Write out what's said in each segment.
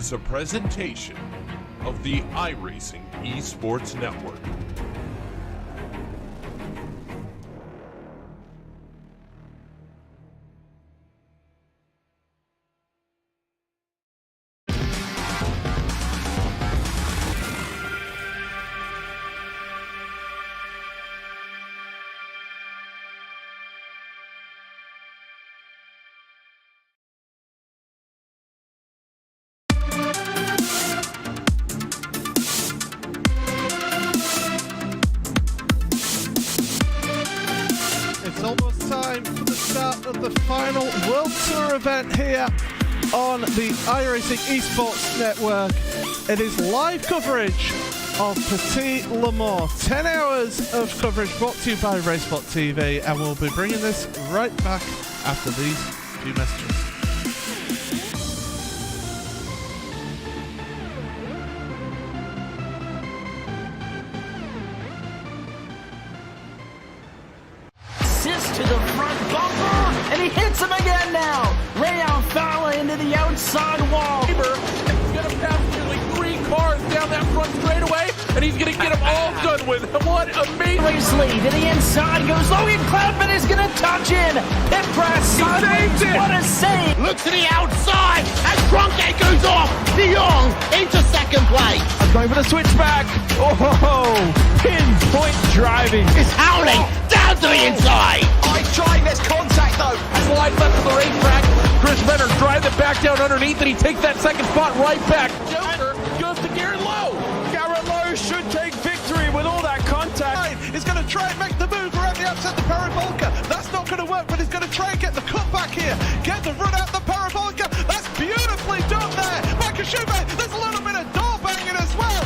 is a presentation of the iRacing Esports Network. It's almost time for the start of the final World Tour event here on the iRacing Esports Network. It is live coverage of Petit Le Mans. 10 hours of coverage brought to you by RaceSpotTV, and we'll be bringing this right back after these few messages. To the front bumper, and he hits him again now. Rayon Fowler into the outside wall. He's going to pass nearly 3 cars down that front straightaway, and he's going to get them all done with. What amazing. Lead to the inside goes Logan Cloudman is going to touch in. Pit press. He saved it. What a save. Look to the outside as Cronkite goes off. De Jong into second place. Going for the switchback. Oh, pinpoint driving. It's Howling down to the inside. Trying this contact though. As the line left of the racetrack, Chris Venner drives it back down underneath, and he takes that second spot right back. Joker goes to Garrett Lowe. Garrett Lowe should take victory with all that contact. He's going to try and make the move around the outside the parabolica. That's not going to work, but he's going to try and get the cut back here. Get the run out the parabolica. That's beautifully done there. Michael Schumacher, there's a little bit of door banging as well.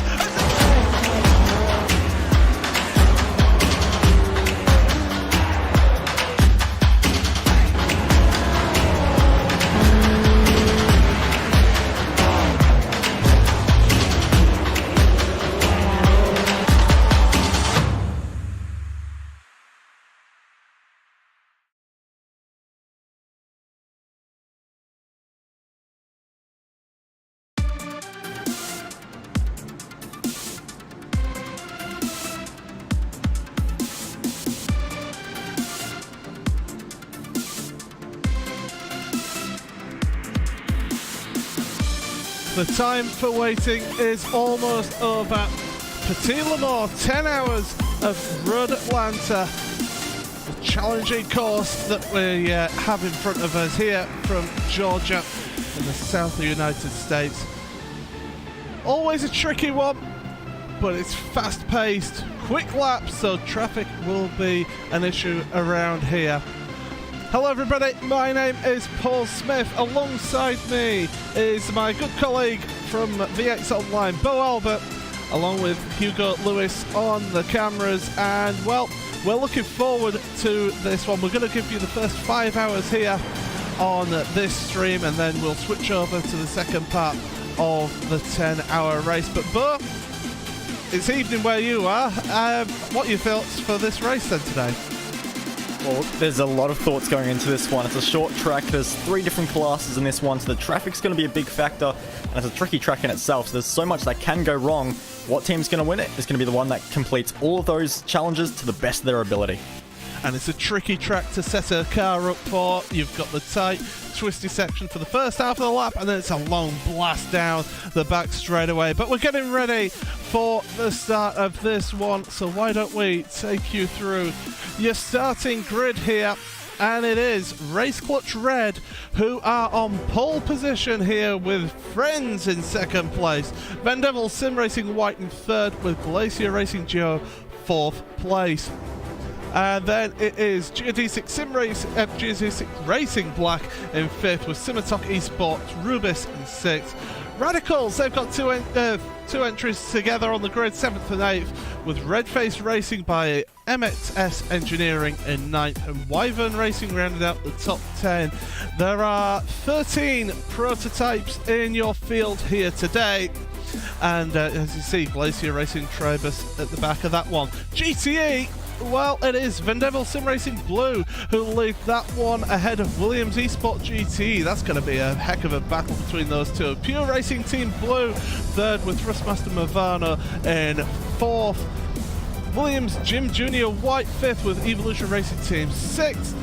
The time for waiting is almost over. Petit Le Mans, 10 hours of Road Atlanta. The challenging course that we have in front of us here from Georgia in the south of the United States. Always a tricky one, but it's fast-paced, quick laps, so traffic will be an issue around here. Hello everybody, my name is Paul Smith. Alongside me is my good colleague from VX Online, Bo Albert, along with Hugo Lewis on the cameras. And well, we're looking forward to this one. We're going to give you the first 5 hours here on this stream, and then we'll switch over to the second part of the 10-hour race. But Bo, it's evening where you are. What are your thoughts for this race then today? Well, there's a lot of thoughts going into this one. It's a short track. There's 3 different classes in this one, so the traffic's going to be a big factor, and it's a tricky track in itself, so there's so much that can go wrong. What team's going to win it is going to be the one that completes all of those challenges to the best of their ability. And it's a tricky track to set a car up for. You've got the tight, twisty section for the first half of the lap, and then it's a long blast down the back straightaway. But we're getting ready for the start of this one, so why don't we take you through your starting grid here. And it is Race Clutch Red, who are on pole position here with Friends in second place. Vendevil Sim Racing White in third, with Glacier Racing Geo fourth place. And then it is GD6 Racing Black in 5th, with Simotok Esports Rubis in 6th. Radicals, they've got two entries together on the grid, 7th and 8th, with Redface Racing by MXS Engineering in 9th, and Wyvern Racing rounded out the top 10. There are 13 prototypes in your field here today. And as you see, Glacier Racing Tribus at the back of that one. GTE, well, it is Vendeville Sim Racing Blue who lead that one ahead of Williams Esport GT. That's going to be a heck of a battle between those two. Pure Racing Team Blue third with Thrustmaster Movano in fourth. Williams Jim Jr. White fifth with Evolution Racing Team sixth.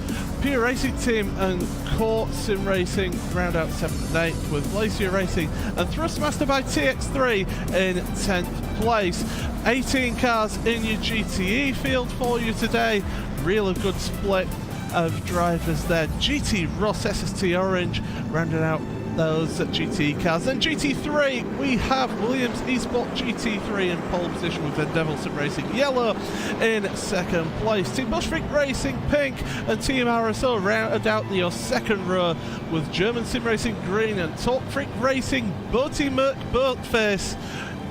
Pure Racing Team and Core Sim Racing round out 7th and 8th with Glacier Racing and Thrustmaster by TX3 in 10th place. 18 cars in your GTE field for you today. Really good split of drivers there. GT Ross SST Orange rounding out those GT cars. Then GT3, we have Williams Esport GT3 in pole position with Vendeville Sim Racing Yellow in second place. Team Bush Freak Racing Pink and Team RSO rounded out your second row with German Sim Racing Green and Talk Freak Racing Boaty Merc Boatface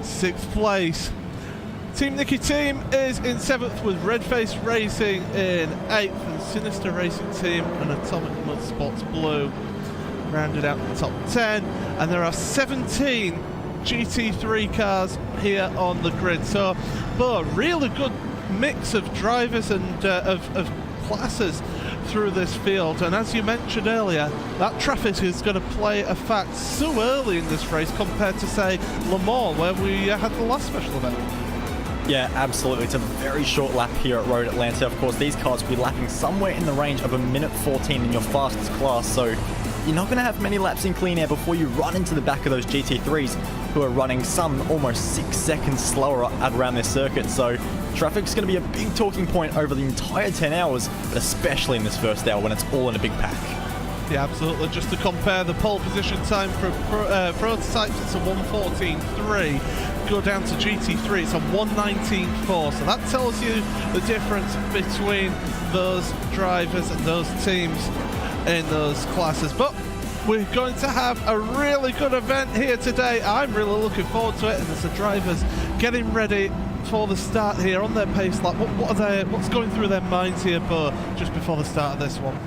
6th place. Team Nicky Team is in 7th with Redface Racing in 8th and Sinister Racing Team and Atomic Motorsports Blue rounded out the top 10, and there are 17 GT3 cars here on the grid. So, but really good mix of drivers and of classes through this field. And as you mentioned earlier, that traffic is going to play a fact so early in this race compared to, say, Le Mans, where we had the last special event. Yeah, absolutely. It's a very short lap here at Road Atlanta. Of course, these cars will be lapping somewhere in the range of 1:14 in your fastest class, so you're not going to have many laps in clean air before you run into the back of those GT3s who are running some almost 6 seconds slower at around their circuit. So traffic's going to be a big talking point over the entire 10 hours, but especially in this first hour when it's all in a big pack. Yeah, absolutely. Just to compare the pole position time for prototypes, it's a 1:14.3. Go down to GT3, it's a 1:19.4. So that tells you the difference between those drivers and those teams in those classes. But we're going to have a really good event here today. I'm really looking forward to it, and as the drivers getting ready for the start here on their pace lap, what's going through their minds here, Bo, just before the start of this one?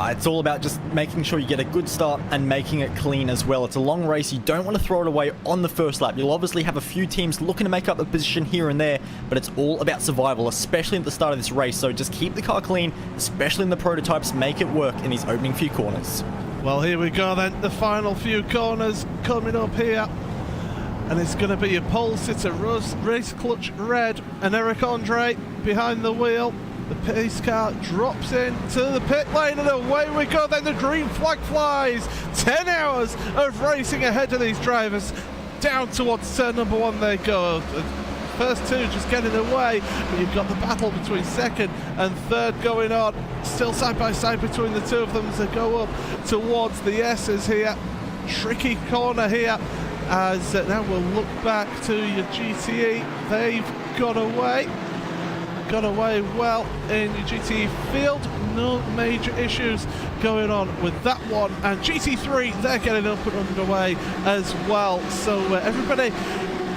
It's all about just making sure you get a good start and making it clean as well. It's a long race. You don't want to throw it away on the first lap. You'll obviously have a few teams looking to make up a position here and there, but it's all about survival, especially at the start of this race. So just keep the car clean, especially in the prototypes. Make it work in these opening few corners. Well, here we go then. The final few corners coming up here. And it's going to be a pole sitter, race clutch red, and Eric Andre behind the wheel. The pace car drops into the pit lane, and away we go. Then the green flag flies. 10 hours of racing ahead of these drivers. Down towards turn number 1 they go. The first two just getting away, but you've got the battle between second and third going on. Still side by side between the two of them as they go up towards the S's here. Tricky corner here. As now we'll look back to your GTE. They've got away well in your GTE field. No major issues going on with that one. And GT3, they're getting up and underway as well. So everybody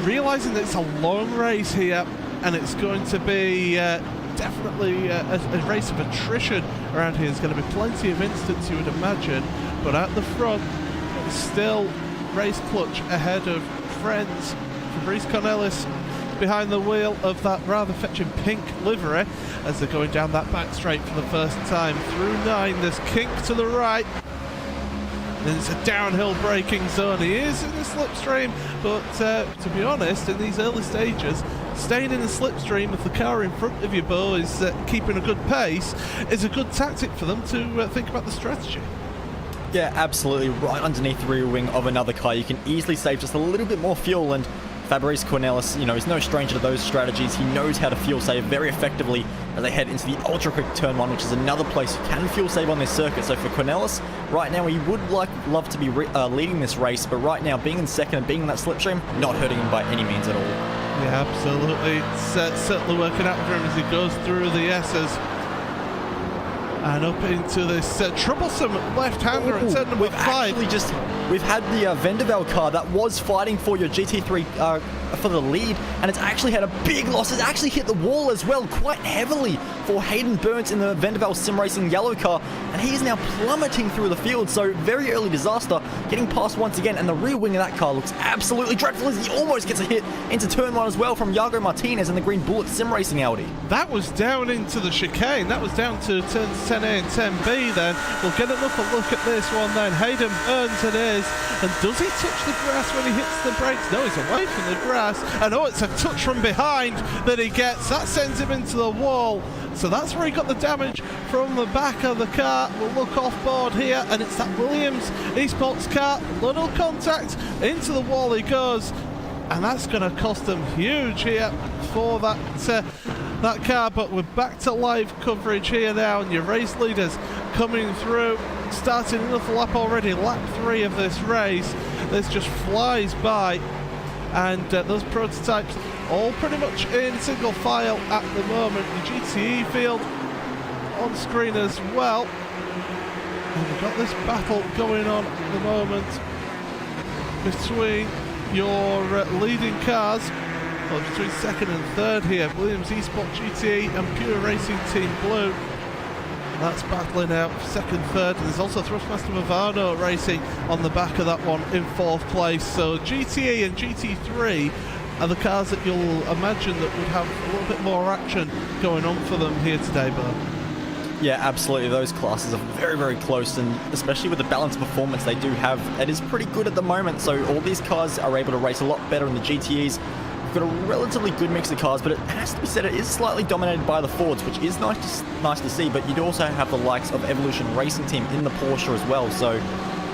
realizing that it's a long race here, and it's going to be definitely a race of attrition around here. There's going to be plenty of instants, you would imagine, but at the front, still race clutch ahead of friends. Fabrice Cornelis behind the wheel of that rather fetching pink livery as they're going down that back straight for the first time. Through 9, there's Kink to the right. Then it's a downhill braking zone. He is in the slipstream, but to be honest, in these early stages, staying in the slipstream with the car in front of you, Bo, is keeping a good pace, is a good tactic for them to think about the strategy. Yeah, absolutely. Right underneath the rear wing of another car, you can easily save just a little bit more fuel, and Fabrice Cornelis, is no stranger to those strategies. He knows how to fuel save very effectively as they head into the ultra-quick turn 1, which is another place you can fuel save on this circuit. So for Cornelis, right now he would love to be leading this race, but right now being in second and being in that slipstream, not hurting him by any means at all. Yeah, absolutely. It's certainly working out for him as he goes through the S's. And up into this troublesome left-hander at turn number 5. We've had the Vendeville car that was fighting for your GT3 for the lead, and it's actually had a big loss. It's actually hit the wall as well quite heavily for Hayden Burns in the Vendeville Sim Racing yellow car. and he is now plummeting through the field. So very early disaster, getting past once again, and the rear wing of that car looks absolutely dreadful as he almost gets a hit into turn 1 as well from Iago Martinez in the green Bullet Sim Racing Audi. That was down into the chicane. That was down to turns 10A and 10B then. We'll get another look at this one then. Hayden Burns it is. And does he touch the grass when he hits the brakes? No, he's away from the grass. And oh, it's a touch from behind that he gets. That sends him into the wall. So that's where he got the damage from the back of the car. We'll look off board here, and it's that Williams eSports car. Little contact into the wall he goes. And that's going to cost them huge here for that car. But we're back to live coverage here now, and your race leaders coming through, starting another lap already, lap 3 of this race. This just flies by, and those prototypes all pretty much in single file at the moment. The GTE field on screen as well, and we've got this battle going on at the moment between your leading cars, well, between second and third here, Williams eSport GTE and Pure Racing Team Blue. That's battling out second, third, and there's also Thrustmaster Movano Racing on the back of that one in 4th place. So GTE and GT3 are the cars that you'll imagine that would have a little bit more action going on for them here today, Bert. Yeah, absolutely. Those classes are very, very close, and especially with the balanced performance they do have, it is pretty good at the moment. So all these cars are able to race a lot better in the GTEs. We've got a relatively good mix of cars, but it has to be said, it is slightly dominated by the Fords, which is nice to see, but you'd also have the likes of Evolution Racing Team in the Porsche as well. So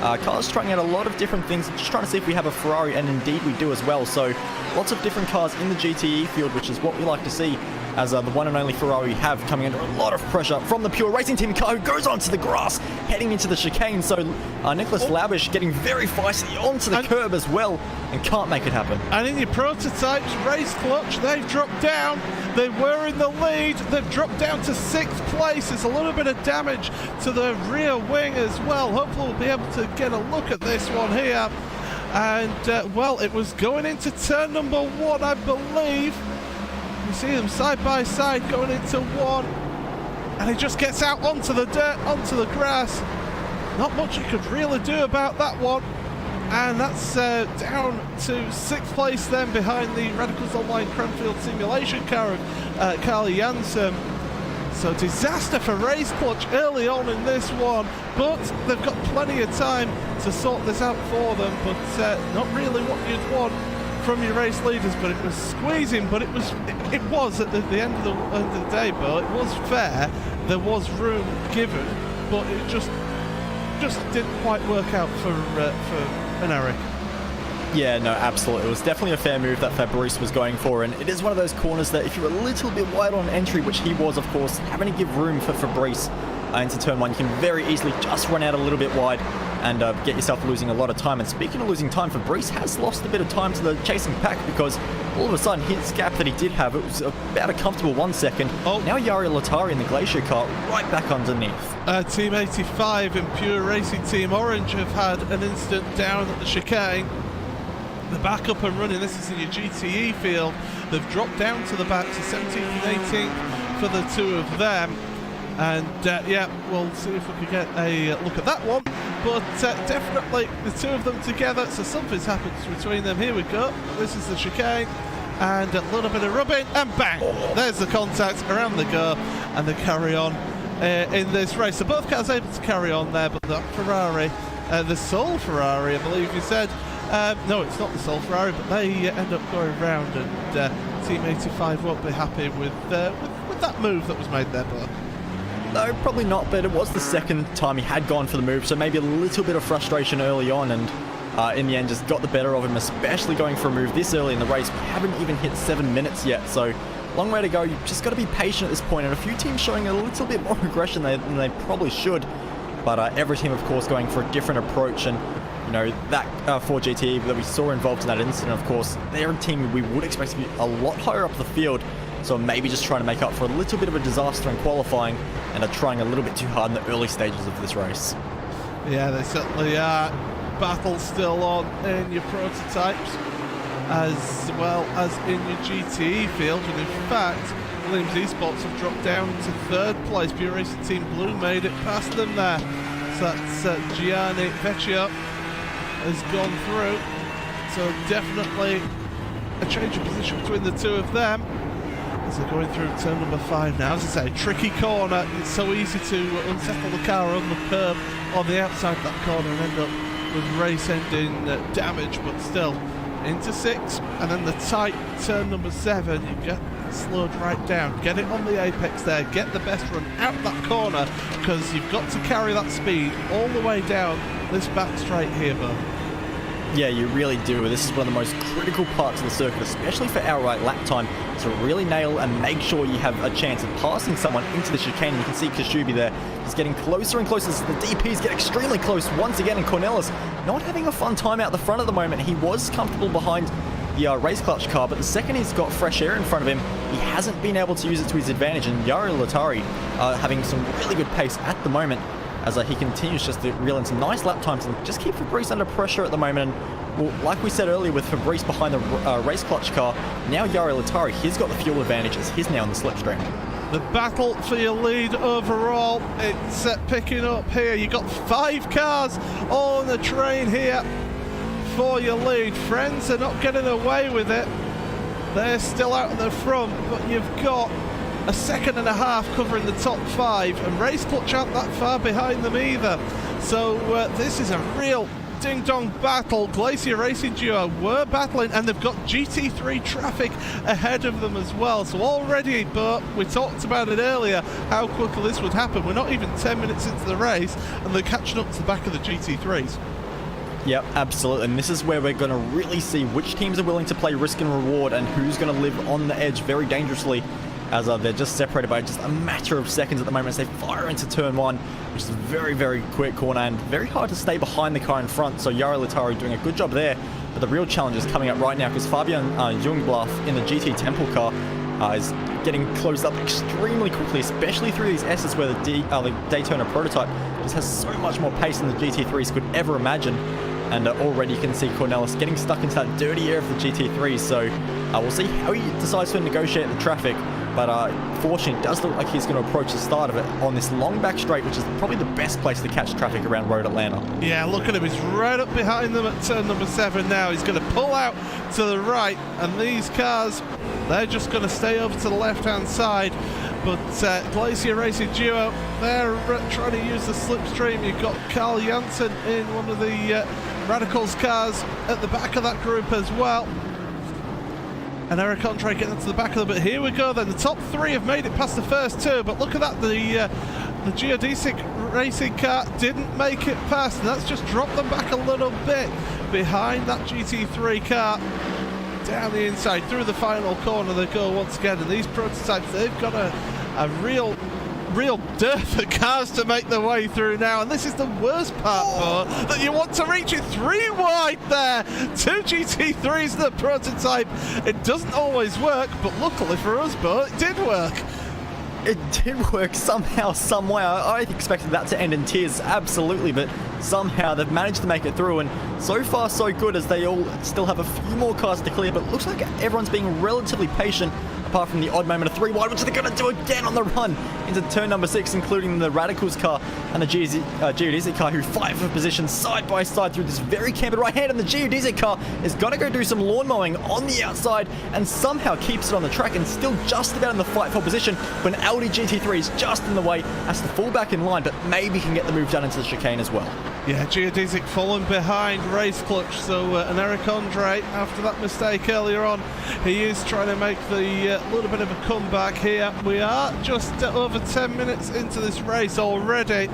cars trying out a lot of different things, just trying to see if we have a Ferrari, and indeed we do as well. So lots of different cars in the GTE field, which is what we like to see, as the one and only Ferrari have coming under a lot of pressure from the Pure Racing Team car, who goes onto the grass, heading into the chicane. So Nicholas Laubish getting very feisty onto the curb as well, and can't make it happen. And in your prototypes, Race Clutch, they've dropped down. They were in the lead. They've dropped down to 6th place. There's a little bit of damage to the rear wing as well. Hopefully we'll be able to get a look at this one here. And, well, it was going into turn number 1, I believe. You see them side by side going into 1, and he just gets out onto the dirt, onto the grass. Not much he could really do about that one, and that's down to 6th place then, behind the Radicals Online Cranfield Simulation car of Carly Janssen. So disaster for Race Clutch early on in this one, but they've got plenty of time to sort this out for them, but not really what you'd want from your race leaders. But it was squeezing, but it was at the end of the day, but it was fair. There was room given, but it just didn't quite work out for an Eric. Yeah, no, absolutely. It was definitely a fair move that Fabrice was going for, and it is one of those corners that if you're a little bit wide on entry, which he was, of course, having to give room for Fabrice into turn 1, you can very easily just run out a little bit wide and get yourself losing a lot of time. And speaking of losing time, Fabrice has lost a bit of time to the chasing pack, because all of a sudden his gap that he did have, it was about a comfortable 1 second. Oh, now Yari Latari in the Glacier car right back underneath. Team 85 and Pure Racing Team Orange have had an incident down at the chicane. They're back up and running. This is in your GTE field. They've dropped down to the back to 17th and 18th for the two of them. And yeah, we'll see if we can get a look at that one. But definitely the two of them together. So something's happened between them. Here we go. This is the chicane. And a little bit of rubbing. And bang! There's the contact. Around they go. And they carry on in this race. So both cars able to carry on there. But that Ferrari, the sole Ferrari, I believe you said, no, it's not the sole Ferrari, but they end up going round, and Team 85 won't be happy with that move that was made there, but no, probably not, but it was the second time he had gone for the move, so maybe a little bit of frustration early on, and in the end just got the better of him, especially going for a move this early in the race. We haven't even hit 7 minutes yet, so long way to go. You've just got to be patient at this point, and a few teams showing a little bit more aggression than they probably should, but every team, of course, going for a different approach. And you know, that Ford GT that we saw involved in that incident, of course, they're a team we would expect to be a lot higher up the field. So maybe just trying to make up for a little bit of a disaster in qualifying, and are trying a little bit too hard in the early stages of this race. Yeah, they certainly are. Battle still on in your prototypes as well as in your GTE field. And in fact, Williams Esports have dropped down to 3rd place. Pure Racing Team Blue made it past them there. So that's Gianni Vecchio has gone through. So definitely a change of position between the two of them. As they're going through turn number 5 now. As I say, tricky corner. It's so easy to unsettle the car on the curb on the outside of that corner and end up with race-ending damage, but still into 6, and then the tight turn number 7. You get slowed right down. Get it on the apex there. Get the best run out that corner, because you've got to carry that speed all the way down this back straight here, Bo. Yeah, you really do. This is one of the most critical parts of the circuit, especially for outright lap time, to really nail and make sure you have a chance of passing someone into the chicane. You can see Kashubi there. He's getting closer and closer. The DPs get extremely close once again, and Cornelis not having a fun time out the front at the moment. He was comfortable behind the race clutch car, but the second he's got fresh air in front of him, he hasn't been able to use it to his advantage, and Yari Latari having some really good pace at the moment, as he continues just to reel in some nice lap times and just keep Fabrice under pressure at the moment. And well, like we said earlier, with Fabrice behind the race clutch car, now Yari Latari, he's got the fuel advantage as he's now in the slipstream. The battle for your lead overall, it's picking up here. You got 5 cars all on the train here for your lead. Friends are not getting away with it. They're still out in the front, but you've got a second and a half covering the top 5, and Race Clutch aren't that far behind them either. So this is a real ding-dong battle. Glacier Racing Duo were battling, and they've got GT3 traffic ahead of them as well. So already, but we talked about it earlier, how quickly this would happen. We're not even 10 minutes into the race, and they're catching up to the back of the GT3s. Yep, absolutely. And this is where we're going to really see which teams are willing to play risk and reward, and who's going to live on the edge very dangerously, as they're just separated by just a matter of seconds at the moment as they fire into turn 1, which is a very, very quick corner and very hard to stay behind the car in front. So Yari Latari doing a good job there, but the real challenge is coming up right now, because Fabian Jungblaf in the GT Temple car is getting closed up extremely quickly, especially through these S's where the Daytona prototype just has so much more pace than the GT3s could ever imagine. And already you can see Cornelis getting stuck into that dirty air of the GT3, so we'll see how he decides to negotiate the traffic. But fortunately, it does look like he's going to approach the start of it on this long back straight, which is probably the best place to catch traffic around Road Atlanta. Yeah, look at him. He's right up behind them at turn number 7 now. He's going to pull out to the right, and these cars, they're just going to stay over to the left-hand side. But Glacier Racing Duo, they're trying to use the slipstream. You've got Carl Janssen in one of the Radicals cars at the back of that group as well. And Eric Andre getting to the back of them. But here we go then. The top 3 have made it past the first 2. But look at that. The geodesic racing car didn't make it past. And that's just dropped them back a little bit behind that GT3 car. Down the inside, through the final corner they go once again. And these prototypes, they've got a real dearth of cars to make their way through now, and this is the worst part, Bo, that you want to reach it 3 wide there. 2 GT3s in the prototype. It doesn't always work, but luckily for us, Bo, it did work. It did work somehow, some way. I expected that to end in tears, absolutely, but somehow they've managed to make it through, and so far so good, as they all still have a few more cars to clear, but it looks like everyone's being relatively patient, apart from the odd moment of 3 wide, which they're going to do again on the run into turn number 6, including the Radicals car and the Geodesic car, who fight for position side by side through this very cambered right hand, and the Geodesic car is going to go do some lawn mowing on the outside and somehow keeps it on the track and still just about in the fight for position, when Audi GT3 is just in the way, has to fall back in line, but maybe can get the move done into the chicane as well. Yeah, Geodesic falling behind Race Clutch, so and Eric Andre, after that mistake earlier on, he is trying to make the little bit of a comeback here. We are just over 10 minutes into this race already.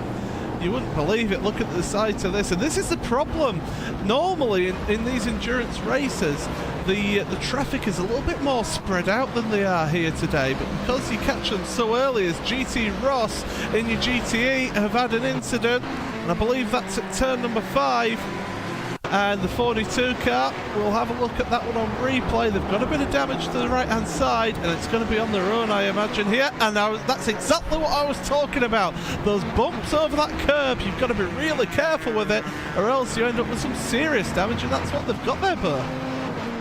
You wouldn't believe it. Look at the size of this, and this is the problem. Normally in these endurance races, the traffic is a little bit more spread out than they are here today, but because you catch them so early, as GT Ross in your GTE have had an incident, and I believe that's at turn number 5, and the 42 car, we'll have a look at that one on replay. They've got a bit of damage to the right hand side, and it's going to be on their own, I imagine, here. And now that's exactly what I was talking about. Those bumps over that curb, you've got to be really careful with it, or else you end up with some serious damage, and that's what they've got there, Bo.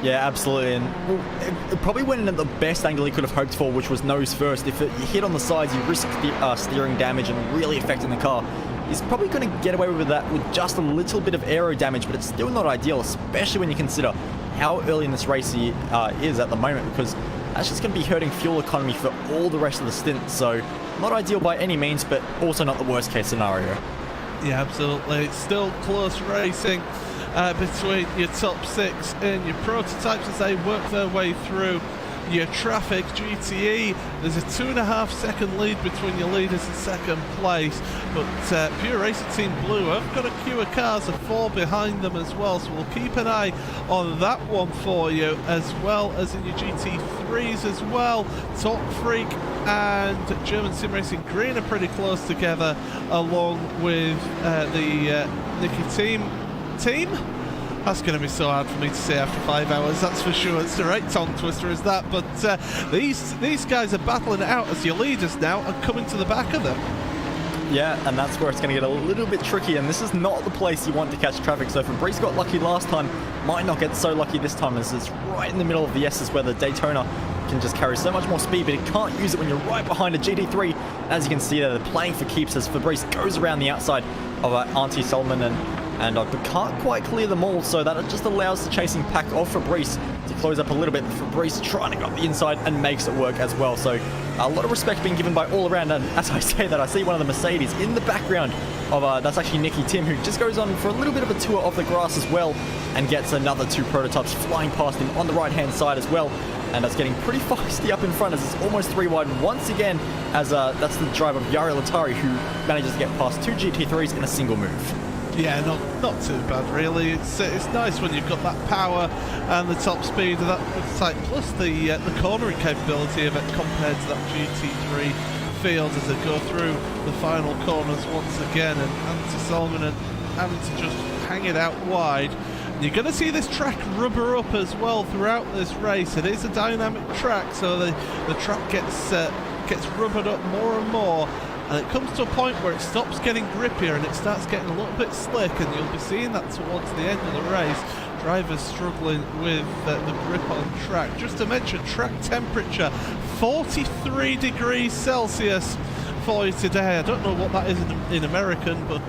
Yeah, absolutely, and well, it probably went in at the best angle he could have hoped for, which was nose first. If you hit on the sides, you risk the steering damage and really affecting the car. He's probably going to get away with that with just a little bit of aero damage, but it's still not ideal, especially when you consider how early in this race he is at the moment, because that's just going to be hurting fuel economy for all the rest of the stint. So not ideal by any means, but also not the worst case scenario. Yeah, absolutely. It's still close racing between your top 6 and your prototypes as they work their way through your traffic. GTE, there's a 2.5 second lead between your leaders in second place, but Pure Racing Team Blue have got a queue of cars of 4 behind them as well, so we'll keep an eye on that one for you, as well as in your GT3s as well. Top Freak and German Sim Racing Green are pretty close together, along with the Nicky team. That's going to be so hard for me to say after 5 hours, that's for sure. It's the right tongue twister as that, but these guys are battling it out as your leaders now and coming to the back of them. Yeah, and that's where it's going to get a little bit tricky, and this is not the place you want to catch traffic. So Fabrice got lucky last time, might not get so lucky this time, as it's right in the middle of the S's where the Daytona can just carry so much more speed, but it can't use it when you're right behind a GT3. As you can see there, they're playing for keeps as Fabrice goes around the outside of Auntie Solomon and can't quite clear them all, so that it just allows the chasing pack of Fabrice to close up a little bit. Fabrice trying to go up the inside and makes it work as well. So a lot of respect being given by all around, and as I say that, I see one of the Mercedes in the background of that's actually Nicky Tim, who just goes on for a little bit of a tour of the grass as well and gets another 2 prototypes flying past him on the right hand side as well. And that's getting pretty feisty up in front as it's almost 3 wide once again, as that's the driver of Yari Latari, who manages to get past 2 GT3s in a single move. Yeah, not too bad really. It's nice when you've got that power and the top speed of that prototype, plus the cornering capability of it compared to that GT3 field as they go through the final corners once again, and Anti Solomon and having to just hang it out wide. And you're going to see this track rubber up as well throughout this race. It is a dynamic track, so the track gets rubbered up more and more. And it comes to a point where it stops getting grippier and it starts getting a little bit slick, and you'll be seeing that towards the end of the race. Drivers struggling with the grip on track. Just to mention, track temperature 43 degrees Celsius for you today. I don't know what that is in American, but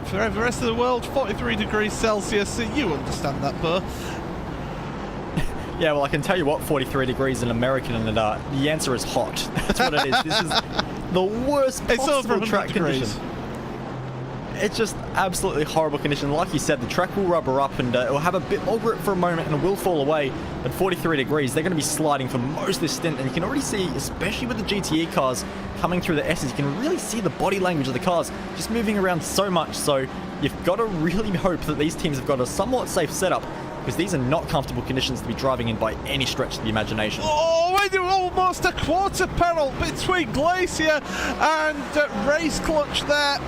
for the rest of the world, 43 degrees Celsius. You understand that, Bo. Yeah, well, I can tell you what 43 degrees in American, and the answer is hot. That's what it is. This is the worst possible track condition. It's just absolutely horrible condition. Like you said, the track will rubber up and it will have a bit more grip for a moment and it will fall away. At 43 degrees, they're going to be sliding for most of this stint, and you can already see, especially with the GTE cars coming through the S's, you can really see the body language of the cars just moving around so much. So you've got to really hope that these teams have got a somewhat safe setup, because these are not comfortable conditions to be driving in by any stretch of the imagination. Oh, we do almost a quarter panel between Glacier and Race Clutch there.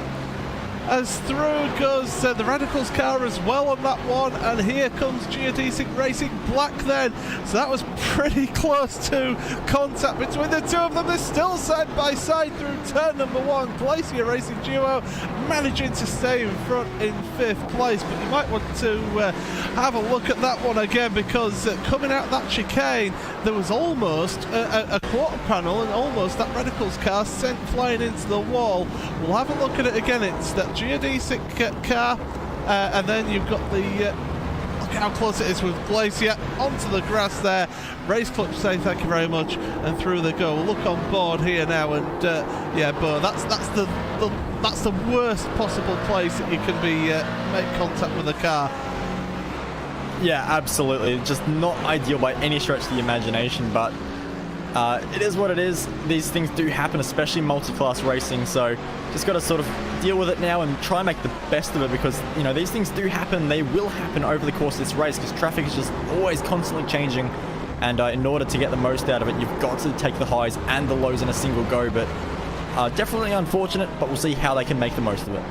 As through goes the Radicals car as well on that one, and here comes Geodesic Racing Black then. So that was pretty close to contact between the two of them. They're still side by side through turn number 1. Glacier Racing Duo managing to stay in front in 5th place, but you might want to have a look at that one again, because coming out that chicane there was almost a quarter panel and almost that Radicals car sent flying into the wall. We'll have a look at it again. It's that geodesic car, and then you've got the look at how close it is with Glacier onto the grass there. Race Clutch say thank you very much, and through they go. We'll look on board here now, and yeah, Bo, that's the worst possible place that you can be make contact with a car. Yeah, absolutely, just not ideal by any stretch of the imagination, but it is what it is. These things do happen, especially multi-class racing, so just got to sort of deal with it now and try and make the best of it, because, you know, these things do happen. They will happen over the course of this race, because traffic is just always constantly changing, and in order to get the most out of it, you've got to take the highs and the lows in a single go. But definitely unfortunate, but we'll see how they can make the most of it.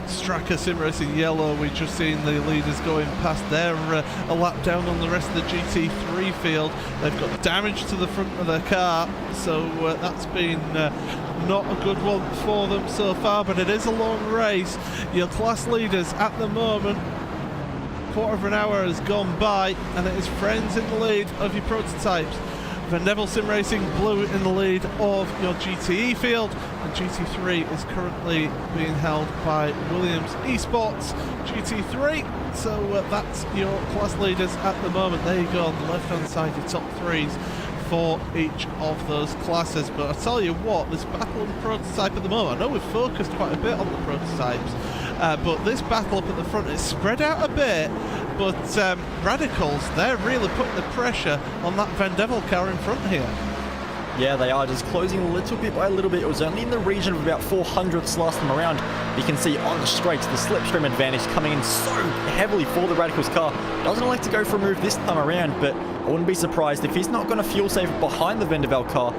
Stracker Sim Racing Yellow, we've just seen the leaders going past there, a lap down on the rest of the GT3 field. They've got damage to the front of their car, so that's been not a good one for them so far, but it is a long race. Your class leaders at the moment quarter of an hour has gone by, and it is Friends in the lead of your prototypes. Vendeville Sim Racing Blue in the lead of your GTE field, and GT3 is currently being held by Williams Esports GT3. So that's your class leaders at the moment. There you go on the left hand side, your top threes for each of those classes. But I tell you what, this battle on the prototype at the moment, I know we've focused quite a bit on the prototypes, but this battle up at the front is spread out a bit. But Radicals, they're really putting the pressure on that Vendeville car in front here. Yeah, they are just closing a little bit by a little bit. It was only in the region of about 400ths last time around. You can see on the straights the slipstream advantage coming in so heavily for the Radicals car. Doesn't like to go for a move this time around, but I wouldn't be surprised if he's not going to fuel save behind the Vendeville car.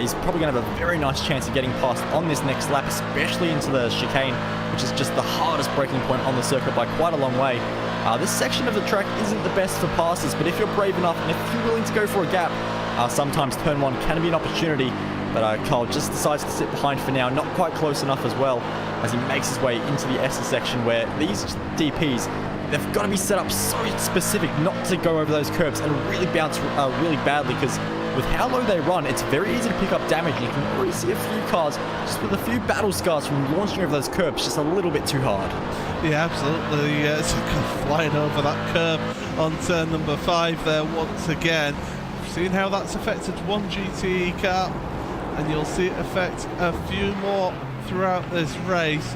He's probably going to have a very nice chance of getting past on this next lap, especially into the chicane, which is just the hardest braking point on the circuit by quite a long way. This section of the track isn't the best for passes, but if you're brave enough and if you're willing to go for a gap, sometimes turn one can be an opportunity. But Kyle just decides to sit behind for now, not quite close enough as well, as he makes his way into the S's section, where these DPs, they've got to be set up so specific not to go over those curbs and really bounce really badly, because with how low they run, it's very easy to pick up damage. You can already see a few cars just with a few battle scars from launching over those curbs just a little bit too hard. Yeah, absolutely. It's flying over that curb on turn number 5 there once again. We've seen how that's affected one GTE car, and you'll see it affect a few more throughout this race.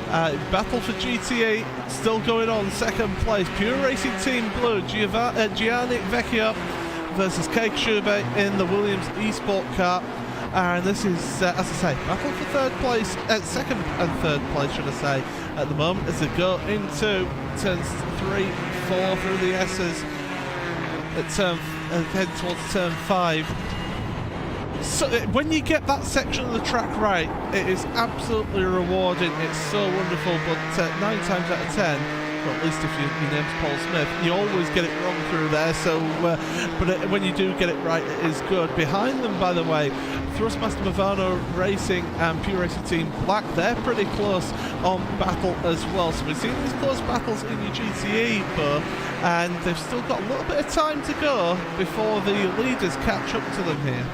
Battle for GTA still going on. Second place, Pure Racing Team Blue, Gianni Vecchio versus Cake Schubert in the Williams Esport car. And this is, as I say, battle for third place, second and third place, should I say, at the moment, as they go into turns 3, 4 through the S's at head towards turn 5. So when you get that section of the track right, it is absolutely rewarding. It's so wonderful, but 9 times out of 10, well, at least if your name's Paul Smith, you always get it wrong through there. So, but when you do get it right, it is good. Behind them, by the way, Thrustmaster Movano Racing and Pure Racing Team Black, they're pretty close on battle as well. So we've seen these close battles in your GTE, and they've still got a little bit of time to go before the leaders catch up to them here.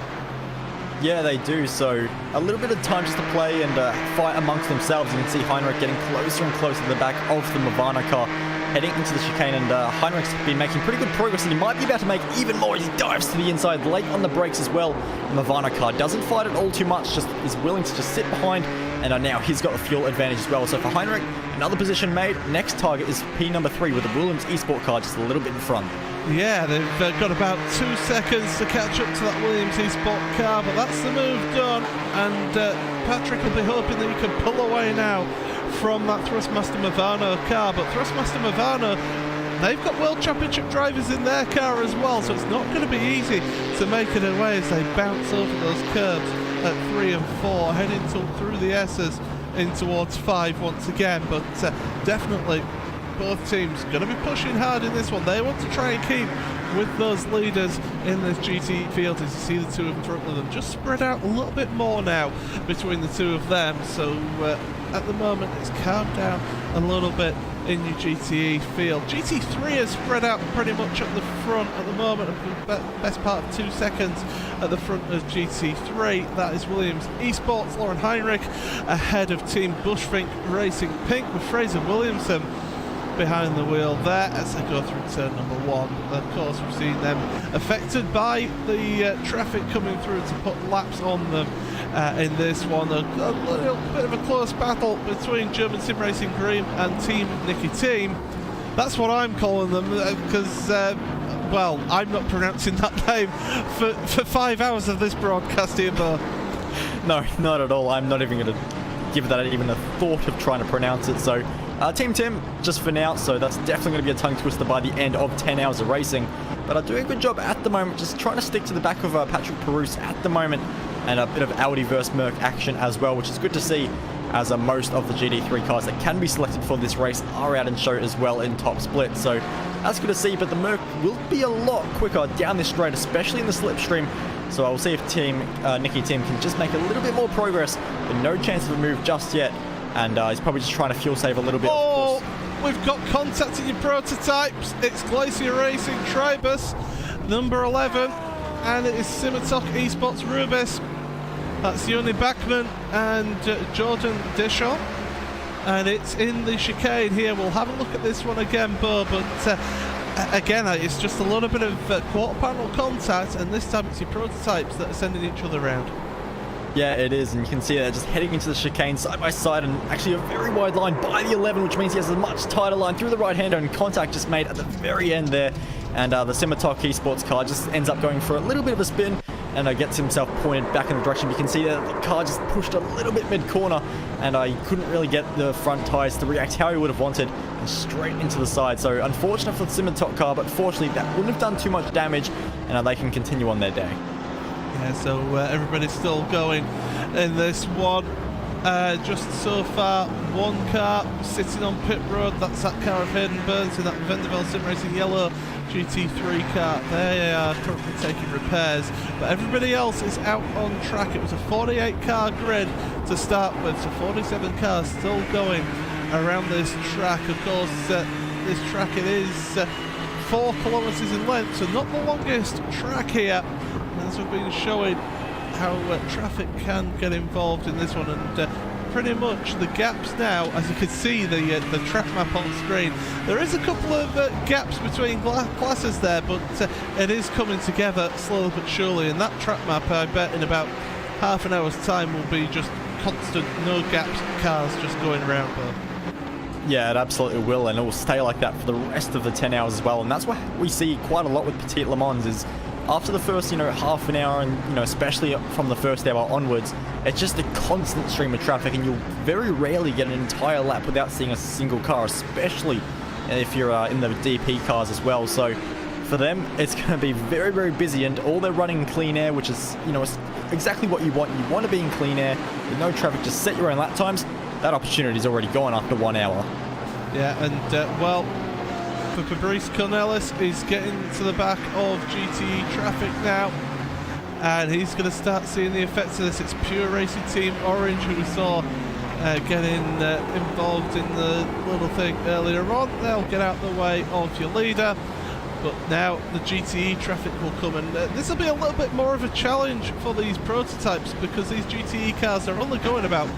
Yeah, they do. So a little bit of time just to play and fight amongst themselves. You can see Heinrich getting closer and closer to the back of the Movana car, heading into the chicane, and Heinrich's been making pretty good progress, and he might be about to make even more as he dives to the inside, late on the brakes as well. The Movana car doesn't fight it all too much, just is willing to just sit behind, and now he's got the fuel advantage as well. So for Heinrich, another position made. Next target is P number 3 with the Williams Esport car just a little bit in front. Yeah, they've got about 2 seconds to catch up to that Williams Esport car, but that's the move done, and Patrick will be hoping that he can pull away now from that Thrustmaster Movano car. But Thrustmaster Movano, they've got World Championship drivers in their car as well, so it's not going to be easy to make it away as they bounce over those curbs at 3 and 4, heading through the S's in towards 5 once again. But definitely both teams going to be pushing hard in this one. They want to try and keep with those leaders in this GT field. As you see the two in front of them just spread out a little bit more now between the two of them. So at the moment it's calmed down a little bit in your GTE field. GT3 is spread out pretty much at the front at the moment, the best part of 2 seconds at the front of GT3. That is Williams Esports, Lauren Heinrich ahead of Team Bushfink Racing Pink, with Fraser Williamson behind the wheel there as they go through turn number 1. Of course, we've seen them affected by the traffic coming through to put laps on them in this one. A little bit of a close battle between German Sim Racing Green and Team Nicky Team. That's what I'm calling them, because well, I'm not pronouncing that name for 5 hours of this broadcast here, but no, not at all. I'm not even going to give that even a thought of trying to pronounce it. So Team Tim just for now, so that's definitely going to be a tongue twister by the end of 10 hours of racing. But I'm doing a good job at the moment, just trying to stick to the back of Patrick Perouse at the moment, and a bit of Audi versus Merc action as well, which is good to see, as most of the GT3 cars that can be selected for this race are out and show as well in top split. So that's good to see, but the Merc will be a lot quicker down this straight, especially in the slipstream. So I will see if Team Nicky Team can just make a little bit more progress, but no chance of a move just yet. And he's probably just trying to fuel save a little bit. Oh, we've got contact in your prototypes. It's Glacier Racing Tribus, number 11, and it is Simitok Esports Rubis. That's Yoni Backman and Jordan Dishon. And it's in the chicane here. We'll have a look at this one again, Bo, but again, it's just a little bit of quarter panel contact, and this time it's your prototypes that are sending each other around. Yeah, it is, and you can see that just heading into the chicane side by side, and actually a very wide line by the 11, which means he has a much tighter line through the right-hander, and contact just made at the very end there. And the Simitok Esports car just ends up going for a little bit of a spin, and gets himself pointed back in the direction. You can see that the car just pushed a little bit mid-corner, and he couldn't really get the front tyres to react how he would have wanted, and straight into the side. So unfortunate for the Simitok car, but fortunately that wouldn't have done too much damage, and they can continue on their day. Yeah, so everybody's still going in this one. Just so far, one car sitting on pit road. That's that car of Hayden Burns in that Vanderbilt Sim Racing yellow GT3 car. They are currently taking repairs, but everybody else is out on track. It was a 48 car grid to start with, so 47 cars still going around this track. Of course, this track, it is 4 kilometers in length, so not the longest track here. As we've been showing how traffic can get involved in this one, and pretty much the gaps now, as you can see the track map on screen, there is a couple of gaps between classes there, but it is coming together slowly but surely, and that track map, I bet in about half an hour's time, will be just constant, no gaps, cars just going around there. Yeah, it absolutely will, and it will stay like that for the rest of the 10 hours as well, and that's what we see quite a lot with Petit Le Mans is after the first, half an hour, and, especially from the first hour onwards, it's just a constant stream of traffic, and you'll very rarely get an entire lap without seeing a single car, especially if you're in the DP cars as well. So for them, it's going to be very, very busy, and all they're running in clean air, which is, exactly what you want. You want to be in clean air with no traffic, just set your own lap times. That opportunity's already gone after 1 hour. Yeah, and, for Fabrice Cornelis, is getting to the back of GTE traffic now, and he's going to start seeing the effects of this. It's Pure Racing Team Orange, who we saw getting involved in the little thing earlier on. They'll get out the way of your leader, but now the GTE traffic will come, and this will be a little bit more of a challenge for these prototypes, because these GTE cars are only going about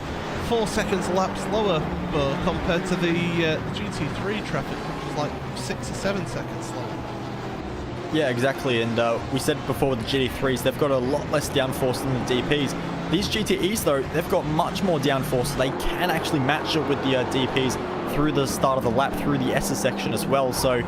4 seconds laps lower compared to the GT3 traffic, which is like 6 or 7 seconds slower. Yeah, exactly, and we said before with the GT3s, they've got a lot less downforce than the DPs. These GTEs, though, they've got much more downforce, so they can actually match it with the DPs through the start of the lap, through the S's section as well, so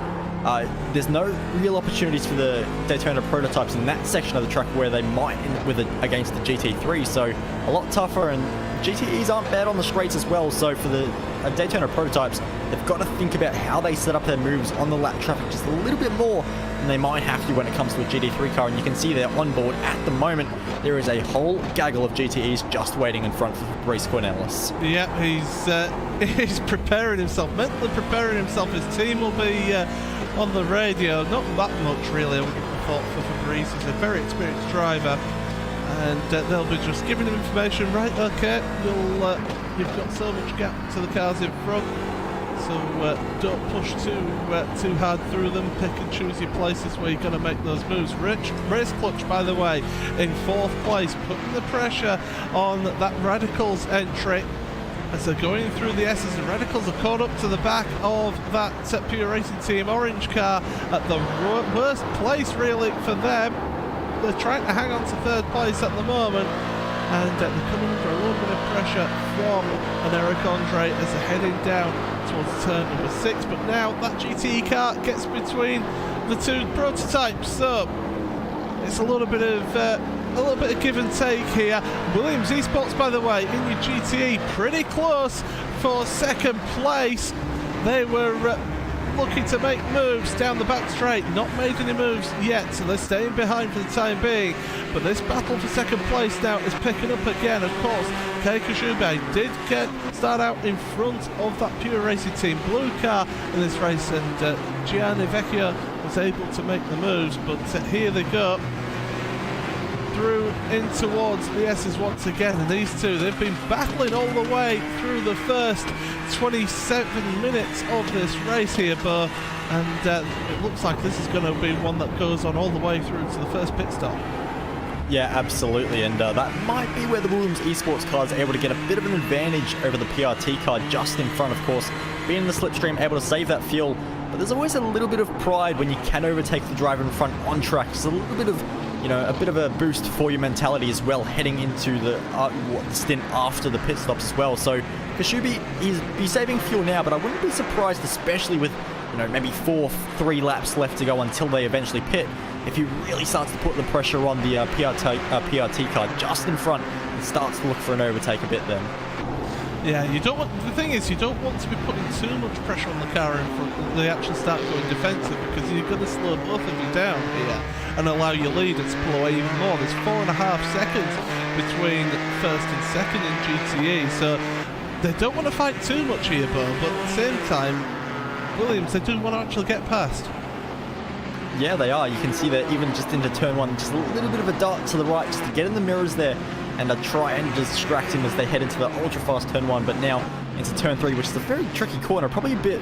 there's no real opportunities for the Daytona prototypes in that section of the track where they might end up with it against the GT3, so a lot tougher, and GTEs aren't bad on the straights as well, so for the Daytona prototypes, they've got to think about how they set up their moves on the lap traffic just a little bit more than they might have to when it comes to a GT3 car, and you can see there on board at the moment, there is a whole gaggle of GTEs just waiting in front for Fabrice Cornelis. Yeah, he's preparing himself, mentally preparing himself. His team will be on the radio, not that much really, I would have thought, for Fabrice. He's a very experienced driver, and they'll be just giving him information. Right, okay, you've got so much gap to the cars in front, so don't push too hard through them. Pick and choose your places where you're going to make those moves. Race Clutch, by the way, in 4th place, putting the pressure on that Radicals entry as they're going through the S's. The Radicals are caught up to the back of that Pure Racing Team Orange car at the worst place really for them. They're trying to hang on to 3rd place at the moment, and they're coming under a little bit of pressure from an Eric Andre as they're heading down towards turn number 6, but now that GTE car gets between the 2 prototypes, so it's a little bit of give and take here. Williams Esports, by the way, in your GTE, pretty close for 2nd place. They were looking to make moves down the back straight, not made any moves yet, so they're staying behind for the time being. But this battle for 2nd place now is picking up again. Of course, Kei Kashube did start out in front of that Pure Racing Team blue car in this race, and Gianni Vecchio was able to make the moves, but here they go. through in towards the S's once again, and these two, they've been battling all the way through the first 27 minutes of this race here, Bo, and it looks like this is going to be one that goes on all the way through to the first pit stop. Yeah, absolutely, and that might be where the Williams Esports car is able to get a bit of an advantage over the PRT car just in front, of course, being in the slipstream, able to save that fuel. But there's always a little bit of pride when you can overtake the driver in front on track. Just a little bit of, a bit of a boost for your mentality as well, heading into the stint after the pit stops as well. So Kashubi, he's saving fuel now, but I wouldn't be surprised, especially with, maybe 3 laps left to go until they eventually pit, if he really starts to put the pressure on the PRT car just in front and starts to look for an overtake a bit then. Yeah, the thing is, you don't want to be putting too much pressure on the car in front. They actually start going defensive, because you're going to slow both of you down here and allow your leader to pull away even more. There's 4.5 seconds between first and second in GTE, so they don't want to fight too much here, Bo, but at the same time, Williams, they do want to actually get past. Yeah, they are. You can see that even just into turn 1, just a little bit of a dart to the right just to get in the mirrors there and try and distract him as they head into the ultra fast turn 1, but now into turn 3, which is a very tricky corner, probably a bit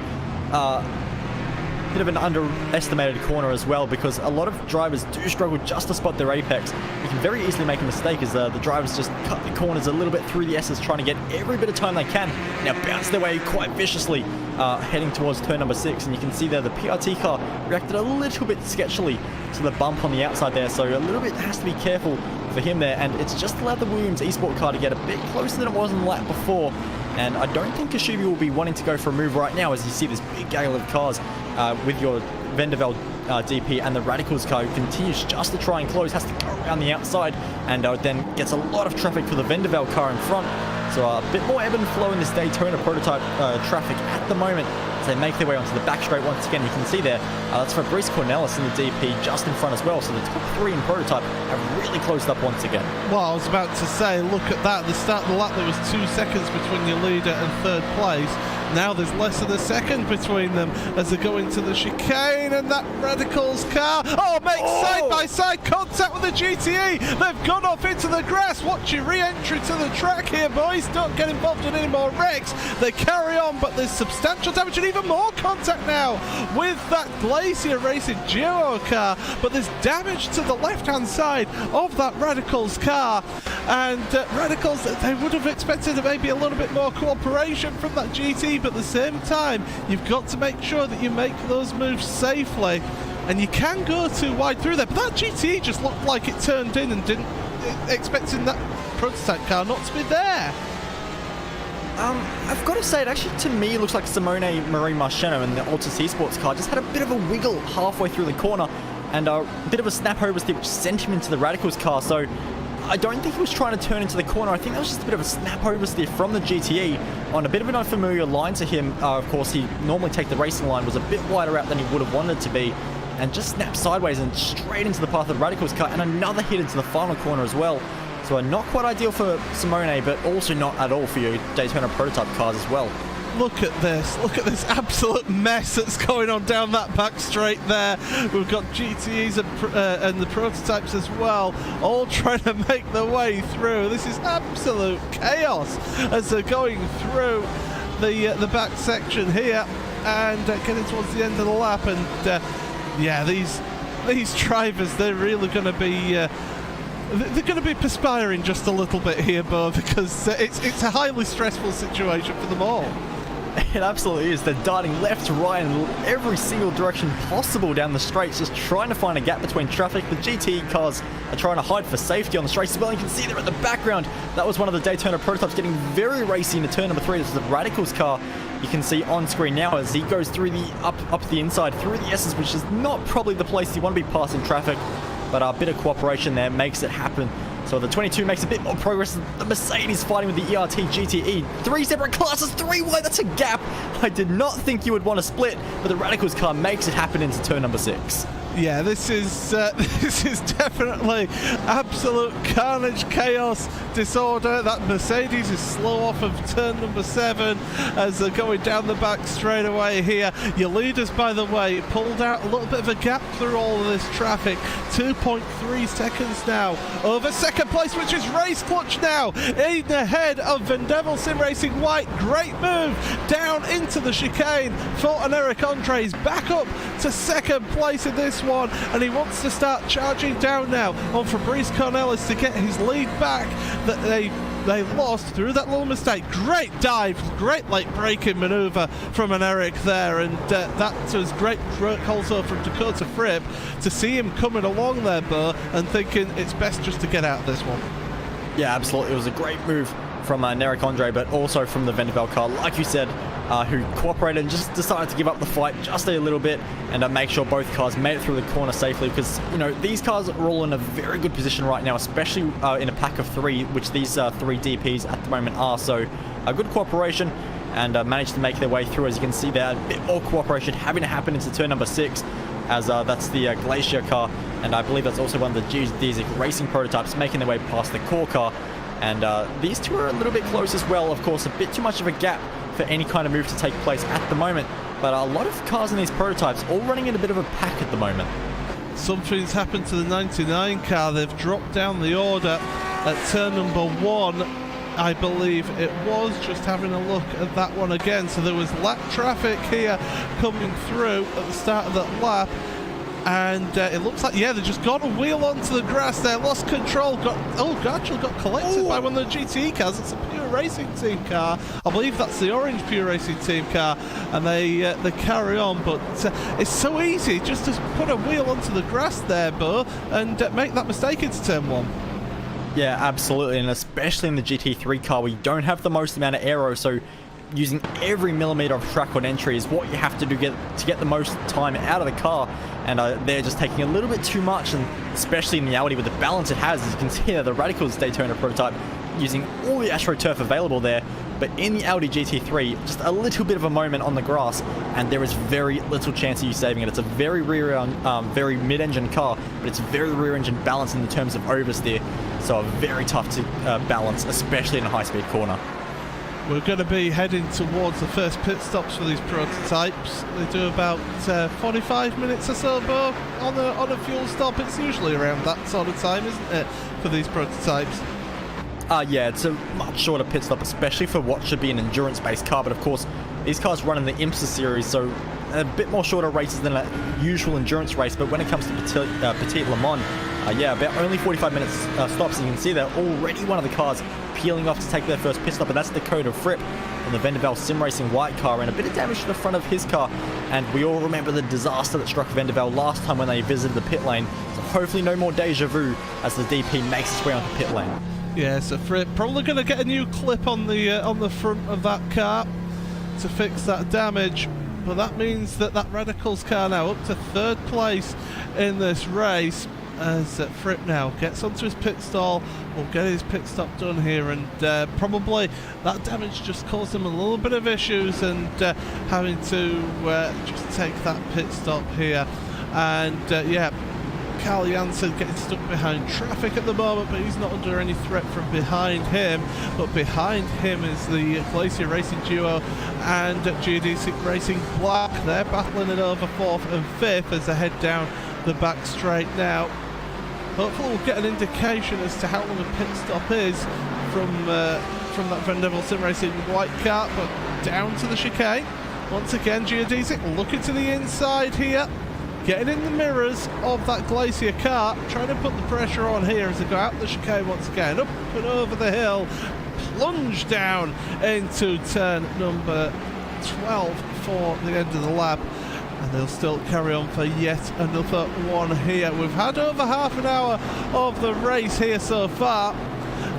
of an underestimated corner as well, because a lot of drivers do struggle just to spot their apex. You can very easily make a mistake as the drivers just cut the corners a little bit through the S's, trying to get every bit of time they can. Now bounce their way quite viciously, heading towards turn number 6, and you can see there the PRT car reacted a little bit sketchily to the bump on the outside there, so a little bit has to be careful for him there, and it's just allowed the Williams Esport car to get a bit closer than it was in the lap before. And I don't think Kashubi will be wanting to go for a move right now, as you see this big gaggle of cars with your Vendavel DP and the Radicals car, who continues just to try and close, has to go around the outside, and then gets a lot of traffic for the Vendavel car in front. So a bit more ebb and flow in this Daytona prototype traffic at the moment as they make their way onto the back straight once again. You can see there, that's Fabrice Cornelis in the DP just in front as well. So the top 3 in prototype have really closed up once again. Well, I was about to say, look at that. At the start of the lap, there was 2 seconds between your leader and third place. Now there's less than a second between them as they go into the chicane, and that Radicals car, makes side-by-side contact with the GTE. They've gone off into the grass. Watch your re-entry to the track here, boys. Don't get involved in any more wrecks. They carry on, but there's substantial damage and even more contact now with that Glacier Racing Giro car. But there's damage to the left-hand side of that Radicals car, and Radicals, they would have expected maybe a little bit more cooperation from that GT, but at the same time, you've got to make sure that you make those moves safely, and you can go too wide through there. But that GT just looked like it turned in and didn't, expecting that prototype car not to be there. I've got to say, it actually, to me, looks like Simone Marie Marcheno in the Altus Esports car just had a bit of a wiggle halfway through the corner, and a bit of a snap oversteer which sent him into the Radicals car. So I don't think he was trying to turn into the corner. I think that was just a bit of a snap oversteer from the GTE on a bit of an unfamiliar line to him. Of course, he normally take the racing line, was a bit wider out than he would have wanted it to be, and just snapped sideways and straight into the path of the Radicals car, and another hit into the final corner as well. So not quite ideal for Simone, but also not at all for your Daytona prototype cars as well. Look at this absolute mess that's going on down that back straight there. We've got GTEs and the prototypes as well, all trying to make their way through. This is absolute chaos as they're going through the back section here and getting towards the end of the lap. And yeah, these drivers, they're really going to be they're going to be perspiring just a little bit here, Bo, because it's a highly stressful situation for them all. It absolutely is. They're darting left to right in every single direction possible down the straights, just trying to find a gap between traffic. The GT cars are trying to hide for safety on the straights as well. You can see there in the background, that was one of the Daytona prototypes getting very racy into turn number 3. This is the Radicals car. You can see on screen now as he goes through the up the inside through the S's, which is not probably the place you want to be passing traffic, but a bit of cooperation there makes it happen. So the 22 makes a bit more progress. The Mercedes fighting with the ERT GTE. 3 separate classes, 3 wide, that's a gap. I did not think you would want to split, but the Radicals car makes it happen into turn number 6. Yeah, this is definitely absolute carnage, chaos, disorder. That Mercedes is slow off of turn number 7 as they're going down the back straight away here. Your leaders, by the way, pulled out a little bit of a gap through all of this traffic. 2.3 seconds now over second place, which is Race Clutch now in ahead of Vendevil Sim Racing White. Great move down into the chicane for an Eric Andres, back up to second place in this one, and he wants to start charging down now on Fabrice Cornelis to get his lead back that they lost through that little mistake. Great dive, great late braking maneuver from an Eric there, and that was great work also from Dakota Fripp to see him coming along there, Bo, and thinking it's best just to get out of this one. Yeah, absolutely. It was a great move from Eric Andre, but also from the Vendeville car, like you said, who cooperated and just decided to give up the fight just a little bit and make sure both cars made it through the corner safely, because, you know, these cars are all in a very good position right now, especially in a pack of 3, which these 3 DPs at the moment are. So a good cooperation, and managed to make their way through. As you can see there, a bit more cooperation having to happen into turn number 6, as that's the Glacier car, and I believe that's also one of the GDC Racing prototypes making their way past the core car. And these two are a little bit close as well. Of course, a bit too much of a gap for any kind of move to take place at the moment, but a lot of cars in these prototypes all running in a bit of a pack at the moment. Something's happened to the 99 car. They've dropped down the order at turn number 1, I believe it was. Just having a look at that one again. So there was lap traffic here coming through at the start of that lap, and it looks like, yeah, they just got a wheel onto the grass there, lost control, got collected by one of the GTE cars. It's a Pure Racing Team car. I believe that's the orange Pure Racing Team car, and they carry on. But it's so easy just to put a wheel onto the grass there, Bo, and make that mistake into turn 1. Yeah, absolutely, and especially in the GT3 car, where you don't have the most amount of aero, so using every millimeter of track on entry is what you have to do to get the most time out of the car, and they're just taking a little bit too much, and especially in the Audi with the balance it has. As you can see there, the Radicals Daytona prototype using all the AstroTurf available there, but in the Audi GT3, just a little bit of a moment on the grass, and there is very little chance of you saving it. It's a very very mid-engine car, but it's very rear-engine balance in the terms of oversteer, so very tough to balance, especially in a high-speed corner. We're going to be heading towards the first pit stops for these prototypes. They do about 45 minutes or so, Bo, on a fuel stop. It's usually around that sort of time, isn't it, for these prototypes? Yeah, it's a much shorter pit stop, especially for what should be an endurance-based car. But of course, these cars run in the IMSA series, so a bit more shorter races than a usual endurance race. But when it comes to Petit Le Mans, yeah, about only 45 minutes stops. And you can see that already one of the cars peeling off to take their first pit stop, and that's Dakota Fripp on the Vendeville Sim Racing White car, and a bit of damage to the front of his car. And we all remember the disaster that struck Vendeville last time when they visited the pit lane, so hopefully no more deja vu as the DP makes its way onto pit lane. Yeah, so Fripp probably going to get a new clip on the front of that car to fix that damage, but that means that Radicals car now up to 3rd place in this race, as Fripp now gets onto his pit stall. Will get his pit stop done here, and probably that damage just caused him a little bit of issues, and having to just take that pit stop here. And yeah, Carl Janssen getting stuck behind traffic at the moment, but he's not under any threat from behind him. But behind him is the Glacier Racing duo and GDC Racing Black. They're battling it over 4th and 5th as they head down the back straight now. Hopefully we'll get an indication as to how long a pit stop is from that Vendeville Sim Racing White car, but down to the chicane. Once again, Geodesic looking to the inside here, getting in the mirrors of that Glacier car, trying to put the pressure on here as they go out the chicane once again, up and over the hill, plunge down into turn number 12 for the end of the lap. And they'll still carry on for yet another one here. We've had over half an hour of the race here so far,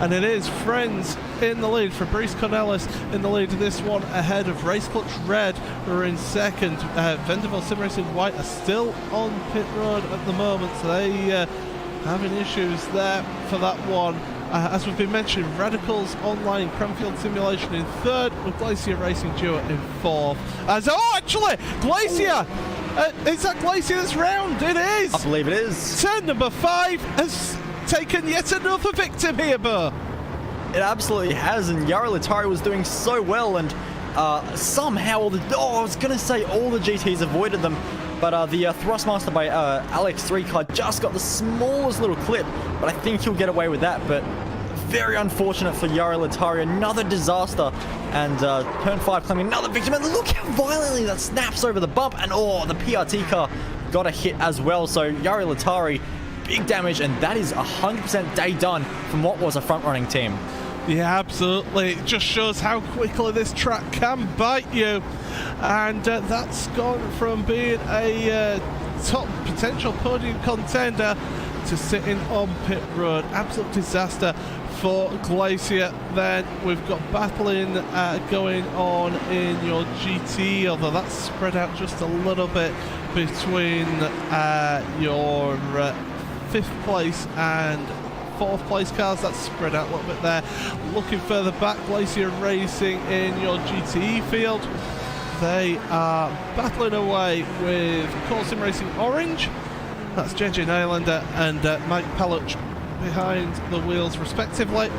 and it is Friends in the lead. Fabrice Cornelis in the lead of this one, ahead of Race Clutch Red, who are in second. Vendeville Sim Racing White are still on pit road at the moment, so they having issues there for that one. As we've been mentioning, Radicals Online Cranfield Simulation in 3rd, with Glacier Racing Duo in 4th. Actually, Glacier Is that Glacier's round? It is! I believe it is. Turn number 5 has taken yet another victim here, Burr. It absolutely has, and Yara Latari was doing so well, and somehow all the GTs avoided them, but the Thrustmaster by Alex 3 car just got the smallest little clip, but I think he'll get away with that. But very unfortunate for Yara Latari, another disaster, and turn 5 claiming another victim, and look how violently that snaps over the bump, and the PRT car got a hit as well. So Yara Latari, big damage, and that is 100% day done from what was a front-running team. Yeah, absolutely. It just shows how quickly this track can bite you. And that's gone from being a top potential podium contender to sitting on pit road. Absolute disaster for Glacier. Then we've got battling going on in your GT, although that's spread out just a little bit between your 5th place and 4th place cars. That's spread out a little bit there. Looking further back, Glacier Racing in your GTE field. They are battling away with Corsim Racing Orange. That's JJ Nylander and Mike Pellich behind the wheels respectively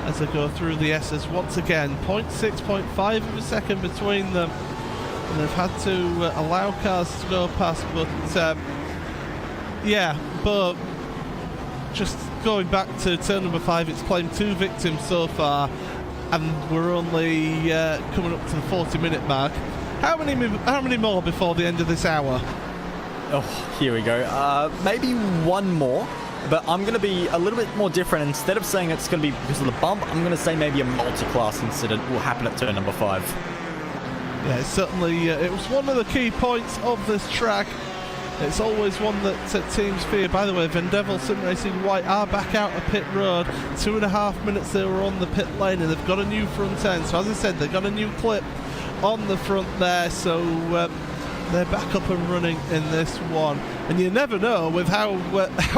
as they go through the S's once again. 0.6, 0.5 of a second between them. And they've had to allow cars to go past, but yeah, but just going back to turn number 5, it's claimed 2 victims so far, and we're only coming up to the 40-minute mark. How many more before the end of this hour? Oh, here we go. Maybe one more, but I'm going to be a little bit more different. Instead of saying it's going to be because of the bump, I'm going to say maybe a multi-class incident will happen at turn number 5. Yeah, certainly it was one of the key points of this track. It's always one that teams fear. By the way, Vendevil Sim Racing White are back out of pit road. 2.5 minutes they were on the pit lane, and they've got a new front end. So as I said, they've got a new clip on the front there. So they're back up and running in this one. And you never know with how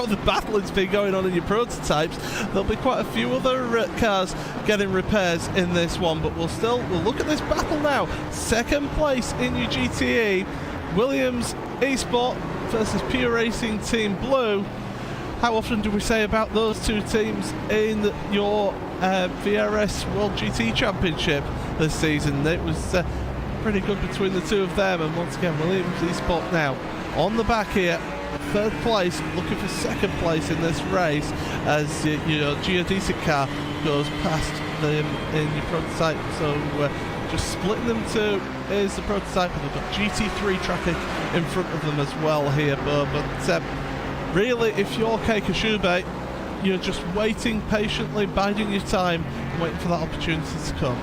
the battling's been going on in your prototypes. There'll be quite a few other cars getting repairs in this one. But we'll look at this battle now. 2nd place in your GTE. Williams eSport versus Pure Racing Team Blue. How often do we say about those two teams in your VRS World GT Championship this season? It was pretty good between the two of them, and once again Williams eSport now on the back here, 3rd place, looking for 2nd place in this race as your geodesic car goes past them in your prototype. So just splitting them two is the prototype, and they've got GT3 traffic in front of them as well here, but really, if you're Kei Koshube, you're just waiting patiently, biding your time, waiting for that opportunity to come.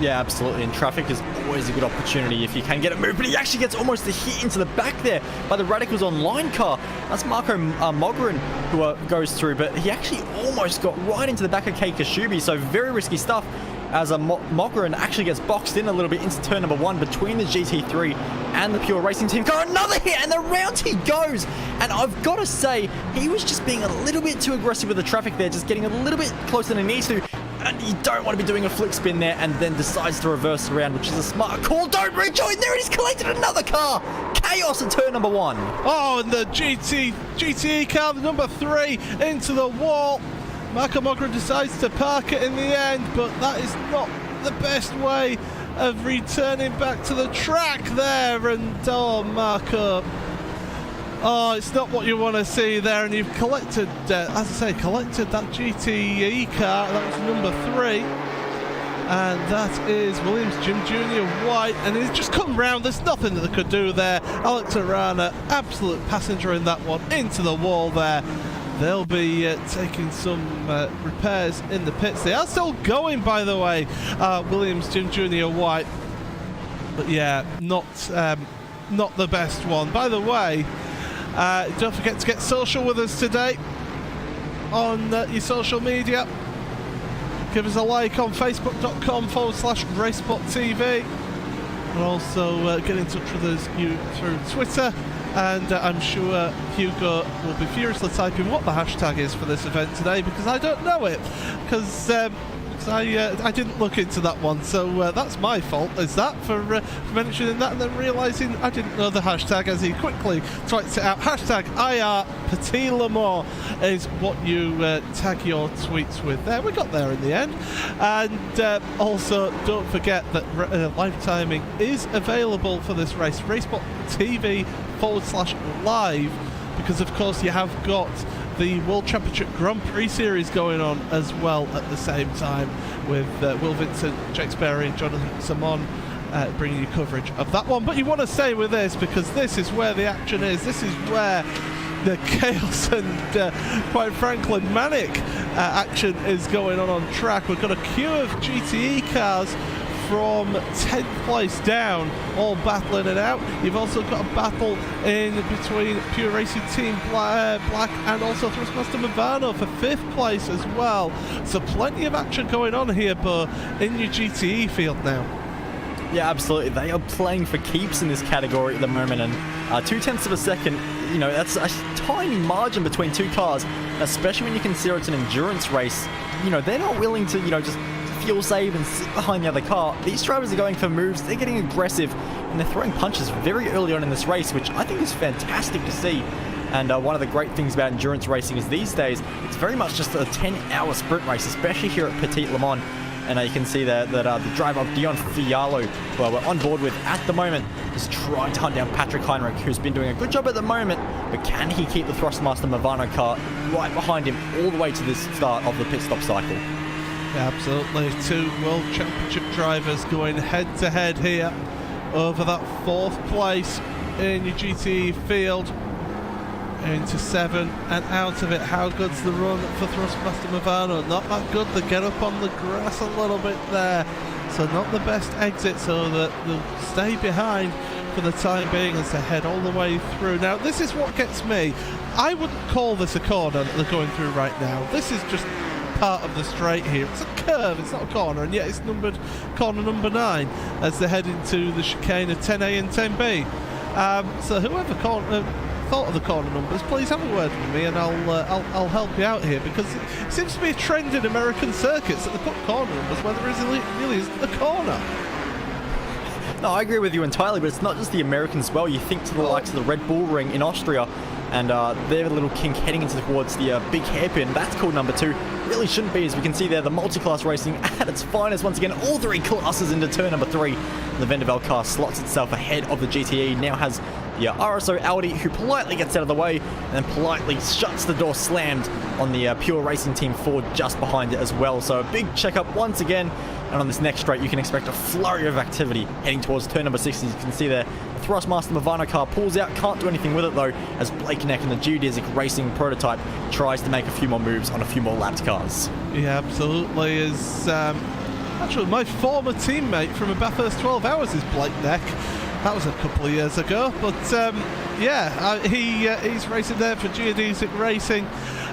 Yeah, absolutely, and traffic is always a good opportunity if you can get it moved, but he actually gets almost a hit into the back there by the Radicals Online car. That's Marco Mogren who goes through, but he actually almost got right into the back of Kei Koshube, so very risky stuff, as Mogren actually gets boxed in a little bit into turn number 1 between the GT3 and the Pure Racing Team car. Another hit, and the round he goes. And I've got to say, he was just being a little bit too aggressive with the traffic there, just getting a little bit closer than he needs to. And you don't want to be doing a flick spin there, and then decides to reverse around, which is a smart call. Don't rejoin there, and he's collected another car. Chaos at turn number 1. Oh, and the GTE car, the number 3, into the wall. Marco Mogren decides to park it in the end, but that is not the best way of returning back to the track there. And oh, Marco, oh, it's not what you want to see there. And you've collected, as I say, collected that GTE car. That was number 3, and that is Williams Jim Jr. White, and he's just come round. There's nothing that they could do there. Alex Arana, absolute passenger in that one, into the wall there. They'll be taking some repairs in the pits. They are still going, by the way, Williams Jim Jr. White. But yeah, not the best one. By the way, don't forget to get social with us today on your social media. Give us a like on facebook.com/RaceSpotTV. And also get in touch with us through Twitter. And I'm sure Hugo will be furiously typing what the hashtag is for this event today, because I don't know it. Because I didn't look into that one, so that's my fault. Is that for mentioning that and then realising I didn't know the hashtag as he quickly tweets it out. Hashtag IR Petit Le Mans is what you tag your tweets with there. We got there in the end. And also, don't forget that live timing is available for this race. RaceSpotTV /live, because of course you have got the World Championship Grand Prix Series going on as well at the same time, with Will Vincent, Jake Sperry and Jonathan Simon bringing you coverage of that one. But you want to stay with this because this is where the action is. This is where the chaos and quite frankly manic action is going on track. We've got a queue of GTE cars from 10th place down, all battling it out. You've also got a battle in between Pure Racing Team Black and also Thrustmaster Movano for 5th place as well. So plenty of action going on here, Bo, in your GTE field now. Yeah, absolutely. They are playing for keeps in this category at the moment, and 0.2 of a second, you know, that's a tiny margin between two cars, especially when you consider it's an endurance race. You know, they're not willing to, you know, just fuel save and sit behind the other car. These drivers are going for moves, they're getting aggressive, and they're throwing punches very early on in this race, which I think is fantastic to see. And one of the great things about endurance racing is these days, it's very much just a 10-hour sprint race, especially here at Petit Le Mans. And you can see that the driver of Dion Fialo, well, we're on board with at the moment, is trying to hunt down Patrick Heinrich, who's been doing a good job at the moment, but can he keep the Thrustmaster Movano car right behind him all the way to the start of the pit stop cycle? Yeah, absolutely. Two World Championship drivers going head-to-head here over that 4th place in your GTE field. Into 7 and out of it. How good's the run for Thrustmaster Movano? Not that good. They get up on the grass a little bit there, so not the best exit, so that they'll stay behind for the time being as they head all the way through. Now this is what gets me. I wouldn't call this a corner that they're going through right now. This is just part of the straight here. It's a curve, it's not a corner, and yet it's numbered corner number 9 as they head into the chicane of 10A and 10B. So whoever thought of the corner numbers, please have a word with me and I'll help you out here, because it seems to be a trend in American circuits that they put corner numbers where there really isn't a corner. No, I agree with you entirely, but it's not just the Americans as well. You think to the likes of the Red Bull Ring in Austria, and their little kink heading into towards the big hairpin, that's called number 2. Really shouldn't be, as we can see there, the multi-class racing at its finest. Once again, all 3 classes into turn number 3. The Vendavel car slots itself ahead of the GTE, now has the RSO Audi, who politely gets out of the way and then politely shuts the door slammed on the Pure Racing Team Ford just behind it as well. So a big checkup once again, and on this next straight you can expect a flurry of activity heading towards turn number 6. As you can see there, the Thrustmaster Movano car pulls out, can't do anything with it though, as Blake Neck and the Geodesic Racing prototype tries to make a few more moves on a few more lapped cars. Yeah, absolutely. Is actually my former teammate from about first 12 hours is Blake Neck. That was a couple of years ago, but he's racing there for Geodesic Racing.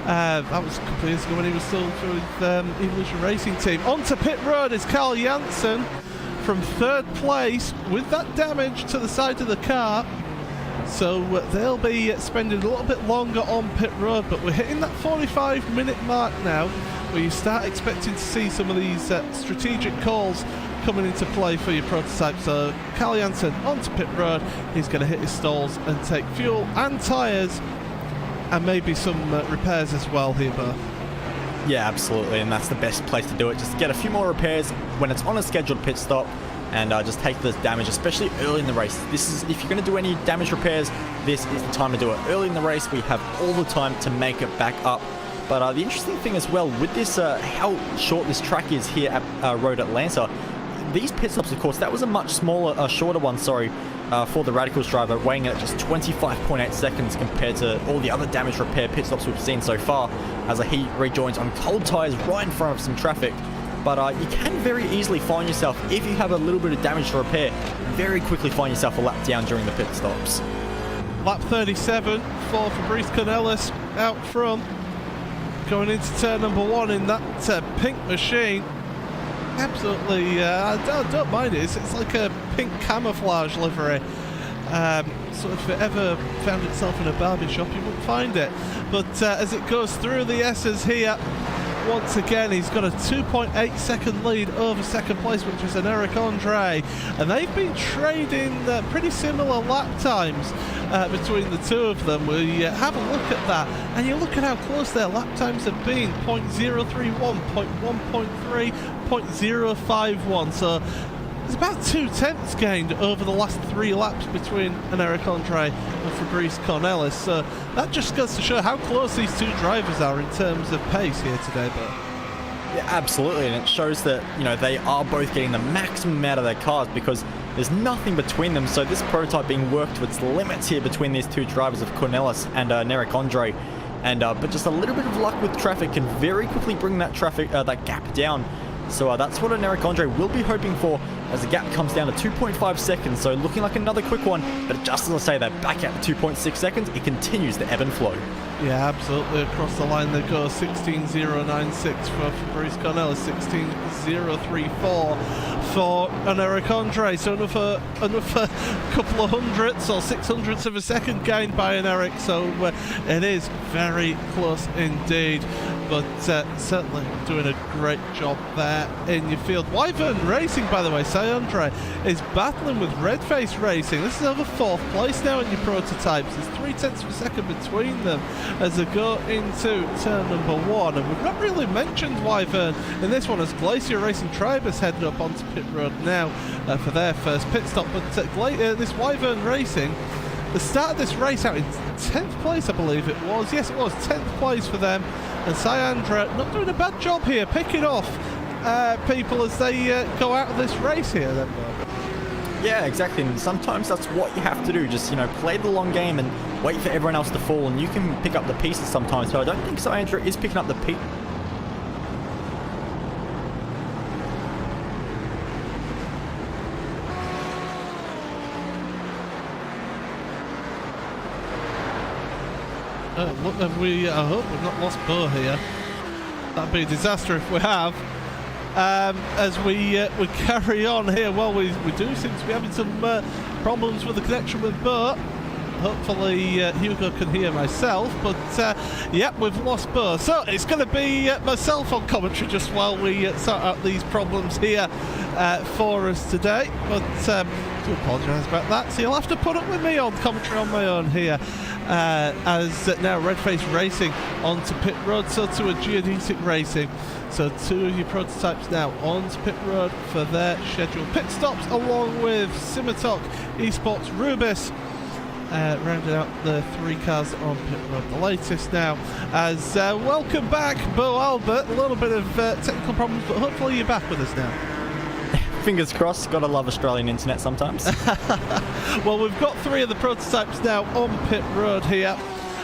That was a couple of years ago when he was still with Evolution Racing Team. Onto pit road is Carl Janssen from 3rd place with that damage to the side of the car. So they'll be spending a little bit longer on pit road, but we're hitting that 45-minute mark now, where you start expecting to see some of these strategic calls coming into play for your prototype. So Carl Janssen onto pit road. He's going to hit his stalls and take fuel and tyres and maybe some repairs as well here, Bo. Yeah, absolutely, and that's the best place to do it. Just get a few more repairs when it's on a scheduled pit stop, and just take this damage, especially early in the race. This is, if you're going to do any damage repairs, this is the time to do it. Early in the race, we have all the time to make it back up. But the interesting thing as well, with this, how short this track is here at Road Atlanta, these pit stops, of course, that was a much smaller, shorter one, for the Radicals driver, weighing at just 25.8 seconds compared to all the other damage repair pit stops we've seen so far, as he rejoins on cold tyres right in front of some traffic. But you can very easily find yourself, if you have a little bit of damage to repair, very quickly find yourself a lap down during the pit stops. Lap 37 for Fabrice Cornelis out front, going into turn number 1 in that pink machine. Absolutely, I don't mind it. It's like a pink camouflage livery. So if it ever found itself in a Barbie shop, you wouldn't find it. But as it goes through the S's here, once again. He's got a 2.8 second lead over second place, which is an Eric Andre, and they've been trading pretty similar lap times between the two of them. We have a look at that, and you look at how close their lap times have been: 0.031, 0.1.3, 0.051. So it's about 2/10 gained over the last 3 laps between an Eric Andre and Fabrice Cornelis. So that just goes to show how close these two drivers are in terms of pace here today, Bert. Yeah, absolutely, and it shows that, you know, they are both getting the maximum out of their cars because there's nothing between them. So this prototype being worked to its limits here between these two drivers of Cornelis and Eric Andre. And but just a little bit of luck with traffic can very quickly bring that that gap down. So that's what an Eric Andre will be hoping for as the gap comes down to 2.5 seconds. So looking like another quick one, but just as I say that, back at 2.6 seconds, it continues to ebb and flow. Yeah, absolutely. Across the line they go. 16.096 for Fabrice Cornelis, 16.034 for an Eric Andre. So another couple of hundredths or 600ths of a second gained by an Eric. So it is very close indeed. But certainly doing a great job there in your field. Wyvern Racing, by the way, Andre is battling with Redface Racing. This is over 4th place now in your prototypes. There's 0.3 of a second between them as they go into turn number 1. And we've not really mentioned Wyvern in this one, as Glacier Racing Tribe has headed up onto pit road now for their first pit stop. But this Wyvern Racing, they started this race out in 10th place, I believe it was. Yes, it was 10th place for them. And Syandra not doing a bad job here, picking off people as they go out of this race here. Then. Yeah, exactly. And sometimes that's what you have to do. Just, you know, play the long game and wait for everyone else to fall, and you can pick up the pieces sometimes. So I don't think Syandra is picking up the pieces. Look, I hope we've not lost Bo here. That'd be a disaster if we have. As we carry on here, well, we do seem to be having some problems with the connection with Bo. Hopefully Hugo can hear myself, but yep, we've lost Bo. So it's going to be myself on commentary just while we sort out these problems here for us today. But I do apologise about that. So you'll have to put up with me on commentary on my own here. As now Redface Racing onto pit road, so to a Geodesic Racing. So 2 of your prototypes now onto pit road for their scheduled pit stops, along with Simitok Esports Rubis. Rounding out the 3 cars on pit road. The latest now as welcome back, Bo Albert. A little bit of technical problems, but hopefully you're back with us now. Fingers crossed. Gotta love Australian internet sometimes. Well, we've got 3 of the prototypes now on pit road here.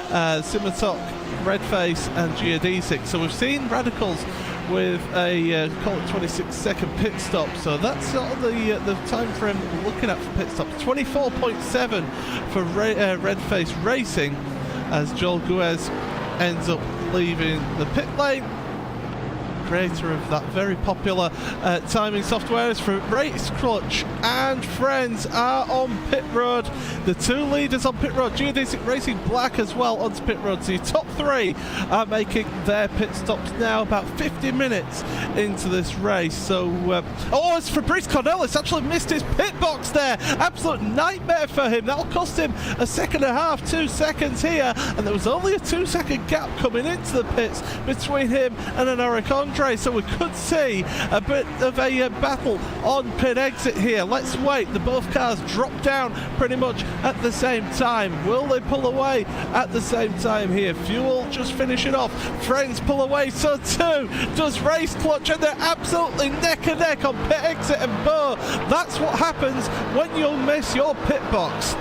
Simitok, Redface and Geodesic. So we've seen Radicals with a call it 26-second pit stop. So that's sort of the time frame we're looking at for pit stops. 24.7 for Redface Racing as Joel Guez ends up leaving the pit lane. Creator of that very popular timing software is for Race Clutch and friends are on pit road. The 2 leaders on pit road, Geodesic Racing Black as well onto pit road. So your top 3 are making their pit stops now, about 50 minutes into this race. So as Fabrice Cornelis actually missed his pit box there, absolute nightmare for him. That'll cost him a second and a half, 2 seconds here, and there was only a 2-second gap coming into the pits between him and an Eric Andre. So we could see a bit of a battle on pit exit here. Let's wait. The both cars drop down pretty much at the same time. Will they pull away at the same time here? Fuel just finishing off. Friends pull away. So too does Race Clutch, and they're absolutely neck and neck on pit exit and Bo. That's what happens when you miss your pit box.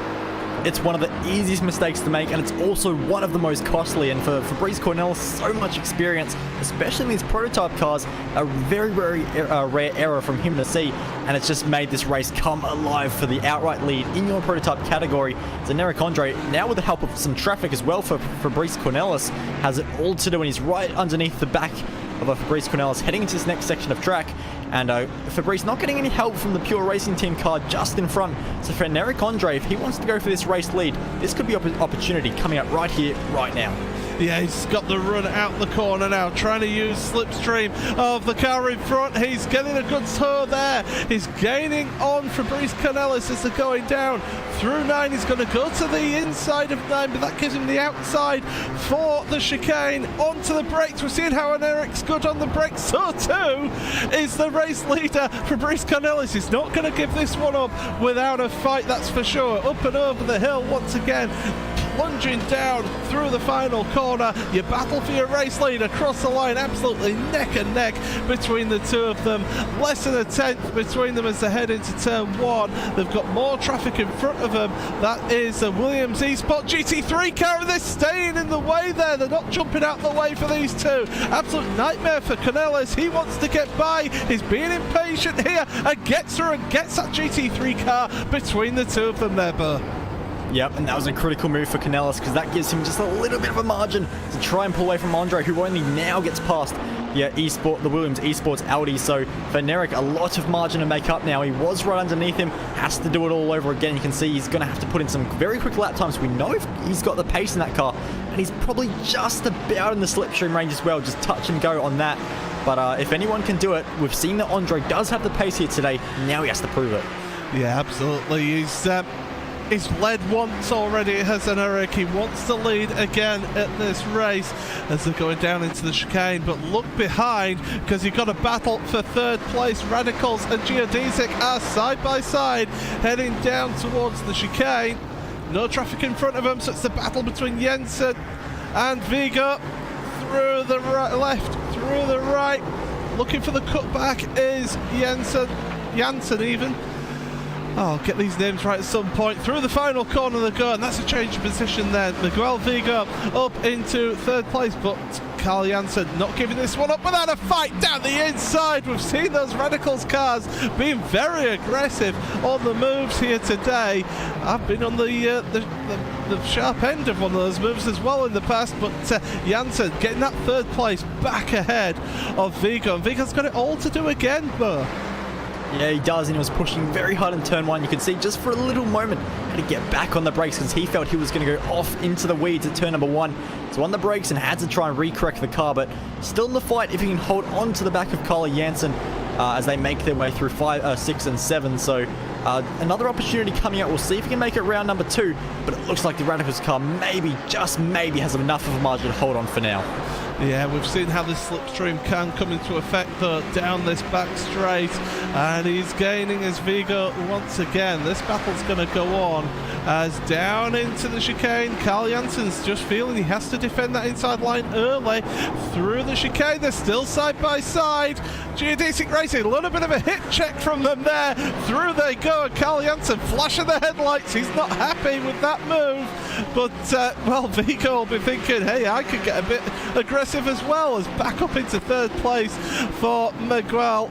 It's one of the easiest mistakes to make, and it's also one of the most costly. And for Fabrice Cornelis, so much experience, especially in these prototype cars, a very, very rare error from him to see, and it's just made this race come alive for the outright lead in your prototype category. So Eric Andre, now with the help of some traffic as well for Fabrice Cornelis, has it all to do, and he's right underneath the back of Fabrice Cornelis heading into this next section of track. And Fabrice not getting any help from the Pure Racing Team car just in front. So for Eric Andre, if he wants to go for this race lead, this could be an opportunity coming up right here, right now. Yeah, he's got the run out the corner now, trying to use slipstream of the car in front. He's getting a good tow there. He's gaining on Fabrice Canellis as they're going down through 9. He's going to go to the inside of 9, but that gives him the outside for the chicane. Onto the brakes. We're seeing how Eric's good on the brakes. So too is the race leader, Fabrice Canellis. He's not going to give this one up without a fight, that's for sure. Up and over the hill once again, plunging down through the final corner. You battle for your race lead across the line, absolutely neck and neck between the two of them. Less than a tenth between them as they head into turn 1. They've got more traffic in front of them. That is a Williams eSport GT3 car, and they're staying in the way there. They're not jumping out the way for these two. Absolute nightmare for Canellis. He wants to get by. He's being impatient here and gets through and gets that GT3 car between the two of them there, Burr. Yep, and that was a critical move for Canellis because that gives him just a little bit of a margin to try and pull away from Andre, who only now gets past the Williams eSports Audi. So for Eric, a lot of margin to make up now. He was right underneath him, has to do it all over again. You can see he's going to have to put in some very quick lap times. We know he's got the pace in that car, and he's probably just about in the slipstream range as well. Just touch and go on that. But if anyone can do it, we've seen that Andre does have the pace here today. Now he has to prove it. Yeah, absolutely. He's led once already, hasn't Eric? He wants to lead again at this race as they're going down into the chicane. But look behind, because you've got a battle for third place. Radicals and Geodesic are side by side, heading down towards the chicane. No traffic in front of them, so it's the battle between Jensen and Vigo. Through the left, through the right. Looking for the cutback is Janssen even. I'll get these names right at some point. Through the final corner they go, and that's a change of position there. Miguel Vigo up into third place, but Carl Janssen not giving this one up without a fight down the inside. We've seen those Radicals cars being very aggressive on the moves here today. I've been on the sharp end of one of those moves as well in the past, but Janssen getting that third place back ahead of Vigo, and Vigo's got it all to do again, Burr. Yeah, he does, and he was pushing very hard in turn 1. You could see just for a little moment had to get back on the brakes because he felt he was going to go off into the weeds at turn number 1. So on the brakes and had to try and re-correct the car, but still in the fight if he can hold on to the back of Carl Janssen as they make their way through 5, 6 and 7. So another opportunity coming out. We'll see if he can make it round number 2, but it looks like the Radicals car maybe, just maybe, has enough of a margin to hold on for now. Yeah, we've seen how this slipstream can come into effect though down this back straight, and he's gaining as Vigo once again. This battle's going to go on as down into the chicane. Carl Janssen's just feeling he has to defend that inside line early. Through the chicane, they're still side by side. Geodesic Racing, a little bit of a hit check from them there. Through they go, and Carl Janssen flashing the headlights. He's not happy with that move, but well, Vigo will be thinking, hey, I could get a bit aggressive as well, as back up into third place for Miguel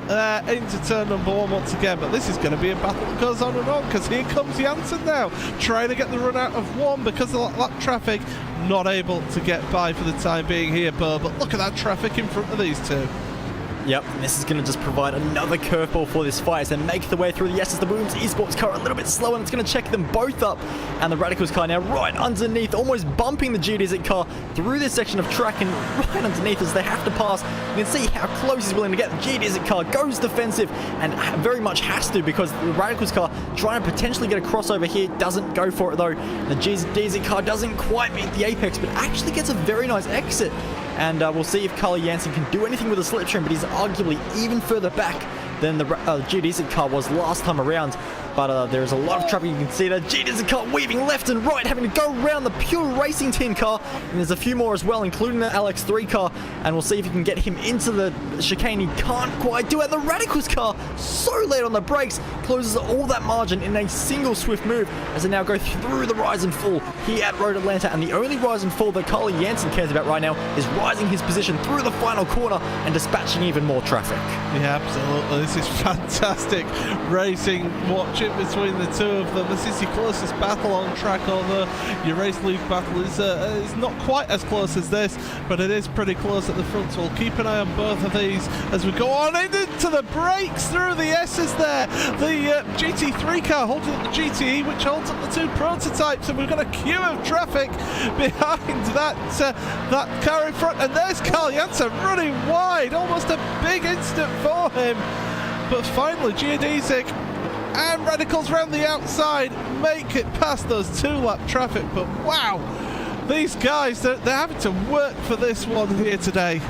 into turn number 1 once again. But this is going to be a battle that goes on and on, because here comes Janssen now trying to get the run out of 1 because of that traffic. Not able to get by for the time being here, Burr, but look at that traffic in front of these two. Yep, and this is going to just provide another curveball for this fight as they make their way through the the Williams eSports car a little bit slower, and it's going to check them both up. And the Radicals car now right underneath, almost bumping the Geodesic car through this section of track, and right underneath as they have to pass. You can see how close he's willing to get. The Geodesic car goes defensive, and very much has to, because the Radicals car trying to potentially get a crossover here, doesn't go for it though. The Geodesic car doesn't quite meet the apex, but actually gets a very nice exit. And we'll see if Carl Janssen can do anything with the slipstream, but he's arguably even further back than the Geodesic car was last time around. But there's a lot of traffic. You can see that Geodesic car weaving left and right, having to go around the pure racing team car. And there's a few more as well, including the LX3 car. And we'll see if he can get him into the chicane. He can't quite do it. The Radicals car, so late on the brakes, closes all that margin in a single swift move as they now go through the rise and fall here at Road Atlanta. And the only rise and fall that Carl Janssen cares about right now is rising his position through the final corner and dispatching even more traffic. Yeah, absolutely. This is fantastic racing. Watching between the two of them. This is your closest battle on track, although your race league battle is not quite as close as this, but it is pretty close at the front. So we'll keep an eye on both of these as we go on into the brakes through the S's there. The GT3 car holding up the GTE, which holds up the two prototypes, and we've got a queue of traffic behind that car in front. And there's Carl Janssen running wide, almost a big instant for him, but finally Geodesic and Radicals around the outside make it past those two-lap traffic. But wow, these guys, they're having to work for this one here today.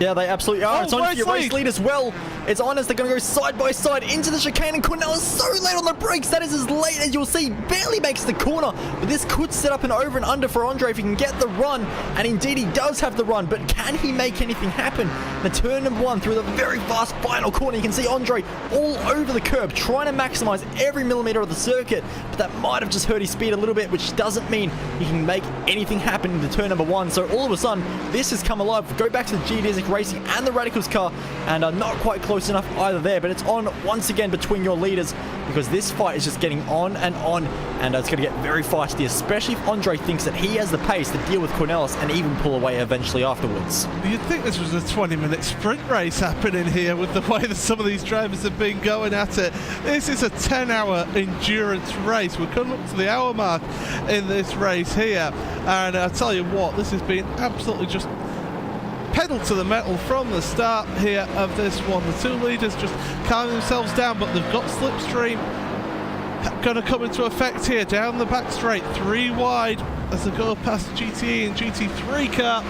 Yeah, they absolutely are. Oh, it's on for your race lead as well. It's on as they're going to go side by side into the chicane, and Cornell is so late on the brakes. That is as late as you'll see. Barely makes the corner, but this could set up an over and under for Andre if he can get the run, and indeed he does have the run, but can he make anything happen? The turn number one through the very fast final corner, you can see Andre all over the curb, trying to maximize every millimeter of the circuit, but that might have just hurt his speed a little bit, which doesn't mean he can make anything happen in the turn number one. So all of a sudden, this has come alive. Go back to the Geodesic Racing and the Radicals car, and not quite close enough either there, but it's on once again between your leaders, because this fight is just getting on, and it's going to get very feisty, especially if Andre thinks that he has the pace to deal with Cornelis and even pull away eventually afterwards. You'd think this was a 20-minute sprint race happening here with the way that some of these drivers have been going at it. This is a 10-hour endurance race. We're coming up to the hour mark in this race here, and I'll tell you what, this has been absolutely just pedal to the metal from the start here of this one. The two leaders just calming themselves down, but they've got slipstream going to come into effect here down the back straight, three wide as they go past the GTE and GT3 car.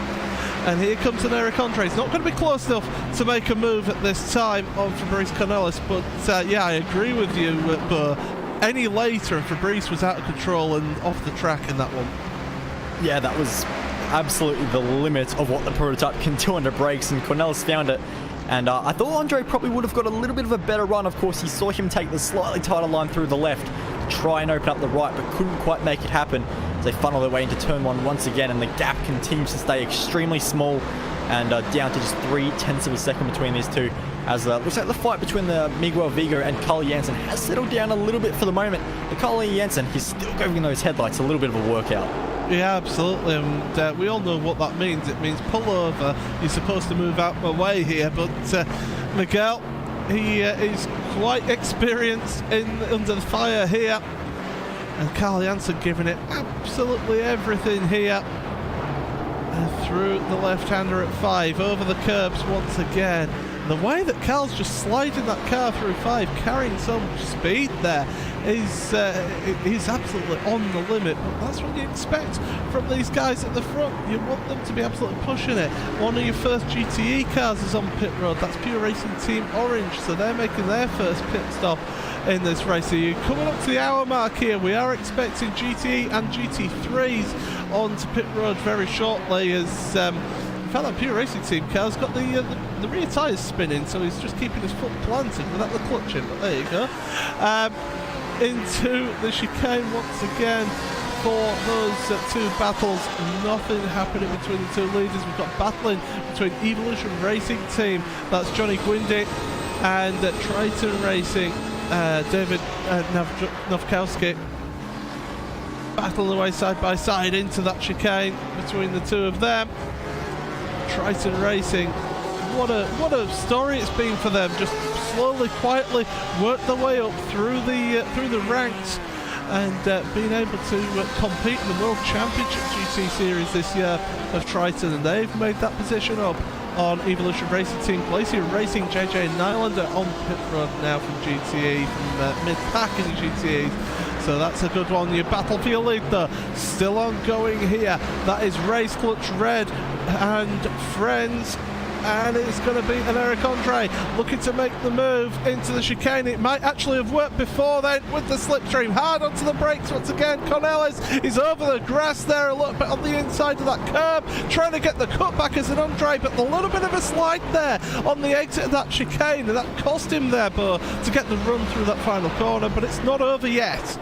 And here comes an Eric Andre. It's not going to be close enough to make a move at this time on Fabrice Cornelis, but yeah, I agree with you, but any later and Fabrice was out of control and off the track in that one. Yeah, that was absolutely the limit of what the prototype can do under brakes, and Cornelis found it. And I thought Andre probably would have got a little bit of a better run. Of course, he saw him take the slightly tighter line through the left, try and open up the right, but couldn't quite make it happen as they funnel their way into turn one once again, and the gap continues to stay extremely small, and down to just 0.3 of a second between these two, as looks like the fight between the Miguel Vigo and Carl Janssen has settled down a little bit for the moment. But Carl Janssen, he's still going in those headlights, a little bit of a workout. Yeah, absolutely, and we all know what that means. It means pull over. You're supposed to move out my way here, but Miguel, he is quite experienced under the fire here, and Carl Janssen giving it absolutely everything here. Through the left-hander at 5, over the curbs once again. The way that Carl's just sliding that car through 5, carrying so much speed there, is absolutely on the limit. But that's what you expect from these guys at the front. You want them to be absolutely pushing it. One of your first GTE cars is on pit road. That's Pure Racing Team Orange, so they're making their first pit stop in this race. So you're coming up to the hour mark here. We are expecting GTE and GT3s onto pit road very shortly, as in fact, that Pure Racing Team car's got the rear tyres spinning, so he's just keeping his foot planted without the clutch in, but there you go. Into the chicane once again for those two battles. Nothing happening between the two leaders. We've got battling between Evolution Racing Team, that's Johnny Gwindy, and Triton Racing, David Novkowski. Battle away side by side into that chicane between the two of them. Triton Racing, what a story it's been for them. Just slowly, quietly worked their way up through the ranks, and being able to compete in the World Championship GT Series this year of Triton, and they've made that position up on Evolution Racing Team. Glacier Racing, JJ Nylander on pit road now from GTE, from mid-pack in the GTEs. So that's a good one. Your battle for your lead though, still ongoing here. That is Race Clutch Red and friends. And it's going to be an Eric Andre looking to make the move into the chicane. It might actually have worked before then with the slipstream. Hard onto the brakes once again. Cornelis is over the grass there a little bit on the inside of that curb, trying to get the cutback as an Andre, but a little bit of a slide there on the exit of that chicane, and that cost him there, Bo, to get the run through that final corner, but it's not over yet.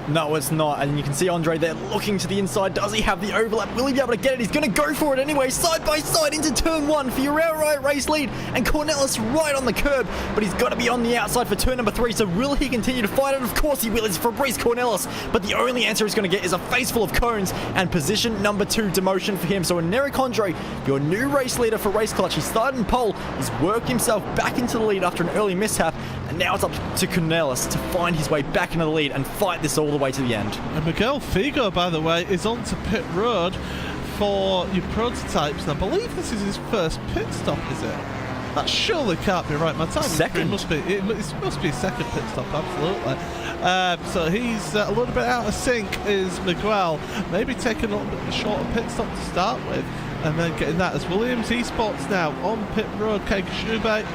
No, it's not. And you can see Andre there looking to the inside. Does he have the overlap? Will he be able to get it? He's going to go for it anyway. Side by side into turn 1 for your outright race lead. And Cornelis right on the curb. But he's got to be on the outside for turn number 3. So will he continue to fight it? Of course he will. It's Fabrice Cornelis. But the only answer he's going to get is a face full of cones. And position number 2 demotion for him. So Eric Andre, your new race leader for Race Clutch. He started in pole. He's worked himself back into the lead after an early mishap. And now it's up to Cornelis to find his way back into the lead and fight this all the way to the end. And Miguel Figo, by the way, is onto pit road for your prototypes. And I believe this is his first pit stop, is it? That surely can't be right. My time second. It must be a second pit stop, absolutely. So he's a little bit out of sync, is Miguel. Maybe taking a little bit of a shorter pit stop to start with, and then getting that as Williams Esports now on pit road. Kekashube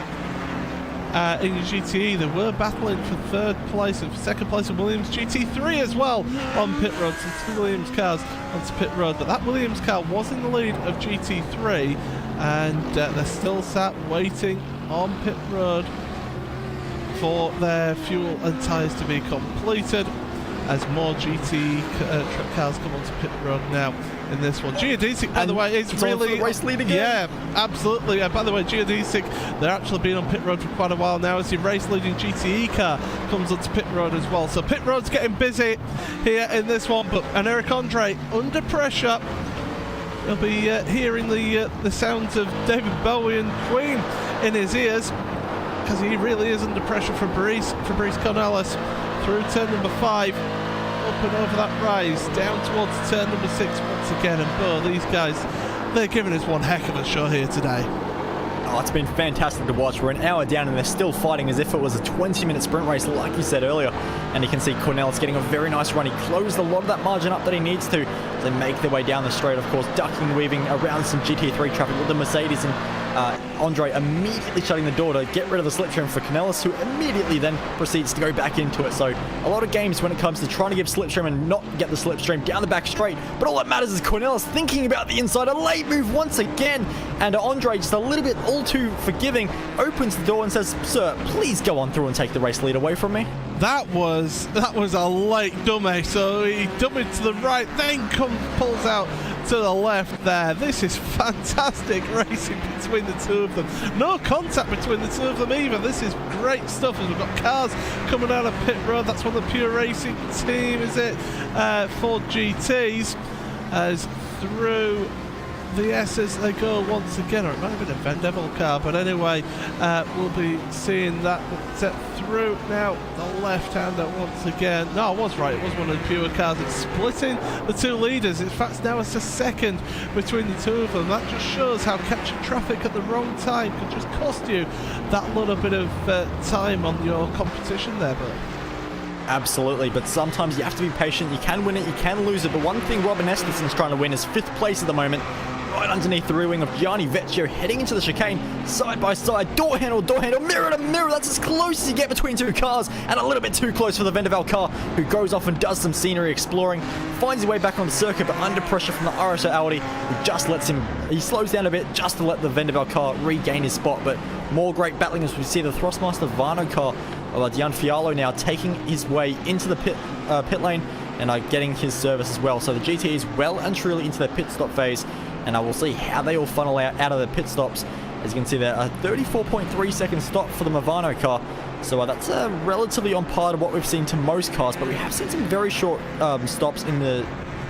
in your GTE, they were battling for third place and second place in Williams GT3 as well on pit road. So 2 Williams cars onto pit road, but that Williams car was in the lead of GT3, and they're still sat waiting on pit road for their fuel and tyres to be completed as more GT cars come onto pit road now in this one. Geodesic, by the way, is really the race lead again. Yeah, absolutely. By the way, Geodesic, they're actually been on pit road for quite a while now as your race leading GTE car comes onto pit road as well. So pit road's getting busy here in this one, but Eric Andre under pressure. He'll be hearing the sounds of David Bowie and Queen in his ears, because he really is under pressure from Fabrice Cornelis through turn number 5, up and over that rise, down towards turn number 6 once again. And Bo, these guys, they're giving us one heck of a show here today. Oh, it's been fantastic to watch. We're an hour down and they're still fighting as if it was a 20-minute sprint race, like you said earlier. And you can see Cornelis getting a very nice run. He closed a lot of that margin up that he needs to. They make their way down the straight, of course, ducking, weaving around some GT3 traffic with the Mercedes, and Andre immediately shutting the door to get rid of the slipstream for Cornelis, who immediately then proceeds to go back into it. So a lot of games when it comes to trying to give slipstream and not get the slipstream down the back straight. But all that matters is Cornelis thinking about the inside. A late move once again. And Andre, just a little bit all too forgiving, opens the door and says, "Sir, please go on through and take the race lead away from me." That was a late dummy. So he dummied to the right, then pulls out to the left there. This is fantastic racing between the two of them. No contact between the two of them either. This is great stuff as we've got cars coming out of pit road. That's from the Pure Racing team, is it? Ford GTs as through the S's they go once again, or it might have been a Vendevil car, but anyway, we'll be seeing that through now the left-hander once again. No, I was right, it was one of the Pure cars. It's splitting the two leaders. In fact, now it's a second between the two of them. That just shows how catching traffic at the wrong time could just cost you that little bit of time on your competition there, but Absolutely, but sometimes you have to be patient. You can win it, you can lose it. The one thing Robin Esteson's trying to win is 5th place at the moment, right underneath the rear wing of Gianni Vecchio, heading into the chicane, side by side, door handle, mirror to mirror. That's as close as you get between two cars, and a little bit too close for the Vendaval car, who goes off and does some scenery exploring, finds his way back on the circuit, but under pressure from the RSO Audi, who just lets him, he slows down a bit just to let the Vendaval car regain his spot. But more great battling as we see the Thrustmaster Vano car, Dian Fialo now taking his way into the pit lane and getting his service as well. So the GT is well and truly into their pit stop phase, and I will see how they all funnel out of the pit stops. As you can see there, a 34.3 second stop for the Movano car. So that's relatively on par to what we've seen to most cars, but we have seen some very short stops in the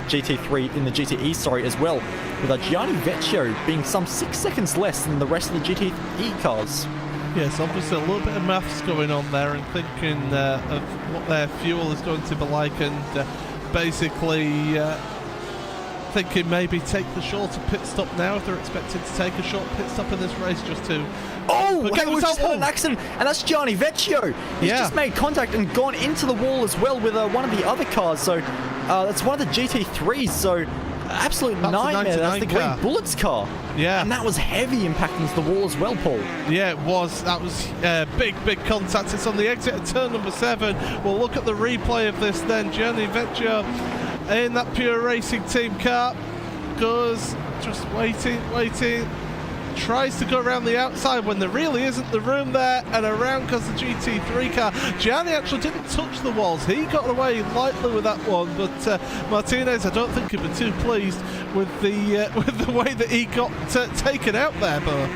GTE, sorry, as well, with Gianni Vecchio being some 6 seconds less than the rest of the GTE cars. Yes, obviously a little bit of maths going on there, and thinking of what their fuel is going to be like, and basically thinking maybe take the shorter pit stop now if they're expected to take a short pit stop in this race, just to... Oh, hey, we've just had an accident, and that's Gianni Vecchio. He's just made contact and gone into the wall as well with one of the other cars. So that's one of the GT3s, so absolute nightmare. That's the Green Bullets car. Yeah. And that was heavy impacting to the wall as well, Paul. Yeah, it was. That was big contact. It's on the exit of turn number 7. We'll look at the replay of this then. Gianni Vecchio in that Pure Racing team car goes just waiting. tries to go around the outside when there really isn't the room there, and around goes the GT3 car. Gianni actually didn't touch the walls. He got away lightly with that one, but Martinez, I don't think he'd be too pleased with the way that he got taken out there, Bo.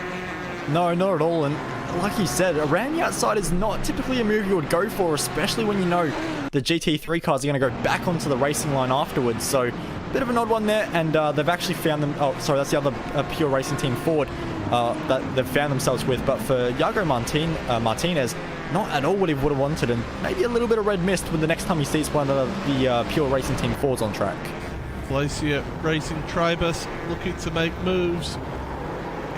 No, not at all. And like you said, around the outside is not typically a move you would go for, especially when you know the GT3 cars are going to go back onto the racing line afterwards. So, bit of an odd one there, and they've actually found them. Oh, sorry, that's the other Pure Racing team Ford that they've found themselves with. But for Iago Martinez, not at all what he would have wanted, and maybe a little bit of red mist when the next time he sees one of the Pure Racing team Fords on track. Glacier Racing Tribus looking to make moves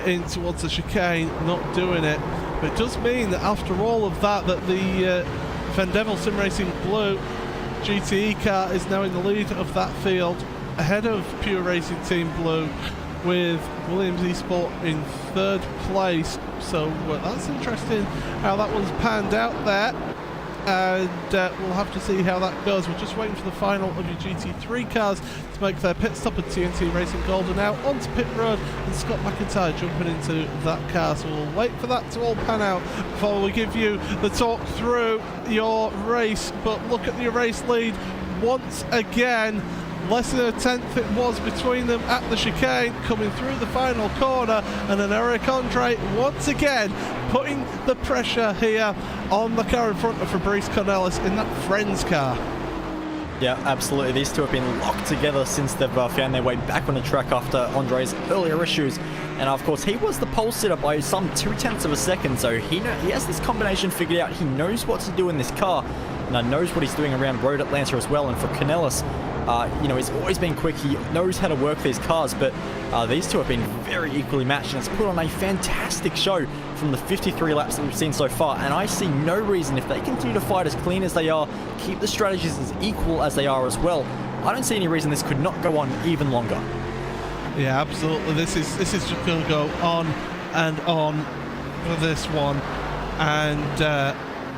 in towards the chicane, not doing it. But it does mean that after all of that, that the Van Devil Sim Racing Blue GTE car is now in the lead of that field, ahead of Pure Racing Team Blue, with Williams Esport in third place. So that's interesting how that one's panned out there, and we'll have to see how that goes. We're just waiting for the final of your GT3 cars to make their pit stop at TNT Racing Golden now onto pit road, and Scott McIntyre jumping into that car. So we'll wait for that to all pan out before we give you the talk through your race. But look at your race lead once again. Less than a tenth it was between them at the chicane, coming through the final corner, and then Eric Andre once again putting the pressure here on the car in front of Fabrice Cornelis in that Friends car. Yeah, absolutely. These two have been locked together since they've found their way back on the track after Andre's earlier issues. And of course, he was the pole sitter by some 0.2 of a second, so he has this combination figured out. He knows what to do in this car, and knows what he's doing around Road Atlanta as well. And for Cornelis, he's always been quick. He knows how to work these cars, but these two have been very equally matched, and it's put on a fantastic show from the 53 laps that we've seen so far. And I see no reason, if they continue to fight as clean as they are, keep the strategies as equal as they are as well, I don't see any reason this could not go on even longer. Yeah, absolutely. This is just going to go on and on for this one, and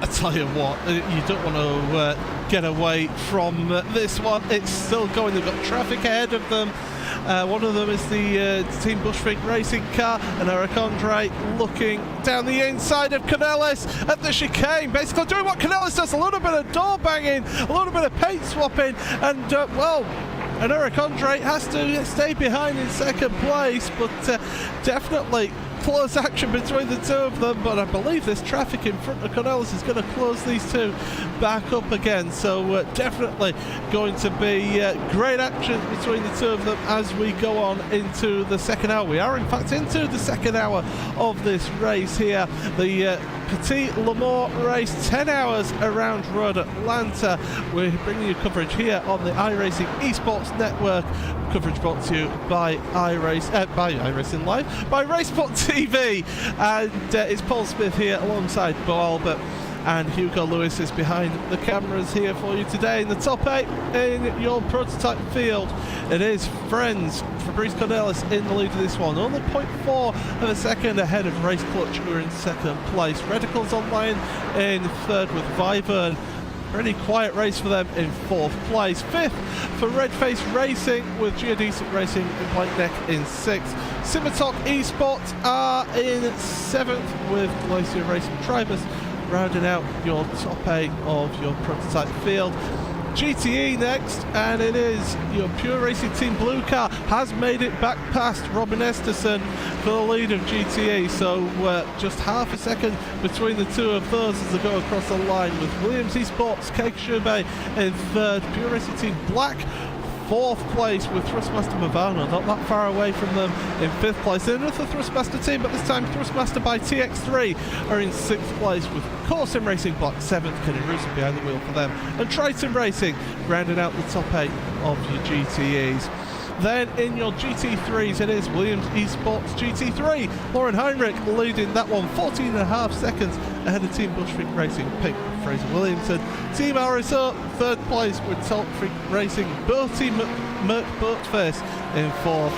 I tell you what, you don't want to get away from this one. It's still going. They've got traffic ahead of them. One of them is the Team Bushwick Racing car, and Eric Andre looking down the inside of Cornelis at the chicane, basically doing what Cornelis does, a little bit of door banging, a little bit of paint swapping, and and Eric Andre has to stay behind in second place, but definitely close action between the two of them. But I believe this traffic in front of Cornelis is going to close these two back up again, so definitely going to be great action between the two of them as we go on into the second hour. We are in fact into the second hour of this race here, the Petit Le Mans race, 10 hours around Road Atlanta. We're bringing you coverage here on the iRacing Esports Network. Coverage brought to you by iRacing Live, by RaceSpotTV, and it's Paul Smith here alongside Bo Albert, and Hugo Lewis is behind the cameras here for you today. In the top 8 in your prototype field, it is Friends, Fabrice Cornelis in the lead of this one, only 0.4 of a second ahead of Race Clutch, who are in second place. Radicals Online in third with Vivern. Pretty quiet race for them in fourth place. Fifth for Redface Racing with Geodesic Racing and White Neck in sixth. Civitalk Esports are in seventh with Glacier Racing Tribus rounding out your top 8 of your prototype field. GTE next, and it is your Pure Racing Team Blue car has made it back past Robin Esterson for the lead of GTE, so just half a second between the two of those as they go across the line, with Williams Esports, Cake Chubey in third, Pure Racing Team Black fourth place with Thrustmaster Movano, not that far away from them in fifth place. Then another Thrustmaster team, but this time Thrustmaster by TX3 are in sixth place, with Corsim Racing Black seventh, Kenny Russo behind the wheel for them, and Triton Racing rounding out the top 8 of your GTEs. Then in your GT3s, it is Williams Esports GT3. Lauren Heinrich leading that one, 14.5 seconds ahead of Team Bushwick Racing, Pink Fraser Williamson. Team RSO, third place with Talk Freak Racing, Bertie Merck Boatface in fourth.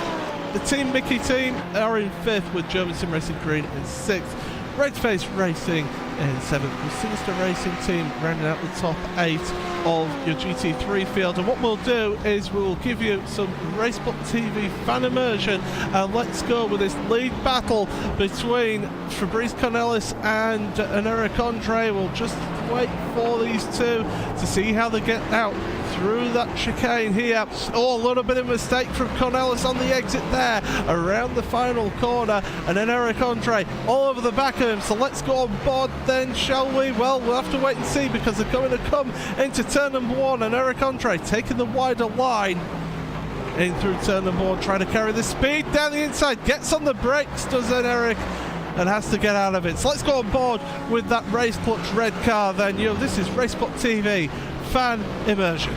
The Team Mickey team are in fifth with German Sim Racing Green in sixth. Redface Racing in 7th. The Sinister Racing team rounding out the top 8 of your GT3 field. And what we'll do is we'll give you some RaceSpotTV fan immersion, and let's go with this lead battle between Fabrice Cornelis and Eric Andre. We'll just wait for these two to see how they get out through that chicane here. Oh, a little bit of mistake from Cornelis on the exit there, around the final corner, and then Eric Andre all over the back of him. So let's go on board then, shall we? Well, we'll have to wait and see, because they're going to come into turn number 1, and Eric Andre taking the wider line in through turn number 1, trying to carry the speed down the inside, gets on the brakes, does then Eric, and has to get out of it. So let's go on board with that race clutch red car then. This is RaceSpotTV fan immersion.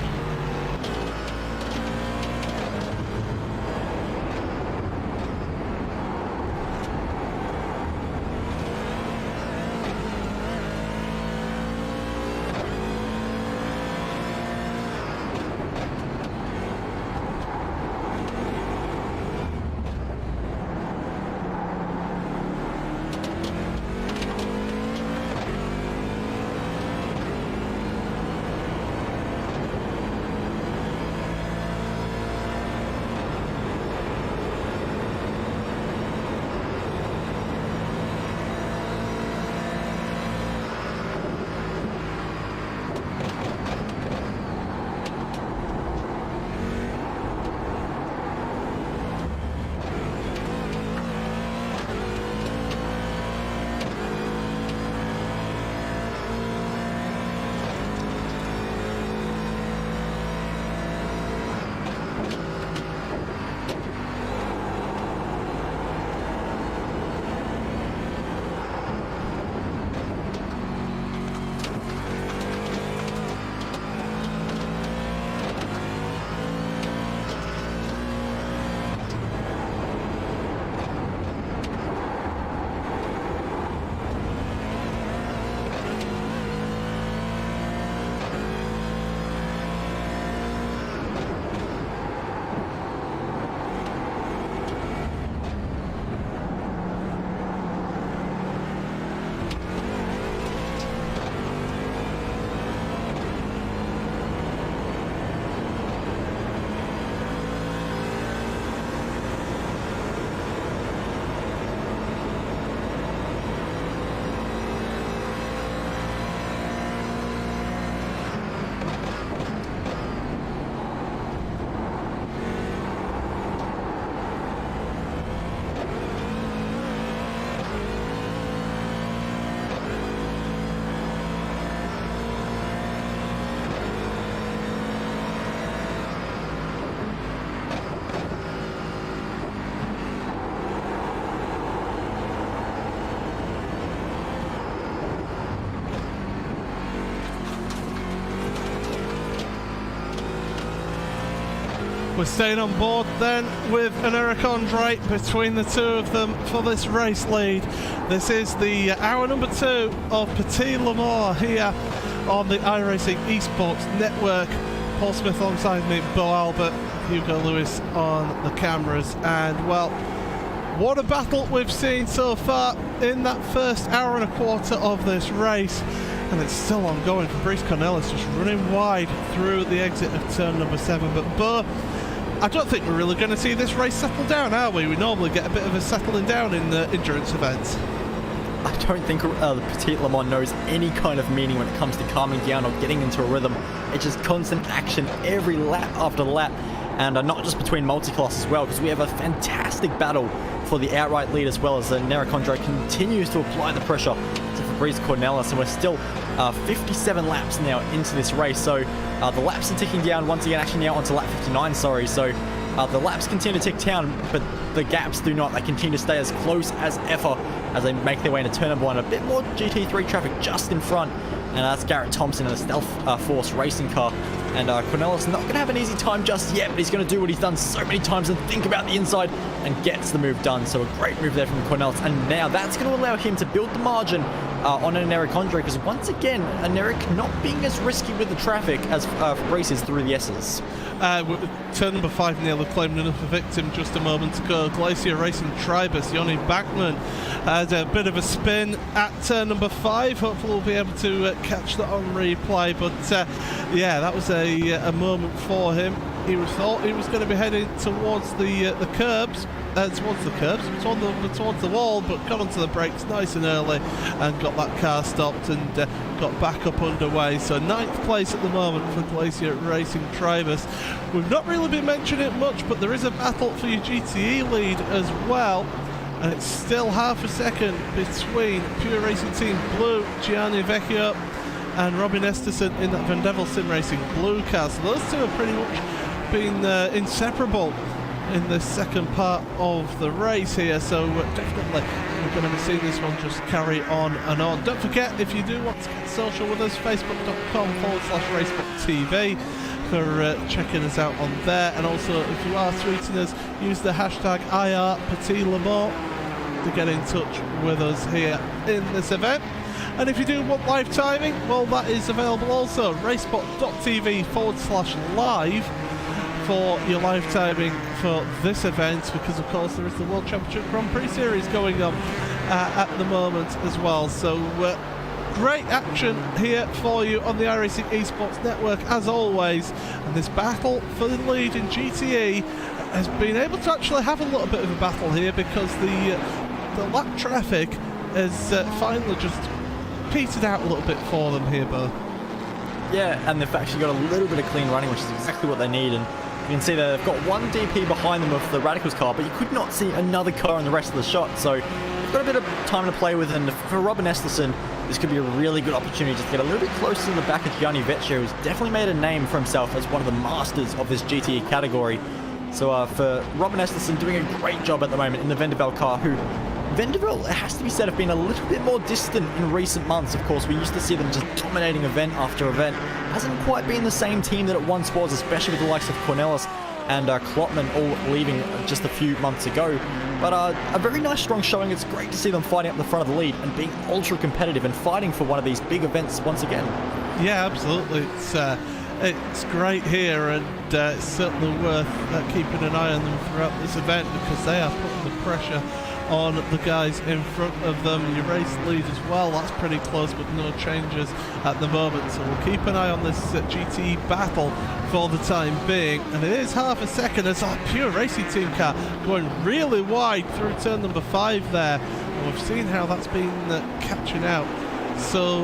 We're staying on board then with an Eric Andre between the two of them for this race lead. This is the hour number 2 of Petit Le Mans here on the iRacing Esports Network. Paul Smith alongside me, Bo Albert, Hugo Lewis on the cameras, and well, what a battle we've seen so far in that first hour and a quarter of this race. And it's still ongoing. Fabrice Cornelis just running wide through the exit of turn number 7. But Bo, I don't think we're really going to see this race settle down, are we? We normally get a bit of a settling down in endurance events. I don't think the Petit Le Mans knows any kind of meaning when it comes to calming down or getting into a rhythm. It's just constant action every lap after lap, and not just between multi-class as well, because we have a fantastic battle for the outright lead, as well as Eric Andre continues to apply the pressure to Fabrice Cornelis, and we're still 57 laps now into this race. So the laps are ticking down once again, actually now onto lap 59, sorry. So the laps continue to tick down, but the gaps do not. They continue to stay as close as ever as they make their way into turn number 1. A bit more GT3 traffic just in front, and that's Garrett Thompson in a Stealth Force racing car. And Cornelis not going to have an easy time just yet, but he's going to do what he's done so many times and think about the inside and gets the move done. So a great move there from Cornelis, and now that's going to allow him to build the margin on an Eric Andre, because once again, an Eric not being as risky with the traffic as races through the S's. Turn number 5 nearly claimed another victim just a moment ago. Glacier Racing Tribus, Jonny Bachmann, had a bit of a spin at turn number 5. Hopefully we'll be able to catch that on replay, but yeah, that was a moment for him. He thought he was going to be heading towards the curbs, towards the wall, but got onto the brakes nice and early and got that car stopped and got back up underway. So 9th place at the moment for Glacier Racing Tribus. We've not really been mentioning it much, but there is a battle for your GTE lead as well, and it's still half a second between Pure Racing Team Blue, Gianni Vecchio, and Robin Esterson in that Van Devil Sim Racing Blue car. So those two are pretty much been inseparable in the second part of the race here, so definitely we're going to be seeing this one just carry on and on. Don't forget, if you do want to get social with us, facebook.com/RaceSpotTV for checking us out on there, and also if you are tweeting us, use the hashtag Petit Le Mans to get in touch with us here in this event. And if you do want live timing, well, that is available also, RaceSpot.tv/live for your live timing for this event, because of course there is the World Championship Grand Prix Series going on at the moment as well. So great action here for you on the iRacing Esports Network as always, and this battle for the lead in GTE has been able to actually have a little bit of a battle here, because the lap traffic has finally just petered out a little bit for them here, Bo. Yeah, and they've actually got a little bit of clean running, which is exactly what they need. And you can see they've got one DP behind them of the Radicals car, but you could not see another car in the rest of the shot. So they've got a bit of time to play with, and for Robin Esterson, this could be a really good opportunity to get a little bit closer to the back of Gianni Vecchio, who's definitely made a name for himself as one of the masters of this GTE category. So for Robin Esterson, doing a great job at the moment in the Vendeville car, who Vendeville, it has to be said, have been a little bit more distant in recent months. Of course, we used to see them just dominating event after event. Hasn't quite been the same team that it once was, especially with the likes of Cornelis and Klotman all leaving just a few months ago. But a very nice, strong showing. It's great to see them fighting up the front of the lead and being ultra competitive and fighting for one of these big events once again. Yeah, absolutely. It's great here, and it's certainly worth keeping an eye on them throughout this event, because they are putting the pressure on the guys in front of them. Your race lead as well, that's pretty close, but no changes at the moment, so we'll keep an eye on this GTE battle for the time being. And it is half a second as our Pure Racing Team car going really wide through turn number 5 there, and we've seen how that's been catching out so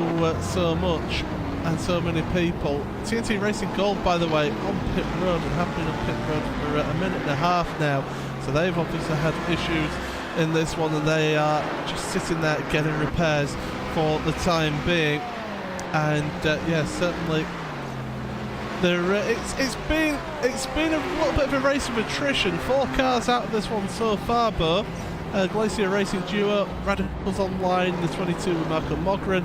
much and so many people. TNT Racing Gold, by the way, on pit road, and have been on pit road for a minute and a half now, so they've obviously had issues in this one, and they are just sitting there getting repairs for the time being. And yeah, certainly it's been a little bit of a race of attrition. 4 cars out of this one so far, Bo. Glacier Racing Duo, Radicals Online, the 22 with Marco Mogren,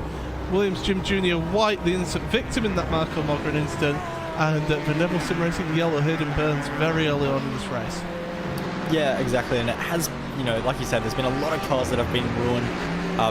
Williams Jim Jr. White, the innocent victim in that Marco Mogren incident, and Van Devil Sim Racing Yellow Hayden Burns very early on in this race. Yeah, exactly, and it has, you know, like you said, there's been a lot of cars that have been ruined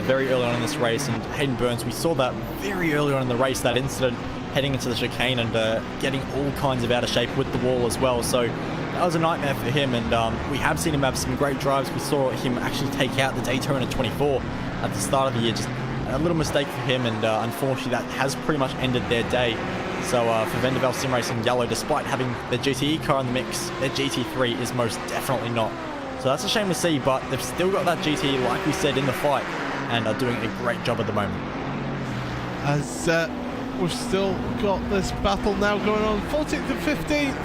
very early on in this race, and Hayden Burns, we saw that very early on in the race, that incident heading into the chicane and getting all kinds of out of shape with the wall as well. So that was a nightmare for him, and we have seen him have some great drives. We saw him actually take out the Daytona 24 at the start of the year, just a little mistake for him, and unfortunately that has pretty much ended their day. So for Vendeville Sim Racing Yellow, despite having the GTE car in the mix, their GT3 is most definitely not. So that's a shame to see, but they've still got that GTE, like we said, in the fight, and are doing a great job at the moment. As we've still got this battle now going on, 14th and 15th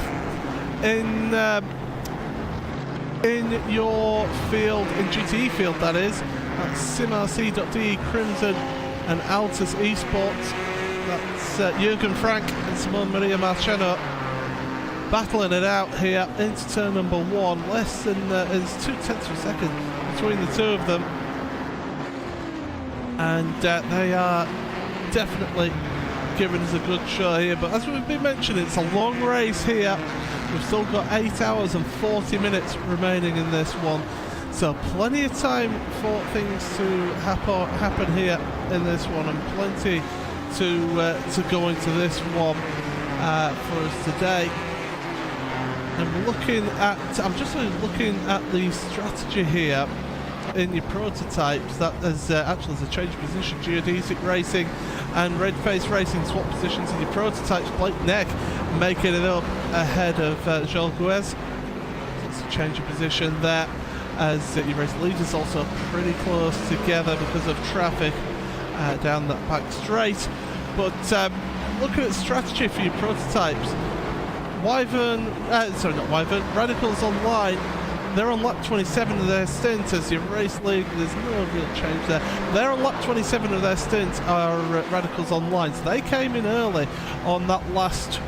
in your field, in GTE field that is, at simrc.de, Crimson and Altus Esports. That's Jürgen Frank and Simone Maria Marcheno battling it out here into turn number 1. Less than it's 0.2 of a second between the two of them, and they are definitely giving us a good show here. But as we've been mentioning, it's a long race here. We've still got 8 hours and 40 minutes remaining in this one, So plenty of time for things to happen here in this one, and plenty to go into this one for us today. And we're looking at, I'm just looking at the strategy here in your prototypes. That is actually there's a change of position. Geodesic Racing and Redface Racing swap positions in your prototypes. Blake Neck making it up ahead of Joel Guez. It's a change of position there, as your race leaders also pretty close together because of traffic down that back straight. But looking at strategy for your prototypes, Radicals Online, they're on lap 27 of their stint as your race lead. There's no real change there. They're on lap 27 of their stint are Radicals Online. So they came in early on that last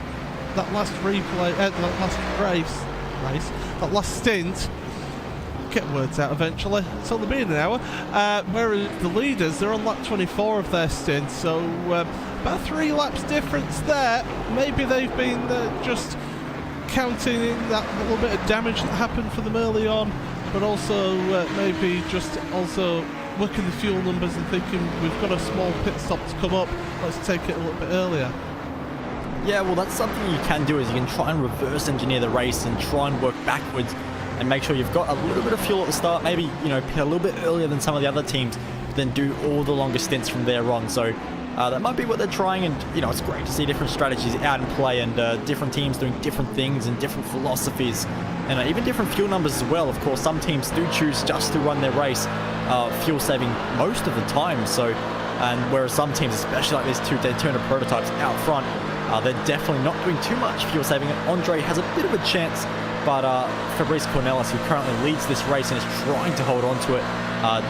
stint. Get words out eventually. It's only been an hour. Whereas the leaders, they're on lap 24 of their stint. So about 3 laps difference there. Maybe they've been just counting in that little bit of damage that happened for them early on, but also maybe just also looking at the fuel numbers and thinking we've got a small pit stop to come up, let's take it a little bit earlier. Yeah, well, that's something you can do, is you can try and reverse engineer the race and try and work backwards and make sure you've got a little bit of fuel at the start, maybe, you know, pit a little bit earlier than some of the other teams, but then do all the longer stints from there on. So that might be what they're trying, and you know, it's great to see different strategies out in play, and different teams doing different things and different philosophies, and even different fuel numbers as well. Of course, some teams do choose just to run their race fuel saving most of the time, so, and whereas some teams, especially like these two Daytona prototypes out front, they're definitely not doing too much fuel saving, and Andre has a bit of a chance, but Fabrice Cornelis, who currently leads this race and is trying to hold on to it,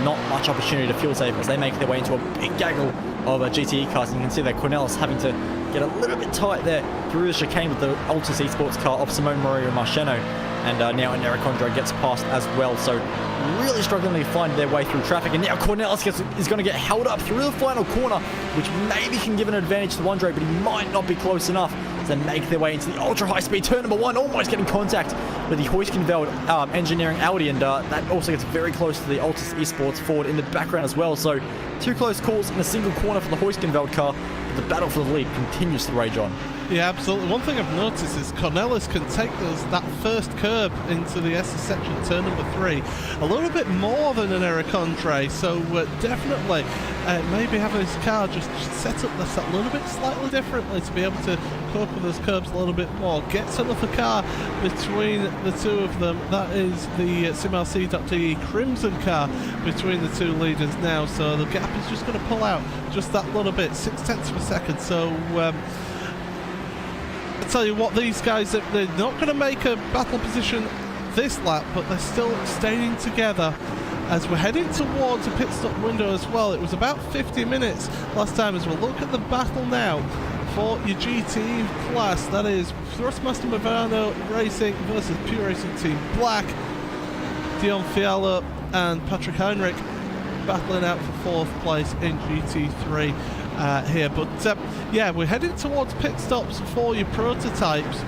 not much opportunity to fuel save as they make their way into a big gaggle of GTE cars. And you can see that Cornelis having to get a little bit tight there through the chicane with the Altus Esports car of Simone Maria Marcheno, and now Eric Andre gets past as well, so really struggling to find their way through traffic. And now Cornelis is going to get held up through the final corner, which maybe can give an advantage to Andre, but he might not be close enough as they make their way into the ultra high speed turn number 1, almost getting contact with the Huiskenveld engineering Audi, and that also gets very close to the Altus Esports Ford in the background as well. So 2 close calls in a single corner for the Huiskenveld car, but the battle for the lead continues to rage on. Yeah, absolutely. One thing I've noticed is Cornelis can take that first curb into the SS section, turn number 3, a little bit more than an Eric Andre. So definitely, maybe having his car just set up this a little bit slightly differently to be able to cope with those curbs a little bit more. Gets another car between the two of them. That is the SimRC.de Crimson car between the two leaders now. So the gap is just going to pull out just that little bit, 0.6 of a second. So I tell you what, these guys, they're not going to make a battle position this lap, but they're still staying together as we're heading towards a pit stop window as well. It was about 50 minutes last time. As we'll look at the battle now for your GT class, that is Thrustmaster Movano Racing versus Pure Racing Team Black. Dion Fiala and Patrick Heinrich battling out for 4th place in GT3 here. But yeah, we're heading towards pit stops for your prototypes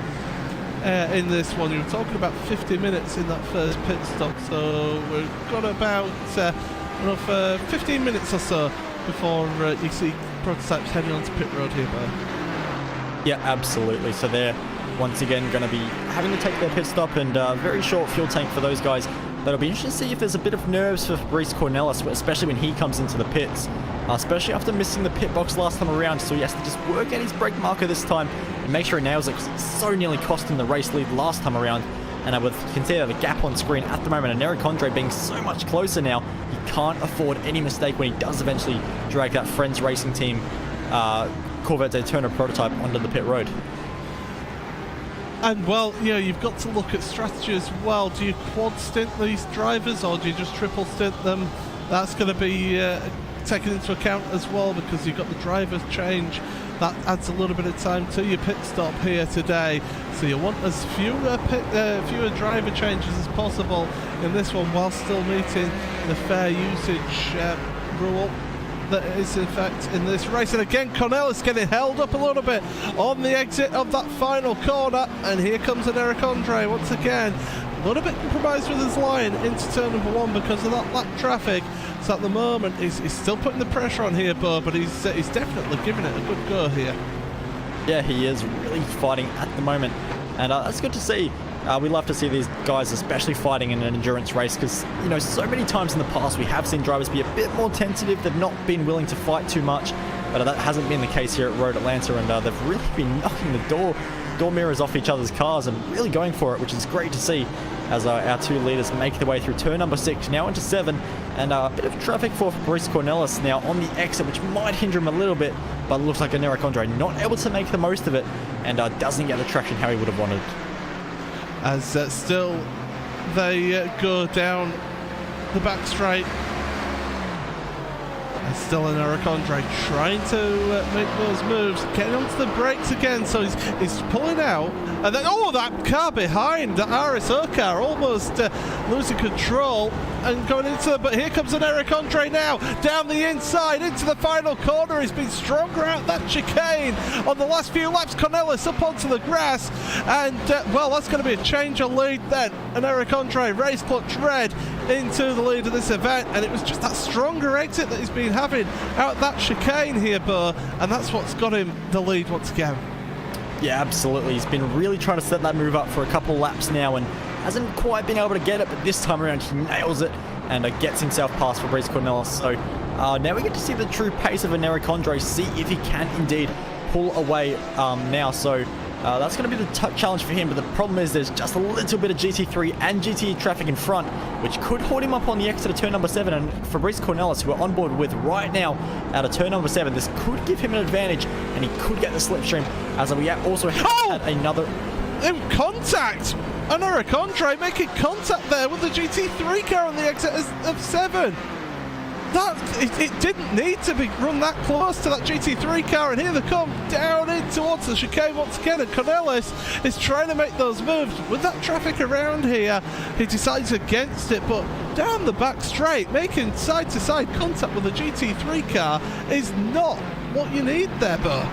in this one. You were talking about 50 minutes in that first pit stop, so we've got about 15 minutes or so before you see prototypes heading onto pit road here, Bo. Yeah, absolutely. So they're once again going to be having to take their pit stop, and very short fuel tank for those guys. That'll be interesting to see if there's a bit of nerves for Fabrice Cornelis, especially when he comes into the pits, especially after missing the pit box last time around. So he has to just work out his brake marker this time and make sure he nails it, because it's so nearly cost him the race lead last time around. And you can see the gap on screen at the moment, and Eric Andre being so much closer now, he can't afford any mistake when he does eventually drag that Friends Racing Team Corvette Daytona prototype onto the pit road. And well, you know, you've got to look at strategy as well. Do you quad stint these drivers, or do you just triple stint them? That's going to be taken into account as well, because you've got the driver's change. That adds a little bit of time to your pit stop here today. So you want as fewer driver changes as possible in this one, while still meeting the fair usage rule that is in fact in this race. And again, Cornelis getting held up a little bit on the exit of that final corner, and here comes an Eric Andre once again a little bit compromised with his line into turn number 1 because of that lap traffic. So at the moment, he's still putting the pressure on here, Bo, but he's definitely giving it a good go here. Yeah, he is really fighting at the moment, and that's good to see. We love to see these guys, especially fighting in an endurance race, because, you know, so many times in the past we have seen drivers be a bit more tentative. They've not been willing to fight too much, but that hasn't been the case here at Road Atlanta, and they've really been knocking the door mirrors off each other's cars and really going for it, which is great to see as our two leaders make their way through turn number 6, now into 7, and a bit of traffic for Fabrice Cornelis now on the exit, which might hinder him a little bit, but it looks like Eric Andre not able to make the most of it, and doesn't get the traction how he would have wanted. As still they go down the back straight. And still in Eric Andre trying to make those moves, getting onto the brakes again, so he's pulling out, and then that car behind, the RSO car, almost losing control and going into, but here comes an Eric Andre now, down the inside into the final corner. He's been stronger out that chicane on the last few laps. Cornelis up onto the grass, and well, that's going to be a change of lead then, and Eric Andre race clutch red into the lead of this event, and it was just that stronger exit that he's been having out that chicane here, Bo, and that's what's got him the lead once again. Yeah, absolutely. He's been really trying to set that move up for a couple laps now and hasn't quite been able to get it, but this time around he nails it and gets himself past Fabrice Cornelis. So now we get to see the true pace of an Eric Andre, see if he can indeed pull away now. So that's going to be the challenge for him, but the problem is there's just a little bit of GT3 and GT traffic in front, which could hold him up on the exit of turn number 7, and Fabrice Cornelis, who we're on board with right now out of turn number 7, this could give him an advantage, and he could get the slipstream, as we also had another... In contact! And Eric Andre making contact there with the GT3 car on the exit of 7. It didn't need to be run that close to that GT3 car, and here they come down in towards the chicane once again, and Cornelis is trying to make those moves. With that traffic around here, he decides against it, but down the back straight, making side-to-side contact with the GT3 car is not what you need there, Bo.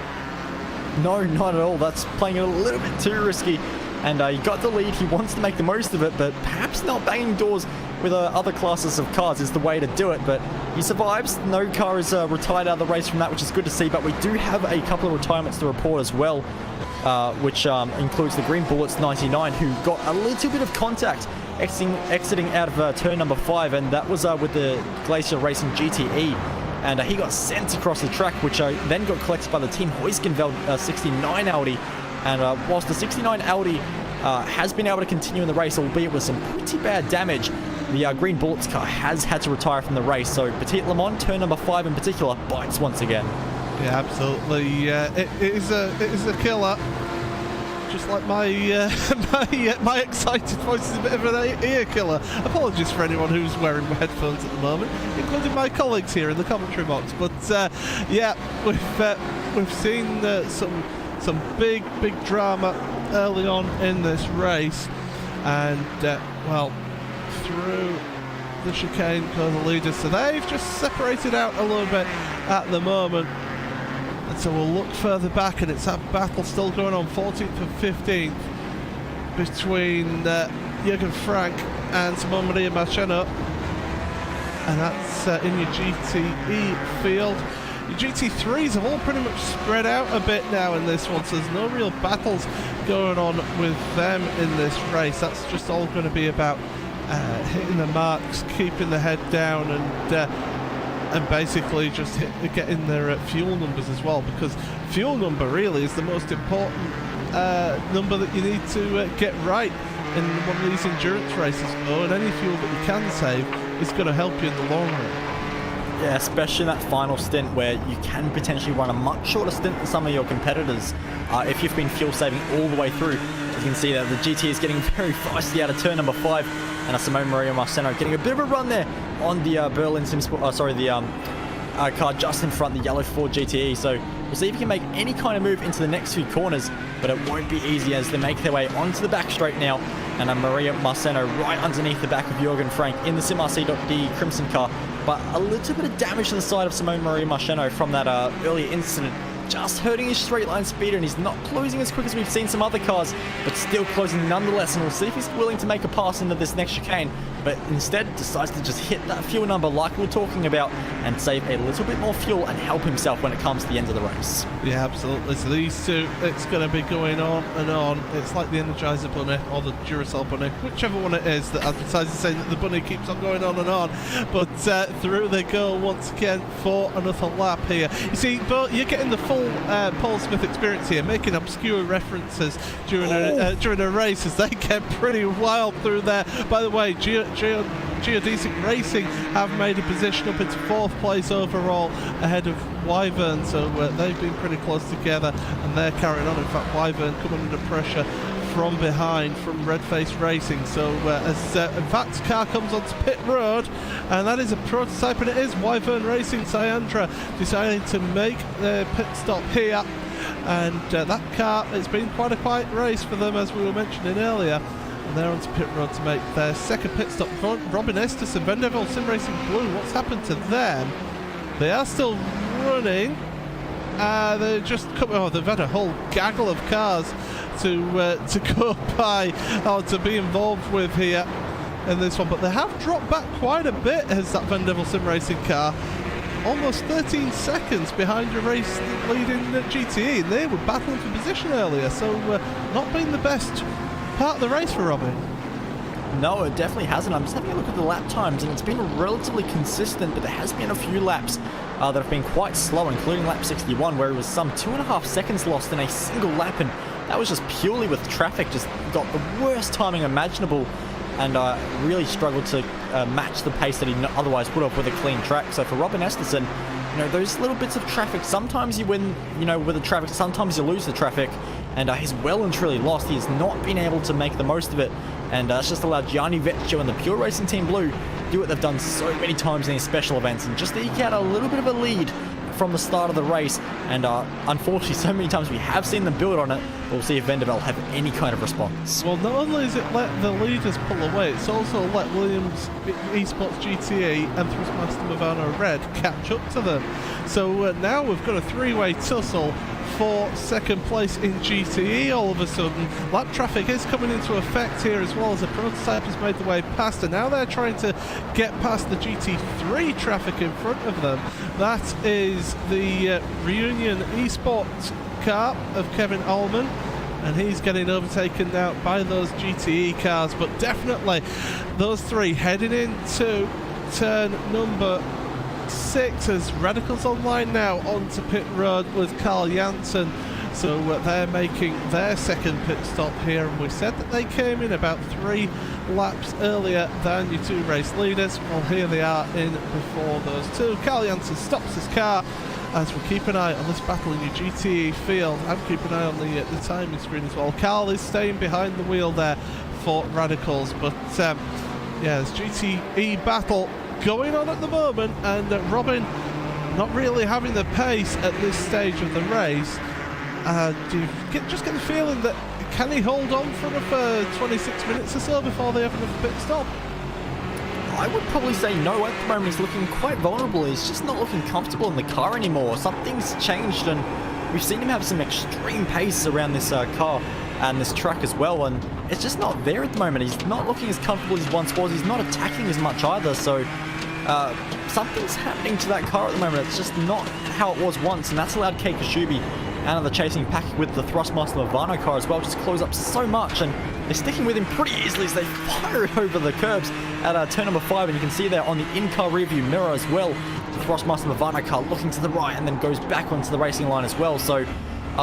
No, not at all. That's playing it a little bit too risky, and he got the lead. He wants to make the most of it, but perhaps not banging doors with other classes of cars is the way to do it, but he survives. No car is retired out of the race from that, which is good to see, but we do have a couple of retirements to report as well, which includes the Green Bullets 99, who got a little bit of contact exiting out of turn number 5, and that was with the Glacier Racing GTE, and he got sent across the track, which then got collected by the Team Huiskenveld 69 Audi, and whilst the 69 Audi has been able to continue in the race, albeit with some pretty bad damage, the Green Bullets car has had to retire from the race. So Petit Le Mans, turn number 5 in particular, bites once again. Yeah, absolutely. It is a killer. Just like my my excited voice is a bit of an ear killer. Apologies for anyone who's wearing headphones at the moment, including my colleagues here in the commentary box. But yeah, we've seen some big drama early on in this race, and well, through the chicane go the leaders, so they've just separated out a little bit at the moment, and so we'll look further back, and it's that battle still going on, 14th and 15th, between Jürgen Frank and Simone Maria Marcheno, and that's in your GTE field. Your GT3s have all pretty much spread out a bit now in this one, so there's no real battles going on with them in this race. That's just all going to be about hitting the marks, keeping the head down, and basically just getting their fuel numbers as well, because fuel number really is the most important number that you need to get right in one of these endurance races. And any fuel that you can save is going to help you in the long run. Yeah, especially in that final stint where you can potentially run a much shorter stint than some of your competitors if you've been fuel saving all the way through. You can see that the GT is getting very feisty out of turn number 5, and Simone Maria Marcheno getting a bit of a run there on the Berlin car just in front, the yellow Ford GTE. So we'll see if he can make any kind of move into the next few corners, but it won't be easy as they make their way onto the back straight now, and Maria Marcheno right underneath the back of Jürgen Frank in the SimRC.de Crimson car, but a little bit of damage to the side of Simone Maria Marcheno from that earlier incident just hurting his straight line speed, and he's not closing as quick as we've seen some other cars, but still closing nonetheless. And we'll see if he's willing to make a pass into this next chicane, but instead decides to just hit that fuel number like we were talking about and save a little bit more fuel and help himself when it comes to the end of the race. Yeah, absolutely. So these two, it's going to be going on and on. It's like the Energizer Bunny or the Duracell Bunny, whichever one it is that advertises saying that the bunny keeps on going on and on. But through they go once again for another lap here. You see, but you're getting the full Paul Smith experience here, making obscure references during a race as they get pretty wild through there. By the way, Geodesic Racing have made a position up into 4th place overall ahead of Wyvern, so they've been pretty close together and they're carrying on. In fact, Wyvern coming under pressure from behind from Redface Racing. So as in fact car comes onto pit road, and that is a prototype, and it is Wyvern Racing Syandra deciding to make their pit stop here. And that car, it's been quite a quiet race for them, as we were mentioning earlier. And they're onto pit road to make their second pit stop. Robin Esterson, Vendeville Sim Racing Blue, what's happened to them? They are still running. They're just coming. Oh, they've had a whole gaggle of cars to go by or to be involved with here in this one, but they have dropped back quite a bit as that Vendeville Sim Racing car. Almost 13 seconds behind your race leading GTE, and they were battling for position earlier, so not been the best part of the race for Robin. No, it definitely hasn't. I'm just having a look at the lap times, and it's been relatively consistent, but there has been a few laps that have been quite slow, including lap 61, where it was some 2.5 seconds lost in a single lap, and that was just purely with traffic. Just got the worst timing imaginable, and really struggled to match the pace that he otherwise would have with a clean track. So for Robin Esterson, you know, those little bits of traffic, sometimes you win, you know, with the traffic, sometimes you lose the traffic, and he's well and truly lost. He has not been able to make the most of it, and it's just allowed Gianni Vecchio and the Pure Racing Team Blue do what they've done so many times in these special events and just eke out a little bit of a lead from the start of the race. And unfortunately, so many times we have seen them build on it. We'll see if Vendeville have any kind of response. Well, not only is it let the leaders pull away, it's also let Williams Esports GTE and Thrustmaster Movano Red catch up to them. So now we've got a three-way tussle for second place in GTE all of a sudden. Lap traffic is coming into effect here, as well as a prototype has made the way past, and now they're trying to get past the GT3 traffic in front of them. That is the Reunion Esports car of Kevin Ullman, and he's getting overtaken now by those GTE cars, but definitely those three heading into turn number 6 as Radicals Online now onto pit road with Carl Janssen. So they're making their second pit stop here, and we said that they came in about 3 laps earlier than your 2 race leaders. Well, here they are in before those 2. Carl Janssen stops his car as we keep an eye on this battle in your GTE field, and keep an eye on the timing screen as well. Carl is staying behind the wheel there for Radicals, but yeah, this GTE battle going on at the moment, and Robin not really having the pace at this stage of the race. Do you just get the feeling that can he hold on for another 26 minutes or so before they have another pit stop? I would probably say no. At the moment he's looking quite vulnerable. He's just not looking comfortable in the car anymore. Something's changed, and we've seen him have some extreme pace around this car and this track as well, and it's just not there at the moment. He's not looking as comfortable as he once was. He's not attacking as much either, so something's happening to that car at the moment. It's just not how it was once, and that's allowed Kei Kashubi out of the chasing pack with the Thrustmaster Movano car as well just close up so much, and they're sticking with him pretty easily as they fire it over the curbs at turn number 5, and you can see there on the in-car rearview mirror as well, the Thrustmaster Movano car looking to the right and then goes back onto the racing line as well. So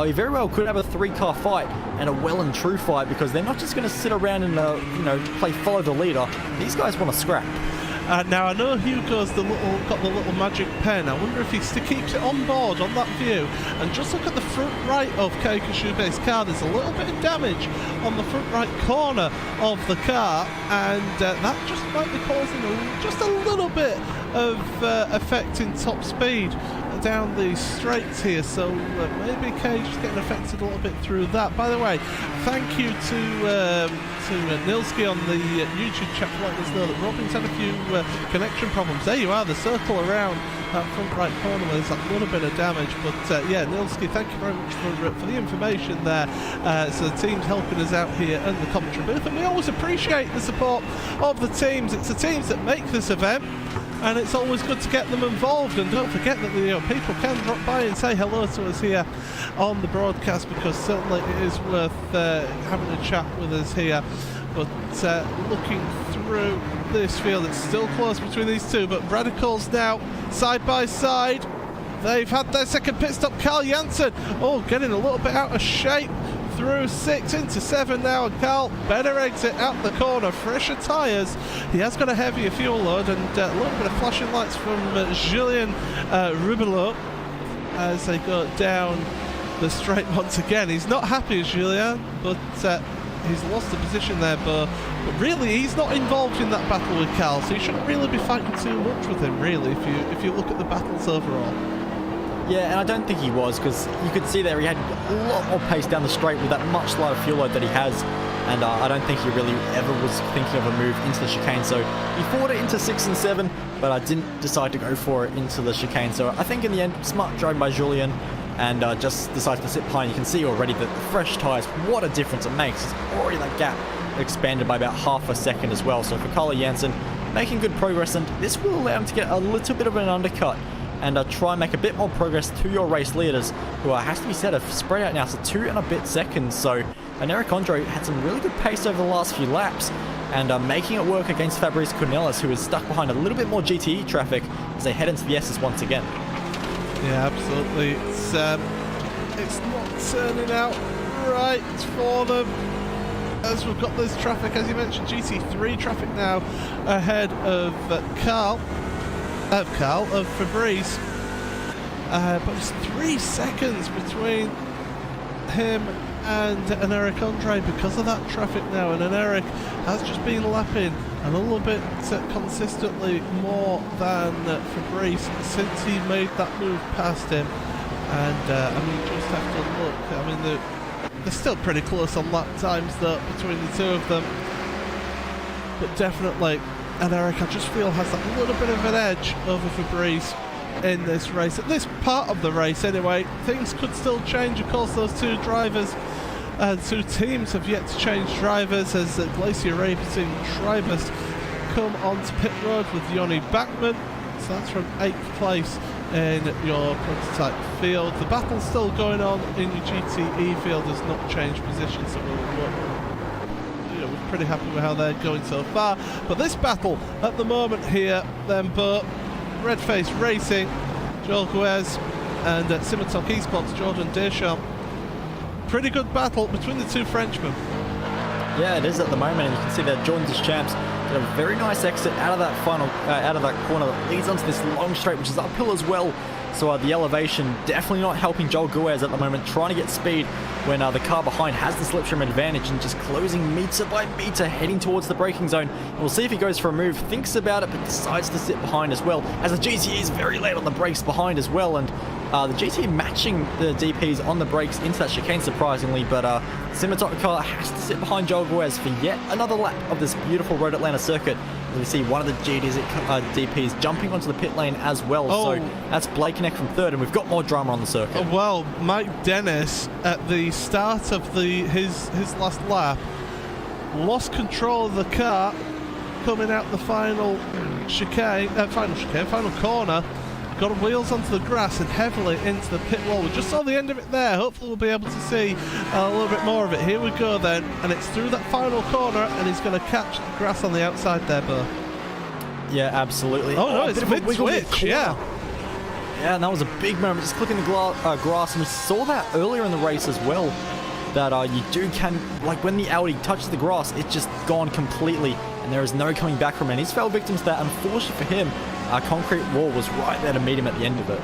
we very well could have a 3-car fight, and a well and true fight, because they're not just going to sit around and you know, play follow the leader. These guys want to scrap. Now I know Hugo's got the little magic pen. I wonder if he still keeps it on board on that view. And just look at the front right of Kei Kashube's car. There's a little bit of damage on the front right corner of the car, and that just might be causing just a little bit of effect in top speed down the straights here, so maybe Cage is getting affected a little bit through that. By the way, thank you to Nilski on the YouTube chat for letting us know that Robin's had a few connection problems. There you are, the circle around that front right corner where there's a little bit of damage, but yeah, Nilski, thank you very much for the information there. So the team's helping us out here in the commentary booth, and we always appreciate the support of the teams. It's the teams that make this event, and it's always good to get them involved. And don't forget that people can drop by and say hello to us here on the broadcast, because certainly it is worth having a chat with us here. But looking through this field, it's still close between these two, but Radicals now side by side. They've had their second pit stop. Carl Janssen, getting a little bit out of shape through 6 into 7 now, and Carl, better exit out the corner, fresher tyres. He has got a heavier fuel load, and a little bit of flashing lights from Julien Rubelot as they go down the straight once again. He's not happy, Julien, but he's lost the position there, but really he's not involved in that battle with Carl, so you shouldn't really be fighting too much with him, really, if you look at the battles overall. Yeah, and I don't think he was, because you could see there he had a lot more pace down the straight with that much lighter fuel load that he has, and I don't think he really ever was thinking of a move into the chicane, so he fought it into 6 and 7, but I didn't decide to go for it into the chicane. So I think in the end, smart driving by Julien, and just decided to sit behind. You can see already that the fresh tyres, what a difference it makes. It's already that gap expanded by about half a second as well. So for Carl Janssen, making good progress, and this will allow him to get a little bit of an undercut and try and make a bit more progress to your race leaders, who has to be said have spread out now to 2 and a bit seconds. So Eric Andre had some really good pace over the last few laps, and making it work against Fabrice Cornelis, who is stuck behind a little bit more GTE traffic as they head into the S's once again. Yeah, absolutely. It's not turning out right for them, as we've got this traffic, as you mentioned, GT3 traffic now ahead of Fabrice, but it's 3 seconds between him and Eric Andre because of that traffic now, and Eric has just been lapping a little bit consistently more than Fabrice since he made that move past him. And I mean, just have to look, I mean, they're still pretty close on lap times though between the two of them, but definitely, and Eric, I just feel, has that little bit of an edge over Fabrice in this race, at this part of the race anyway. Things could still change, of course. Those two drivers, two teams have yet to change drivers, as Glacier Racing drivers come onto pit road with Yoni Backman, so that's from 8th place in your prototype field. The battle's still going on in your GTE field, has not changed position, so we're pretty happy with how they're going so far. But this battle at the moment here, then, but Redface Racing, Joel Guez, and Simatok Esports, Jordan Deschamps. Pretty good battle between the two Frenchmen. Yeah, it is at the moment, and you can see that Jordan Deschamps did a very nice exit out of that corner that leads onto this long straight, which is uphill as well. So the elevation definitely not helping Joel Guez at the moment, trying to get speed when the car behind has the slipstream advantage and just closing meter by meter, heading towards the braking zone. And we'll see if he goes for a move, thinks about it, but decides to sit behind as well, as the GT is very late on the brakes behind as well. And the GT matching the DPs on the brakes into that chicane, surprisingly, but Simatok car has to sit behind Joel Guez for yet another lap of this beautiful Road Atlanta circuit. We see one of the DPs jumping onto the pit lane as well. So that's Blakeneck from 3rd, and we've got more drama on the circuit. Well, Mike Dennis at the start of his last lap lost control of the car coming out the final corner, got wheels onto the grass and heavily into the pit wall. We just saw the end of it there. Hopefully we'll be able to see a little bit more of it. Here we go then, and it's through that final corner, and he's going to catch the grass on the outside there, Bo. Yeah, absolutely. Oh no, it's mid-switch, yeah. Yeah, and that was a big moment, just clicking the grass, and we saw that earlier in the race as well, that like when the Audi touches the grass, it's just gone completely, and there is no coming back from it. And he's fell victim to that. Unfortunately for him, our concrete wall was right there to meet him at the end of it.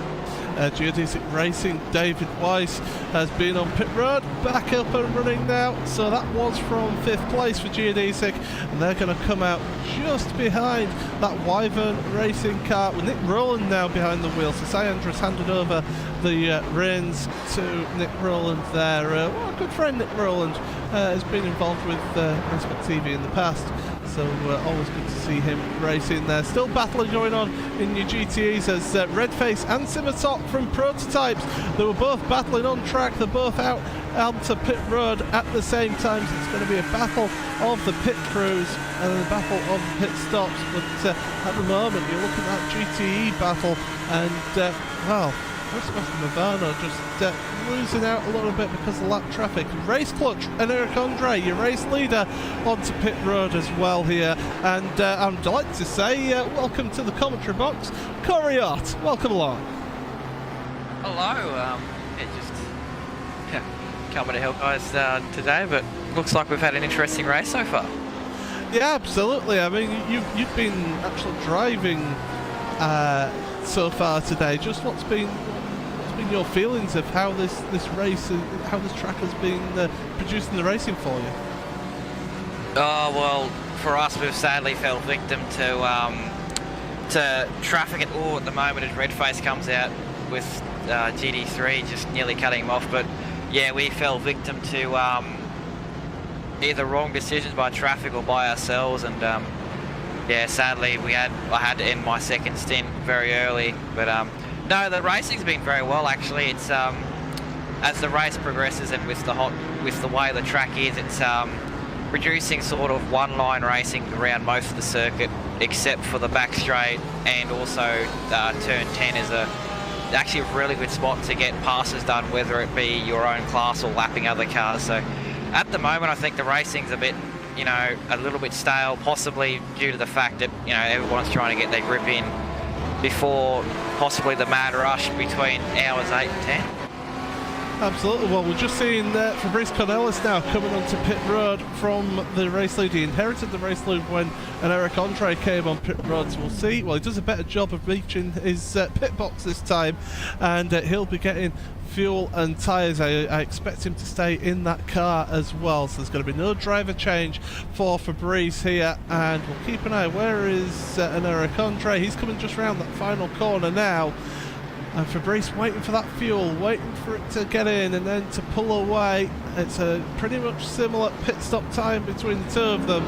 Geodesic Racing, David Weiss, has been on pit road, back up and running now. So that was from 5th place for Geodesic, and they're going to come out just behind that Wyvern Racing car with Nick Rowland now behind the wheel. So Cyandra has handed over the reins to Nick Rowland there. Well, a good friend Nick Rowland has been involved with RaceSpotTV in the past, so always good to see him racing there. Still battling going on in your GTEs as Redface and Simmertop from Prototypes, they were both battling on track. They're both out onto pit road at the same time, so it's going to be a battle of the pit crews and a battle of the pit stops. But at the moment you're looking at GTE battle, and well, Mavano just losing out a little bit because of lap traffic. Race Clutch and Eric Andre, your race leader, onto pit road as well here. And I'm delighted to say welcome to the commentary box, Corey Ott. Welcome along. Hello. Coming to help guys today, but looks like we've had an interesting race so far. Yeah, absolutely. I mean, you've been actually driving so far today. Just what's been your feelings of how this race, how this track has been producing the racing for you? Oh well, for us, we've sadly fell victim to traffic at all at the moment as Redface comes out with GD3 just nearly cutting him off. But yeah, we fell victim to either wrong decisions by traffic or by ourselves, and yeah, sadly I had to end my second stint very early. But no, the racing's been very well actually. It's as the race progresses and with the way the track is, it's producing sort of one-line racing around most of the circuit, except for the back straight, and also turn 10 is actually a really good spot to get passes done, whether it be your own class or lapping other cars. So at the moment I think the racing's a bit, a little bit stale, possibly due to the fact that everyone's trying to get their grip in before possibly the mad rush between hours 8 and 10. Absolutely. Well, we're just seeing Fabrice Cornelis now coming onto pit road from the race lead. He inherited the race lead when Eric Andre came on pit road, so we'll see. Well, he does a better job of reaching his pit box this time, and he'll be getting fuel and tyres. I expect him to stay in that car as well, so there's going to be no driver change for Fabrice here, and we'll keep an eye. Where is Eric Andre? He's coming just round that final corner now. And Fabrice waiting for that fuel, waiting for it to get in and then to pull away. It's a pretty much similar pit stop time between the two of them.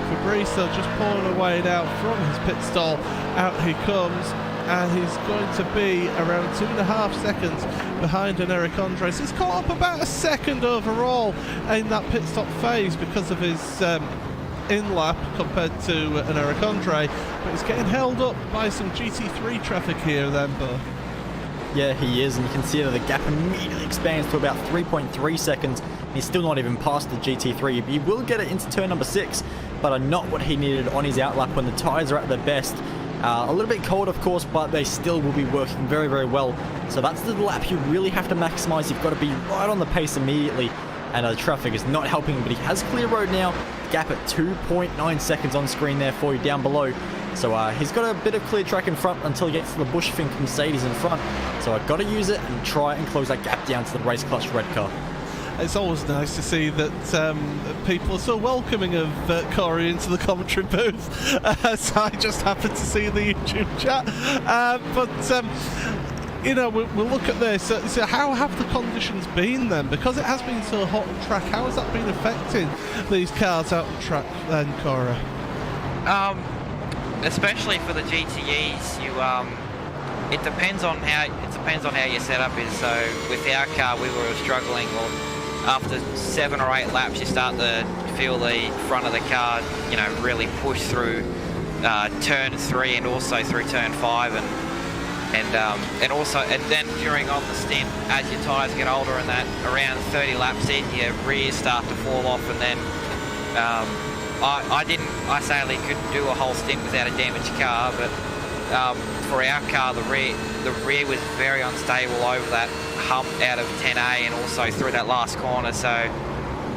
Fabrice just pulling away now from his pit stall. Out he comes, and he's going to be around 2.5 seconds behind Eric Andre. So he's caught up about a second overall in that pit stop phase because of his in-lap compared to Eric Andre. But he's getting held up by some GT3 traffic here then, Bo. Yeah, he is, and you can see that the gap immediately expands to about 3.3 seconds. He's still not even past the GT3. He will get it into turn number 6, but not what he needed on his outlap when the tyres are at their best. A little bit cold, of course, but they still will be working very, very well. So that's the lap you really have to maximize. You've got to be right on the pace immediately, and the traffic is not helping, but he has clear road now. Gap at 2.9 seconds on screen there for you down below. So he's got a bit of clear track in front until he gets to the Bushfink Mercedes in front. So I've got to use it and try and close that gap down to the Race Clutch red car. It's always nice to see that people are so welcoming of Corey into the commentary booth. So I just happened to see the YouTube chat. We'll look at this. So how have the conditions been then? Because it has been so hot on track, how has that been affecting these cars out on track then, Corey? Especially for the GTEs, it depends on how your setup is. So with our car, we were struggling. Well, after 7 or 8 laps, you start to feel the front of the car, really push through turn 3 and also through turn 5, and then during on the stint, as your tyres get older and that, around 30 laps in, your rears start to fall off, and then. I sadly couldn't do a whole stint without a damaged car, but for our car, the rear was very unstable over that hump out of 10A and also through that last corner. So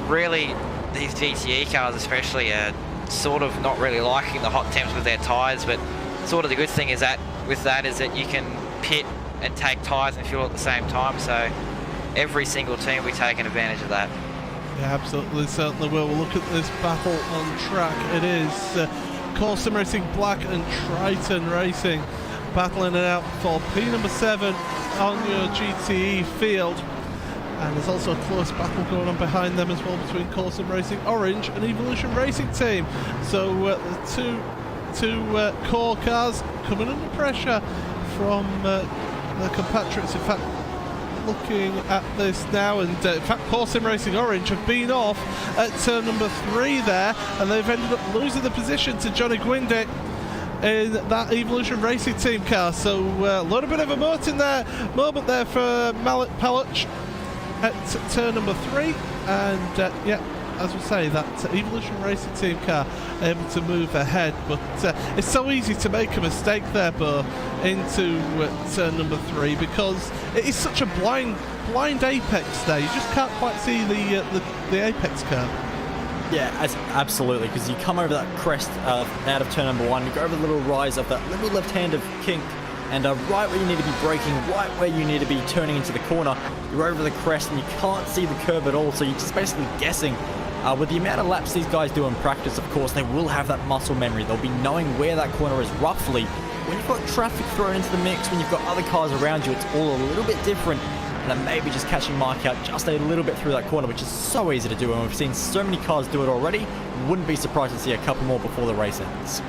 really, these GTE cars especially are sort of not really liking the hot temps with their tyres, but sort of the good thing is that with that is that you can pit and take tyres and fuel at the same time. So every single team will be taking advantage of that. Yeah, absolutely, certainly will. We'll look at this battle on track. It is Corson Racing Black and Triton Racing battling it out for P7 on your GTE field. And there's also a close battle going on behind them as well between Corson Racing Orange and Evolution Racing Team. So the two core cars coming under pressure from their compatriots. In fact, looking at this now, and in fact Corson Racing Orange have been off at turn number 3 there, and they've ended up losing the position to Johnny Gwindick in that Evolution Racing Team car. So a little bit of a moment there for Mallet Peluch at turn number 3, and yeah, as we say, that Evolution Racing Team car able to move ahead, but it's so easy to make a mistake there, Bo, into turn number 3, because it is such a blind apex there. You just can't quite see the apex curve. Yeah, absolutely, because you come over that crest out of turn number 1, you go over the little rise of that little left-hand of kink, and right where you need to be braking, right where you need to be turning into the corner, you're over the crest and you can't see the curve at all, so you're just basically guessing. With the amount of laps these guys do in practice, of course, they will have that muscle memory. They'll be knowing where that corner is roughly. When you've got traffic thrown into the mix, when you've got other cars around you, it's all a little bit different. And then maybe just catching Mark out just a little bit through that corner, which is so easy to do. And we've seen so many cars do it already. Wouldn't be surprised to see a couple more before the race ends.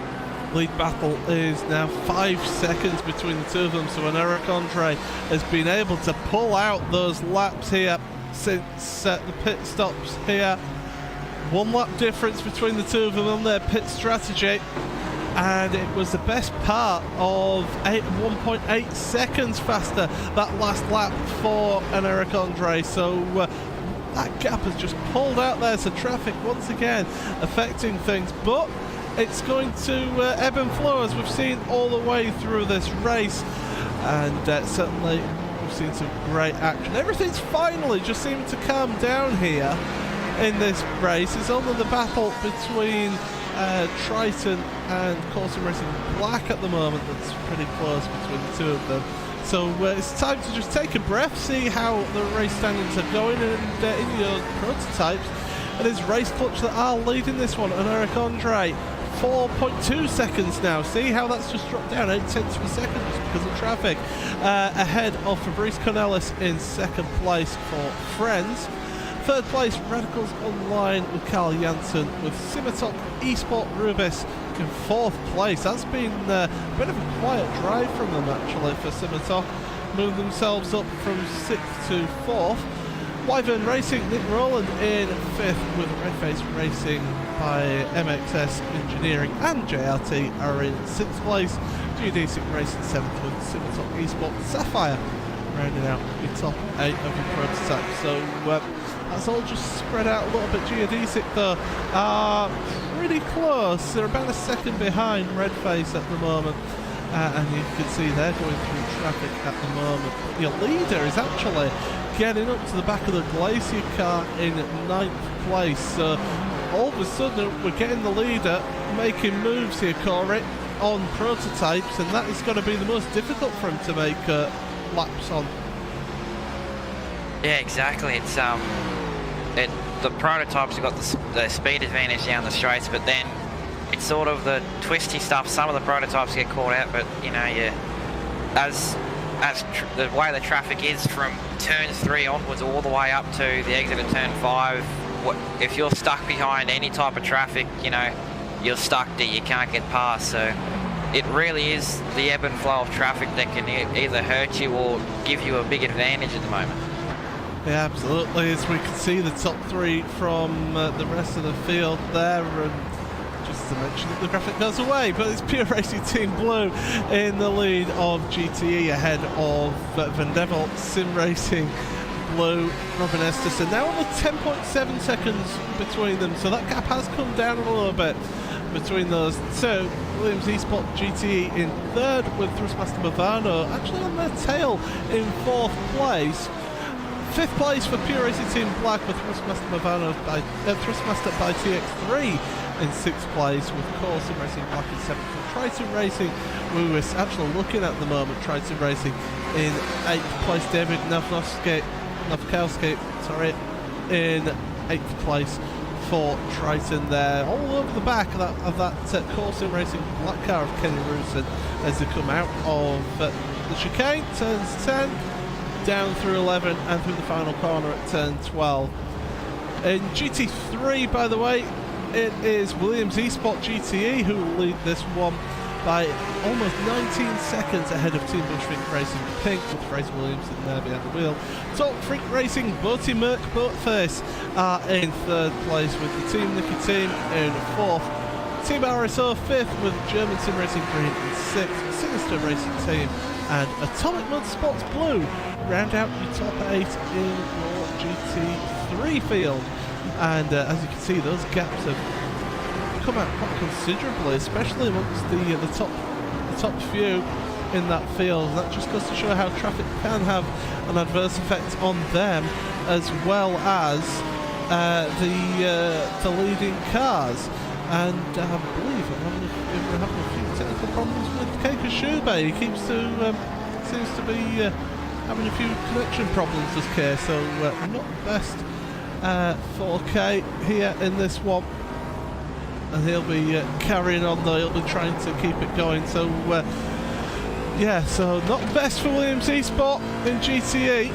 Lead battle is now 5 seconds between the two of them, so when Eric Andre has been able to pull out those laps here since the pit stops here. 1 lap difference between the two of them on their pit strategy, and it was the best part of 1.8 seconds faster that last lap for an Eric Andre. So that gap has just pulled out there, so traffic once again affecting things, but it's going to ebb and flow as we've seen all the way through this race, and certainly we've seen some great action. Everything's finally just seeming to calm down here in this race. It's only the battle between Triton and Corson Racing Black at the moment that's pretty close between the two of them. So it's time to just take a breath, see how the race standings are going, and in your prototypes, it is Race Clutch that are leading this one, and Eric Andre 4.2 seconds now. See how that's just dropped down 8 tenths of a second just because of traffic. Ahead of Fabrice Cornelis in second place for Friends. Third place, Radicals Online with Carl Janssen, with Simitok Esport Rubis in fourth place. That's been a bit of a quiet drive from them actually for Simitok. Moved themselves up from 6th to 4th. Wyvern Racing, Nick Rowland in 5th, with Redface Racing by MXS Engineering and JRT are in 6th place. Geodesic Racing 7th with Simitok Esport Sapphire rounding out the top 8 of the prototype. So that's all just spread out a little bit. Geodesic though are pretty close. They're about a second behind Redface at the moment. And you can see they're going through traffic at the moment. But your leader is actually getting up to the back of the Glacier car in 9th place. So all of a sudden we're getting the leader making moves here, Corey, on prototypes, and that is going to be the most difficult for him to make laps on. Yeah, exactly. It's the prototypes have got the speed advantage down the straights, but then it's sort of the twisty stuff. Some of the prototypes get caught out, but you know, as the way the traffic is from turn 3 onwards all the way up to the exit of turn 5, if you're stuck behind any type of traffic, you know, you're stuck there, you can't get past. So it really is the ebb and flow of traffic that can either hurt you or give you a big advantage at the moment. Yeah, absolutely. As we can see the top 3 from the rest of the field there, and just to mention that the graphic goes away, but it's Pure Racing Team Blue in the lead of GTE ahead of Van Devil Sim Racing Blue, Robin Esterson. Now only 10.7 seconds between them, so that gap has come down a little bit between those two. Williams Esport GTE in 3rd with Thrustmaster Movano actually on their tail in 4th place. 5th place for Pure Racing Team Black with Thrustmaster Movano by Thrustmaster by TX3 in 6th place, with Corson Racing Black in 7th. For Triton Racing, we were actually looking at the moment, Triton Racing in 8th place, David Navkowski, in 8th place for Triton there. All over the back of that Corson Racing black car of Kenny Rusin as they come out of the chicane, turns 10, down through 11 and through the final corner at turn 12. In GT3, by the way, it is Williams eSport GTE who will lead this one by almost 19 seconds ahead of Team Bushfreak Racing Pink, with Fraser Williamson there behind the wheel. Top Freak Racing Boaty Merc Boatface are in 3rd place, with the Team Nicky Team in 4th. Team RSO 5th, with German Sim Racing Green in 6th. Sinister Racing Team and Atomic Motorsports Blue round out your top 8 in your GT3 field. And as you can see, those gaps have come out quite considerably, especially amongst the top few in that field. That just goes to show how traffic can have an adverse effect on them, as well as the leading cars. And I believe we're having a few technical problems with Keiko Shube. He seems to be having a few connection problems this case, so not the best 4K here in this one. And he'll be carrying on, though. He'll be trying to keep it going. So, yeah, so not best for Williams eSport in GTE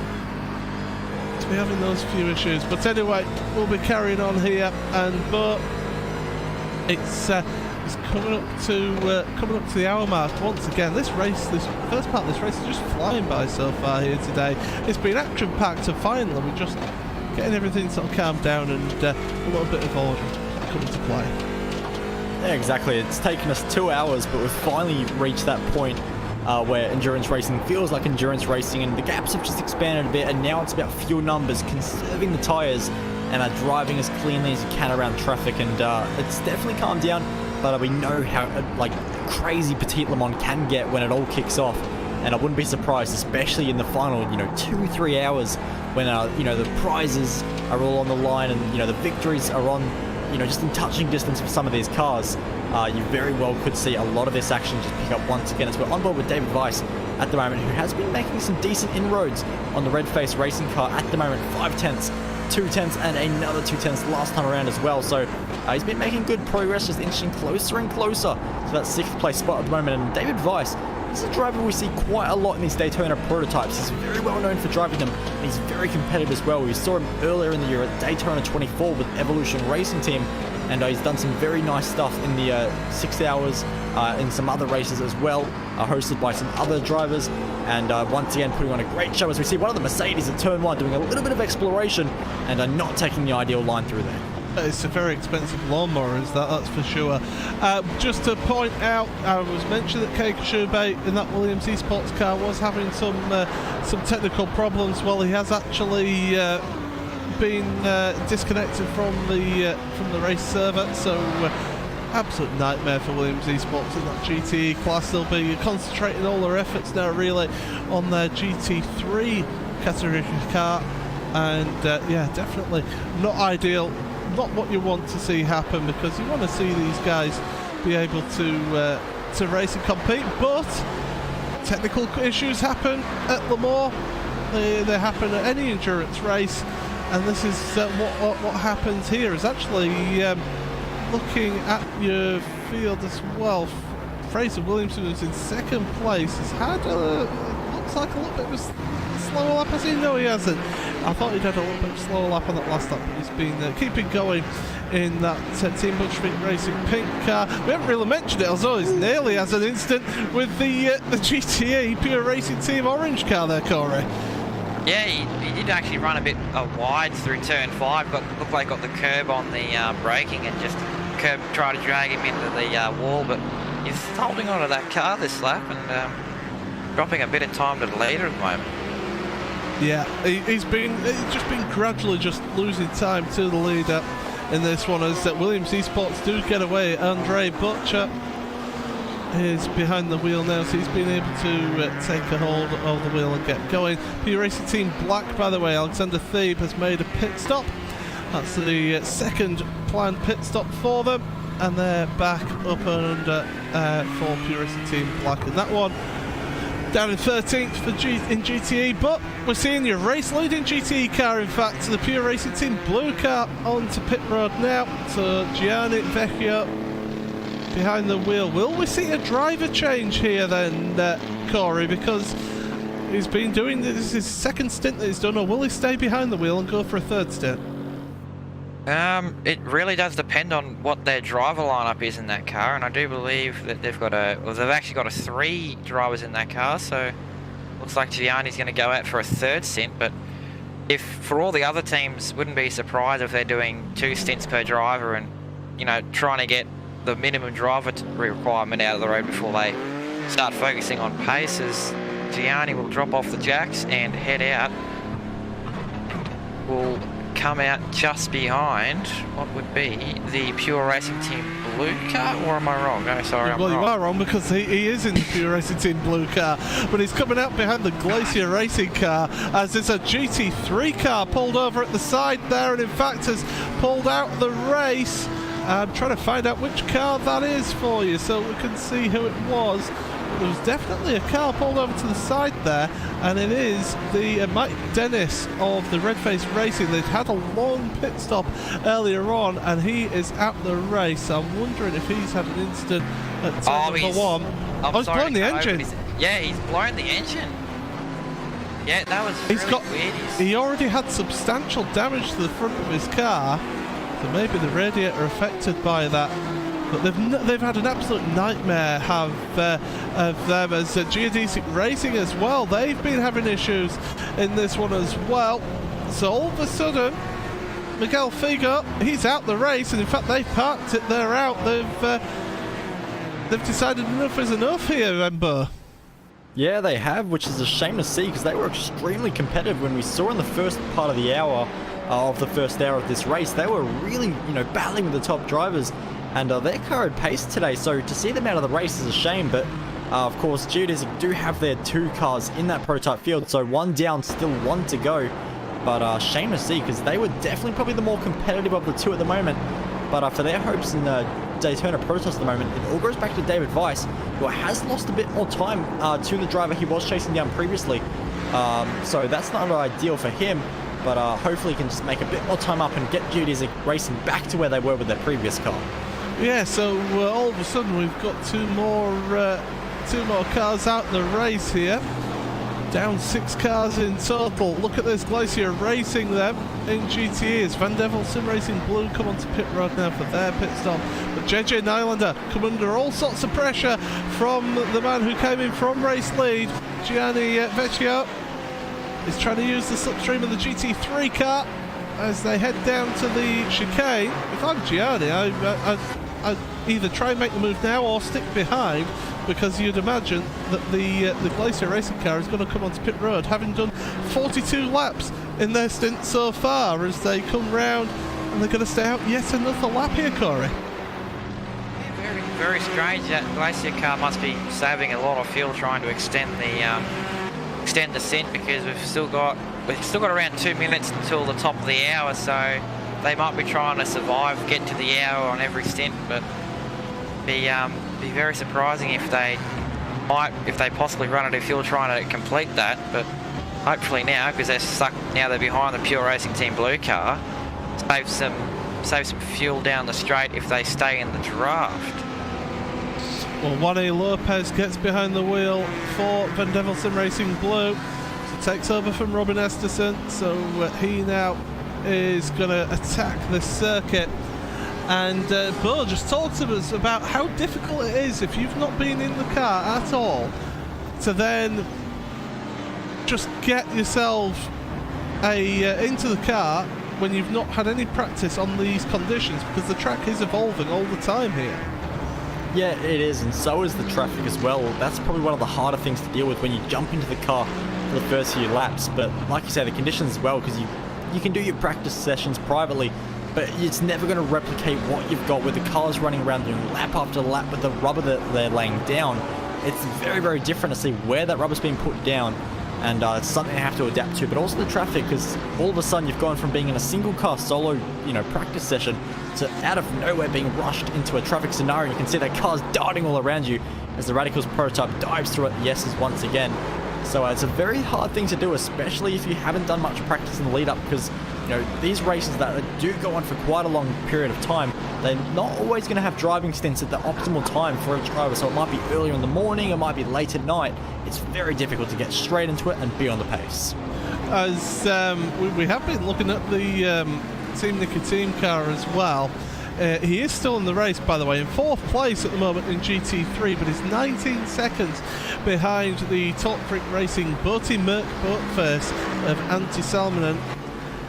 to be having those few issues. But anyway, we'll be carrying on here, but it's coming up to the hour mark once again. This first part of this race is just flying by so far here today. It's been action packed, and finally we're just getting everything sort of calmed down and a little bit of order coming to play. Yeah, exactly. It's taken us 2 hours, but we've finally reached that point where endurance racing feels like endurance racing, and the gaps have just expanded a bit, and now it's about fuel numbers, conserving the tyres, and driving as cleanly as you can around traffic. And it's definitely calmed down, but we know how crazy Petit Le Mans can get when it all kicks off. And I wouldn't be surprised, especially in the final 2-3 hours, when the prizes are all on the line, and the victories are on just in touching distance for some of these cars. You very well could see a lot of this action just pick up once again, as we're on board with David Weiss at the moment, who has been making some decent inroads on the red face racing car at the moment. 5 tenths, 2 tenths, and another 2 tenths last time around as well. So he's been making good progress, just inching closer and closer to that 6th place spot at the moment. And David Weiss, this is a driver we see quite a lot in these Daytona prototypes. He's very well known for driving them, and he's very competitive as well. We saw him earlier in the year at Daytona 24 with Evolution Racing Team, and he's done some very nice stuff in the 6 hours in some other races as well, hosted by some other drivers, and once again putting on a great show as we see one of the Mercedes at turn 1 doing a little bit of exploration and not taking the ideal line through there. It's a very expensive lawnmower, that's for sure. Just to point out, I was mentioning that Keiko Shube in that Williams eSports car was having some technical problems. Well, he has actually been disconnected from the race server, so absolute nightmare for Williams eSports in that GTE class. They'll be concentrating all their efforts now really on their GT3 category car, and yeah, definitely not ideal. Not what you want to see happen, because you want to see these guys be able to race and compete, but technical issues happen at Le Mans. They happen at any endurance race, and this is what happens here. Is actually looking at your field as well. Fraser Williamson, who's in 2nd place, has had looks like a little bit of a slower lap. Has he? No, he hasn't. I thought he'd had a little bit of a slower lap on that last lap, but he's been keeping going in that Team Bushfreak Racing pink car. We haven't really mentioned it, although he's nearly has an instant with the GTE Pure Racing Team orange car there, Corey. Yeah, he did actually run a bit wide through turn 5. Looked like got the curb on the braking, and just curb tried to drag him into the wall, but he's holding on to that car this lap and dropping a bit of time to the leader at the moment. Yeah, he's just been gradually just losing time to the leader in this one, as Williams eSports do get away. Andre Butcher is behind the wheel now, so he's been able to take a hold of the wheel and get going. Pure Racing Team Black, by the way, Alexander Thebe has made a pit stop. That's the 2nd planned pit stop for them. and they're back up and under for Pure Racing Team Black in that one. Down in 13th for in GTE, but we're seeing your race leading GTE car, in fact, to the Pure Racing Team Blue car onto pit road now. So Gianni Vecchio behind the wheel. Will we see a driver change here then, Corey? Because he's been doing this is his second stint that he's done, or will he stay behind the wheel and go for a third stint? It really does depend on what their driver lineup is in that car, and I do believe that they've actually got 3 drivers in that car, so looks like Gianni's going to go out for a third stint. But if for all the other teams, wouldn't be surprised if they're doing 2 stints per driver and, you know, trying to get the minimum driver requirement out of the road before they start focusing on pace, as Gianni will drop off the jacks and head out. Will come out just behind what would be the Pure Racing Team Blue car, or am I wrong? No, sorry, I'm wrong. Well, you are wrong, because he is in the Pure Racing Team Blue car, but he's coming out behind the Glacier Racing car, as it's a GT3 car pulled over at the side there, and in fact has pulled out the race. I'm trying to find out which car that is for you so we can see who it was. There was definitely a car pulled over to the side there, and it is the Mike Dennis of the Red Face Racing. They'd had a long pit stop earlier on, and he is out the race. I'm wondering if he's had an incident at turn number 1. He's blown the engine. Yeah, he's blown the engine. Yeah, that was weird. He already had substantial damage to the front of his car, so maybe the radiator affected by that. But they've had an absolute nightmare of them as Geodesic Racing as well. They've been having issues in this one as well. So all of a sudden, Miguel Figo, he's out the race, and in fact they've parked it. They're out. They've decided enough is enough here, Ember. Yeah, they have, which is a shame to see, because they were extremely competitive when we saw in the first part of the hour of the first hour of this race. They were really, battling with the top drivers. And their car had pace today, so to see them out of the race is a shame. But of course, Geodesic do have their 2 cars in that prototype field, so 1 down, still 1 to go. But shame to see, because they were definitely probably the more competitive of the 2 at the moment. But for their hopes in the Daytona Protoss at the moment, it all goes back to David Weiss, who has lost a bit more time to the driver he was chasing down previously. So that's not ideal for him. But hopefully he can just make a bit more time up and get Geodesic Racing back to where they were with their previous car. Yeah, so all of a sudden we've got two more cars out in the race here. Down 6 cars in total. Look at this, Glacier Racing them in GTE as Van Devil Sim Racing Blue come onto pit road now for their pit stop. But JJ Nylander come under all sorts of pressure from the man who came in from race lead, Gianni Vecchio. He's trying to use the slipstream of the GT3 car as they head down to the chicane. If I'm Gianni, I'd either try and make the move now or stick behind, because you'd imagine that the Glacier Racing car is going to come onto pit road, having done 42 laps in their stint so far, as they come round and they're going to stay out yet another lap here, Corey. Very, very strange. That Glacier car must be saving a lot of fuel trying to extend the stint, because we've still got around 2 minutes until the top of the hour, so they might be trying to survive, get to the hour on every stint. But be very surprising if they possibly run out of fuel trying to complete that. But hopefully now, because they're behind the Pure Racing Team Blue car, save some fuel down the straight if they stay in the draft. Well, Juan Lopez gets behind the wheel for Van Devil Sim Racing Blue, so takes over from Robin Esterson. So he now is going to attack the circuit. And Bo, just talk to us about how difficult it is, if you've not been in the car at all, to then just get yourself into the car when you've not had any practice on these conditions, because the track is evolving all the time here. Yeah, it is, and so is the traffic as well. That's probably one of the harder things to deal with when you jump into the car for the first few laps. But like you say, the conditions as well, because you can do your practice sessions privately, but it's never going to replicate what you've got with the cars running around doing lap after lap with the rubber that they're laying down. It's very, very different to see where that rubber's being put down, and it's something you have to adapt to. But also the traffic, because all of a sudden you've gone from being in a single car solo, practice session to out of nowhere being rushed into a traffic scenario. You can see that cars darting all around you as the Radicals prototype dives through at the S's once again. So it's a very hard thing to do, especially if you haven't done much practice in the lead up, because these races that do go on for quite a long period of time, they're not always going to have driving stints at the optimal time for each driver. So it might be earlier in the morning, it might be late at night. It's very difficult to get straight into it and be on the pace. As we have been looking at the Team Nicky team car as well. He is still in the race, by the way, in 4th place at the moment in GT3, but he's 19 seconds behind the Top Freak Racing Boaty Merc Boatface of Antti Salminen,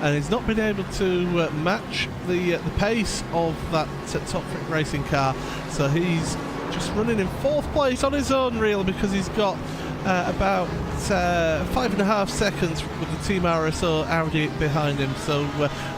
and he's not been able to match the pace of that Top Freak Racing car, so he's just running in 4th place on his own, really, because he's got about 5.5 seconds with the Team RSO Audi behind him, so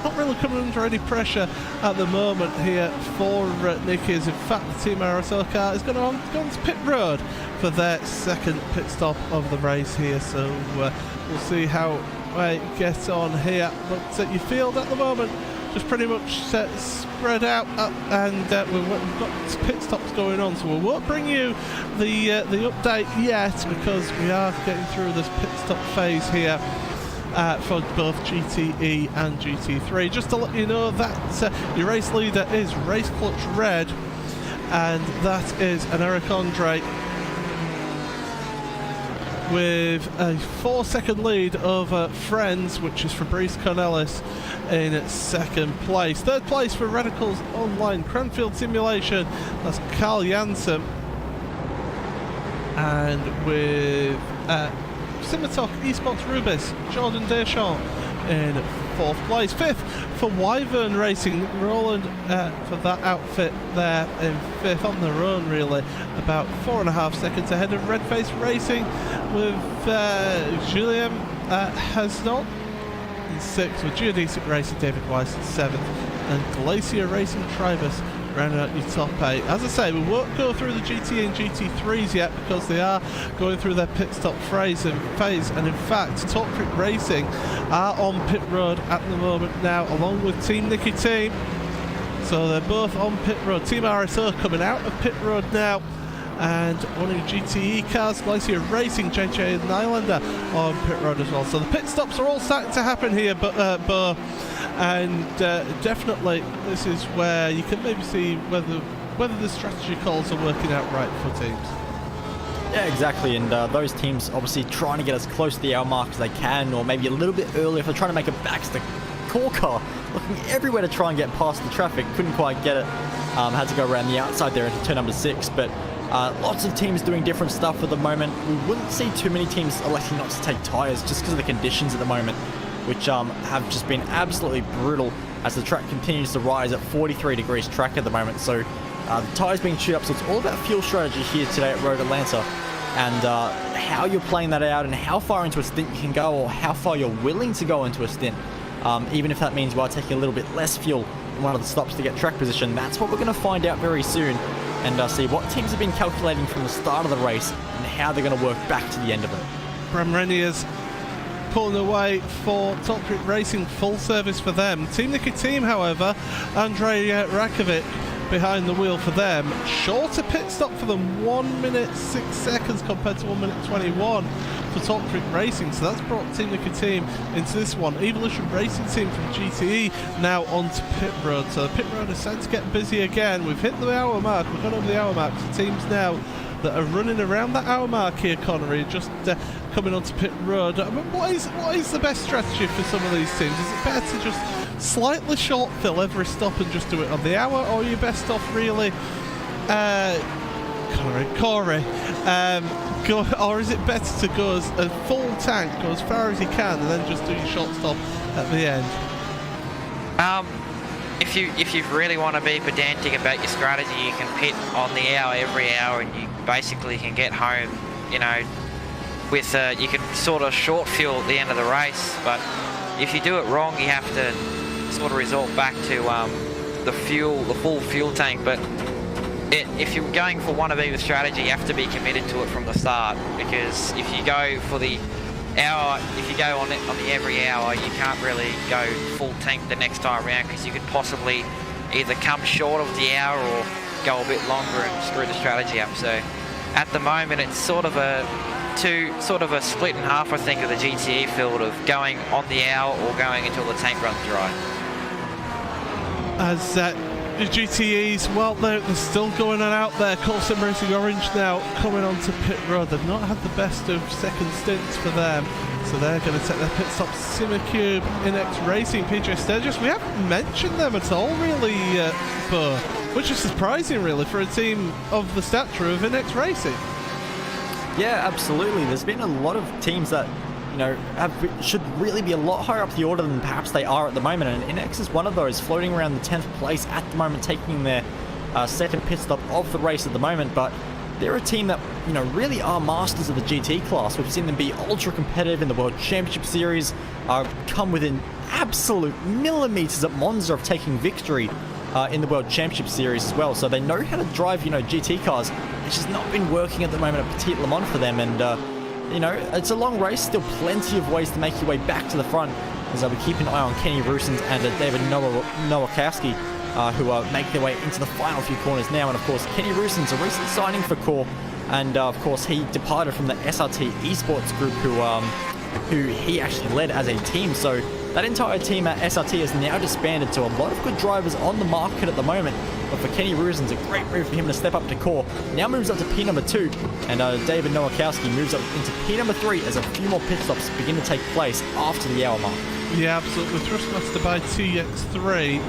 not really coming under any pressure at the moment here for Nicky. In fact, the Team RSO car is going on to pit road for their second pit stop of the race here, so we'll see how they get on here. But your field at the moment just pretty much spread out, and we've got pit stops going on, so we won't bring you the update yet, because we are getting through this pit stop phase here for both GTE and GT3. Just to let you know that your race leader is Race Clutch Red, and that is an Eric Andre with a 4-second lead over Friends, which is Fabrice Cornelis in 2nd place. 3rd place for Radicals Online Cranfield Simulation, that's Carl Janssen, and with Simitok Esports Rubis, Jordan Deschamps in 4th place. 5th for Wyvern Racing, Roland for that outfit there in 5th on their own, really, about 4.5 seconds ahead of Redface Racing, with Julien Hasnot in 6th, with Geodesic Racing David Weiss in 7th, and Glacier Racing Tribus rounding out your top 8. As I say, we won't go through the GT and GT3s yet, because they are going through their pit stop phase, and in fact Top Freak Racing are on pit road at the moment now, along with Team Nicky team, so they're both on pit road. Team RSO coming out of pit road now, and one of the GTE cars, Glacier Racing, JJ Nylander, on pit road as well. So the pit stops are all starting to happen here, but Bo, and definitely this is where you can maybe see whether the strategy calls are working out right for teams. Yeah, exactly, and those teams obviously trying to get as close to the hour mark as they can, or maybe a little bit earlier if they're trying to make it back to the core car, looking everywhere to try and get past the traffic. Couldn't quite get it, had to go around the outside there into turn number 6, but lots of teams doing different stuff at the moment. We wouldn't see too many teams electing not to take tyres just because of the conditions at the moment, which have just been absolutely brutal as the track continues to rise at 43 degrees track at the moment. So the tyres being chewed up, so it's all about fuel strategy here today at Road Atlanta, and how you're playing that out and how far into a stint you can go, or how far you're willing to go into a stint, even if that means you are taking a little bit less fuel in one of the stops to get track position. That's what we're going to find out very soon, and see what teams have been calculating from the start of the race and how they're going to work back to the end of it. Bram Renier's pulling away for Top Freak Racing, full service for them. Team Nicky team, however, Andrei Rakovic behind the wheel for them. Shorter pit stop for them, 1 minute 6 seconds compared to 1 minute 21 for Top Freak Racing. So that's brought Team Nicky team into this one. Evolution Racing team from GTE now onto pit road. So the pit road is starting to get busy again. We've hit the hour mark. We've gone over the hour mark. So teams now that are running around that hour mark here, Connery, just coming onto pit road. I mean, what is the best strategy for some of these teams? Is it better to just slightly short fill every stop and just do it on the hour, or are you best off really Corey, or is it better to go as a full tank, go as far as you can, and then just do your short stop at the end? If you really want to be pedantic about your strategy, you can pit on the hour every hour, and you basically can get home, with you can sort of short fuel at the end of the race. But if you do it wrong, you have to sort of resort back to the full fuel tank. But if you're going for one of either strategy, you have to be committed to it from the start, because if you go for the hour, if you go on the every hour, you can't really go full tank the next time around, because you could possibly either come short of the hour or go a bit longer and screw the strategy up. So at the moment, it's sort of a split in half, I think, of the GTE field of going on the hour or going until the tank runs dry. As the GTEs, well, they're still going on out there. Coulson Racing Orange now coming onto pit road. They've not had the best of second stints for them, so they're going to take their pit stop. Simicube, Inex Racing, PJ Sturgis. We haven't mentioned them at all, really, Bo, which is surprising, really, for a team of the stature of Inex Racing. Yeah, absolutely. There's been a lot of teams that, you know, should really be a lot higher up the order than perhaps they are at the moment, and Inex is one of those, floating around the 10th place at the moment, taking their second pit stop of the race at the moment. But they're a team that, you know, really are masters of the GT class. We've seen them be ultra competitive in the World Championship Series, come within absolute millimeters at Monza of taking victory in the World Championship Series as well. So they know how to drive, you know, GT cars. It's just not been working at the moment at Petit Le Mans for them, and you know, it's a long race, still plenty of ways to make your way back to the front, as we keep an eye on Kenny Roosens and David Nowakowski, who make their way into the final few corners now. And of course, Kenny Roosens, a recent signing for Core, and of course he departed from the SRT Esports group, who he actually led as a team. So that entire team at SRT is now disbanded, so a lot of good drivers on the market at the moment. But for Kenny Roosens, a great move for him to step up to Core. Now moves up to P number 2, and David Nowakowski moves up into P number 3 as a few more pit stops begin to take place after the hour mark. Yeah, absolutely. Thrustmaster by TX3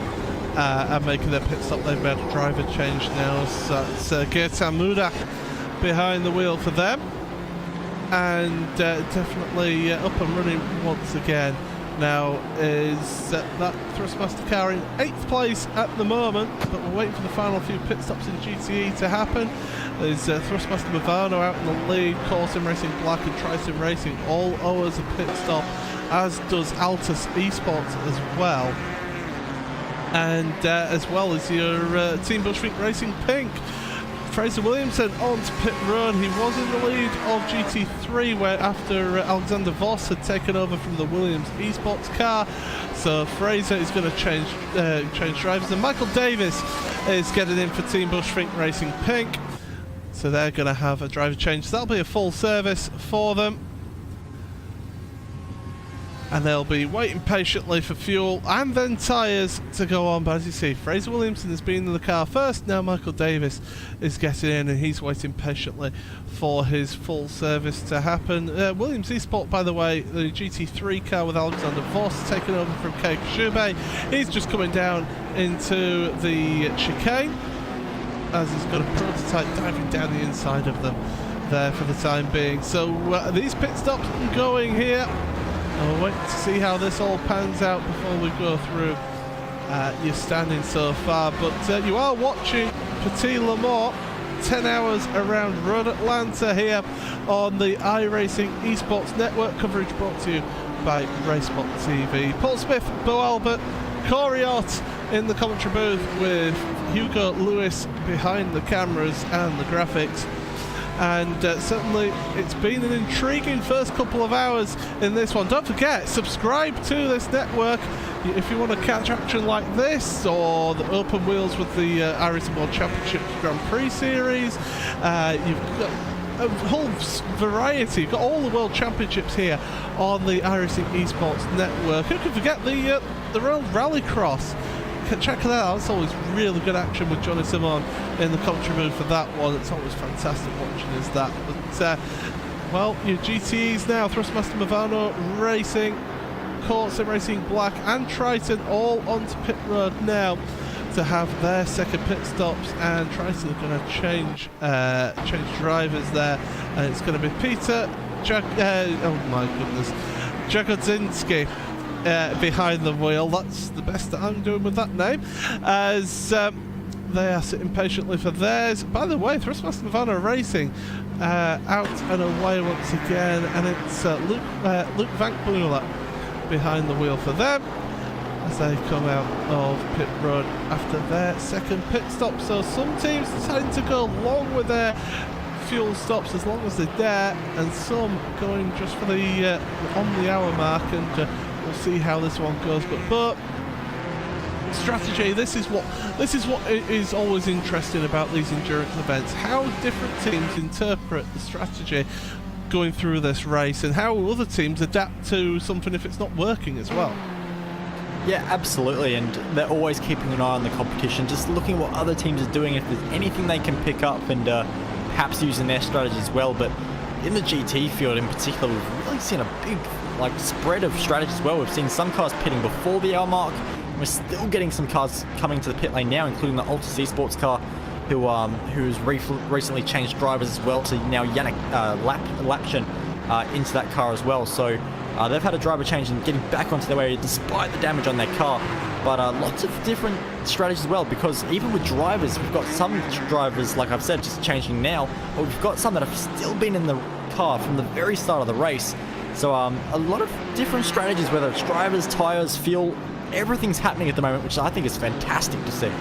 are making their pit stop. They've made a driver change now, so it's Gaetan Muda behind the wheel for them, and definitely up and running once again. Now is that Thrustmaster car in 8th place at the moment, but we're waiting for the final few pit stops in GTE to happen. There's Thrustmaster Movano out in the lead, Coulson Racing Black and Triton Racing all owe us a pit stop, as does Altus Esports as well, and as well as your Team Bushwick Racing Pink. Fraser Williamson onto pit road. He was in the lead of GT3 where after Alexander Voss had taken over from the Williams Esports car. So Fraser is going to change drivers, and Michael Davis is getting in for Team Bushwick Racing Pink. So they're going to have a driver change. So that'll be a full service for them, and they'll be waiting patiently for fuel and then tyres to go on. But as you see, Fraser Williamson has been in the car first. Now Michael Davis is getting in, and he's waiting patiently for his full service to happen. Williams Esport, by the way, the GT3 car with Alexander Voss taking over from Kei Kashube. He's just coming down into the chicane as he's got a prototype diving down the inside of them there for the time being. So these pit stops going here. We'll wait to see how this all pans out before we go through your standing so far. But you are watching Petit Le Mans 10 hours around Road Atlanta here on the iRacing Esports Network. Coverage brought to you by RaceSpotTV. Paul Smith, Bo Albert, Corey Ott in the commentary booth with Hugo Lewis behind the cameras and the graphics. And certainly it's been an intriguing first couple of hours in this one. Don't forget, subscribe to this network if you want to catch action like this, or the open wheels with the iRacing World Championship Grand Prix Series. You've got a whole variety. You've got all the World Championships here on the iRacing Esports Network. Who can forget the Royal Rallycross? Check that out. It's always really good action with Johnny Simon in the commentary booth for that one. It's always fantastic watching is that. But well, your GTEs now, Thrustmaster Movano Racing, Coulson Racing Black and Triton all onto pit road now to have their second pit stops, and Triton are going to change drivers there, and it's going to be Peter Jagodzinski behind the wheel. That's the best that I'm doing with that name, as they are sitting patiently for theirs. By the way, Thrustmaster Movano Racing out and away once again, and it's Luke Vankmuller behind the wheel for them as they come out of pit road after their second pit stop. So some teams deciding to go long with their fuel stops as long as they dare, and some going just for the on the hour mark, and we'll see how this one goes. But strategy. This is what is always interesting about these endurance events. How different teams interpret the strategy going through this race, and how other teams adapt to something if it's not working as well. Yeah, absolutely, and they're always keeping an eye on the competition, just looking at what other teams are doing, if there's anything they can pick up, and perhaps using their strategy as well. But in the GT field in particular, we've really seen a big spread of strategies as well. We've seen some cars pitting before the hour mark, and we're still getting some cars coming to the pit lane now, including the Altus Esports car, who's recently changed drivers as well, to now Yannick Lapchin into that car as well. So they've had a driver change and getting back onto their way despite the damage on their car. But lots of different strategies as well, because even with drivers, we've got some drivers, like I've said, just changing now, but we've got some that have still been in the car from the very start of the race. So a lot of different strategies, whether it's drivers, tyres, fuel, everything's happening at the moment, which I think is fantastic to see.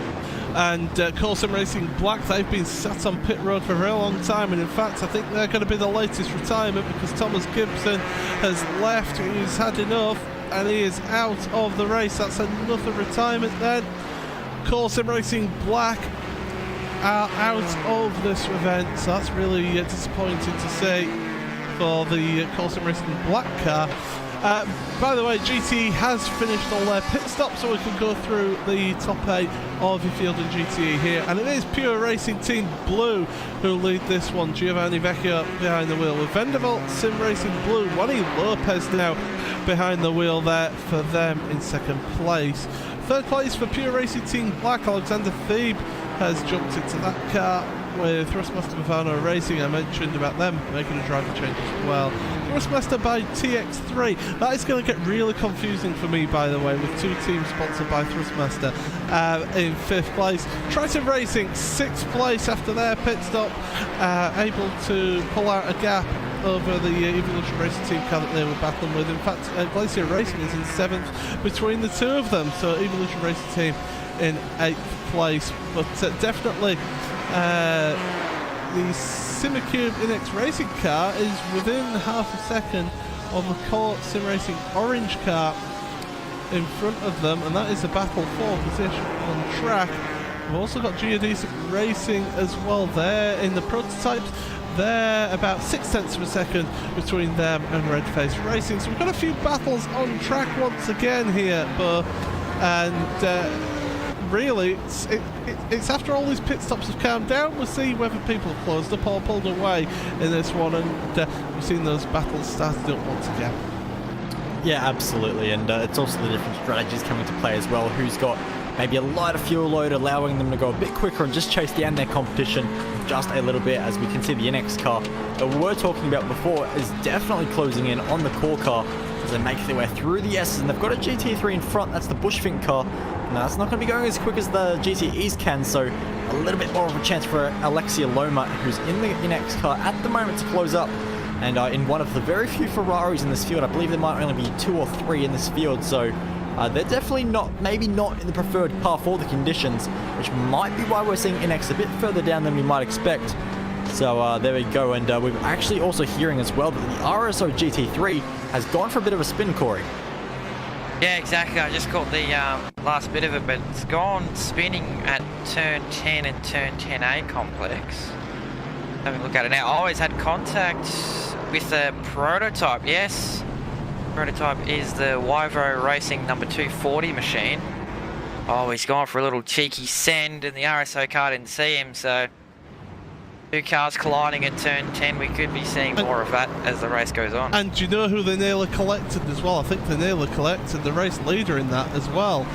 And Core Sim Racing Black, they've been sat on pit road for a very long time, and in fact I think they're going to be the latest retirement, because Thomas Gibson has left. He's had enough and he is out of the race. That's another retirement then. Core Sim Racing Black are out of this event, so that's really disappointing to see for the Core Sim Racing Black car. By the way, GTE has finished all their pit stops, so we can go through the top 8 of your field in GTE here. And it is Pure Racing Team Blue who lead this one. Giovanni Vecchio behind the wheel with Vanderbilt Sim Racing Blue. Juani Lopez now behind the wheel there for them in second place. Third place for Pure Racing Team Black. Alexander Thebe has jumped into that car with Thrustmaster Bavano Racing. I mentioned about them making a driver change as well. Thrustmaster by TX3. That is going to get really confusing for me, by the way, with two teams sponsored by Thrustmaster in 5th place. Triton Racing 6th place after their pit stop, able to pull out a gap over the Evolution Racing team car that they were battling with. In fact, Glacier Racing is in 7th between the two of them, so Evolution Racing team in 8th place. But definitely the Simicube Inex Racing car is within half a second of the Core Sim Racing Orange car in front of them, and that is a battle for position on track. We've also got Geodesic Racing as well there in the prototypes. They're about 0.6 of a second between them and Redface Racing. So we've got a few battles on track once again here, but really, it's after all these pit stops have calmed down, we'll see whether people have closed up or pulled away in this one, and we've seen those battles started up once again. Yeah, absolutely, and it's also the different strategies coming to play as well. Who's got maybe a lighter fuel load, allowing them to go a bit quicker and just chase down their competition just a little bit, as we can see the NX car that we were talking about before is definitely closing in on the core car as they make their way through the S's, and they've got a GT3 in front. That's the Bushfink car. Now that's not going to be going as quick as the GTEs can, so a little bit more of a chance for Alexia Loma, who's in the NX car at the moment, to close up. And in one of the very few Ferraris in this field, I believe there might only be 2 or 3 in this field, so they're definitely maybe not in the preferred path for the conditions, which might be why we're seeing NX a bit further down than we might expect. So there we go, and we're actually also hearing as well that the RSO GT3 has gone for a bit of a spin, Corey. Yeah, exactly. I just caught the last bit of it, but it's gone spinning at turn 10 and turn 10A complex. Having a look at it now. I always had contact with the prototype, yes. Prototype is the Wyvo Racing number 240 machine. Oh, he's gone for a little cheeky send, and the RSO car didn't see him, so 2 cars colliding at turn 10. We could be seeing more of that as the race goes on. And do you know who they nearly collected as well? I think they nearly collected the race leader in that as well.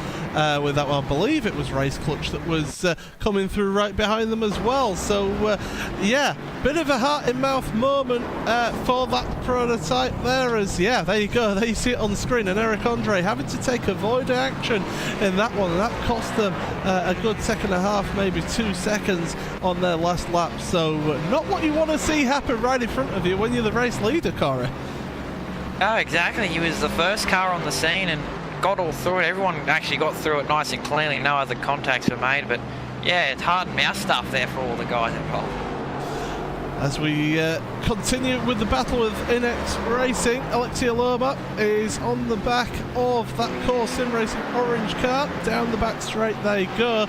With that one, I believe it was Race Clutch that was coming through right behind them as well. So yeah, bit of a heart in mouth moment for that prototype there, as yeah, there you go, there you see it on the screen, and Eric Andre having to take avoid action in that one, and that cost them a good second and a half, maybe 2 seconds on their last lap. So not what you want to see happen right in front of you when you're the race leader, Corey. Oh, exactly. He was the first car on the scene and got all through it. Everyone actually got through it nice and cleanly. No other contacts were made, but yeah, it's hard mouth stuff there for all the guys involved. As we continue with the battle with Inex Racing, Alexia Loma is on the back of that Core Sim Racing orange car. Down the back straight they go.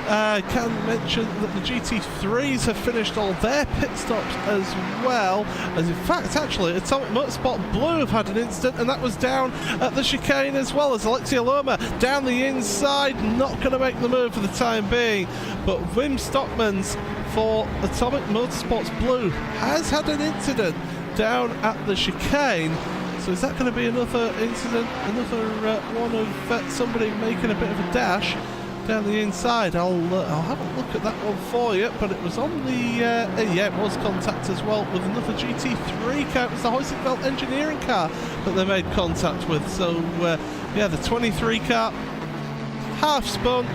Can mention that the GT3s have finished all their pit stops as well. As in fact, actually, Atomic Motorsport Blue have had an incident, and that was down at the chicane as well, as Alexia Loma down the inside, not going to make the move for the time being. But Wim Stockmans for Atomic Motorsports Blue has had an incident down at the chicane. So is that going to be another incident, another one of somebody making a bit of a dash down the inside? I'll have a look at that one for you, but it was on the yeah, it was contact as well with another GT3 car. It was the Hoysenfeld engineering car that they made contact with. So yeah, the 23 car half spun,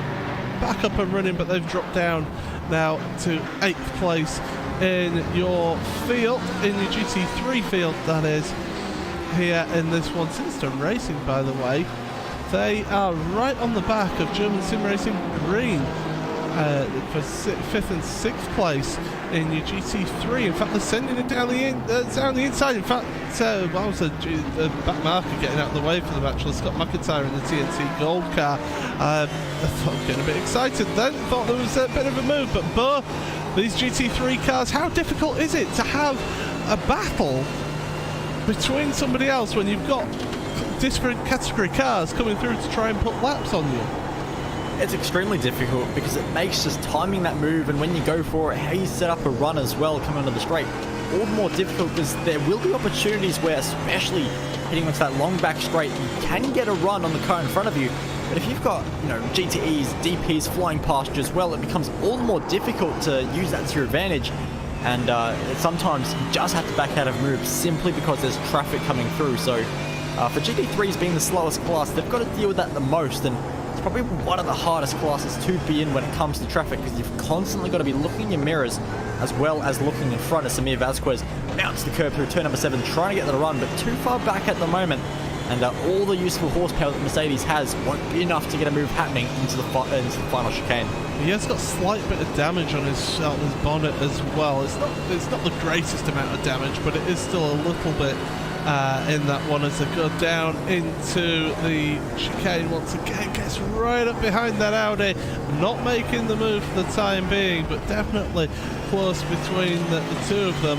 back up and running, but they've dropped down now to 8th place in your field, in your GT3 field that is, here in this one. Sinister Racing, by the way, they are right on the back of German Sim Racing Green for 5th and 6th place in your GT3. In fact, they're sending it down the inside. In fact, what was the back marker getting out of the way for them, actually? Scott McIntyre in the TNT Gold car. I thought, getting a bit excited then, thought there was a bit of a move, but both these GT3 cars, how difficult is it to have a battle between somebody else when you've got different category cars coming through to try and put laps on you? It's extremely difficult because it makes just timing that move, and when you go for it, how you set up a run as well coming onto the straight, all the more difficult, because there will be opportunities where, especially hitting onto that long back straight, you can get a run on the car in front of you. But if you've got, you know, GTEs, DPs flying past you as well, it becomes all the more difficult to use that to your advantage. And sometimes you just have to back out of moves simply because there's traffic coming through. So for GT3s being the slowest class, they've got to deal with that the most. And it's probably one of the hardest classes to be in when it comes to traffic, because you've constantly got to be looking in your mirrors as well as looking in front. As Samir Vasquez mounts the curb through turn number 7, trying to get the run, but too far back at the moment. And all the useful horsepower that Mercedes has won't be enough to get a move happening into the final chicane. He has got a slight bit of damage on his bonnet as well. It's not the greatest amount of damage, but it is still a little bit in that one as they go down into the chicane once again. Gets right up behind that Audi, not making the move for the time being, but definitely close between the two of them.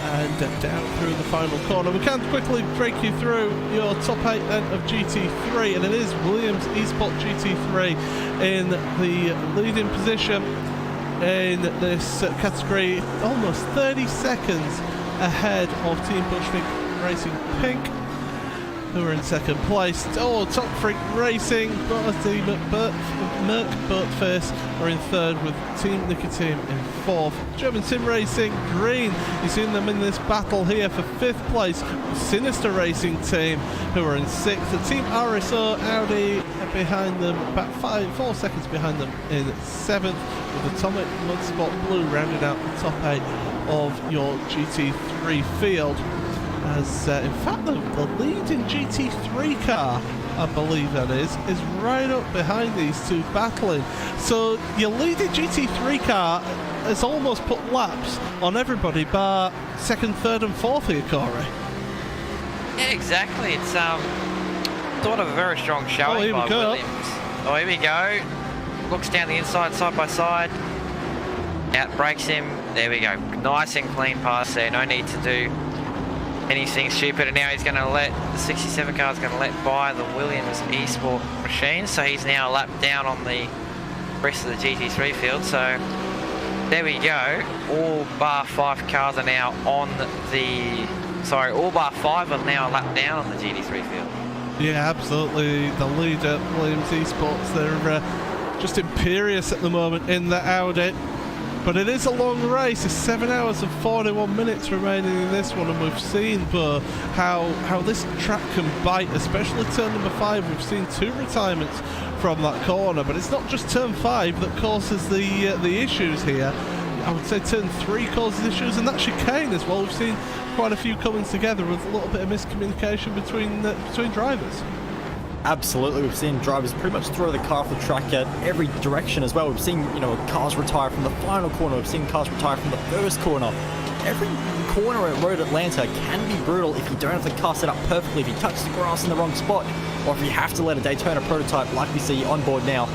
And down through the final corner. We can quickly break you through your top 8 then of GT3, and it is Williams eSport GT3 in the leading position in this category, almost 30 seconds ahead of Team Bushwick Racing Pink, who are in 2nd place. Top Freak Racing, Bertie Merck Burtface are in 3rd, with Team Nicotine in 4th. German Sim Racing Green, you've seen them in this battle here for 5th place. Sinister Racing Team, who are in 6th. The Team RSO Audi behind them, about 4 seconds behind them in 7th, with Atomic Motorsport Blue rounding out the top 8 of your GT3 field. As in fact the leading GT3 car, I believe that is right up behind these two battling. So your leading GT3 car has almost put laps on everybody bar 2nd, 3rd and 4th here, Corey. Yeah, exactly. It's sort of a very strong showing by Williams. Oh, here we go. Looks down the inside, side by side. Out breaks him. There we go. Nice and clean pass there. No need to do anything stupid, and now he's going to let the 67 car is going to let by the Williams eSport machine, so he's now a lap down on the rest of the GT3 field. So there we go. All bar 5 cars are now on all bar 5 are now a lap down on the GT3 field. Yeah, absolutely. The leader, Williams eSports, they're just imperious at the moment in the Audi. But it is a long race. It's 7 hours and 41 minutes remaining in this one, and we've seen how this track can bite, especially turn number 5. We've seen 2 retirements from that corner, but it's not just turn 5 that causes the issues here. I would say turn 3 causes issues, and that chicane as well. We've seen quite a few coming together with a little bit of miscommunication between drivers. Absolutely, we've seen drivers pretty much throw the car off the track at every direction as well. We've seen, cars retire from the final corner. We've seen cars retire from the first corner. every corner at Road Atlanta can be brutal if you don't have the car set up perfectly, if you touch the grass in the wrong spot, or if you have to let a Daytona prototype like we see on board now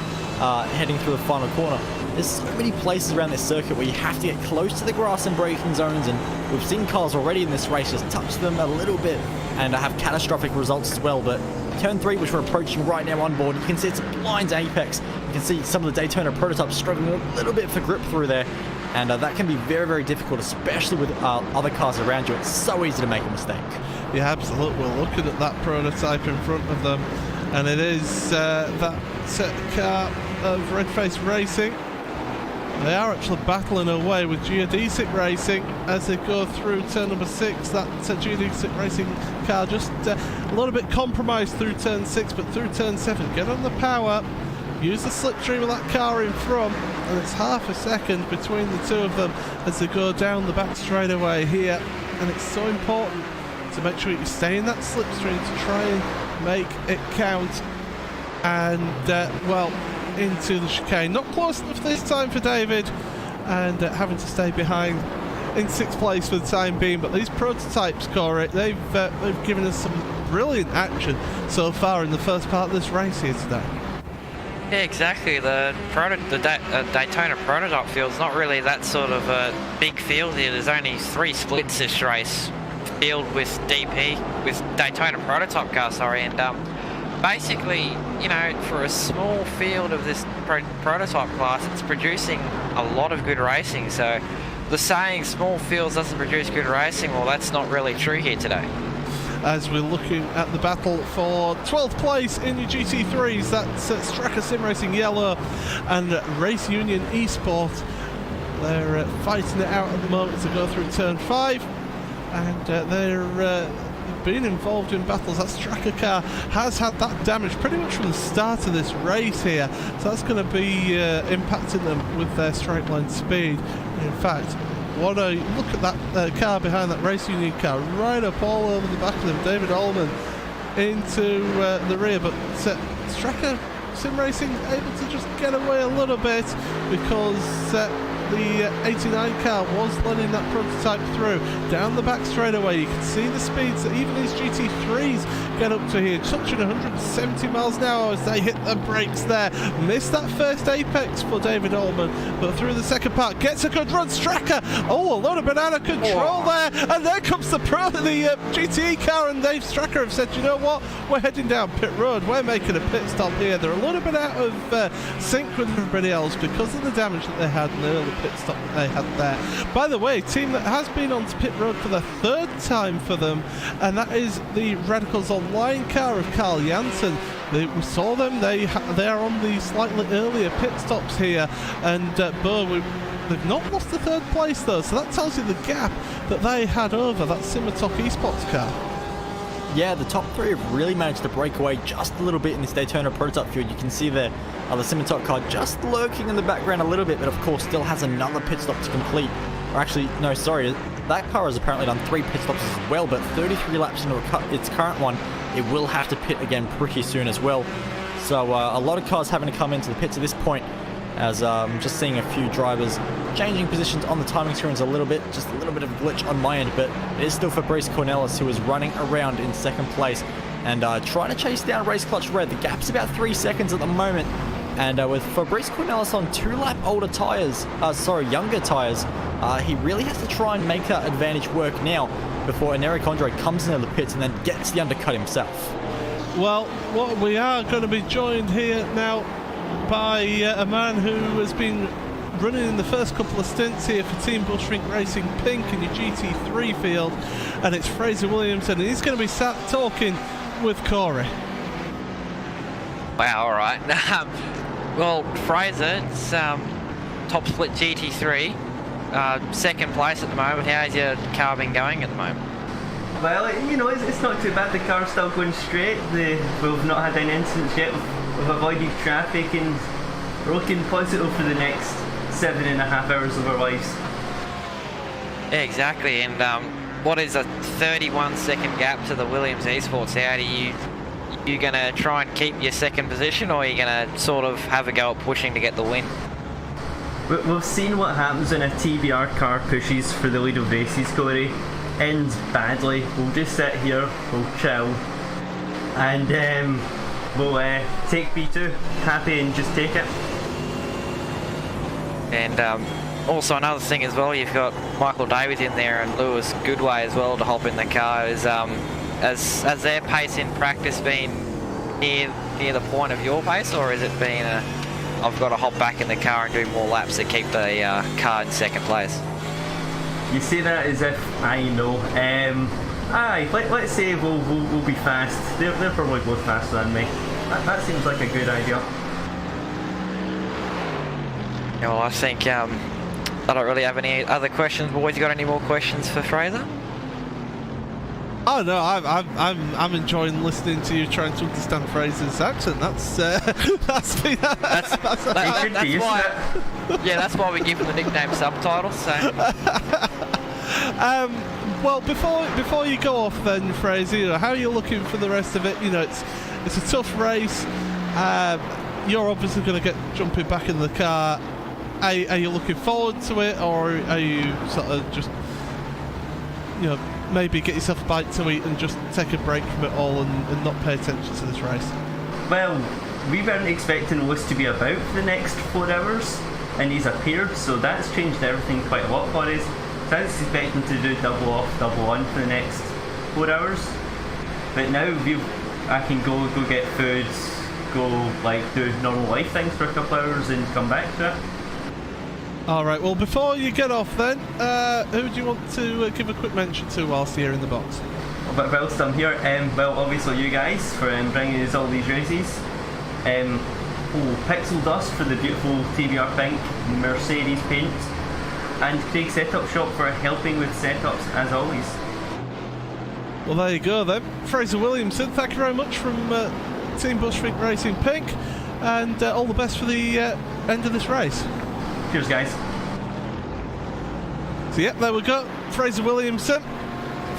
heading through the final corner. There's so many places around this circuit where you have to get close to the grass and braking zones, and we've seen cars already in this race just touch them a little bit and have catastrophic results as well. But Turn 3, which we're approaching right now on board, you can see it's a blind apex. You can see some of the Daytona prototypes struggling a little bit for grip through there, and that can be very, very difficult, especially with other cars around you. It's so easy to make a mistake. Yeah, absolutely. We're looking at that prototype in front of them, and it is that car of Red Face Racing. They are actually battling away with Geodesic Racing as they go through turn number 6. That Geodesic Racing car just a little bit compromised through turn 6, but through turn 7, get on the power, use the slipstream of that car in front, and it's half a second between the two of them as they go down the back straightaway here. And it's so important to make sure you stay in that slipstream to try and make it count. And, well, into the chicane. Not close enough this time for David, and having to stay behind in 6th place for the time being. But these prototypes, Corey, they've given us some brilliant action so far in the first part of this race here today. Yeah, exactly. The Daytona prototype field's not really that sort of a big field here. There's only 3 splits this race, field with Daytona prototype car, sorry, and basically, you know, for a small field of this prototype class, it's producing a lot of good racing. So the saying small fields doesn't produce good racing, well, that's not really true here today. As we're looking at the battle for 12th place in your GT3s, that's Stracker Sim Racing Yellow and Race Union Esport. They're fighting it out at the moment to go through turn 5, and they're been involved in battles. That Stracker car has had that damage pretty much from the start of this race here, so that's going to be impacting them with their straight line speed. In fact, what a look at that car behind that Race Union car, right up all over the back of them. David Allman into the rear, but Stracker Sim Racing able to just get away a little bit because the 89 car was letting that prototype through down the back straightaway. You can see the speeds that even these GT3s get up to here, touching 170 miles an hour as they hit the brakes there. Missed that first apex for David Allman, but through the second part gets a good run. Stracker, a little bit out of control there, and there comes the GTE car, and Dave Stracker have said, you know what, we're heading down pit road, we're making a pit stop here. They're a little bit out of sync with everybody else because of the damage that they had in the early pit stop that they had there. By the way, team that has been on pit road for the 3rd time for them, and that is the Radicals Online car of Carl Janssen. We saw them, they are on the slightly earlier pit stops here, and they've not lost the 3rd place though, so that tells you the gap that they had over that Simitok Esports car. Yeah, the top 3 have really managed to break away just a little bit in this Daytona prototype field. You can see there the Simitok car just lurking in the background a little bit, but of course still has another pit stop to complete. Or actually, no, sorry, that car has apparently done 3 pit stops as well, but 33 laps into its current one, it will have to pit again pretty soon as well. So a lot of cars having to come into the pits at this point, as I'm just seeing a few drivers changing positions on the timing screens a little bit, just a little bit of a glitch on my end, but it is still Fabrice Cornelis who is running around in 2nd place and trying to chase down Race Clutch Red. The gap's about 3 seconds at the moment, and with Fabrice Cornelis on 2-lap younger tires, he really has to try and make that advantage work now before Eric Andre comes into the pits and then gets the undercut himself. Well, we are going to be joined here now by a man who has been running in the first couple of stints here for Team Bushwink Racing Pink in your GT3 field, and it's Fraser Williamson, and he's going to be sat talking with Corey. Wow, alright. Well, Fraser, it's top split GT3, 2nd place at the moment. How's your car been going at the moment? Well, you know, it's not too bad. The car's still going straight. We've not had any incidents yet. We've avoided traffic, and we're looking positive for the next 7.5 hours of our lives. Yeah, exactly. And what is a 31-second gap to the Williams Esports? How do you going to try and keep your 2nd position, or are you going to sort of have a go at pushing to get the win? We've seen what happens when a TBR car pushes for the lead of races, Corey. Ends badly. We'll just sit here, we'll chill, and we'll take P2. Happy and just take it. And also another thing as well, you've got Michael Davies in there and Lewis Goodway as well to hop in the car. Has their pace in practice been near the point of your pace, or has it been I've got to hop back in the car and do more laps to keep the car in second place? You say that as if I know. Let's say we'll be fast. They're probably both faster than me. That seems like a good idea. Yeah, well, I think I don't really have any other questions. Boys, you got any more questions for Fraser? Oh no, I'm enjoying listening to you trying to understand Fraser's accent. That's why. Yeah, that's why we give him the nickname Subtitles. So. Well, before you go off then, Fraser, how are you looking for the rest of it? It's a tough race. You're obviously going to get jumping back in the car. Are you looking forward to it, or are you sort of just, maybe get yourself a bite to eat and just take a break from it all and not pay attention to this race? Well, we weren't expecting Lewis to be about for the next 4 hours, and he's appeared, so that's changed everything quite a lot for us. So I was expecting to do double off, double on for the next 4 hours, but now I can go get food, go do normal life things for a couple hours and come back to it. Alright, well, before you get off then, who do you want to give a quick mention to whilst you're in the box? But whilst I'm here, well, obviously you guys for bringing us all these races. Pixel Dust for the beautiful TBR Pink Mercedes paint, and Craig Setup Shop for helping with setups as always. Well, there you go then. Fraser Williamson, thank you very much from Team Bushwick Racing Pink, and all the best for the end of this race. Cheers, guys. So yeah, there we go. Fraser Williamson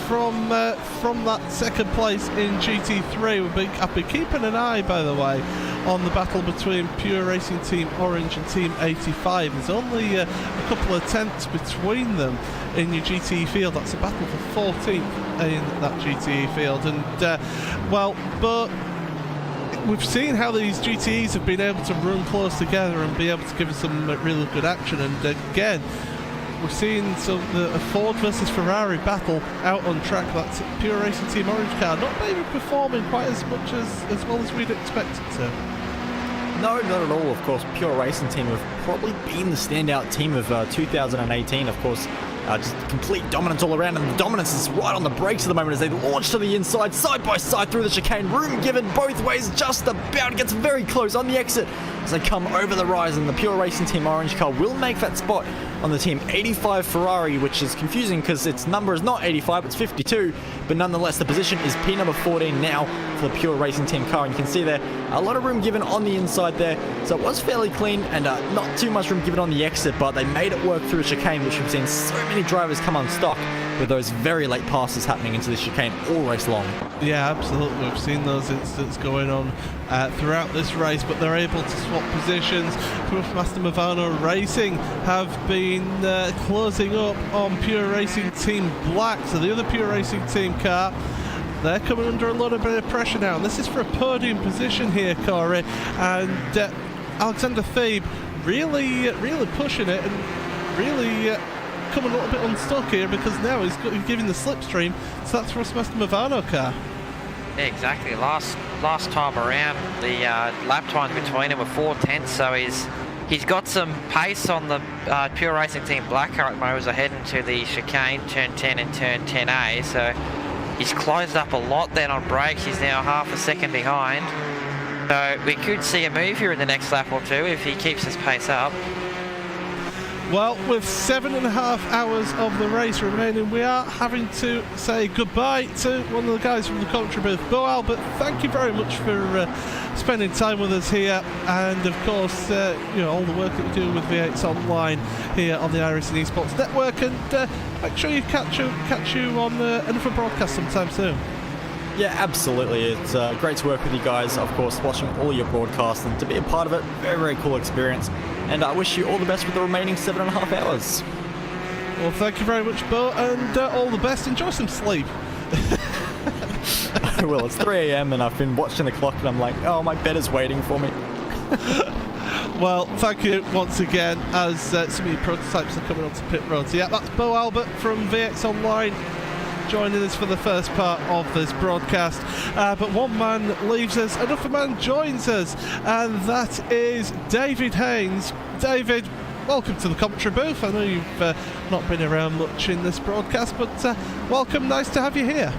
from that second place in GT3. I've been keeping an eye, by the way, on the battle between Pure Racing Team Orange and Team 85. There's only a couple of tenths between them in your GTE field. That's a battle for 14th in that GTE field, and but we've seen how these GTEs have been able to run close together and be able to give us some really good action. And again, we're seeing a Ford versus Ferrari battle out on track. That's Pure Racing Team Orange car not maybe performing quite as much as well as we'd expect it to. No, not at all. Of course, Pure Racing Team have probably been the standout team of 2018. Of course, just complete dominance all around, and the dominance is right on the brakes at the moment as they launch to the inside, side by side through the chicane. Room given both ways, just about gets very close on the exit as they come over the rise, and the Pure Racing Team Orange car will make that spot on the Team 85 Ferrari, which is confusing because its number is not 85, it's 52, but nonetheless the position is P number 14 now for the Pure Racing Team car, and you can see there a lot of room given on the inside there, so it was fairly clean and not too much room given on the exit, but they made it work through a chicane, which we've seen so many drivers come unstuck with those very late passes happening into this chicane all race long. Yeah, absolutely. We've seen those incidents going on throughout this race, but they're able to swap positions. Master Movano Racing have been closing up on Pure Racing Team Black, so the other Pure Racing Team car, they're coming under a little bit of pressure now, and this is for a podium position here, Corey, and Alexander Thebe really pushing it and really coming a little bit unstuck here, because now he's giving the slipstream to that Thrustmaster Movano car. Yeah, exactly. Last time around, the lap times between him were 4/10, so he's got some pace on the Pure Racing Team Black car at the moment as I head into the chicane, turn 10 and turn 10A, so he's closed up a lot then on brakes. He's now half a second behind, so we could see a move here in the next lap or two if he keeps his pace up. Well, with 7.5 hours of the race remaining, we are having to say goodbye to one of the guys from the commentary booth. Bo Albert, thank you very much for spending time with us here, and of course, all the work that you do with V8's Online here on the iRacing Esports Network, and make sure you catch you on another broadcast sometime soon. Yeah, absolutely. It's great to work with you guys, of course, watching all your broadcasts and to be a part of it. Very, very cool experience. and I wish you all the best with the remaining 7.5 hours. Well, thank you very much, Bo, and all the best. Enjoy some sleep. I will. It's 3 a.m. and I've been watching the clock and I'm like, oh, my bed is waiting for me. Well, thank you once again as some of your prototypes are coming onto pit road. So yeah, that's Bo Albert from VX Online joining us for the first part of this broadcast. But one man leaves us, another man joins us, and that is David Haynes. David, welcome to the commentary booth. I know you've not been around much in this broadcast, but welcome. Nice to have you here.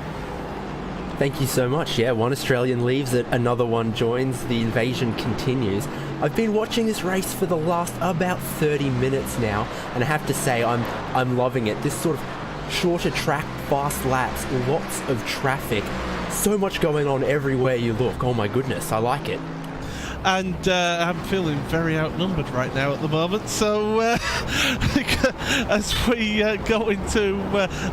Thank you so much. Yeah, one Australian leaves, another one joins. The invasion continues. I've been watching this race for the last about 30 minutes now, and I have to say I'm loving it. This sort of shorter track, fast laps, lots of traffic, so much going on everywhere you look. Oh my goodness, I like it. And I'm feeling very outnumbered right now at the moment, so as we go into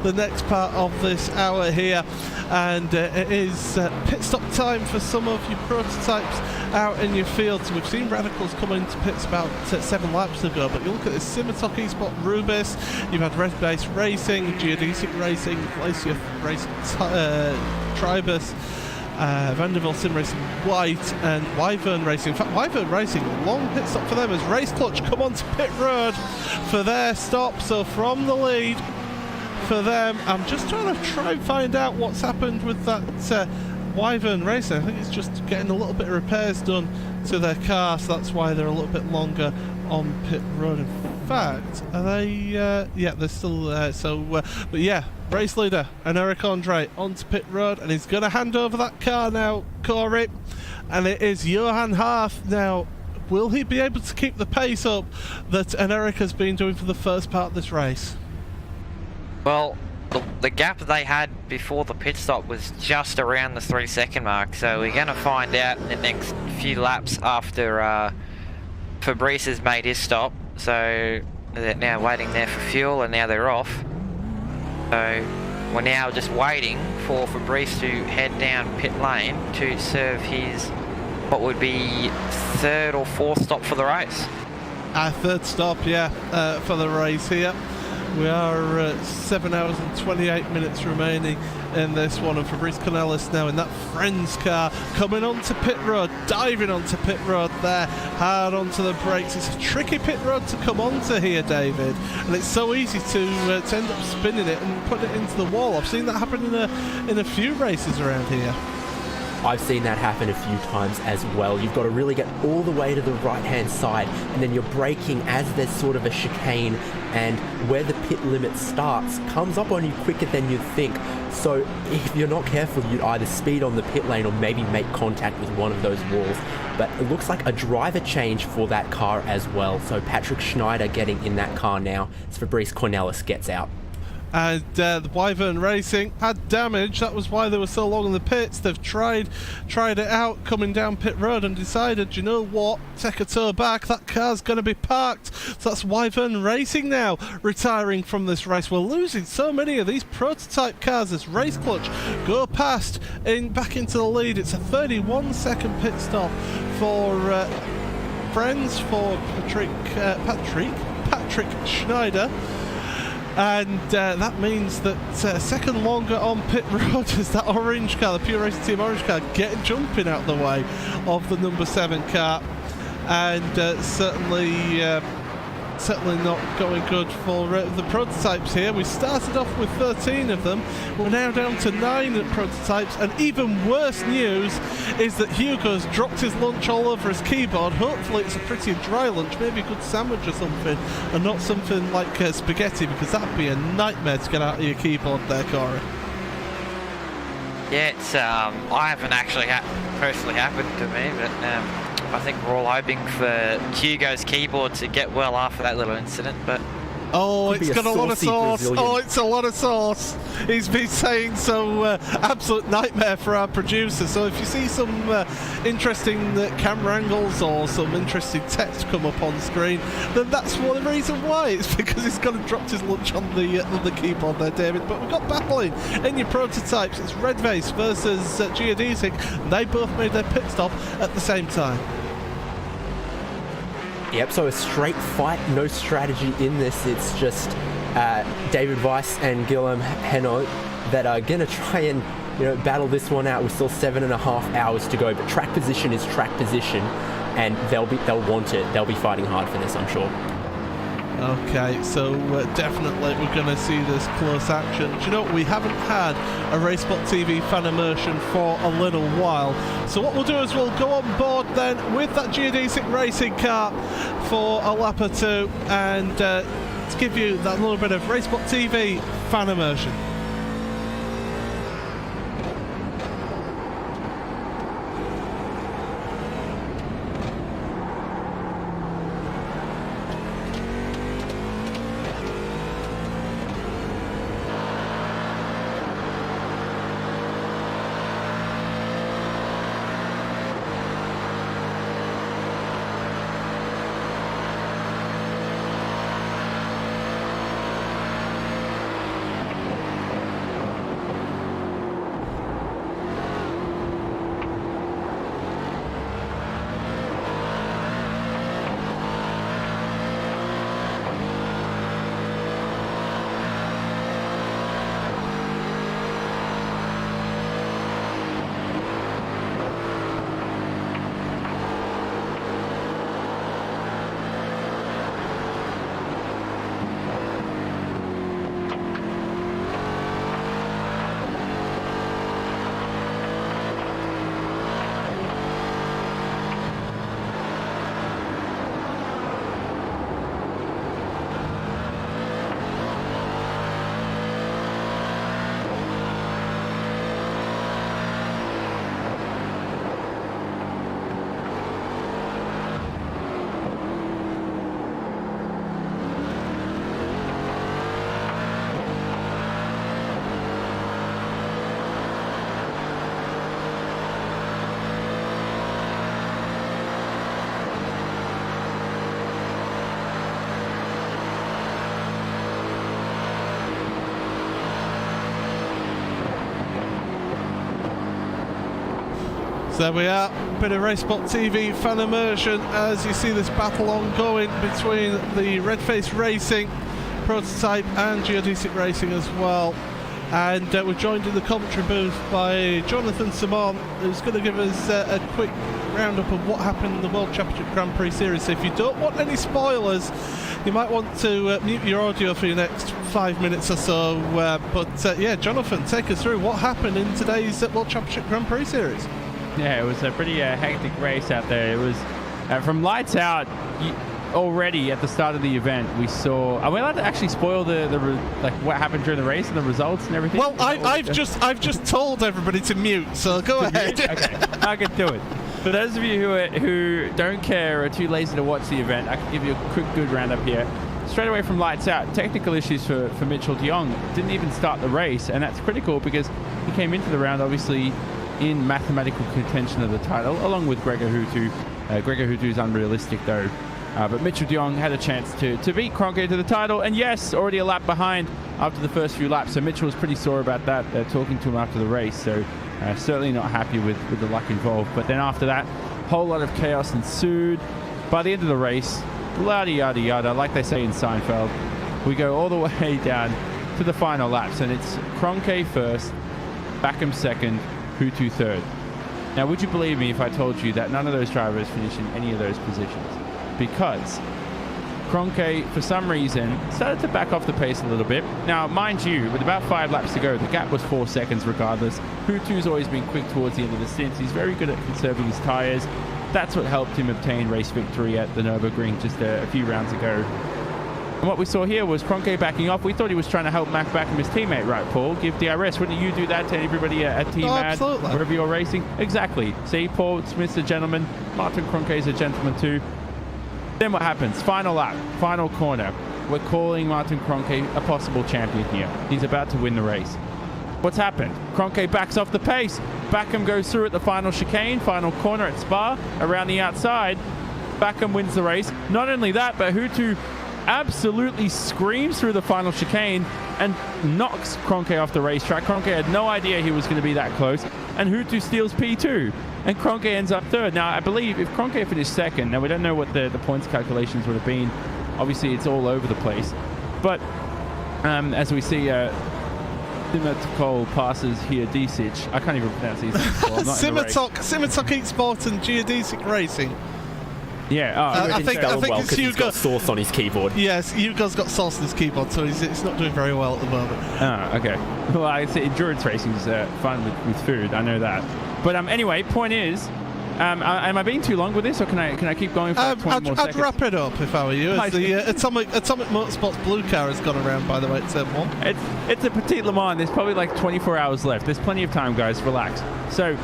the next part of this hour here, and it is pit stop time for some of your prototypes out in your field. So we've seen Radicals come into pits about 7 laps ago, but you look at this Simitok eSport Rubis, you've had Red Base Racing, Geodesic Racing, Glacier Racing, Tribus, Vanderbilt Sim Racing White, and Wyvern Racing. In fact, Wyvern Racing, long pit stop for them as Race Clutch come onto pit road for their stop. So from the lead for them, I'm just trying to find out what's happened with that Wyvern Racing. I think it's just getting a little bit of repairs done to their car, so that's why they're a little bit longer on pit road. In fact, are they? Yeah, they're still there. So, but yeah, race leader and Eric Andre onto pit road, and he's going to hand over that car now, Corey. And it is Johan Harf now. Will he be able to keep the pace up that Eric has been doing for the first part of this race? Well, the gap they had before the pit stop was just around the 3-second mark, so we're going to find out in the next few laps after Fabrice has made his stop. So they're now waiting there for fuel, and now they're off. So we're now just waiting for Fabrice to head down pit lane to serve his, what would be 3rd or 4th stop for the race. Our 3rd stop, yeah, for the race here. We are 7 hours and 28 minutes remaining in this one, and Fabrice Cornelis now in that Friends car coming onto pit road, diving onto pit road there, hard onto the brakes. It's a tricky pit road to come onto here, David, and it's so easy to end up spinning it and put it into the wall. I've seen that happen in a few races around here. I've seen that happen a few times as well. You've got to really get all the way to the right-hand side, and then you're braking as there's sort of a chicane, and where the pit limit starts comes up on you quicker than you'd think. So if you're not careful, you'd either speed on the pit lane or maybe make contact with one of those walls. But it looks like a driver change for that car as well. So Patrick Schneider getting in that car now as Fabrice Cornelis gets out. And the Wyvern Racing had damage. That was why they were so long in the pits. They've tried it out coming down pit road and decided, you know what, take a tour back, that car's going to be parked. So that's Wyvern Racing now retiring from this race. We're losing so many of these prototype cars as Race Clutch go past back into the lead. It's a 31-second pit stop for Friends, for Patrick Schneider. And that means that a second longer on pit road is that orange car, the Pure Racing Team orange car, jumping out the way of the number 7 car, and certainly not going good for the prototypes here. We started off with 13 of them. We're now down to 9 prototypes, and even worse news is that Hugo's dropped his lunch all over his keyboard. Hopefully it's a pretty dry lunch, maybe a good sandwich or something, and not something like spaghetti, because that'd be a nightmare to get out of your keyboard there, Corey. Yeah, it's I haven't actually personally happened to me, but I think we're all hoping for Hugo's keyboard to get well after that little incident, but... Oh, it's got a lot of sauce. Brazilian. Oh, it's a lot of sauce. He's been saying so. Absolute nightmare for our producer. So if you see some interesting camera angles or some interesting text come up on screen, then that's one of the reason why. It's because he's gone and dropped his lunch on the keyboard there, David. But we've got battling in your prototypes. It's Red Vase versus Geodesic. They both made their pit stop at the same time. Yep, so a straight fight, no strategy in this. It's just David Weiss and Guillaume Hinault that are going to try and battle this one out. We're still 7.5 hours to go, but track position is track position, and they'll want it. They'll be fighting hard for this, I'm sure. Okay, so definitely we're going to see this close action. Do you know, we haven't had a RaceSpotTV fan immersion for a little while. So what we'll do is we'll go on board then with that geodesic racing car for a lap or two, and to give you that little bit of RaceSpotTV fan immersion. So there we are, a bit of RaceSpotTV fan immersion as you see this battle ongoing between the Red-Face Racing prototype and Geodesic Racing as well. And we're joined in the commentary booth by Jonathan Simon, who's going to give us a quick roundup of what happened in the World Championship Grand Prix Series. So if you don't want any spoilers, you might want to mute your audio for your next 5 minutes or so. But yeah, Jonathan, take us through what happened in today's World Championship Grand Prix Series. Yeah, it was a pretty hectic race out there. It was from lights out. Already at the start of the event, we saw. Are we allowed to actually spoil the like what happened during the race and the results and everything? Well, I've just told everybody to mute, so go ahead. Okay, I can do it. For those of you who don't care or are too lazy to watch the event, I can give you a quick good roundup here. Straight away from lights out, technical issues for Mitchell de Jong. Didn't even start the race, and that's critical because he came into the round obviously in mathematical contention of the title, along with Gregor Hutu. Gregor Hutu's unrealistic though. But Mitchell de Jong had a chance to beat Kroenke to the title, and yes, already a lap behind after the first few laps, so Mitchell was pretty sore about that, talking to him after the race, so certainly not happy with the luck involved. But then after that, a whole lot of chaos ensued. By the end of the race, yada yada yada, like they say in Seinfeld, we go all the way down to the final laps, and it's Kroenke first, Bakum second, Hutu third. Now, would you believe me if I told you that none of those drivers finished in any of those positions? Because Kroenke, for some reason, started to back off the pace a little bit. Now, mind you, with about 5 laps to go, the gap was 4 seconds regardless. Hutu's always been quick towards the end of the stints. He's very good at conserving his tyres. That's what helped him obtain race victory at the Nürburgring just a few rounds ago. And what we saw here was Kroenke backing off. We thought he was trying to help Mac Backum, his teammate, right, Paul? Give DRS. Wouldn't you do that to everybody at Team Ad, wherever you're racing? Exactly. See, Paul Smith's a gentleman. Martin Kroenke's a gentleman too. Then what happens? Final lap, final corner. We're calling Martin Kroenke a possible champion here. He's about to win the race. What's happened? Kroenke backs off the pace. Backum goes through at the final chicane, final corner at Spa, around the outside. Backum wins the race. Not only that, but Hutu absolutely screams through the final chicane and knocks Kroenke off the racetrack. Kroenke had no idea he was going to be that close, and Hutu steals P2. and Kroenke ends up third. Now, I believe if Kroenke finished second, now we don't know what the points calculations would have been. Obviously, it's all over the place. But as we see, Simatok passes Geodesic. I can't even pronounce these things. Well, Simatok Esports and Geodesic Racing. Yeah, I think it's Hugo. He's got sauce on his keyboard. Yes, Hugo's got sauce on his keyboard, so it's not doing very well at the moment. Okay. Well, I say endurance racing is fun with food. I know that. But anyway, point is, am I being too long with this, or can I keep going for 20 more seconds? I'd wrap it up if I were you. As the Atomic Motorsports blue car has gone around, by the way, at turn 1. It's a Petit Le Mans. There's probably like 24 hours left. There's plenty of time, guys. Relax. So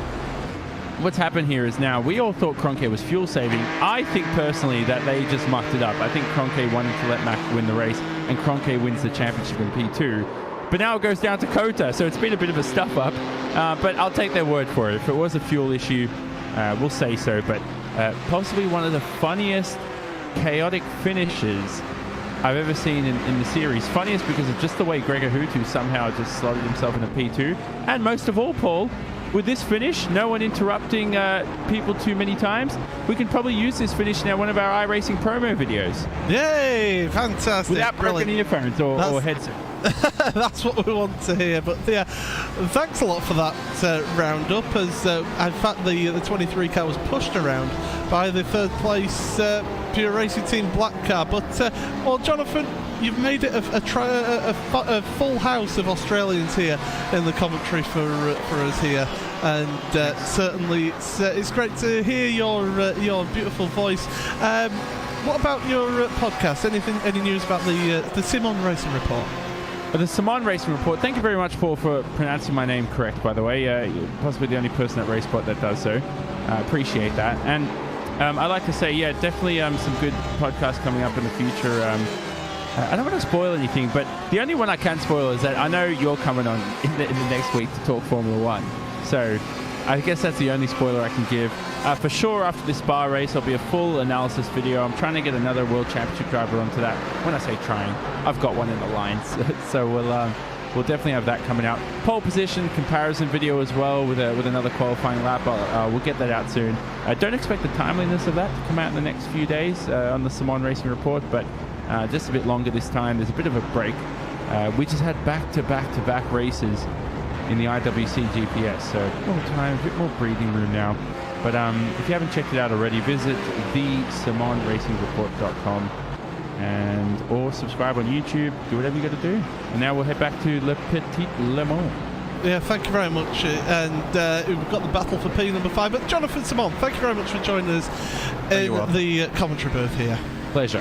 what's happened here is now we all thought Kroenke was fuel saving. I think personally that they just mucked it up. I think Kroenke wanted to let Mack win the race, and Kroenke wins the championship in P2. But now it goes down to Kota, so it's been a bit of a stuff up. But I'll take their word for it. If it was a fuel issue, we'll say so. But possibly one of the funniest chaotic finishes I've ever seen in the series. Funniest because of just the way Gregor Hutu somehow just slotted himself in a P2. And most of all, Paul, with this finish, no one interrupting people too many times, we can probably use this finish in one of our iRacing promo videos. Yay! Fantastic. Without broken earphones or headset. That's what we want to hear. But yeah, thanks a lot for that roundup. As in fact, the 23 car was pushed around by the third place Pure Racing Team black car. But well, Jonathan, you've made it a full house of Australians here in the commentary for us here, and certainly it's great to hear your beautiful voice. What about your podcast? Any news about the Simon Racing Report? The Simon Racing Report. Thank you very much, Paul, for pronouncing my name correct, by the way. You're possibly the only person at RaceSpot that does so. I appreciate that. And I'd like to say, yeah, definitely some good podcasts coming up in the future. I don't want to spoil anything, but the only one I can spoil is that I know you're coming on in the next week to talk Formula 1. So I guess that's the only spoiler I can give. For sure, after this Spa race, there'll be a full analysis video. I'm trying to get another World Championship driver onto that. When I say trying, I've got one in the lines. So we'll definitely have that coming out. Pole position comparison video as well with another qualifying lap. We'll get that out soon. I don't expect the timeliness of that to come out in the next few days on the Simon Racing Report, but just a bit longer this time. There's a bit of a break. We just had back-to-back races in the IWC GPS, so a bit more time, a bit more breathing room now. But if you haven't checked it out already, visit thesimonracingreport.com or subscribe on YouTube. Do whatever you got to do. And now we'll head back to Le Petit Le Mans. Yeah, thank you very much. And we've got the battle for P number 5. But Jonathan Simon, thank you very much for joining us in the commentary booth here. Pleasure.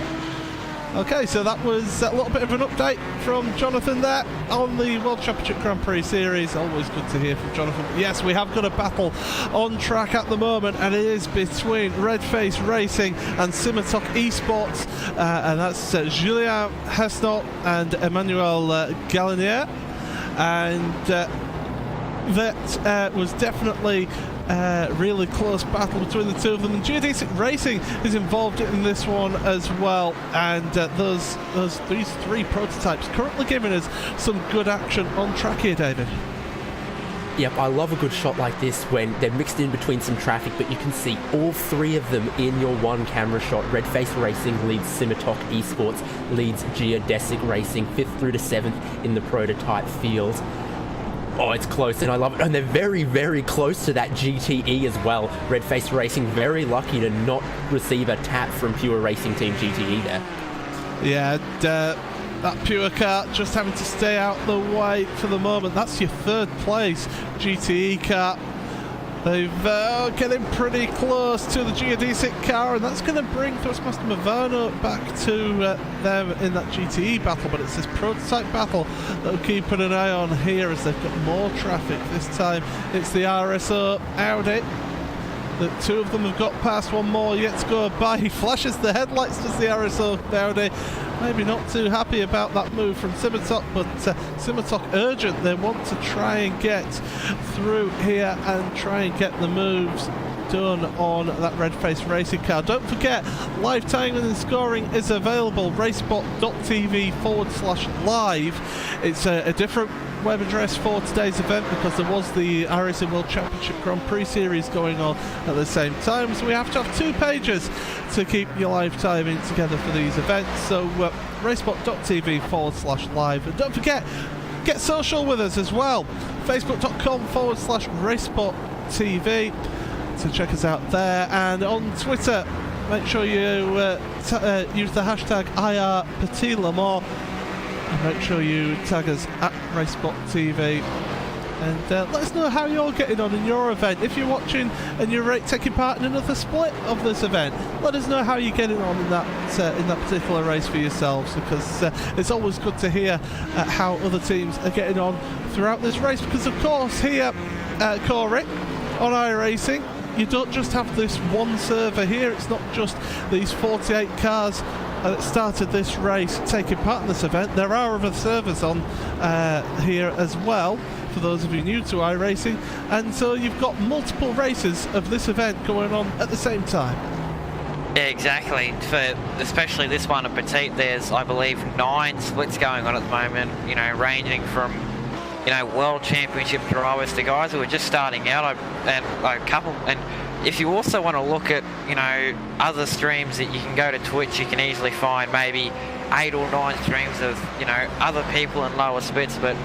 Okay, so that was a little bit of an update from Jonathan there on the World Championship Grand Prix Series. Always good to hear from Jonathan. Yes, we have got a battle on track at the moment, and it is between Redface Racing and Simatok Esports, and that's Julien Hesnot and Emmanuel Gallinier. And that was definitely really close battle between the two of them, and Geodesic Racing is involved in this one as well, and these three prototypes currently giving us some good action on track here, David. Yep, I love a good shot like this when they're mixed in between some traffic, but you can see all three of them in your one camera shot. Redface Racing leads Simatok Esports, leads Geodesic Racing 5th through to 7th in the prototype field. Oh, it's close, and I love it. And they're very, very close to that GTE as well. Redface Racing very lucky to not receive a tap from Pure Racing Team GTE there. Yeah, that Pure car just having to stay out the way for the moment. That's your third place GTE car. They've getting pretty close to the Geodesic car, and that's going to bring Thrustmaster Movano back to them in that GTE battle. But it's this prototype battle that we're keeping an eye on here as they've got more traffic. This time it's the RSO Audi. The two of them have got past, one more yet to go by. He flashes the headlights, does the RSO Audi. Maybe not too happy about that move from Simatok, but Simatok urgent. They want to try and get through here and try and get the moves done on that Redface Racing car. Don't forget, live timing and scoring is available. RaceSpotTV /live. It's a different web address for today's event because there was the iRacing World Championship Grand Prix Series going on at the same time, so we have to have 2 pages to keep your live timing together for these events. So RaceSpot.tv/live, and don't forget, get social with us as well. Facebook.com/RaceSpotTV to check us out there, and on Twitter make sure you use the hashtag Petit Le Mans, and make sure you tag us at RaceSpotTV, and let us know how you're getting on in your event. If you're watching and you're taking part in another split of this event, let us know how you're getting on in that particular race for yourselves, because it's always good to hear how other teams are getting on throughout this race, because of course here Corey, on iRacing, you don't just have this one server here. It's not just these 48 cars that started this race taking part in this event. There are other servers on here as well, for those of you new to iRacing, and so you've got multiple races of this event going on at the same time. Yeah, exactly. For especially this one at Petit, there's, I believe, 9 splits going on at the moment, you know, ranging from, you know, world championship drivers to guys who are just starting out, and a couple. And if you also want to look at, you know, other streams that you can go to Twitch, you can easily find maybe 8 or 9 streams of, you know, other people in lower splits. But,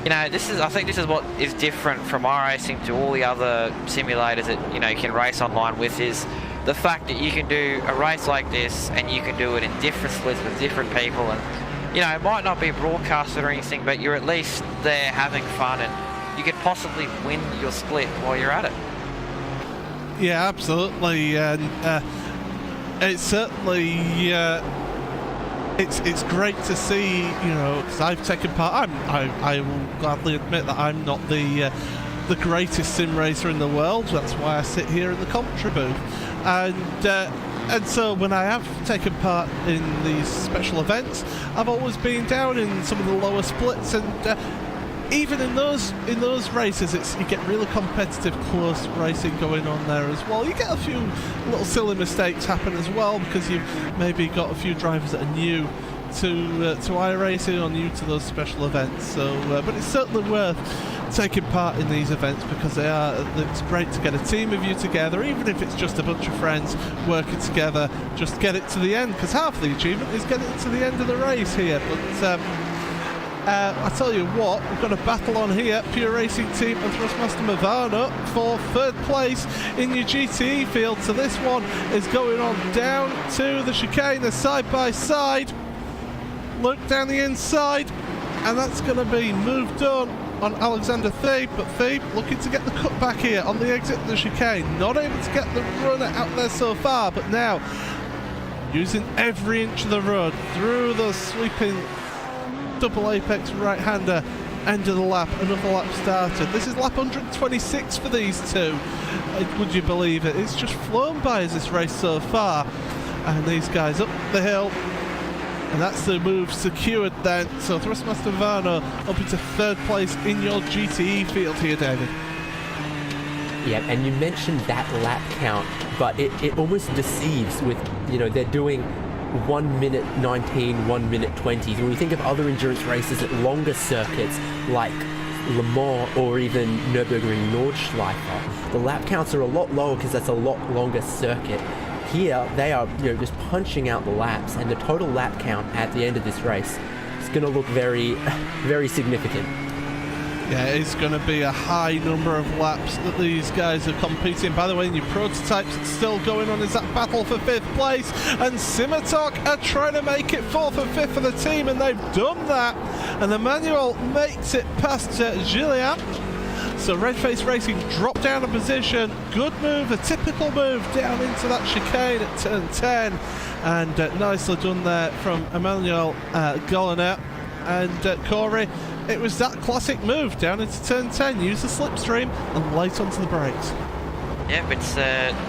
you know, I think this is what is different from iRacing to all the other simulators that, you know, you can race online with, is the fact that you can do a race like this and you can do it in different splits with different people. And, you know, it might not be broadcasted or anything, but you're at least there having fun, and you could possibly win your split while you're at it. Yeah, absolutely, and it's certainly it's great to see, you know, because I've taken part. I will gladly admit that I'm not the greatest sim racer in the world. That's why I sit here in the commentary booth, and so when I have taken part in these special events, I've always been down in some of the lower splits, and even in those races, you get really competitive, close racing going on there as well. You get a few little silly mistakes happen as well, because you've maybe got a few drivers that are new to iRacing or new to those special events. So, but it's certainly worth taking part in these events, because it's great to get a team of you together, even if it's just a bunch of friends working together, just get it to the end, because half the achievement is getting to the end of the race here. But I tell you what, we've got a battle on here. Pure Racing Team and Thrustmaster Movano for 3rd place in your GTE field. So this one is going on down to the chicane. They're side by side. Look down the inside, and that's going to be moved on Alexander Thebe, but Thebe looking to get the cut back here on the exit of the chicane. Not able to get the runner out there so far, but now using every inch of the road through the sweeping double apex right-hander end of the lap. Another lap started. This is lap 126 for these two. Would you believe it? It's just flown by as this race so far, and these guys up the hill, and that's the move secured then. So Thrustmaster Movano up into 3rd place in your GTE field here, David. Yeah, and you mentioned that lap count, but it almost deceives with, you know, they're doing 1 minute 19, 1 minute 20. When you think of other endurance races at longer circuits like Le Mans or even Nürburgring Nordschleife, the lap counts are a lot lower because that's a lot longer circuit. Here, they are, you know, just punching out the laps, and the total lap count at the end of this race is going to look very, very significant. Yeah, it's going to be a high number of laps that these guys are competing. By the way, in your prototypes, it's still going on is that battle for 5th place, and Simitok are trying to make it 4th and 5th for the team, and they've done that, and Emmanuel makes it past Gillian. So Redface Racing drop down a position. Good move, a typical move down into that chicane at turn 10, and nicely done there from Emmanuel Gollinet. And Corey, it was that classic move down into turn 10, use the slipstream and light onto the brakes. Yeah, but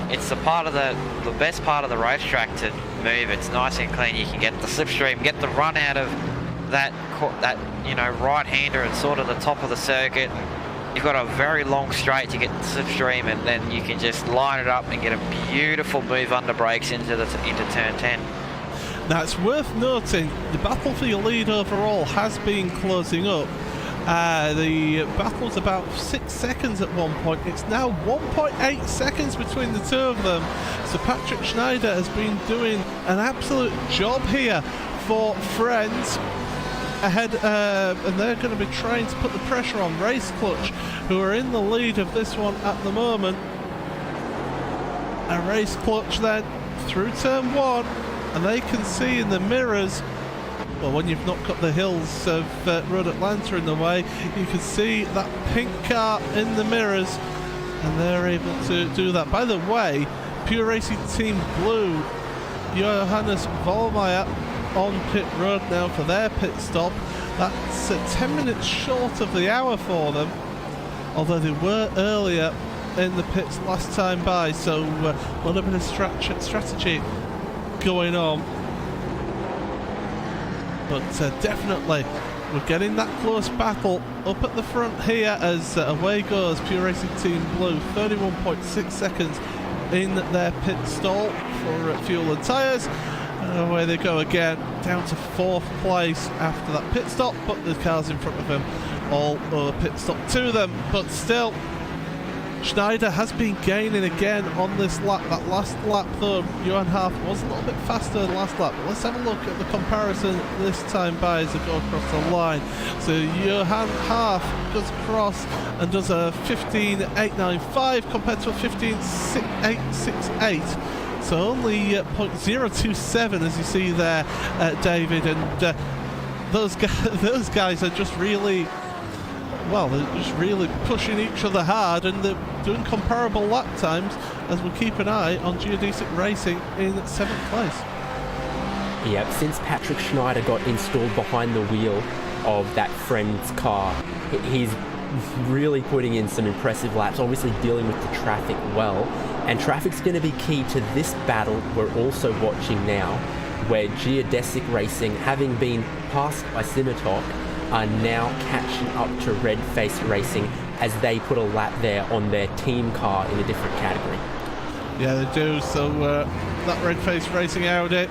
it's a part of the best part of the racetrack to move. It's nice and clean. You can get the slipstream, get the run out of that you know, right-hander at sort of the top of the circuit. And you've got a very long straight to get the slipstream, and then you can just line it up and get a beautiful move under brakes into turn 10. Now it's worth noting the battle for your lead overall has been closing up, The battle's about 6 seconds at one point. It's now 1.8 seconds between the two of them. So Patrick Schneider has been doing an absolute job here for Friends ahead, and they're going to be trying to put the pressure on Race Clutch, who are in the lead of this one at the moment. And Race Clutch then through turn 1, and they can see in the mirrors, well, when you've not got the hills of Road Atlanta in the way, you can see that pink car in the mirrors, and they're able to do that. By the way, Pure Racing Team Blue, Johannes Vollmeyer on pit road now for their pit stop. That's 10 minutes short of the hour for them, although they were earlier in the pits last time by, so a little bit of strategy going on. But definitely we're getting that close battle up at the front here as away goes Pure Racing Team Blue. 31.6 seconds in their pit stall for fuel and tyres, and away they go again, down to 4th place after that pit stop, but the cars in front of them all owe a pit stop to them. But still, Schneider has been gaining again on this lap. That last lap though, Johan Haaf was a little bit faster than last lap. But let's have a look at the comparison this time by as they go across the line. So Johan Haaf goes across and does a 15.895 compared to a 15.868. So only 0.027 as you see there, David, and those guys are just really, well, they're just really pushing each other hard, and they're doing comparable lap times as we keep an eye on Geodesic Racing in 7th place. Yep, since Patrick Schneider got installed behind the wheel of that Friends car, he's really putting in some impressive laps, obviously dealing with the traffic well, and traffic's going to be key to this battle we're also watching now, where Geodesic Racing, having been passed by Simitok, are now catching up to Red Face Racing as they put a lap there on their team car in a different category. Yeah, they do. So that Red Face Racing Audi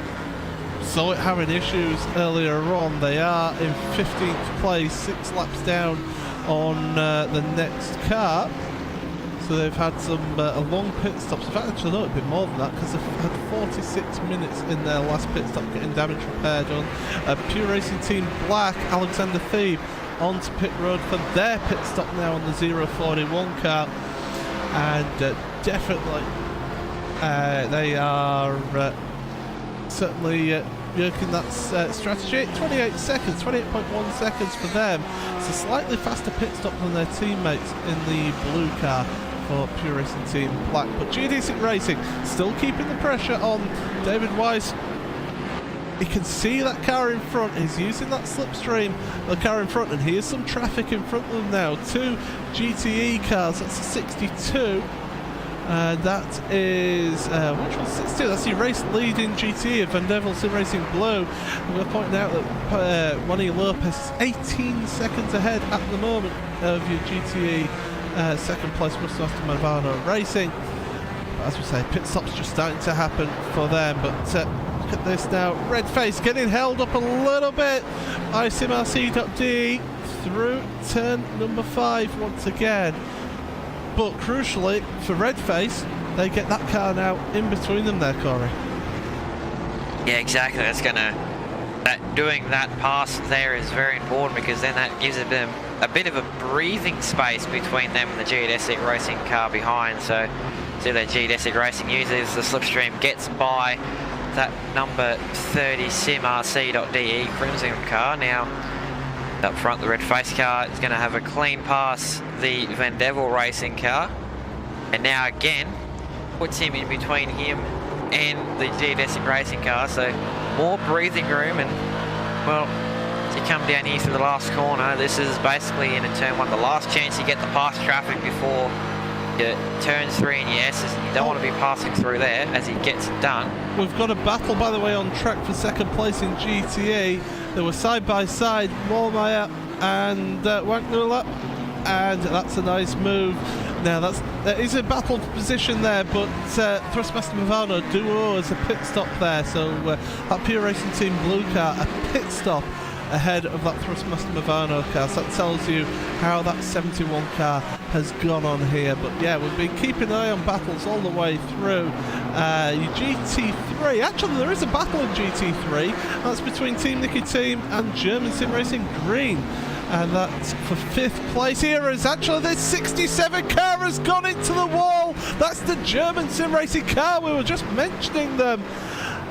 saw it having issues earlier on. They are in 15th place, 6 laps down on the next car. So they've had some long pit stops. In fact, actually, no, a bit more than that, because they've had 46 minutes in their last pit stop getting damage repaired on. Pure Racing Team Black, Alexander Thebe, onto pit road for their pit stop now on the 041 car. And definitely they are certainly working that strategy. 28 seconds, 28.1 seconds for them. It's a slightly faster pit stop than their teammates in the blue car for Pure Racing Team Black. But Geodesic Racing still keeping the pressure on David Weiss. He can see that car in front. He's using that slipstream, the car in front, and here's some traffic in front of them now. 2 GTE cars, that's a 62. And that is, which one's 62? That's the race leading GTE of Van Devil Sim Racing Blue. And we're pointing out that Juanny Lopez is 18 seconds ahead at the moment of your GTE second place Mustafa Movado Racing. As we say, pit stops just starting to happen for them, but look at this now. Red Face getting held up a little bit by SimRC.de through turn number 5 once again. But crucially for Red Face, they get that car now in between them there, Corey. Yeah, exactly. That's doing that pass there is very important, because then that gives them a bit of a breathing space between them and the Geodesic Racing car behind. So that Geodesic Racing uses the slipstream, gets by that number 30 SimRC.de Crimson car. Now up front, the Red Face car is going to have a clean pass the Van Devil Racing car, and now again puts him in between him and the Geodesic Racing car, so more breathing room. And well, as you come down here to the last corner, this is basically in a turn 1, the last chance you get to pass traffic before your turns 3 and your S's, and you don't want to be passing through there as he gets it done. We've got a battle, by the way, on track for second place in GTA. They were side by side, Mollmeyer and Wanknula, and that's a nice move. Now there is a battle position there, but Thrustmaster Movado do owe us a pit stop there, so that Pure Racing Team Blue car, a pit stop ahead of that Thrustmaster Movano car. So that tells you how that 71 car has gone on here. But yeah, we've been keeping an eye on battles all the way through. GT3, actually there is a battle in GT3. That's between Team Nicky Team and German Sim Racing Green. And that's for 5th place here, as actually this 67 car has gone into the wall. That's the German Sim Racing car, we were just mentioning them.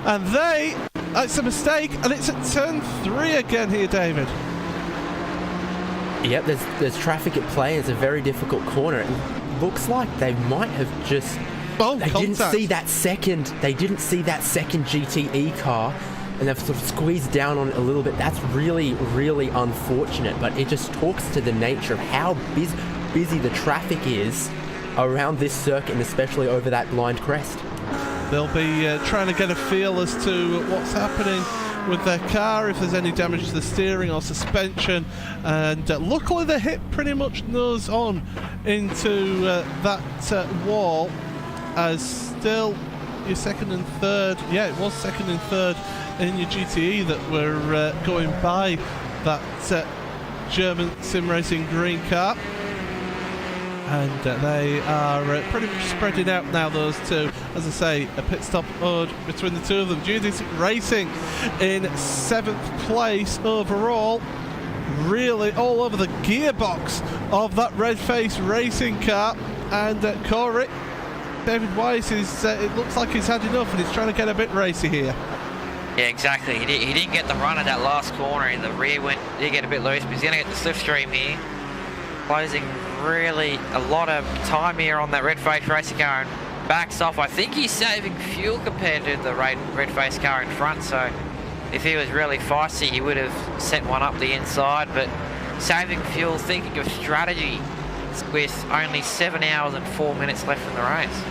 And it's a mistake, and it's at turn 3 again here, David. Yep, there's traffic at play. It's a very difficult corner. It looks like they might have just... They didn't see that second GTE car, and they've sort of squeezed down on it a little bit. That's really, really unfortunate, but it just talks to the nature of how busy the traffic is around this circuit, and especially over that blind crest. They'll be trying to get a feel as to what's happening with their car, if there's any damage to the steering or suspension, and luckily they hit pretty much nose on into that wall, as still your second and third, yeah, it was second and third in your GTE that were going by that German Sim Racing Green car. And they are pretty much spreading out now, those two. As I say, a pit stop owed between the two of them. GT Racing in 7th place overall. Really all over the gearbox of that red-faced racing car. And Corey, David Weiss, it looks like he's had enough and he's trying to get a bit racy here. Yeah, exactly. He didn't get the run at that last corner in the rear. Did get a bit loose, but he's going to get the slipstream here. Closing really a lot of time here on that red-faced racing car, and backs off. I think he's saving fuel compared to the red-faced car in front, so if he was really feisty, he would have sent one up the inside, but saving fuel, thinking of strategy with only 7 hours and 4 minutes left in the race.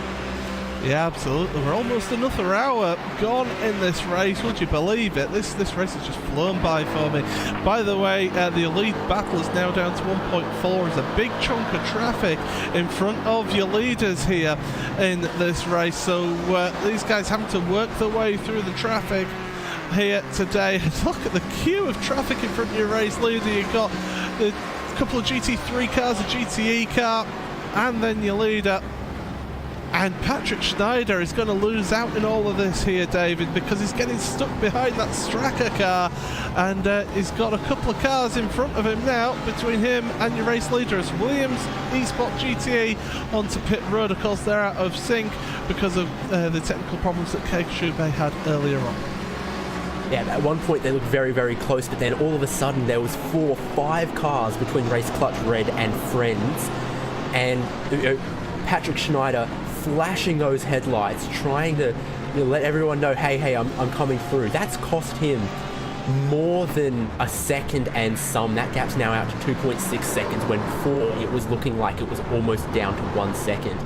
Yeah, absolutely. We're almost another hour gone in this race. Would you believe it? This race has just flown by for me. By the way, the lead battle is now down to 1.4. There's a big chunk of traffic in front of your leaders here in this race. So these guys having to work their way through the traffic here today. Look at the queue of traffic in front of your race leader. You've got a couple of GT3 cars, a GTE car, and then your leader. And Patrick Schneider is going to lose out in all of this here, David, because he's getting stuck behind that Stracker car, and he's got a couple of cars in front of him now, between him and your race leader, as Williams eSport GTE onto pit road. Of course, they're out of sync because of the technical problems that Keiko Shube had earlier on. Yeah, at one point they looked very, very close, but then all of a sudden there was 4 or 5 cars between Race Clutch Red and Friends, and Patrick Schneider flashing those headlights, trying to let everyone know, hey, I'm coming through. That's cost him more than a second and some. That gap's now out to 2.6 seconds, when before it was looking like it was almost down to 1 second.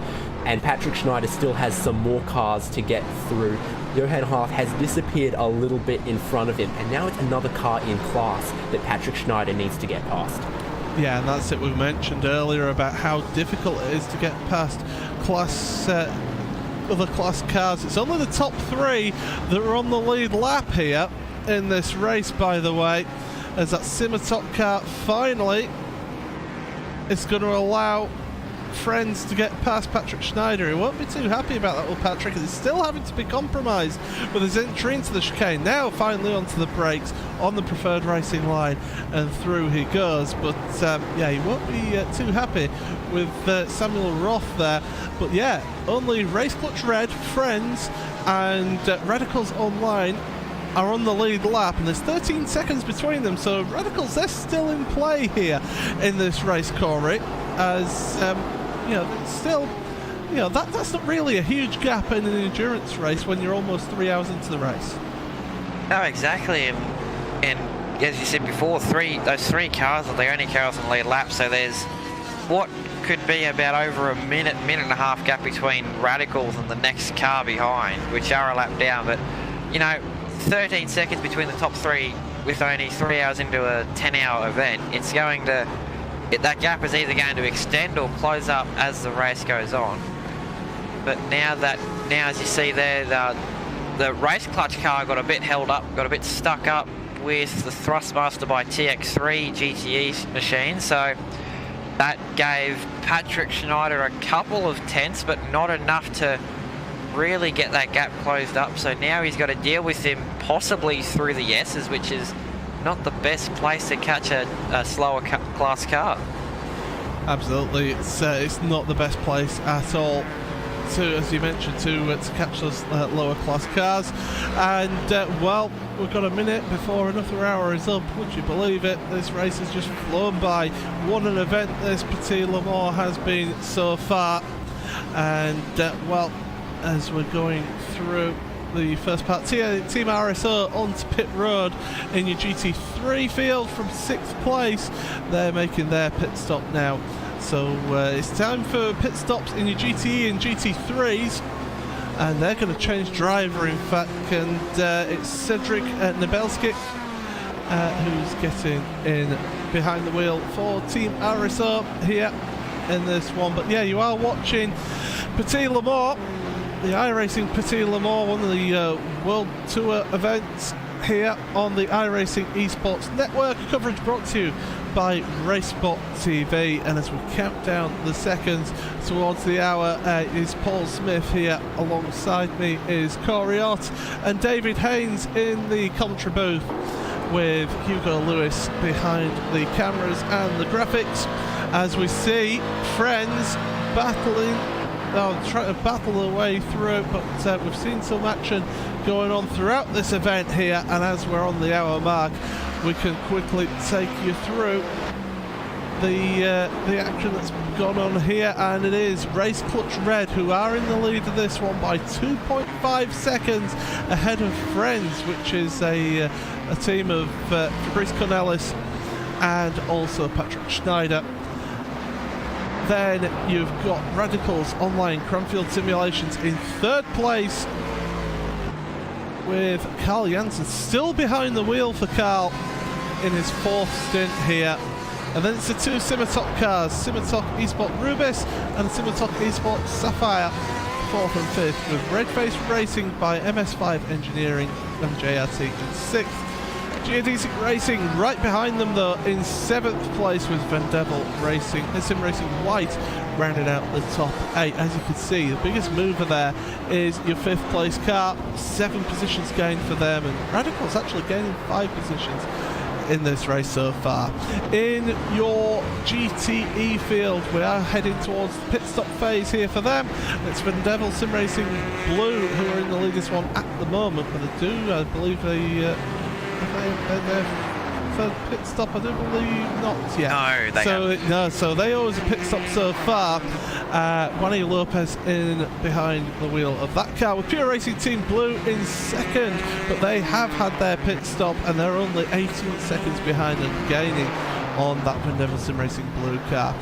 And Patrick Schneider still has some more cars to get through. Johan Haaf has disappeared a little bit in front of him, and now it's another car in class that Patrick Schneider needs to get past. Yeah, and that's it. We mentioned earlier about how difficult it is to get past other class cars. It's only the top 3 that are on the lead lap here in this race, by the way, as that Simatop car finally is going to allow Friends to get past Patrick Schneider. He won't be too happy about that, will Patrick. He's still having to be compromised with his entry into the chicane. Now finally onto the brakes on the preferred racing line, and through he goes. But yeah, he won't be too happy with Samuel Roth there. But yeah, only Race Clutch Red, Friends and Radicals Online are on the lead lap, and there's 13 seconds between them, so Radicals, they're still in play here in this race, Corey, as you know, still, you know, that's not really a huge gap in an endurance race when you're almost 3 hours into the race. No, exactly, and as you said before, those three cars are the only cars on the lead lap, so there's what could be about over a minute and a half gap between Radicals and the next car behind, which are a lap down. But you know, 13 seconds between the top 3 with only 3 hours into a 10-hour event. It's going to, that gap is either going to extend or close up as the race goes on. But now as you see there, the Race Clutch car got a bit held up, got a bit stuck up with the Thrustmaster by TX3 GTE machine, so that gave Patrick Schneider a couple of tenths, but not enough to really get that gap closed up. So now he's got to deal with him possibly through the S's, which is not the best place to catch a slower class car. Absolutely, it's not the best place at all to, as you mentioned, to catch those lower class cars. And well, we've got a minute before another hour is up. Would you believe it? This race has just flown by. What an event this Petit Le Mans has been so far. And well, as we're going through the first part, Team RSO onto pit road in your GT3 field from 6th place. They're making their pit stop now. So it's time for pit stops in your GTE and GT3s, and they're going to change driver, in fact, and it's Cedric Nebelski who's getting in behind the wheel for Team RSO here in this one. But yeah, you are watching Petit Le Mans, the iRacing Petit Le Mans, one of the World Tour events here on the iRacing Esports Network. Coverage brought to you by RaceSpotTV, and as we count down the seconds towards the hour, is Paul Smith here. Alongside me is Corey Ott and David Haynes in the commentary booth, with Hugo Lewis behind the cameras and the graphics, as we see friends trying to battle their way through. But we've seen some action going on throughout this event here, and as we're on the hour mark, we can quickly take you through the action that's gone on here. And it is Race Clutch Red who are in the lead of this one by 2.5 seconds ahead of Friends, which is a team of Fabrice Cornelis and also Patrick Schneider. Then you've got Radicals Online Cranfield Simulations in 3rd place, with Carl Janssen still behind the wheel for Carl in his 4th stint here. And then it's the two Simitok cars, Simitok Esport Rubis and Simitok Esport Sapphire, 4th and 5th, with Redface Racing by MS5 Engineering and JRT in 6th. Geodesic Racing right behind them though in 7th place, with Vendevil Racing and Sim Racing White rounding out the top 8. As you can see, the biggest mover there is your 5th place car, 7 positions gained for them, and Radicals actually gaining 5 positions in this race so far. In your GTE field, we are heading towards the pit stop phase here for them. It's Vendevil Sim Racing Blue who are in the lead this one at the moment, but they do, I believe, their third pit stop, I do believe not yet. So they always a pit stop so far. Juani Lopez in behind the wheel of that car, with Pure Racing Team Blue in 2nd, but they have had their pit stop and they're only 18 seconds behind and gaining on that Vendevil Sim Racing Blue car.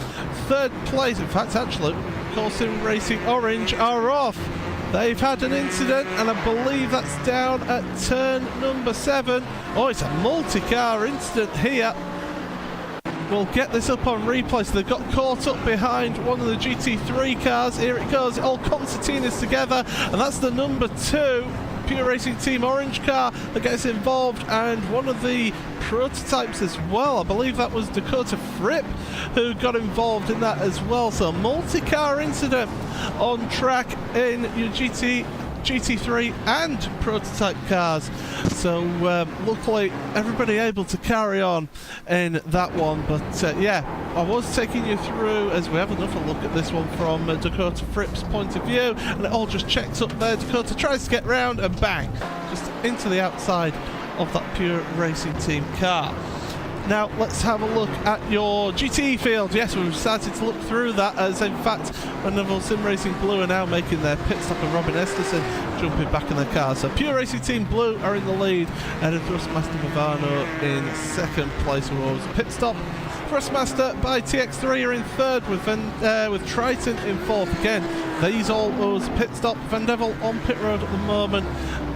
3rd place, in fact, actually, Core Sim Racing Orange are off. They've had an incident, and I believe that's down at turn number 7. Oh, it's a multi-car incident here. We'll get this up on replay. So they've got caught up behind one of the GT3 cars. Here it goes, all concertinas together, and that's the number 2 Pure Racing Team Orange car that gets involved, and one of the prototypes as well. I believe that was Dakota Fripp who got involved in that as well. So multi-car incident on track in your GT3 and prototype cars. So luckily everybody able to carry on in that one. But yeah, I was taking you through as we have another look at this one from Dakota Fripp's point of view, and it all just checks up there. Dakota tries to get round and bang, just into the outside of that Pure Racing Team car. Now let's have a look at your GTE field. Yes, we've started to look through that, as in fact Vendevil Sim Racing Blue are now making their pit stop, and Robin Esterson jumping back in the car. So Pure Racing Team Blue are in the lead, and Thrustmaster Bavano in 2nd place, who was a pit stop. Thrustmaster by TX3 are in 3rd, with Triton in 4th. Again, these all owes pit stop. Vendevil on pit road at the moment.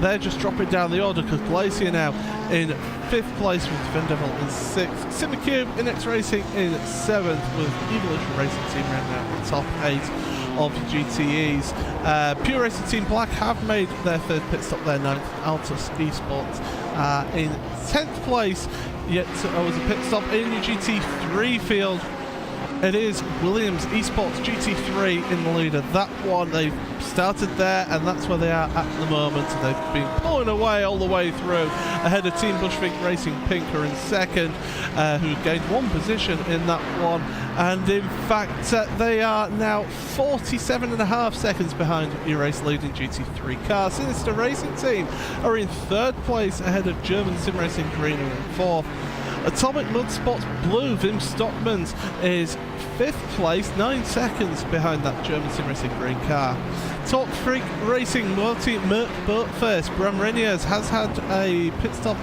They're just dropping down the order, because Glacier now in 5th place, with Vendevil in 6th. Simicube in X Racing in 7th, with Evolution Racing Team rounding out the top 8 of GTEs. Pure Racing Team Black have made their 3rd pit stop, their 9th. Altus Esports are in 10th place. Yet was a pit stop in your GT3 field. It is Williams Esports GT3 in the lead of that one. They've started there, and that's where they are at the moment. And they've been pulling away all the way through, ahead of Team Bushwick Racing Pinker in second, who gained one position in that one. And in fact, they are now 47.5 seconds behind your race leading GT3 car. Sinister Racing Team are in third place, ahead of German Sim Racing Green in fourth. Atomic Mudsports Blue, Wim Stockmans, is 5th place, 9 seconds behind that German Sim Racing Green car. Talk Freak Racing Multi Merc Boatface, Bram Reniers has had a pit stop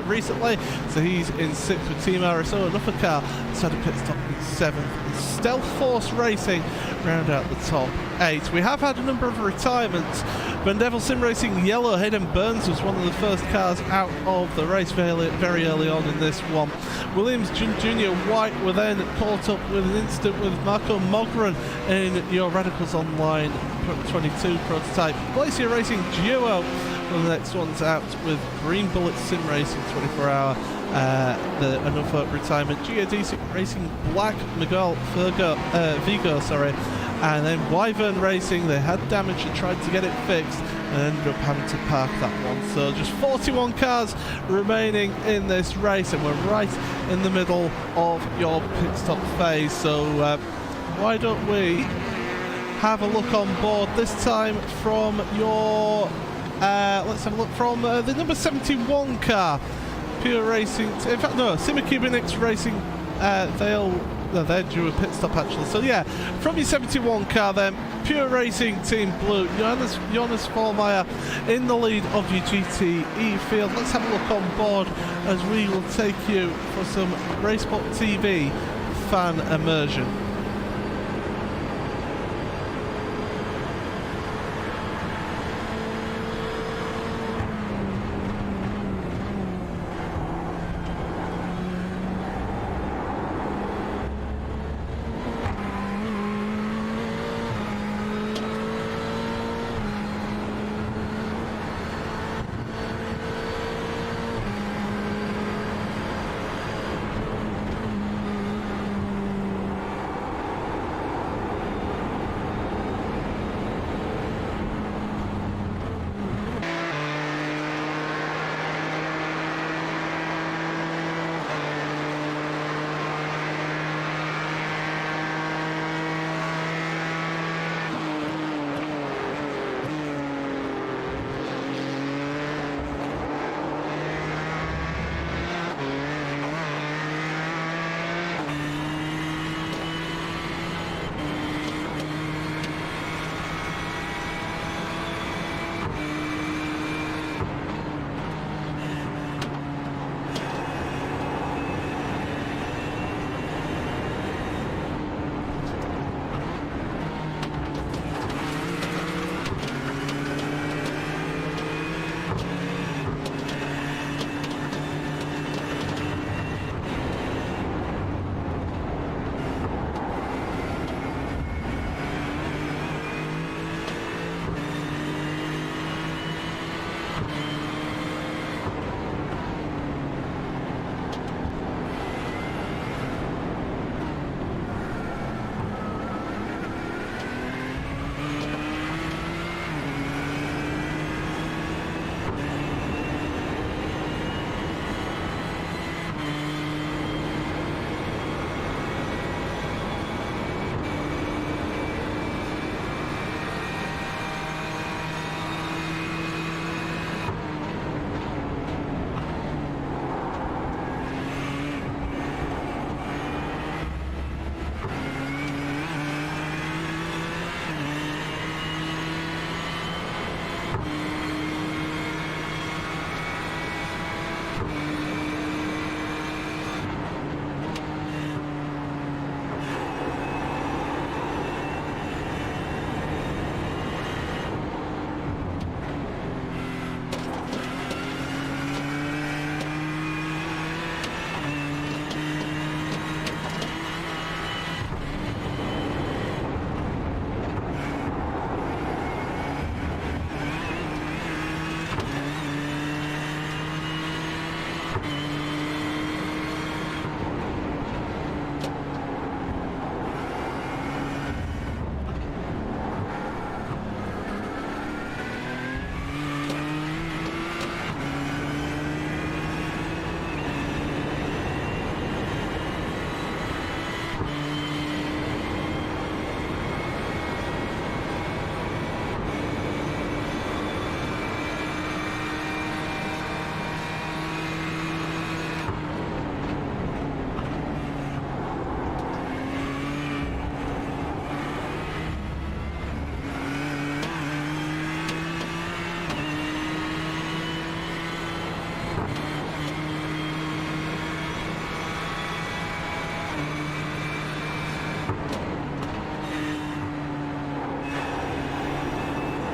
recently, so he's in 6th with Team RSO. Another car has had a pit stop in 7th. And Stealth Force Racing round out the top 8. We have had a number of retirements. Van Devil Sim Racing Yellow, Hayden Burns was one of the first cars out of the race very early on in this one. Williams Junior White were then caught up with an incident with Marco Mogren in your Radicals Online 22 prototype. Glacier Racing Duo, one of the next ones out with Green Bullet Sim Racing 24 hour. Another retirement, GAD Racing Black Miguel Vigo, and then Wyvern Racing, they had damage and tried to get it fixed and ended up having to park that one. So just 41 cars remaining in this race, and we're right in the middle of your pit stop phase. So why don't we have a look on board, this time from your let's have a look from the number 71 car, Pure Racing, in fact no, Simacubinix Racing, they're due a pit stop actually. So yeah, from your 71 car then, Pure Racing Team Blue, Jonas Vollmeyer in the lead of your GTE field. Let's have a look on board as we will take you for some RaceSpotTV fan immersion.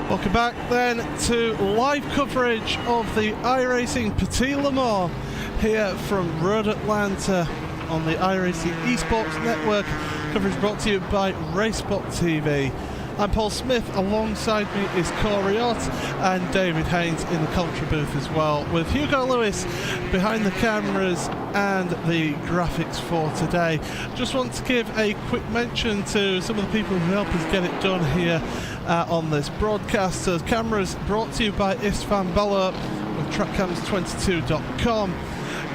Welcome back then to live coverage of the iRacing Petit Le Mans here from Road Atlanta on the iRacing Esports Network. Coverage brought to you by RaceSpotTV. I'm Paul Smith, alongside me is Corey Ott and David Haynes in the commentary booth as well, with Hugo Lewis behind the cameras and the graphics for today. Just want to give a quick mention to some of the people who help us get it done here on this broadcast. So cameras brought to you by Istvan Bella with trackcams22.com,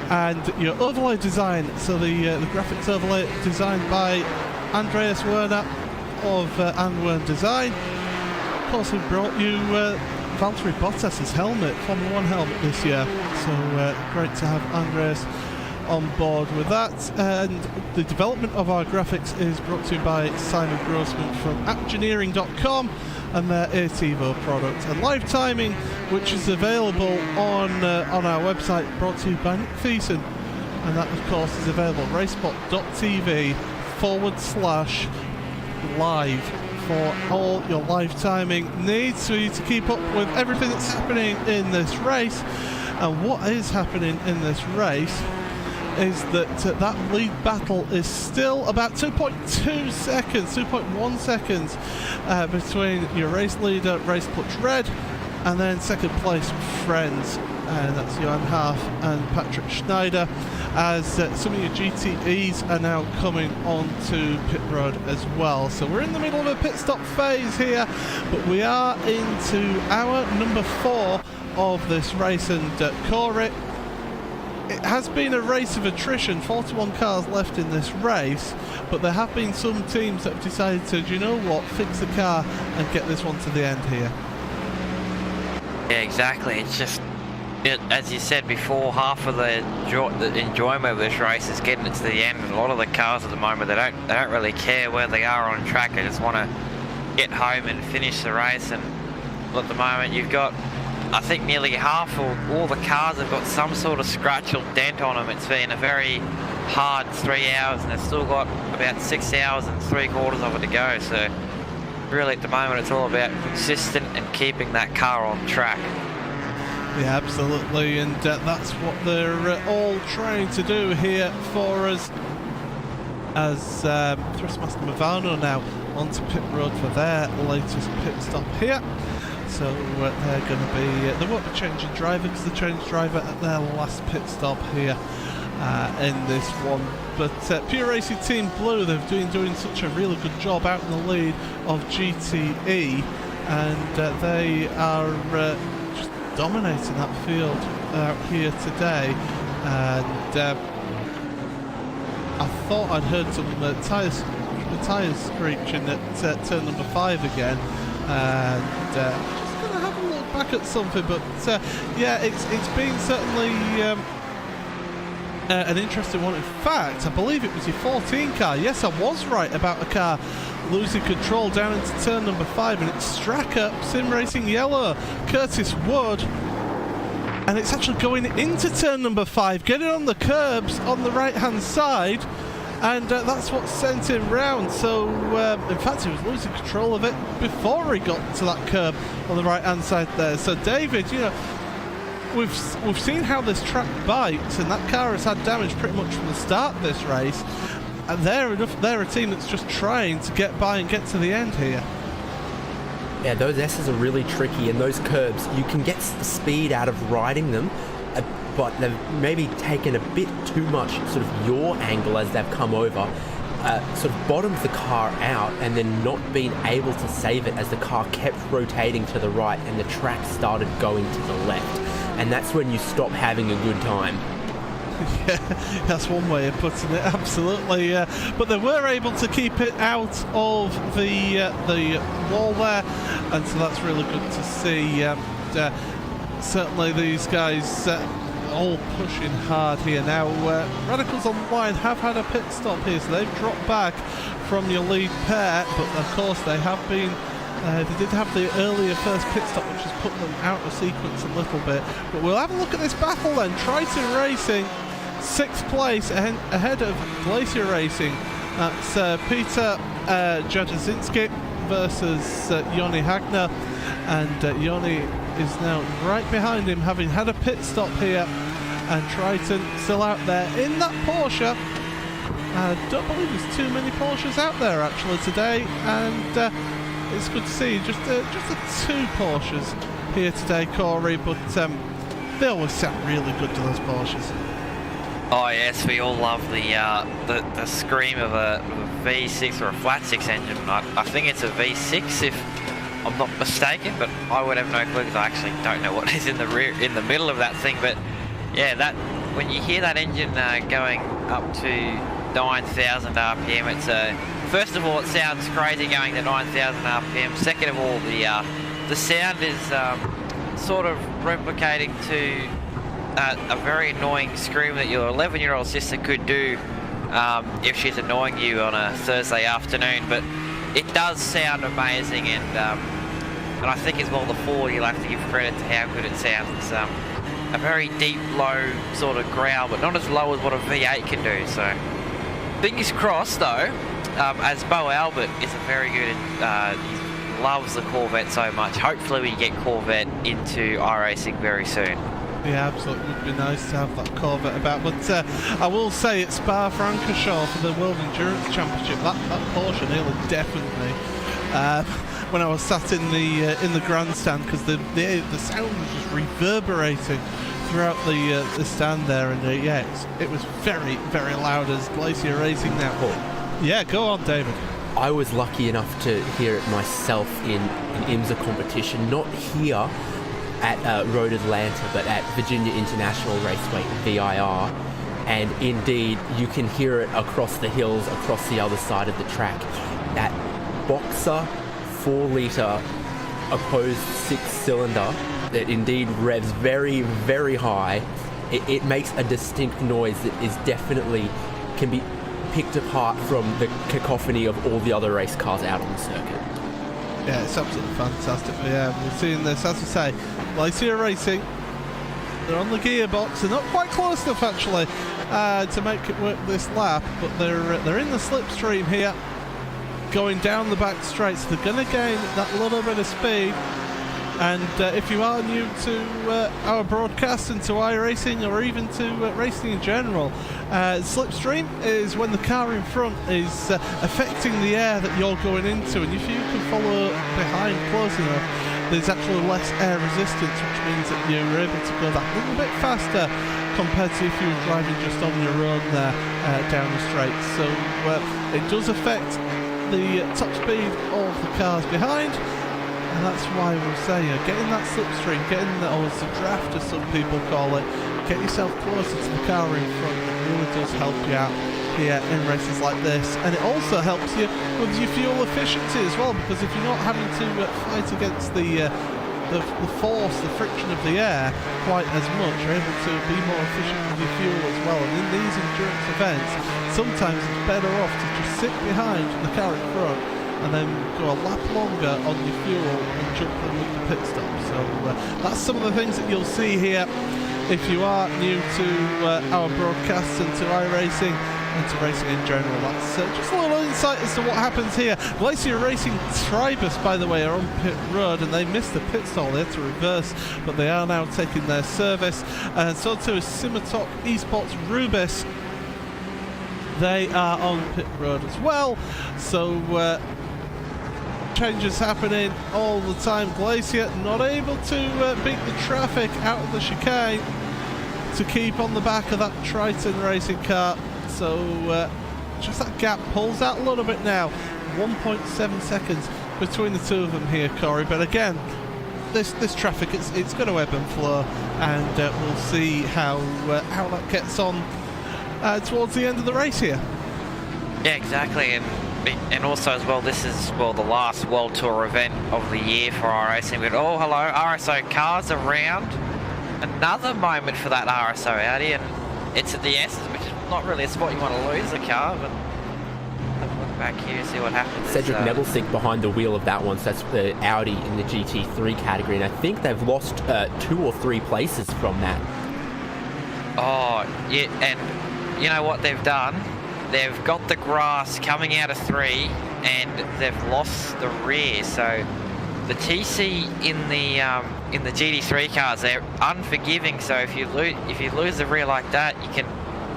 and your overlay design, so the graphics overlay designed by Andreas Werner of Anwern Design. Of course, we brought you Valtteri Bottas's helmet, Formula 1 helmet this year, so great to have Andreas on board with that. And the development of our graphics is brought to you by Simon Grossman from appgeneering.com and their ATEVO product. And live timing, which is available on our website, brought to you by Nick Thiessen, and that of course is available at RaceSpot.tv/live for all your live timing needs, for you to keep up with everything that's happening in this race. And what is happening in this race is that that lead battle is still about 2.1 seconds between your race leader, Race Clutch Red, and then second place friends, and that's Johan Haaf and Patrick Schneider, as some of your GTEs are now coming onto pit road as well. So we're in the middle of a pit stop phase here, but we are into hour number 4 of this race. And Corey, it has been a race of attrition, 41 cars left in this race, but there have been some teams that have decided to, do you know what, fix the car and get this one to the end here. Yeah, exactly. It's just, as you said before, half of the enjoyment of this race is getting it to the end. And a lot of the cars at the moment, they don't really care where they are on track. They just want to get home and finish the race. And at the moment, you've got, I think, nearly half or all the cars have got some sort of scratch or dent on them. It's been a very hard 3 hours, and they've still got about 6 hours and 3/4 of it to go. So really, at the moment, it's all about consistent and keeping that car on track. Yeah, absolutely, and that's what they're all trying to do here for us, as Thrustmaster Movano now onto pit road for their latest pit stop here. So they're going to be, they won't be changing driver because they changed driver at their last pit stop here in this one. But Pure Racing Team Blue, they've been doing such a really good job out in the lead of GTE, and they are just dominating that field out here today. And I thought I'd heard some tyres screeching at turn number 5 again, and just going to have a look back at something. But yeah, it's been certainly an interesting one. In fact, I believe it was your 14 car. Yes, I was right about a car losing control down into turn number 5, and it's Straka Sim Racing Yellow, Curtis Wood, and it's actually going into turn number 5, getting on the curbs on the right hand side, and that's what sent him round. So in fact, he was losing control of it before he got to that curb on the right hand side there. So David, you know, we've seen how this track bites, and that car has had damage pretty much from the start of this race, and they're a team that's just trying to get by and get to the end here. Yeah, those S's are really tricky, and those curbs, you can get the speed out of riding them, but they've maybe taken a bit too much sort of yaw angle as they've come over, sort of bottomed the car out, and then not been able to save it as the car kept rotating to the right and the track started going to the left. And that's when you stop having a good time. Yeah, that's one way of putting it, absolutely. But they were able to keep it out of the wall there, and so that's really good to see. Certainly these guys all pushing hard here now. Radicals Online have had a pit stop here, so they've dropped back from your lead pair, but of course they have been they did have the earlier first pit stop, which has put them out of sequence a little bit. But we'll have a look at this battle then. Triton Racing, 6th place ahead of Glacier Racing. That's Peter Jadozinski versus Joni Hagner, and Joni is now right behind him, having had a pit stop here, and Triton still out there in that Porsche. I don't believe there's too many Porsches out there actually today, and it's good to see just the two Porsches here today, Corey, but they always sound really good to those Porsches. Oh yes, we all love the scream of a V6 or a flat 6 engine. I think it's a V6 if I'm not mistaken, but I would have no clue because I actually don't know what is in the middle of that thing. But yeah, that when you hear that engine going up to 9,000 RPM, it's first of all it sounds crazy going to 9,000 RPM. Second of all, the sound is sort of replicating to a very annoying scream that your 11-year-old sister could do if she's annoying you on a Thursday afternoon. But it does sound amazing, and I think as well the Ford, you'll have to give credit to how good it sounds. It's a very deep, low sort of growl, but not as low as what a V8 can do. So fingers crossed though, as Bo Albert is a very good, he loves the Corvette so much. Hopefully we get Corvette into iRacing very soon. Yeah, absolutely. It would be nice to have that Corvette about. But I will say it's Spa-Francorchamps for the World Endurance Championship. That Porsche nearly definitely. When I was sat in the grandstand, because the sound was just reverberating throughout the stand there, and yeah, it was very, very loud as Glacier Racing now. Yeah, go on, David. I was lucky enough to hear it myself in IMSA competition, not here at Road Atlanta, but at Virginia International Raceway, VIR, and indeed you can hear it across the hills, across the other side of the track. That Boxer 4-litre opposed 6-cylinder that indeed revs very, very high. It makes a distinct noise that is definitely can be picked apart from the cacophony of all the other race cars out on the circuit. Yeah, it's absolutely fantastic. Yeah, we're seeing this, as I say, Glacier Racing. They're on the gearbox. They're not quite close enough actually to make it work this lap, but they're in the slipstream here, going down the back straight. So they're going to gain that little bit of speed. And if you are new to our broadcast and to iRacing, or even to racing in general, slipstream is when the car in front is affecting the air that you're going into, and if you can follow behind close enough, there's actually less air resistance, which means that you're able to go that little bit faster compared to if you were driving just on your own there down the straight. So it does affect the top speed of the cars behind. And that's why we're saying, getting that slipstream, getting or the draft as some people call it, get yourself closer to the car in front. It really does help you out here in races like this. And it also helps you with your fuel efficiency as well, because if you're not having to fight against the force, the friction of the air quite as much, you're able to be more efficient with your fuel as well. And in these endurance events, sometimes it's better off to just sit behind the car in front and then go a lap longer on your fuel and jump in with the pit stop. So that's some of the things that you'll see here if you are new to our broadcasts and to iRacing and to racing in general. That's just a little insight as to what happens here. Glacier Racing Tribus, by the way, are on pit road, and they missed the pit stall. They had to reverse, but they are now taking their service. And so too is Simotok Esports Rubis. They are on pit road as well. So changes happening all the time. Glacier not able to beat the traffic out of the chicane to keep on the back of that Triton racing car. So just that gap pulls out a little bit now. 1.7 seconds between the two of them here, Corey. But again, this traffic, it's going to ebb and flow, and we'll see how that gets on towards the end of the race here. Yeah, exactly. And also as well, this is the last World Tour event of the year for iRacing. But oh, hello, RSO cars around. Another moment for that RSO Audi, and it's at the S's, which is not really a spot you want to lose the car. But have a look back here and see what happens. Cedric Nebelsic behind the wheel of that one. So that's the Audi in the GT3 category, and I think they've lost 2 or 3 places from that. Oh, yeah, and you know what they've done? They've got the grass coming out of 3, and they've lost the rear. So the TC in the GT3 cars, they're unforgiving. So if you lose the rear like that,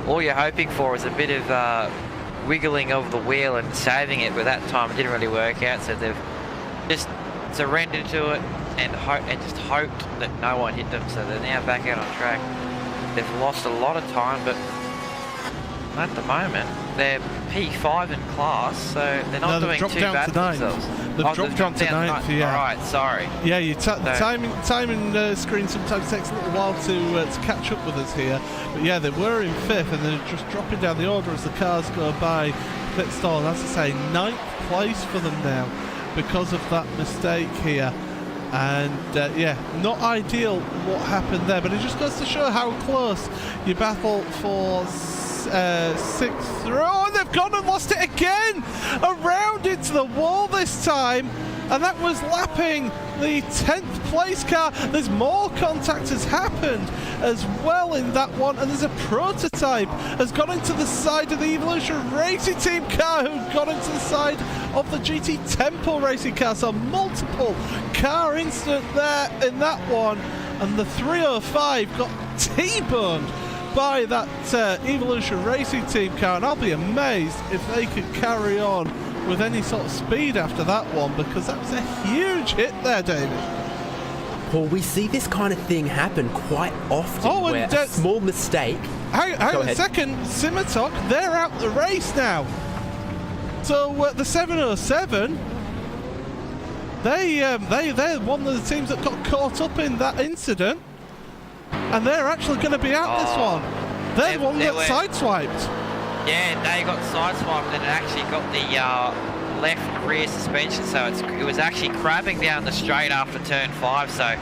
all you're hoping for is a bit of wiggling of the wheel and saving it. But that time it didn't really work out. So they've just surrendered to it and just hoped that no one hit them. So they're now back out on track. They've lost a lot of time, but at the moment they're P5 in class, so they're not doing too bad for themselves. They've dropped down to 9th, yeah. Alright, sorry. Yeah, the timing screen sometimes takes a little while to catch up with us here. But yeah, they were in 5th and they're just dropping down the order as the cars go by pit stall. And as I say, 9th place for them now because of that mistake here. And yeah, not ideal what happened there, but it just goes to show how close you battle for 6th through. Oh, and they've gone and lost it again! Around into the wall this time, and that was lapping the 10th place car. There's more contact has happened as well in that one, and there's a prototype has gone into the side of the Evolution Racing Team car who got into the side of the GT Temple Racing car. So multiple car incident there in that one, and the 305 got T-boned by that Evolution Racing Team car, and I'll be amazed if they could carry on with any sort of speed after that one, because that was a huge hit there, David. Paul, we see this kind of thing happen quite often, where a small mistake... Hang on a second, Simitok, they're out the race now. So the 707, they're one of the teams that got caught up in that incident, and they're actually going to be out this one. They're the one that sideswiped. Yeah, they got sideswiped and it actually got the left rear suspension, so it was actually crabbing down the straight after turn 5. So,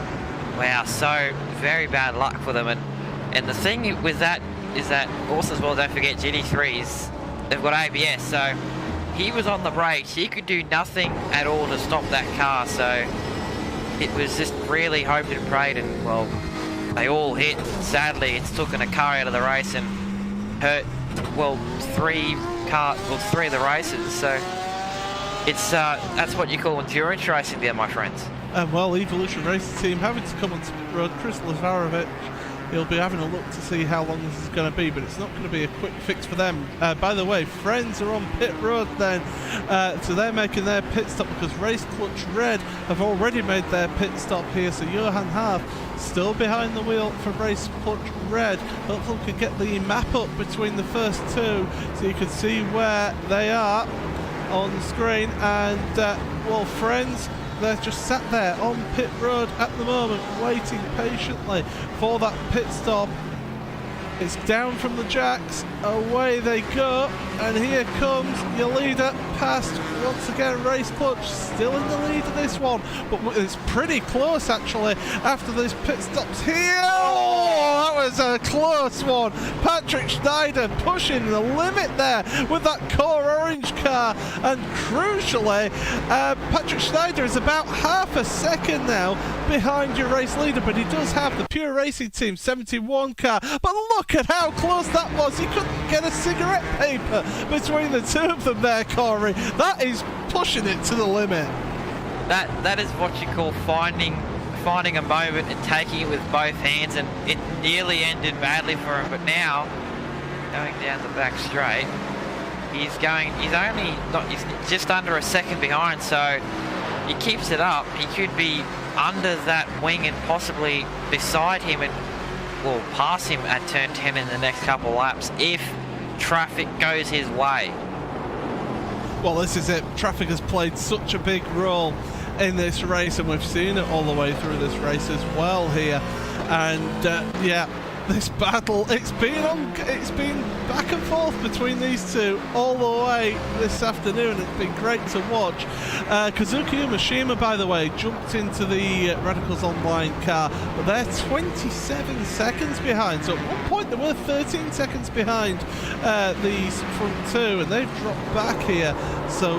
wow, so very bad luck for them. And the thing with that is that also as well, don't forget GT3s, they've got ABS, so he was on the brakes. He could do nothing at all to stop that car. So it was just really hoped and prayed, and well, they all hit. Sadly, it's taken a car out of the race and hurt, well, three of the races. So it's that's what you call endurance racing there, my friends. And well, Evolution Racing Team having to come onto the road. Chris Lazarevic, he'll be having a look to see how long this is going to be, but it's not going to be a quick fix for them. By the way, friends are on pit road then, so they're making their pit stop because Race Clutch Red have already made their pit stop here. So Johan Haaf still behind the wheel for Race Clutch Red. Hopefully we can get the map up between the first two so you can see where they are on the screen. And well, friends, they're just sat there on pit road at the moment, waiting patiently for that pit stop. It's down from the jacks, away they go, and here comes your leader past once again Race Clutch, still in the lead of this one, but it's pretty close actually after these pit stops here. Oh, that was a close one. Patrick Schneider pushing the limit there with that core orange car, and crucially Patrick Schneider is about half a second now behind your race leader, but he does have the Pure Racing Team 71 car. But look at how close that was. He couldn't get a cigarette paper between the two of them there, Corey. That is pushing it to the limit. That is what you call finding a moment and taking it with both hands, and it nearly ended badly for him. But now, going down the back straight, he's just under a second behind, so he keeps it up. He could be under that wing and possibly beside him and will pass him at turn 10 in the next couple of laps if traffic goes his way. Well, this is it. Traffic has played such a big role in this race, and we've seen it all the way through this race as well here. And yeah, this battle, it's been back and forth between these two all the way this afternoon. It's been great to watch. Kazuki Umeshima, by the way, jumped into the Radicals Online car, but they're 27 seconds behind. So at one point they were 13 seconds behind these front two, and they've dropped back here. So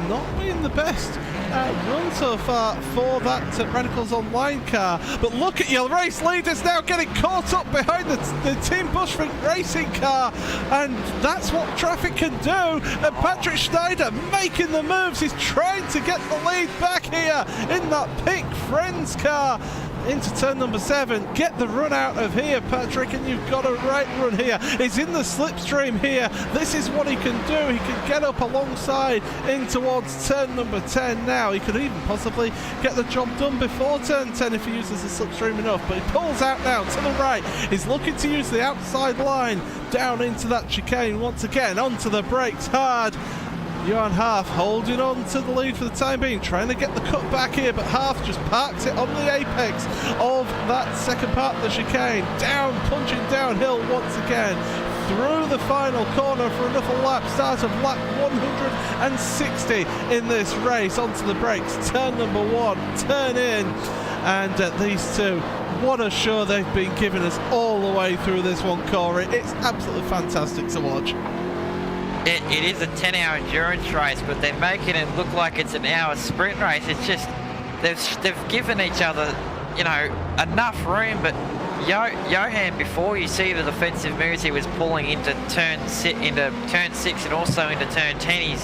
not being the best run so far for that Radicals Online car. But look at your race leaders now getting caught up behind the Team Bushman racing car, and that's what traffic can do. And Patrick Schneider making the moves. He's trying to get the lead back here in that pink Friends car into turn number 7. Get the run out of here, Patrick, and you've got a right run here. He's in the slipstream here. This is what he can do. He can get up alongside in towards turn number 10 now. He could even possibly get the job done before turn 10 if he uses the slipstream enough, but he pulls out now to the right. He's looking to use the outside line down into that chicane once again, onto the brakes hard. Johan Half holding on to the lead for the time being, trying to get the cut back here, but Half just parks it on the apex of that second part of the chicane. Down, plunging downhill once again, through the final corner for another lap, start of lap 160 in this race, onto the brakes, turn number 1, turn in, and these two, what a show they've been giving us all the way through this one, Corey. It's absolutely fantastic to watch. It is a 10-hour endurance race, but they're making it look like it's an hour sprint race. It's just they've given each other, you know, enough room. But Johan, before you see the defensive moves he was pulling into turn 6 and also into turn 10,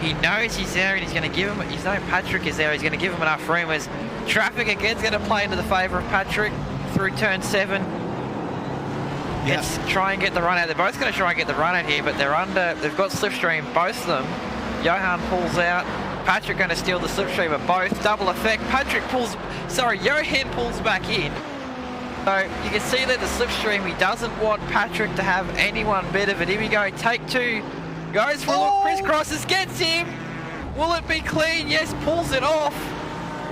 he knows he's there and he's going to give him. He's known Patrick is there. He's going to give him enough room. As traffic again's going to play into the favour of Patrick through turn 7. Let's try and get the run out. They're both going to try and get the run out here, but they've got slipstream, both of them. Johan pulls out. Patrick going to steal the slipstream of both. Double effect. Johan pulls back in. So you can see that the slipstream, he doesn't want Patrick to have any one bit of it. Here we go. Take 2. Goes for a look. Crisscrosses. Gets him. Will it be clean? Yes. Pulls it off.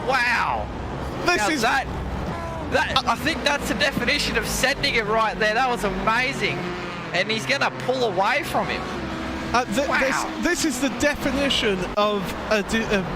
Wow. I think that's the definition of sending it right there. That was amazing. And he's going to pull away from him. Wow. This is the definition of a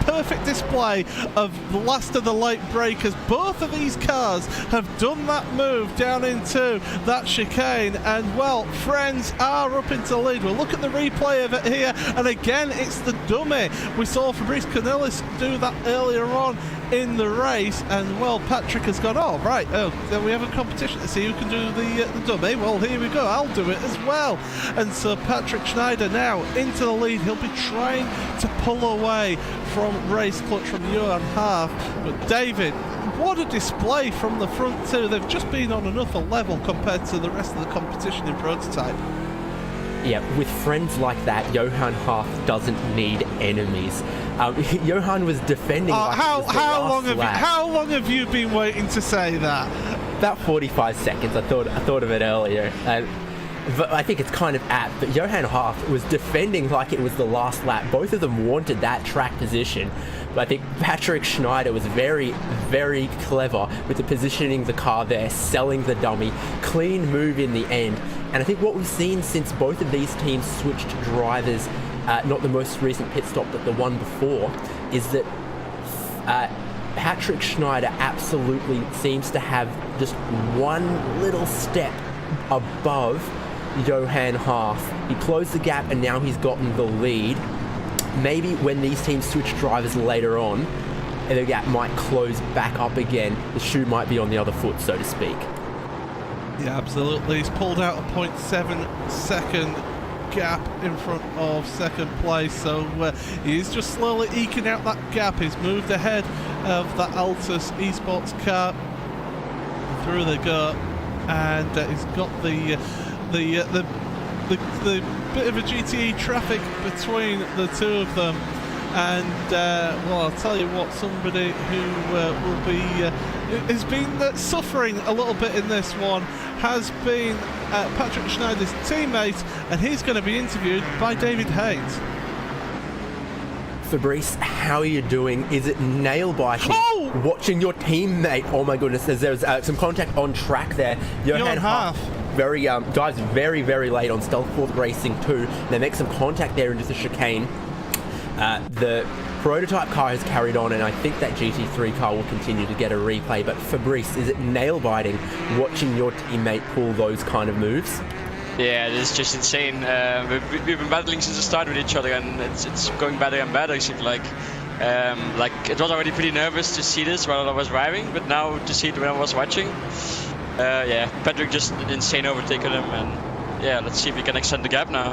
perfect display of the last of the late breakers. Both of these cars have done that move down into that chicane, and well, Friends are up into the lead. We'll look at the replay of it here, and again, it's the dummy. We saw Fabrice Cornelis do that earlier on in the race, and well, Patrick has gone, oh right, then we have a competition to see who can do the dummy. Well, here we go, I'll do it as well. And so Patrick Schneider now into the lead. He'll be trying to pull away from Race Clutch from Johan Half, but David, what a display from the front two. They've just been on another level compared to the rest of the competition in prototype. Yeah, with friends like that, Johan Half doesn't need enemies. Johan was defending. How long have you been waiting to say that? About 45 seconds. I thought of it earlier. But I think it's kind of apt. But Johan Half was defending like it was the last lap. Both of them wanted that track position. But I think Patrick Schneider was very, very clever with the positioning the car there, selling the dummy, clean move in the end. And I think what we've seen since both of these teams switched drivers, not the most recent pit stop, but the one before, is that Patrick Schneider absolutely seems to have just one little step above Johan Half. He closed the gap and now he's gotten the lead. Maybe when these teams switch drivers later on, the gap might close back up again. The shoe might be on the other foot, so to speak. Yeah, absolutely. He's pulled out a 0.7 second gap in front of second place, so he's just slowly eking out that gap. He's moved ahead of that Altus esports car. Through they go, and he's got the bit of a GTE traffic between the two of them. And well, I'll tell you what, somebody who will be has been suffering a little bit in this one has been Patrick Schneider's teammate, and he's going to be interviewed by David Haynes. Fabrice, how are you doing? Is it nail-biting watching your teammate? Oh my goodness, there's some contact on track there. Johan Half dives very, very late on Stealth Force Racing 2. They make some contact there into the chicane. The prototype car has carried on, and I think that GT3 car will continue to get a replay. But Fabrice, is it nail-biting watching your teammate pull those kind of moves? Yeah, it's just insane. We've been battling since the start with each other, and it's going better and better, it seems like. Like, it was already pretty nervous to see this while I was driving, but now to see it when I was watching, yeah, Patrick just an insane overtaking him, and yeah, let's see if we can extend the gap now.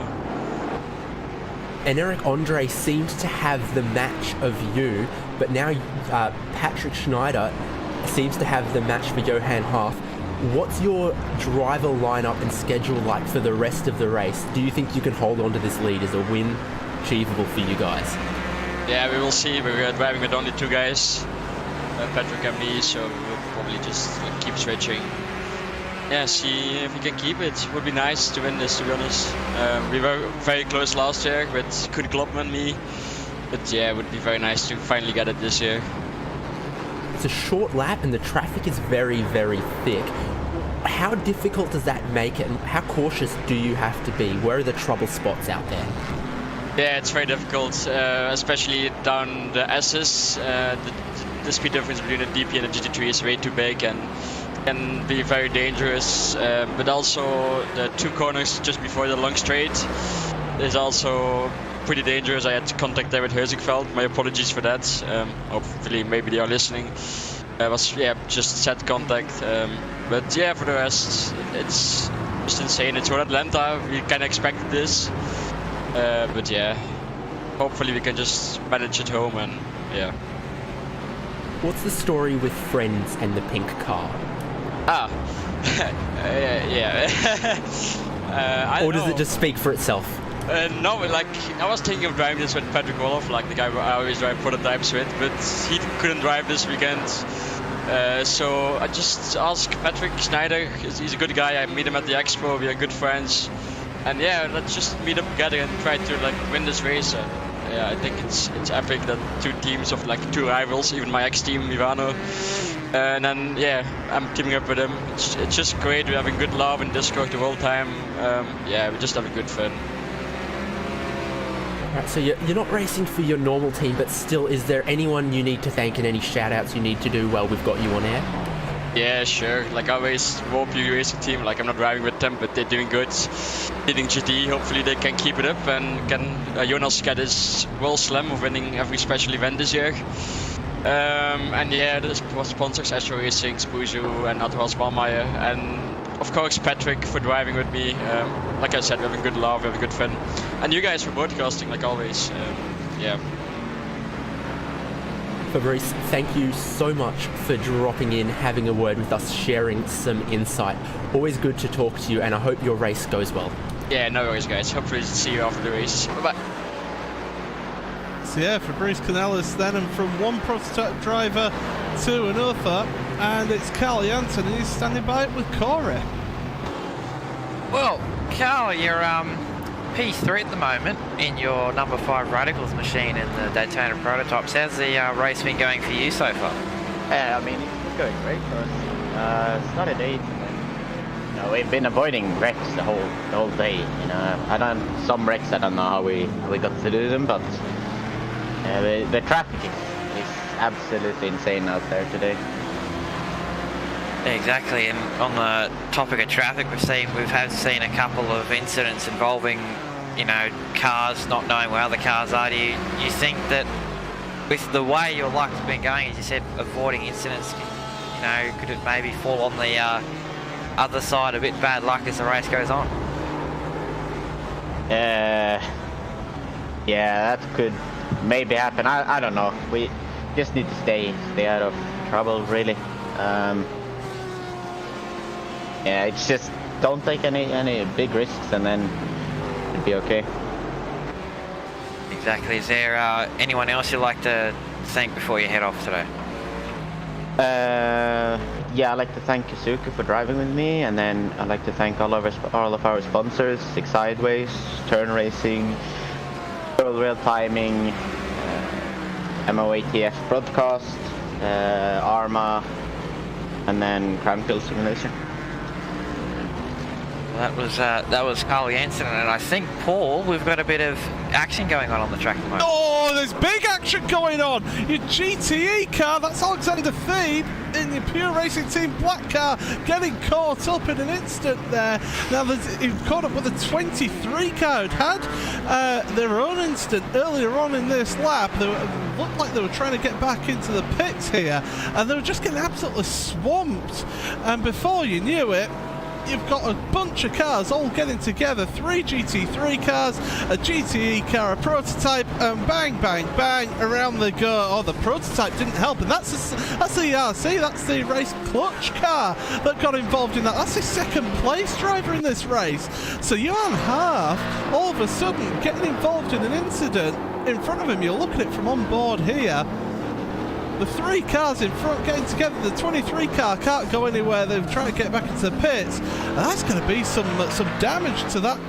And Eric Andre seemed to have the match of you, but now Patrick Schneider seems to have the match for Johan Half. What's your driver lineup and schedule like for the rest of the race? Do you think you can hold on to this lead? Is a win achievable for you guys? Yeah, we will see. We're driving with only 2 guys, Patrick and me, so we'll probably just keep switching. Yeah, see if we can keep it. It would be nice to win this, to be honest. We were very close last year with Koen Klopman and me, but yeah, it would be very nice to finally get it this year. It's a short lap and the traffic is very, very thick. How difficult does that make it, and how cautious do you have to be? Where are the trouble spots out there? Yeah, it's very difficult, especially down the S's. The speed difference between the DP and the GT3 is way too big and can be very dangerous. But also the 2 corners just before the long straight is also pretty dangerous. I had contact there with Herzigveld. My apologies for that. Hopefully, maybe they are listening. I was just set contact. But yeah, for the rest, it's just insane. It's for Atlanta. We kind of expected this. But yeah, hopefully we can just manage it home and yeah. What's the story with friends and the pink car? Yeah. Or does it just speak for itself? No, like I was thinking of driving this with Patrick Wolof, like the guy I always drive prototypes with, but he couldn't drive this weekend. So I just asked Patrick Schneider. He's a good guy. I meet him at the expo. We are good friends. And yeah, let's just meet up together and try to like win this race. Yeah, I think it's epic that 2 teams of like 2 rivals, even my ex-team Mivano. And then yeah, I'm teaming up with him. It's just great. We're having good love in Discord the whole time. Yeah, we're just having good fun. Right, so you're not racing for your normal team, but still, is there anyone you need to thank and any shout-outs you need to do while we've got you on air? Yeah, sure. Like always, Warpy Racing Team. Like I'm not driving with them, but they're doing good. Leading GT. Hopefully they can keep it up and can Jonas get his World Slam of winning every special event this year. And yeah, the sponsors Astro Racing, Spuzu, and Advals Ballmeyer, and of course Patrick for driving with me. Like I said, we're having good love, we're having good fun, and you guys for broadcasting like always. Yeah. Fabrice, thank you so much for dropping in, having a word with us, sharing some insight. Always good to talk to you, and I hope your race goes well. Yeah, no worries, guys. Hopefully see you after the race. Bye-bye. So yeah, Fabrice Canellis then, and from one prototype driver to another, and it's Carl Jansen, and he's standing by it with Corey. Well, Carl, you're P3 at the moment in your number 5 Radicals machine in the Daytona prototypes. How's the race been going for you so far? Yeah, I mean, it's going great for us. Started 8th, and then, we've been avoiding wrecks the whole day. I done some wrecks. I don't know how we got to do them, but the traffic is absolutely insane out there today. Exactly, and on the topic of traffic, we've seen a couple of incidents involving, cars not knowing where other cars are. Do you think that with the way your luck's been going, as you said, avoiding incidents, could it maybe fall on the other side, a bit bad luck as the race goes on? Yeah, that could maybe happen. I don't know. We just need to stay out of trouble, really. Yeah, it's just don't take any big risks, and then it'll be okay. Exactly. Is there anyone else you'd like to thank before you head off today? Yeah, I'd like to thank Kazuka for driving with me, and then I'd like to thank all of our sponsors: Six Sideways, Turn Racing, World Real Timing, MOATF Broadcast, Arma, and then Crime Kill Simulation. That was Carl Jansen, and I think, Paul, we've got a bit of action going on the track at the moment. Oh, there's big action going on! Your GTE car, that's Alexander Phoebe, in the Pure Racing Team black car, getting caught up in an instant there. Now, he caught up with a 23 car who'd had their own instant earlier on in this lap. They looked like they were trying to get back into the pits here, and they were just getting absolutely swamped. And before you knew it, you've got a bunch of cars all getting together, 3 GT3 cars, a GTE car, a prototype, and bang, bang, bang, around they go. Oh, the prototype didn't help, and that's the ERC, that's the race clutch car that got involved in that. That's the second place driver in this race. So Johan Half, all of a sudden, getting involved in an incident in front of him. You're looking at it from on board here. The 3 cars in front getting together. The 23 car can't go anywhere. They're trying to get back into the pits. And that's going to be some damage to that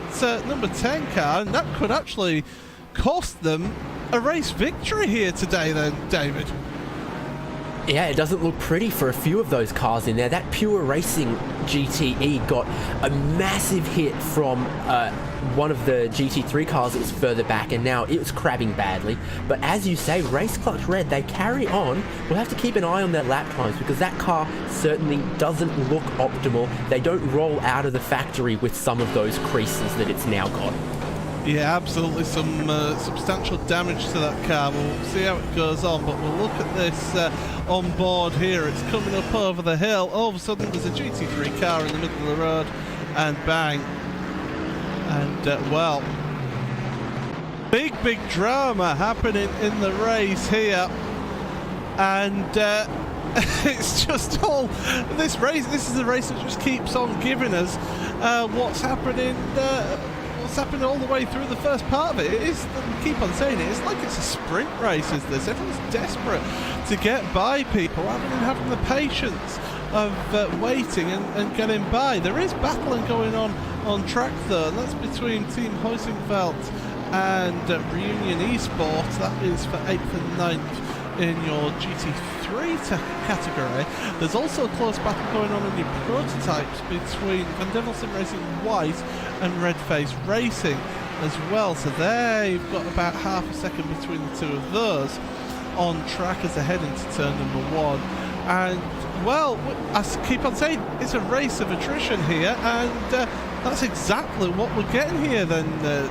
number 10 car, and that could actually cost them a race victory here today then, David. Yeah, it doesn't look pretty for a few of those cars in there. That Pure Racing GTE got a massive hit from one of the GT3 cars that was further back, and now it was crabbing badly. But as you say, Race Clutch Red, they carry on. We'll have to keep an eye on their lap times, because that car certainly doesn't look optimal. They don't roll out of the factory with some of those creases that it's now got. Yeah, absolutely some substantial damage to that car. We'll see how it goes on, but we'll look at this on board here. It's coming up over the hill. All of a sudden there's a GT3 car in the middle of the road, and bang. And, well, big drama happening in the race here. And it's just all, this is a race that just keeps on giving us what's happening all the way through the first part of it. It is, keep on saying it, it's like it's a sprint race, is this. Everyone's desperate to get by people rather than having the patience of waiting and getting by. There is battling going on track though, and that's between Team Heusingfeld and Reunion Esports. That is for 8th and 9th in your GT3 category. There's also a close battle going on in your prototypes between Van Develsen Racing White and Redface Racing as well. So there you've got about half a second between the two of those on track as they head into turn number 1. And well, I keep on saying it's a race of attrition here, and that's exactly what we're getting here then,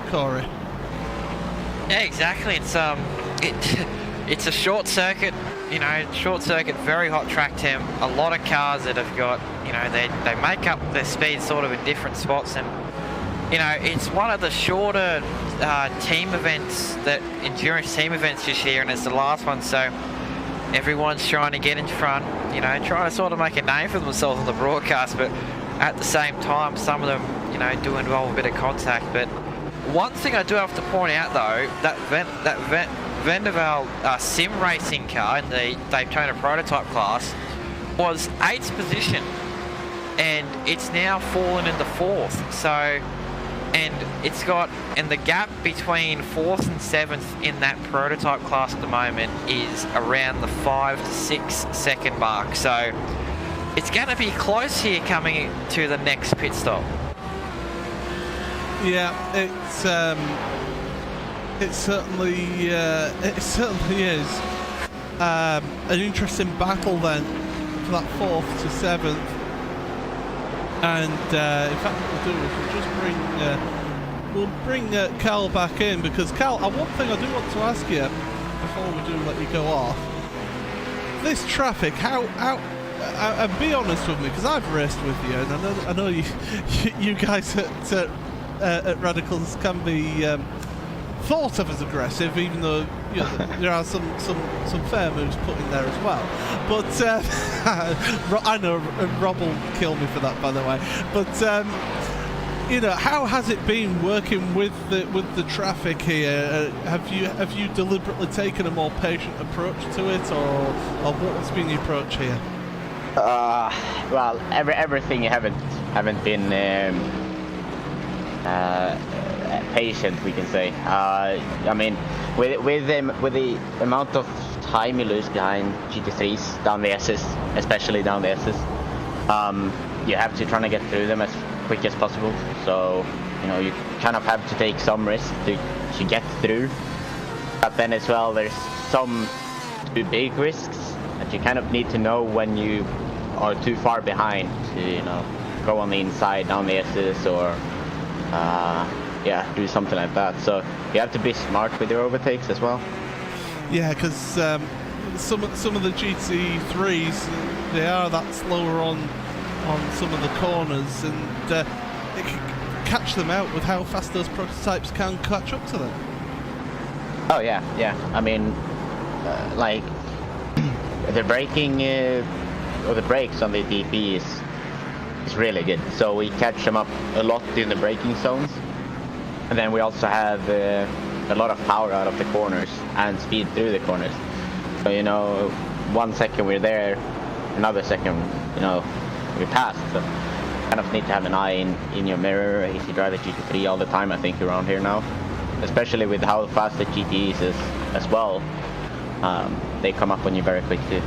Corey. Yeah, exactly. It's a short circuit, very hot track temp. A lot of cars that have got, they make up their speed sort of in different spots, and it's one of the shorter team events, that endurance team events this year, and it's the last one, so everyone's trying to get in front, trying to sort of make a name for themselves on the broadcast, but at the same time, some of them, do involve a bit of contact. But one thing I do have to point out though, that Vendaval sim racing car in the Daytona prototype class was 8th position, and it's now fallen into 4th. So, and it's got, and the gap between 4th and 7th in that prototype class at the moment is around the 5 to 6 second mark. So it's going to be close here coming to the next pit stop. Yeah, it certainly is an interesting battle then for that 4th to 7th. And in fact, what we'll do is we'll just bring Cal back in, because Cal, one thing I do want to ask you before we do let you go off. This traffic, how and be honest with me, because I've raced with you, and I know you guys at Radicals can be thought of as aggressive, even though there are some fair moves put in there as well. But I know Rob will kill me for that, by the way. But how has it been working with the traffic here? Have you deliberately taken a more patient approach to it, or what's been the approach here? Well, everything haven't been patient, we can say. I mean, with the amount of time you lose behind GT3s down the S's, especially down the S's, you have to try to get through them as quick as possible. So you kind of have to take some risk to get through. But then as well, there's some too big risks that you kind of need to know when you are too far behind to, you know, go on the inside, down the S's, or do something like that. So you have to be smart with your overtakes as well. Yeah, because some of the GT3s, they are that slower on some of the corners, and it can catch them out with how fast those prototypes can catch up to them. Oh yeah. I mean, like the braking or the brakes on the DP is really good. So we catch them up a lot in the braking zones, and then we also have a lot of power out of the corners and speed through the corners. So, you know, 1 second we're there, another second, you know, we're past. So kind of need to have an eye in your mirror if you drive a GT3 all the time, I think, around here now. Especially with how fast the GTEs is as well. They come up on you very quick too.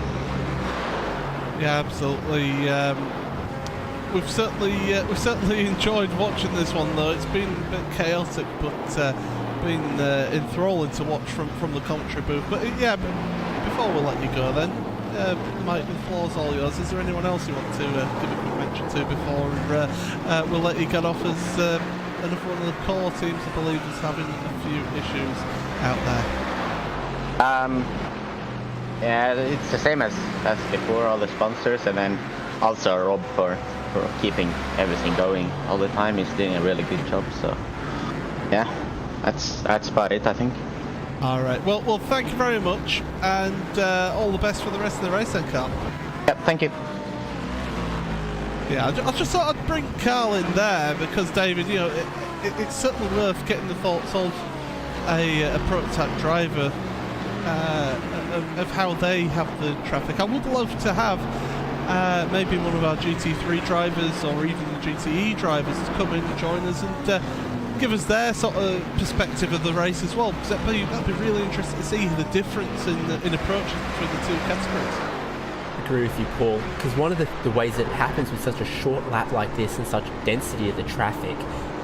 Yeah, absolutely. We've certainly enjoyed watching this one, though. It's been a bit chaotic, but been enthralling to watch from the commentary booth. But before we let you go, then, Mike, the floor's all yours. Is there anyone else you want to give a quick mention to before we'll let you get off? As another one of the core teams, I believe, is having a few issues out there. Yeah, it's the same as before, all the sponsors, and then also Rob for keeping everything going all the time. He's doing a really good job, so yeah, that's about it, I think. All right, well thank you very much, and all the best for the rest of the race then, Carl. Yep, thank you. Yeah, I just thought I'd bring Carl in there because, David, you know, it's certainly worth getting the thoughts of a prototype driver of how they have the traffic. I would love to have maybe one of our GT3 drivers or even the GTE drivers to come in and join us and give us their sort of perspective of the race as well, because that'd be really interesting to see the difference in approaches between the two categories. Agree with you, Paul, because one of the ways that it happens with such a short lap like this and such density of the traffic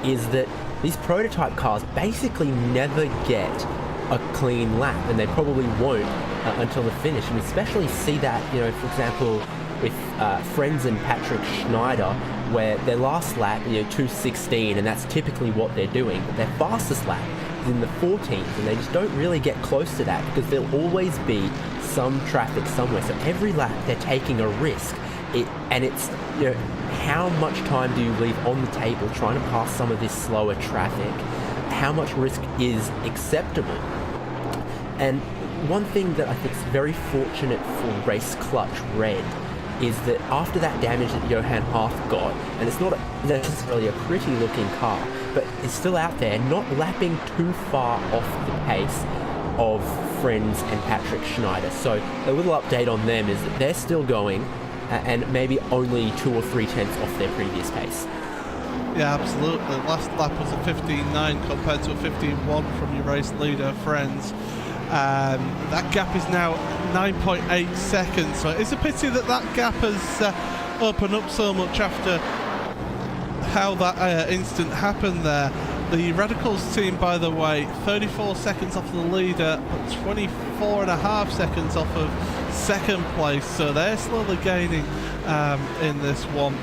is that these prototype cars basically never get a clean lap, and they probably won't until the finish. And we especially see that, you know, for example, with Friends and Patrick Schneider, where their last lap, you know, 2:16, and that's typically what they're doing. But their fastest lap is in the 14th, and they just don't really get close to that because there'll always be some traffic somewhere. So every lap they're taking a risk. And it's, you know, how much time do you leave on the table trying to pass some of this slower traffic? How much risk is acceptable? And one thing that I think is very fortunate for Race Clutch Red is that after that damage that Johan Harth got, and it's not necessarily a pretty looking car, but it's still out there, not lapping too far off the pace of Friends and Patrick Schneider. So a little update on them is that they're still going, and maybe only 2 or 3 tenths off their previous pace. Yeah, absolutely. Last lap was a 15.9 compared to a 15.1 from your race leader, Friends. That gap is now 9.8 seconds, so it's a pity that gap has opened up so much after how that incident happened there. The Radicals team, by the way, 34 seconds off the leader, but 24.5 seconds off of second place, so they're slowly gaining in this one.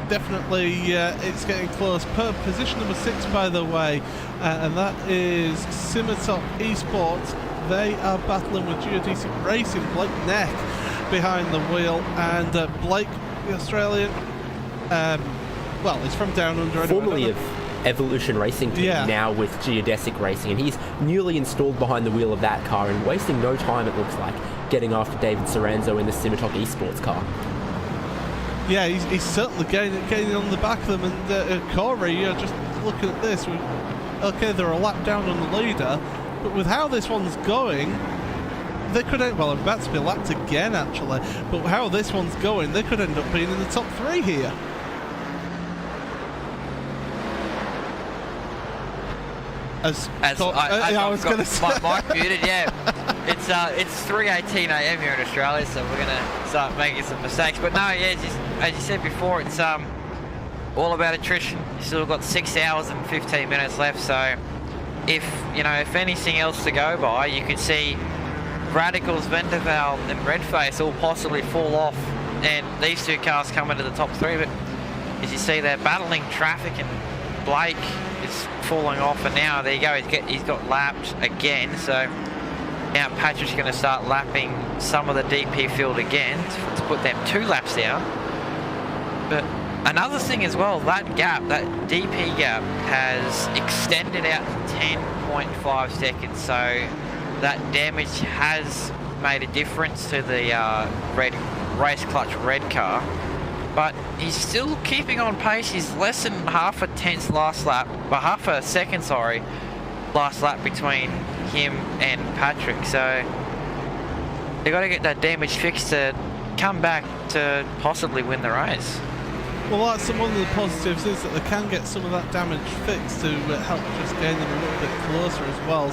Definitely it's getting close. Position number 6, by the way, and that is Simatop Esports. They are battling with Geodesic Racing. Blake Neck behind the wheel, and Blake, the Australian, he's from Down Under. Formerly of Evolution Racing Team, now with Geodesic Racing, and he's newly installed behind the wheel of that car and wasting no time, it looks like, getting after David Soranzo in the Simatop Esports car. Yeah, he's certainly gaining on the back of them, and Corey, just looking at this, okay, they're a lap down on the leader, but with how this one's going, they could end, well, they're about to be lapped again, actually, but how this one's going, they could end up being in the top 3 here. I was going to say. My mic muted, yeah. It's 3:18 a.m. here in Australia, so we're going to start making some mistakes. But no, yeah, as you said before, it's all about attrition. You still got 6 hours and 15 minutes left, so if anything else to go by, you could see Radicals, Vendaval and Redface all possibly fall off, and these two cars come into the top 3, but as you see, they're battling traffic, and Blake is falling off, and now there you go, he's got lapped again, so now Patrick's going to start lapping some of the DP field again to put them 2 laps down. But another thing as well, that gap, that DP gap has extended out to 10.5 seconds, so that damage has made a difference to the red race clutch red car. But he's still keeping on pace. He's less than half a second, sorry, last lap between him and Patrick. So they've got to get that damage fixed to come back to possibly win the race. Well, that's one of the positives, is that they can get some of that damage fixed to help just gain them a little bit closer as well.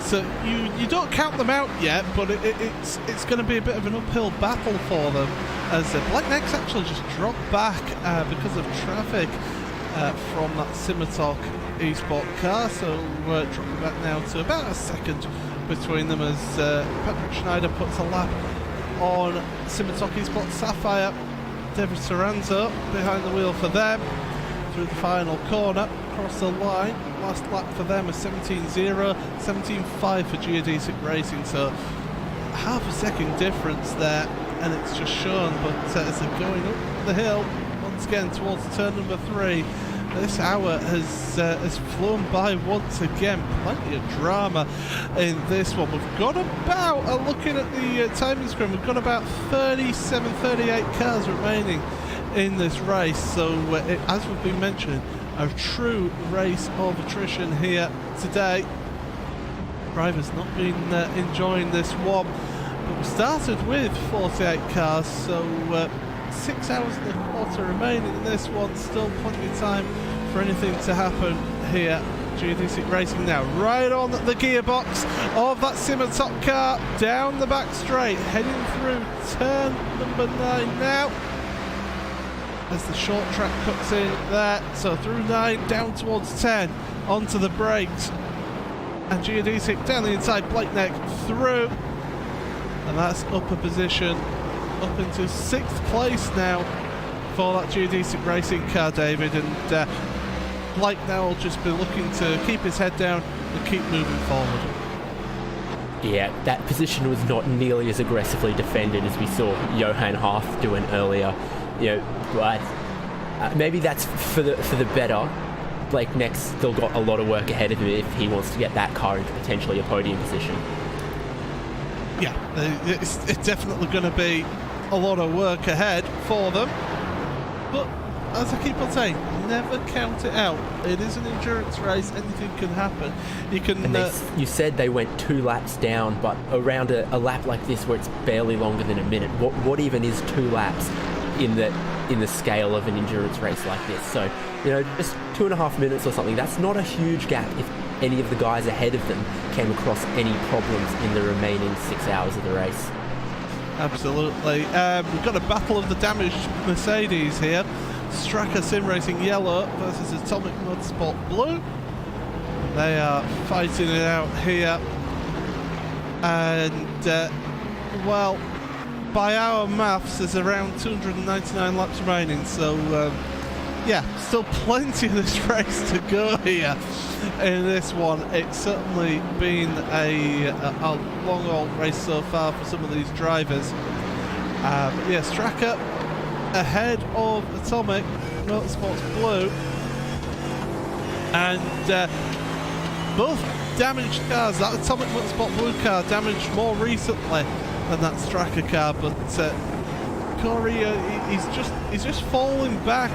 So you don't count them out yet, but it's going to be a bit of an uphill battle for them, as Black Neck's actually just dropped back because of traffic from that Simitok eSport car, so dropping back now to about a second between them as Patrick Schneider puts a lap on Simitok eSport Sapphire. David Saranzo behind the wheel for them through the final corner, across the line. Last lap for them is 17.0, 17.5 for Geodesic Racing, so half a second difference there, and it's just shown. But as they're going up the hill once again towards turn number 3, this hour has flown by once again. Plenty of drama in this one. We've got about, looking at the timing screen, we've got about 37, 38 cars remaining in this race. So as we've been mentioning, a true race of attrition here today. Drivers not been enjoying this one. But we started with 48 cars, so 6 hours and a quarter remaining in this one. Still plenty of time for anything to happen here. Geodesic Racing now right on the gearbox of that Simitok car, down the back straight, heading through turn number 9 now, as the short track cuts in there. So through 9, down towards 10, onto the brakes, and Geodesic down the inside, Blake Neck through, and that's up a position, up into 6th place now for that Geodesic Racing car, David, and Blake now will just be looking to keep his head down and keep moving forward. Yeah, that position was not nearly as aggressively defended as we saw Johan Harth doing earlier. You know, but maybe that's for the better. Blake Neck's still got a lot of work ahead of him if he wants to get that car into potentially a podium position. Yeah, it's definitely going to be a lot of work ahead for them, but as I keep on saying, never count it out. It is an endurance race, anything can happen. You can. And you said they went 2 laps down, but around a lap like this where it's barely longer than a minute, what even is 2 laps in the scale of an endurance race like this? So, you know, just 2.5 minutes or something, that's not a huge gap if any of the guys ahead of them came across any problems in the remaining 6 hours of the race. Absolutely. We've got a battle of the damaged Mercedes here. Straka Sim Racing Yellow versus Atomic Motorsport Blue. They are fighting it out here. And, well, by our maths, there's around 299 laps remaining. So, yeah, still plenty of this race to go here in this one. It's certainly been a long old race so far for some of these drivers. But yeah, Straka ahead of Atomic Motorsports Blue, and both damaged cars. That Atomic Motorsport Blue car damaged more recently than that Straka car, but Corey, he's just falling back.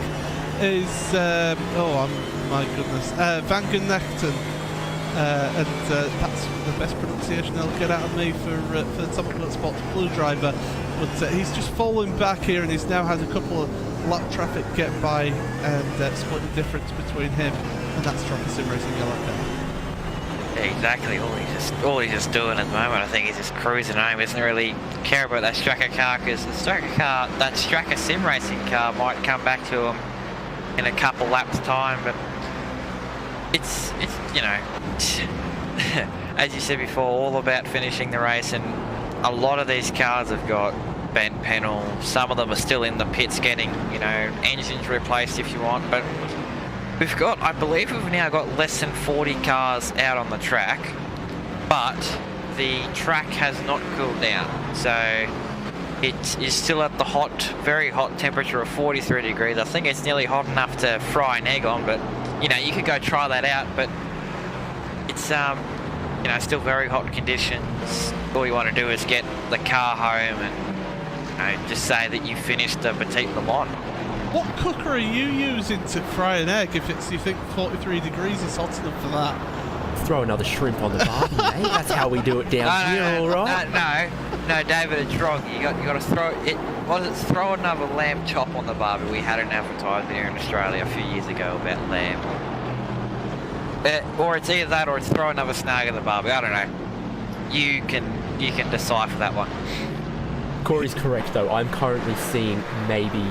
My goodness, Van Genekten, and that's the best pronunciation they'll get out of me for the Atomic Motorsports Blue driver. But he's just fallen back here, and he's now had a couple of lap traffic get by and split the difference between him and that Straka Sim Racing yellow car. Yeah, exactly. All he's just doing at the moment, I think, he's just cruising home. He doesn't really care about that Straka car, because the Straka car, that Straka Sim Racing car, might come back to him in a couple laps time. But it's you know, as you said before, all about finishing the race, and a lot of these cars have got bent panels. Some of them are still in the pits getting, engines replaced if you want, but we've got, I believe we've now got less than 40 cars out on the track, but the track has not cooled down, so it is still at the very hot temperature of 43 degrees. I think it's nearly hot enough to fry an egg on, but you could go try that out, but it's still very hot conditions. All you want to do is get the car home and just say that you finished the Petit Le Mans. What cooker are you using to fry an egg if you think 43 degrees is hot enough for that? Throw another shrimp on the barbie, mate. That's how we do it down here, all right? No, David, it's wrong. You got to throw it. Throw another lamb chop on the barbie. We had an advertisement here in Australia a few years ago about lamb. Or it's either that, or it's throw another snag in the barbie. I don't know. You can decipher that one. Corey's correct, though. I'm currently seeing maybe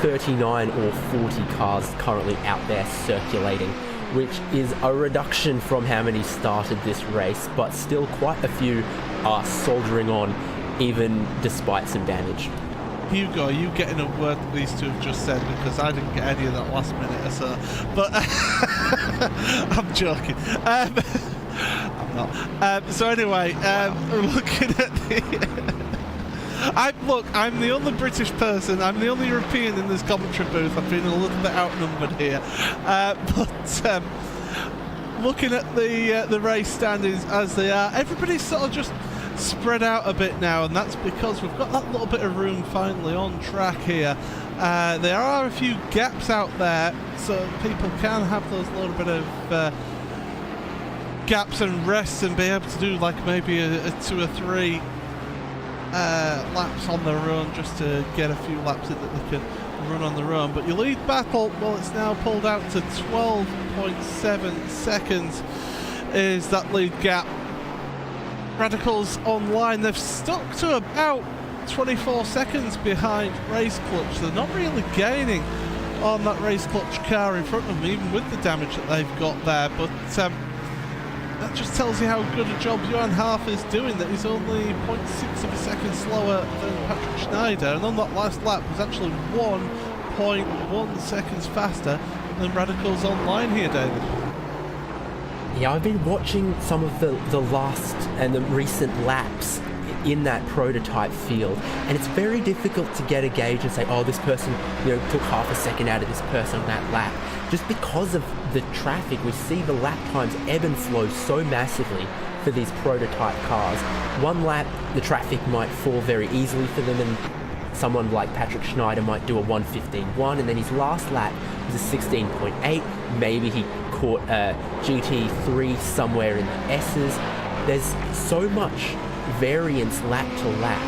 39 or 40 cars currently out there circulating, which is a reduction from how many started this race, but still quite a few are soldiering on, even despite some damage. Hugo, are you getting a word that these two have just said? Because I didn't get any of that last minute or so. But I'm joking. I'm not. So anyway, we're looking at the... I'm the only British person, I'm the only European in this commentary booth. I'm feeling a little bit outnumbered here. But looking at the race standings as they are, everybody's sort of just spread out a bit now, and that's because we've got that little bit of room finally on track here. There are a few gaps out there, so people can have those little bit of gaps and rests and be able to do like maybe a 2 or 3 laps on their own, just to get a few laps in that they can run on their own. But your lead battle, well, it's now pulled out to 12.7 seconds is that lead gap. Radicals online, they've stuck to about 24 seconds behind Race Clutch. They're not really gaining on that Race Clutch car in front of them, even with the damage that they've got there. But that just tells you how good a job Johan Half is doing, that he's only 0.6 of a second slower than Patrick Schneider, and on that last lap was actually 1.1 seconds faster than Radicals online here, David. Yeah, I've been watching some of the last and the recent laps in that prototype field, and it's very difficult to get a gauge and say, oh, this person took half a second out of this person on that lap. Just because of the traffic, we see the lap times ebb and flow so massively for these prototype cars. One lap, the traffic might fall very easily for them, and someone like Patrick Schneider might do a 1:15.1, and then his last lap was a 16.8. Maybe he caught a GT3 somewhere in the S's. There's so much variance lap to lap.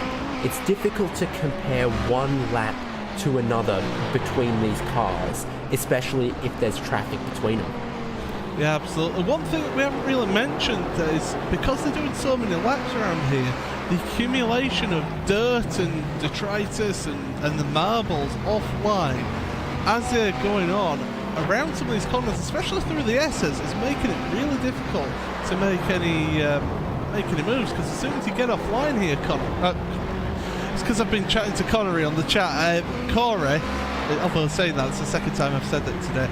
It's difficult to compare one lap to another between these cars, especially if there's traffic between them. Yeah, absolutely. One thing that we haven't really mentioned is, because they're doing so many laps around here, the accumulation of dirt and detritus and the marbles offline as they're going on around some of these corners, especially through the S's, is making it really difficult to make any moves, because as soon as you get offline here, it's because I've been chatting to Connery on the chat. Corey, although saying that, it's the second time I've said that today.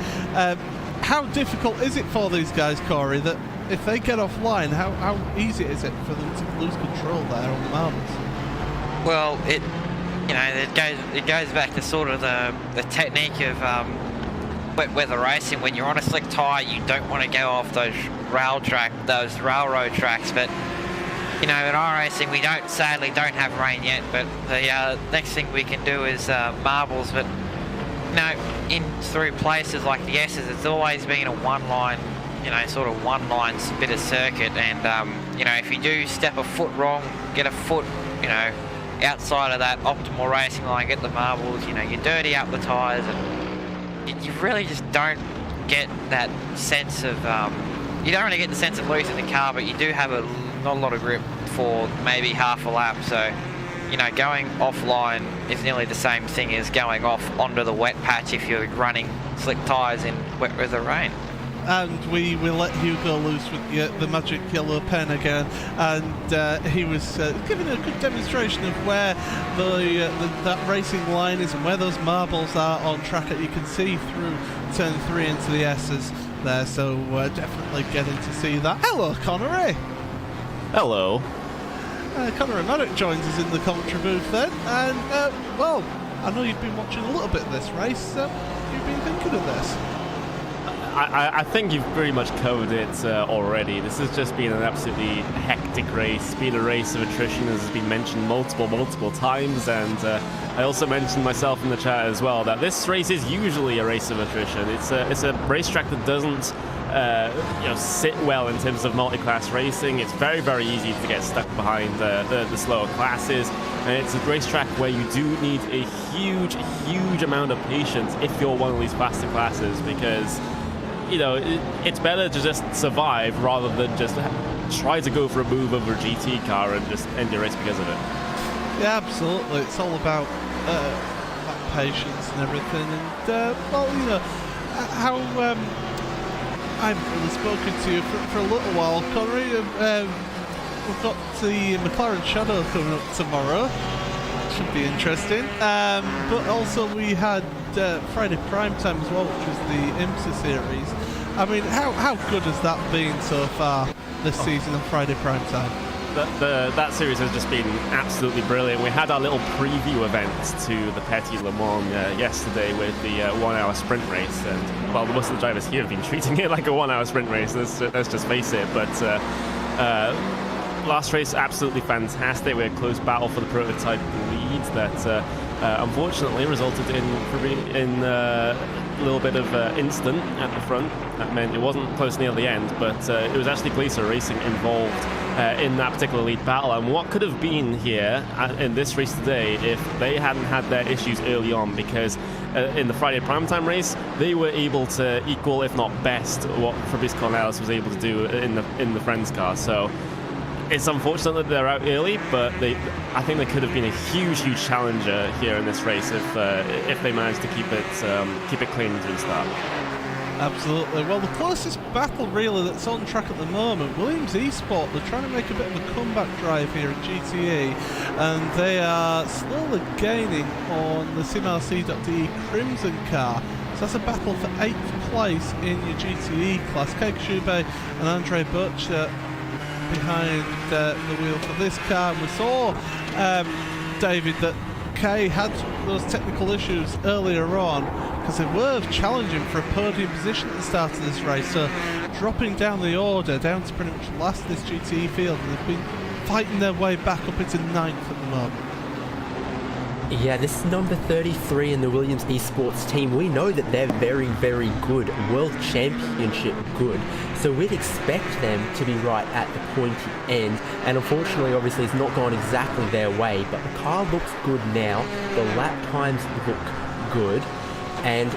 How difficult is it for these guys, Corey, that if they get offline, how easy is it for them to lose control there on the marbles? Well, it goes back to sort of the technique of wet weather racing. When you're on a slick tyre, you don't want to go off those railroad tracks, but in iRacing we sadly don't have rain yet, but the next thing we can do is marbles. But in through places like the S's, it's always been a one-line bit of circuit, and if you do step a foot wrong, get a foot outside of that optimal racing line, get the marbles, you dirty up the tyres, and you really just don't get that sense of you don't really get the sense of losing the car, but you do have not a lot of grip for maybe half a lap. So going offline is nearly the same thing as going off onto the wet patch if you're running slick tyres in wet weather rain. and we let Hugo loose with the magic yellow pen again, and he was giving a good demonstration of where that racing line is and where those marbles are on track that you can see through turn 3 into the S's there, so definitely getting to see that. Hello, Connery! Hello. Conor Maddock joins us in the commentary booth then, and well, I know you've been watching a little bit of this race. What have you been thinking of this? I think you've pretty much covered it already. This has just been an absolutely hectic race, been a race of attrition, as has been mentioned multiple times, and I also mentioned myself in the chat as well that this race is usually a race of attrition. It's a racetrack that doesn't sit well in terms of multi-class racing. It's very, very easy to get stuck behind the slower classes, and it's a racetrack where you do need a huge amount of patience if you're one of these faster classes, because it's better to just survive rather than just try to go for a move over a GT car and just end your race because of it. Yeah, absolutely. It's all about patience and everything, and how I haven't really spoken to you for a little while, Connery. We've got the McLaren Shadow coming up tomorrow. Should be interesting. But also we had Friday Prime Time as well, which was the IMSA series. I mean, how good has that been so far this season on Friday Prime Time? That series has just been absolutely brilliant. We had our little preview event to the Petit Le Mans yesterday with the 1 hour sprint race, and well, most of the drivers here have been treating it like a 1 hour sprint race, let's just face it, but last race absolutely fantastic. We had a close battle for the prototype lead that unfortunately resulted in a little bit of incident at the front. That meant it wasn't close near the end, but it was actually Glacier Racing involved in that particular lead battle. And what could have been here in this race today if they hadn't had their issues early on, because in the Friday primetime race they were able to equal, if not best, what Fabrice Cornelis was able to do in the Friends car. So it's unfortunate that they're out early, but I think they could have been a huge challenger here in this race if they managed to keep it clean to the start. Absolutely. Well, the closest battle really that's on track at the moment, Williams Esport, they're trying to make a bit of a comeback drive here at GTE, and they are slowly gaining on the SimRC.de Crimson car. So that's a battle for 8th place in your GTE class. Kei Kashube and Andre Butch behind the wheel for this car. We saw, David, that Kei had those technical issues earlier on because they were challenging for a podium position at the start of this race, so dropping down the order down to pretty much last of this GTE field, and they've been fighting their way back up into 9th at the moment. Yeah, this is number 33 in the Williams Esports team. We know that they're very, very good, World Championship good. So we'd expect them to be right at the pointy end. And unfortunately, obviously, it's not gone exactly their way. But the car looks good now. The lap times look good. And,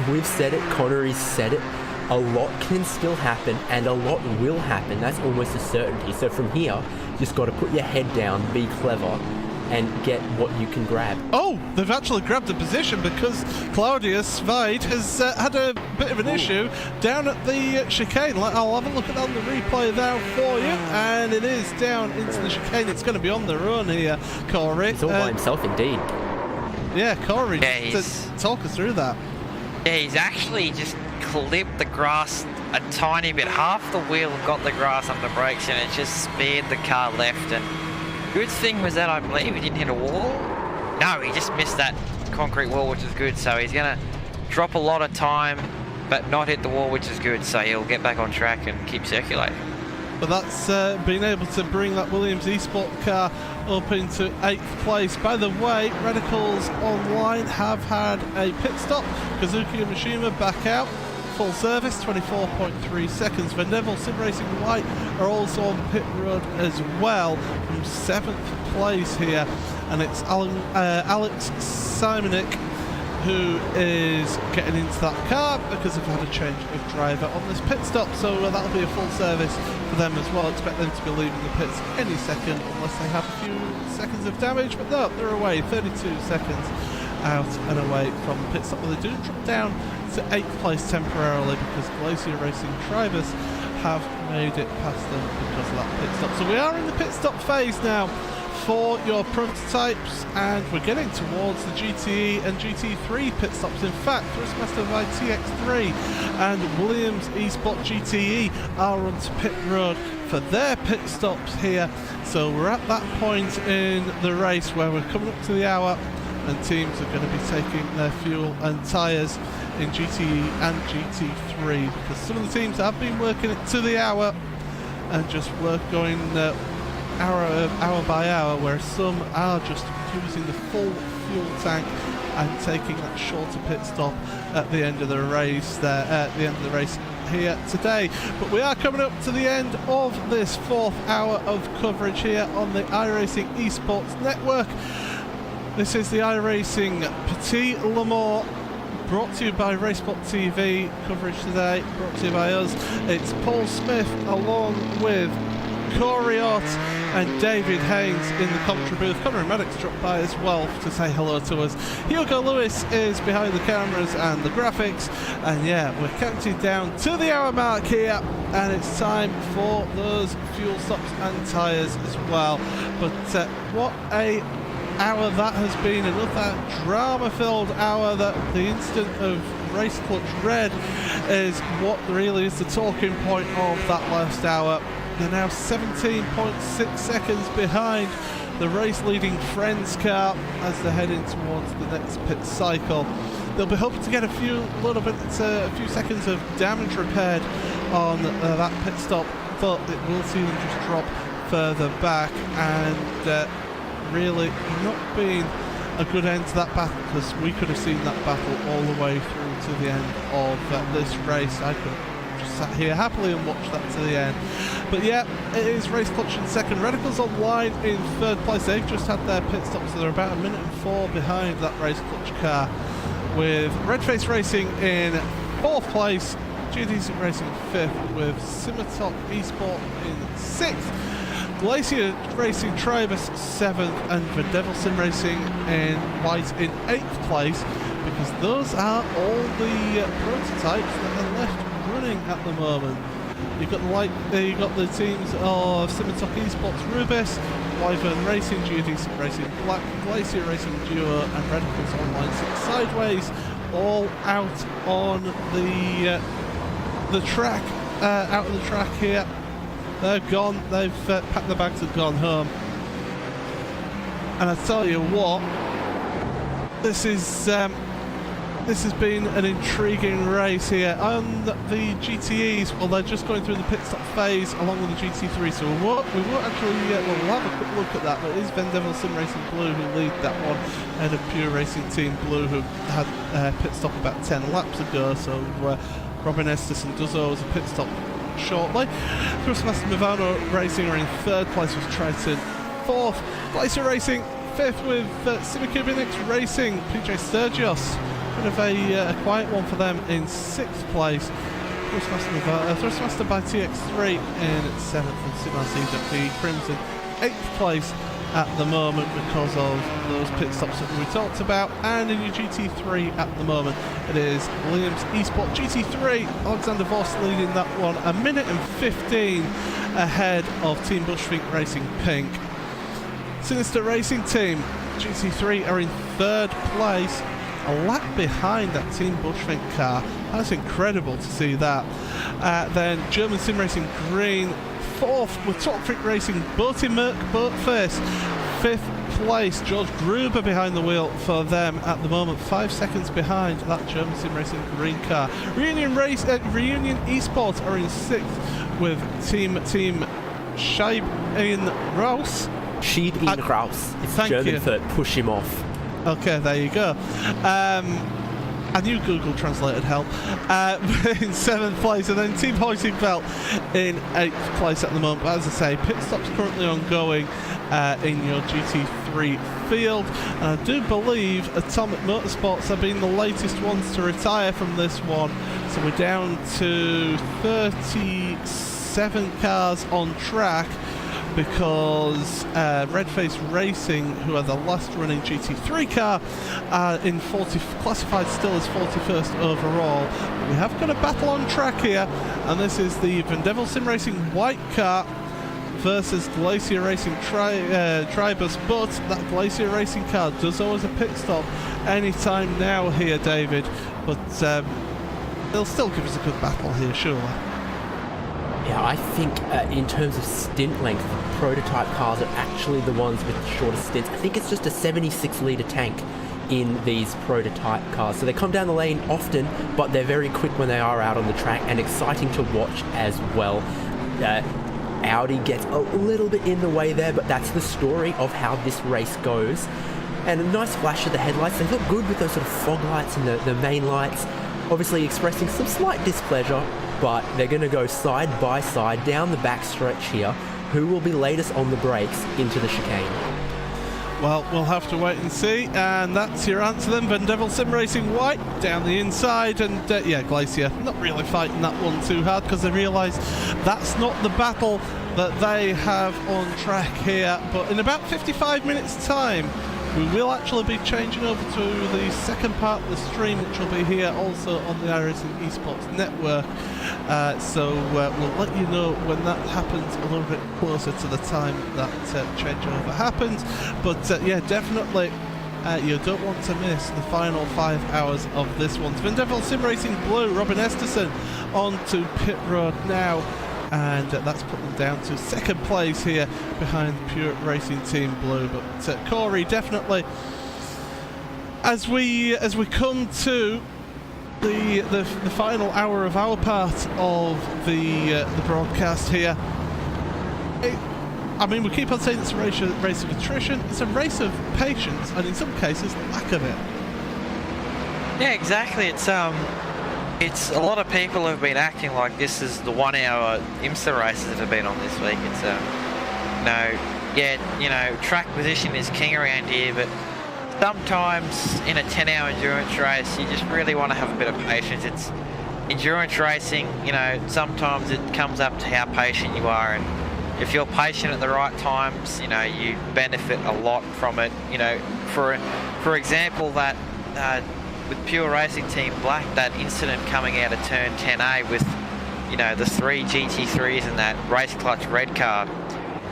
we've said it, Connery's said it. A lot can still happen, and a lot will happen. That's almost a certainty. So from here, you just got to put your head down, be clever, and get what you can grab. Oh, they've actually grabbed a position because Claudius Svide has had a bit of an issue down at the chicane. I'll have a look at on the replay now for you, and it is down into the chicane. It's going to be on the run here, Corey. He's all by himself indeed. Yeah, Corey, talk us through that. Yeah, he's actually just clipped the grass a tiny bit. Half the wheel got the grass under the brakes, and it just speared the car left. And good thing was that I believe he didn't hit a wall. No, he just missed that concrete wall, which is good. So he's going to drop a lot of time, but not hit the wall, which is good. So he'll get back on track and keep circulating. But that's being able to bring that Williams Esport car up into 8th place. By the way, Radicals Online have had a pit stop. Kazuki and Mishima back out. Full service, 24.3 seconds. Van Devil, Sim Racing White are also on pit road as well from 7th place here. And it's Alex Simonik who is getting into that car because they've had a change of driver on this pit stop. So that'll be a full service for them as well. Expect them to be leaving the pits any second unless they have a few seconds of damage. But no, they're away, 32 seconds. out and away from the pit stop. Well, they do drop down to 8th place temporarily because Glacier Racing Tribus have made it past them because of that pit stop. So we are in the pit stop phase now for your prototypes, and we're getting towards the GTE and GT3 pit stops. In fact, Thrustmaster by TX3 and Williams eSport GTE are onto pit road for their pit stops here. So we're at that point in the race where we're coming up to the hour and teams are going to be taking their fuel and tyres in GTE and GT3 because some of the teams have been working it to the hour and just going hour by hour, whereas some are just using the full fuel tank and taking that shorter pit stop at the end of the race here today. But we are coming up to the end of this 4th hour of coverage here on the iRacing Esports Network. This is the iRacing Petit Le Mans, brought to you by RaceSpotTV. Coverage today brought to you by us. It's Paul Smith along with Corey Ott and David Haynes in the commentary booth. Conor Maddox dropped by as well to say hello to us. Hugo Lewis is behind the cameras and the graphics, and yeah, we're counting down to the hour mark here, and it's time for those fuel stops and tyres as well. But what a hour that has been, another drama-filled hour. That the incident of race clutch red is what really is the talking point of that last hour. They're now 17.6 seconds behind the race-leading Friends car as they're heading towards the next pit cycle. They'll be hoping to get a few seconds of damage repaired on that pit stop, but it will see them just drop further back, and really not being a good end to that battle, because we could have seen that battle all the way through to the end of this race. I could just sat here happily and watched that to the end. But yeah, it is Race Clutch in second. Radicals Online in 3rd place. They've just had their pit stop, so they're about 1 minute and 4 behind that Race Clutch car, with Redface Racing in 4th place, Geodesic Racing 5th, with Simatoc Esport in 6th, Glacier Racing Tribus 7th, and the Devil Sim Racing in White in 8th place, because those are all the prototypes that are left running at the moment. You've got the teams of Simatoc Esports Rubis, Wyvern Racing, Geodesic Racing Black, Glacier Racing Duo, and Radicals Online 6 Sideways, all out on the track, out of the track here. They're gone. They've packed their bags and gone home. And I tell you what, this has been an intriguing race here. On the GTEs, well, they're just going through the pit stop phase along with the GT3, so we won't actually, we'll have a quick look at that. But it is Vendevil Sim Racing Blue who lead that one, and a Pure Racing Team Blue who had pit stop about 10 laps ago, so Robin Estes and Duzzo was a pit stop shortly. Thrustmaster Movano Racing are in 3rd place with Triton 4th, Glacier Racing 5th with Simicubinix Racing, PJ Sturgios, bit of a quiet one for them in 6th place. Thrustmaster by TX3 in 7th, and SimRC the Crimson 8th place at the moment because of those pit stops that we talked about. And in your GT3 at the moment, it is Williams eSport GT3, Alexander Voss leading that one 1 minute and 15 ahead of Team Bushfink Racing Pink. Sinister Racing Team GT3 are in 3rd place, a lap behind that Team Bushfink car. That's incredible to see that. Then German Sim Racing Green 4th with Top Freak Racing Boaty Merc Boatface 5th place. George Gruber behind the wheel for them at the moment, 5 seconds behind that German Sim Racing Green car. Reunion Esports are in 6th with Team Scheib in Raus. Sheed in Raus. It's German for push him off. Okay, there you go. I knew Google Translated help. In 7th place, and then Team Hoising Belt in 8th place at the moment. But as I say, pit stop's currently ongoing in your GT3 field. And I do believe Atomic Motorsports have been the latest ones to retire from this one. So we're down to 37 cars on track. because Redface Racing, who are the last running GT3 car, are classified still as 41st overall. We have got a battle on track here, and this is the Van Devil Sim Racing white car versus Glacier Racing Tribus, but that Glacier Racing car does owe us a pit stop anytime now here, David, but they'll still give us a good battle here, surely. Yeah, I think in terms of stint length, prototype cars are actually the ones with the shortest stints. I think it's just a 76-litre tank in these prototype cars. So they come down the lane often, but they're very quick when they are out on the track and exciting to watch as well. Audi gets a little bit in the way there, but that's the story of how this race goes. And a nice flash of the headlights. They look good with those sort of fog lights and the main lights, obviously expressing some slight displeasure, but they're going to go side by side down the backstretch here. Who will be latest on the brakes into the chicane? Well, we'll have to wait and see, and that's your answer then. Van Devil Sim Racing white down the inside, and yeah, Glacier not really fighting that one too hard because they realise that's not the battle that they have on track here. But in about 55 minutes time, we will actually be changing over to the second part of the stream, which will be here also on the iRacing Esports Network. So we'll let you know when that happens a little bit closer to the time that changeover happens. But yeah, definitely you don't want to miss the final 5 hours of this one. Van Devil Sim Racing Blue, Robin Esterson onto pit road now. And that's put them down to second place here behind Pure Racing Team Blue. But Corey, definitely, as we come to the final hour of our part of the broadcast here, I mean, we keep on saying it's a race of attrition. It's a race of patience, and in some cases, lack of it. Yeah, exactly. It's a lot of people have been acting like this is the 1 hour IMSA races that have been on this week. It's track position is king around here, but sometimes in a 10-hour endurance race, you just really want to have a bit of patience. It's endurance racing, sometimes it comes up to how patient you are, and if you're patient at the right times, you benefit a lot from it. For example, that with Pure Racing Team Black, that incident coming out of turn 10A with, the 3 GT3s and that race clutch red car.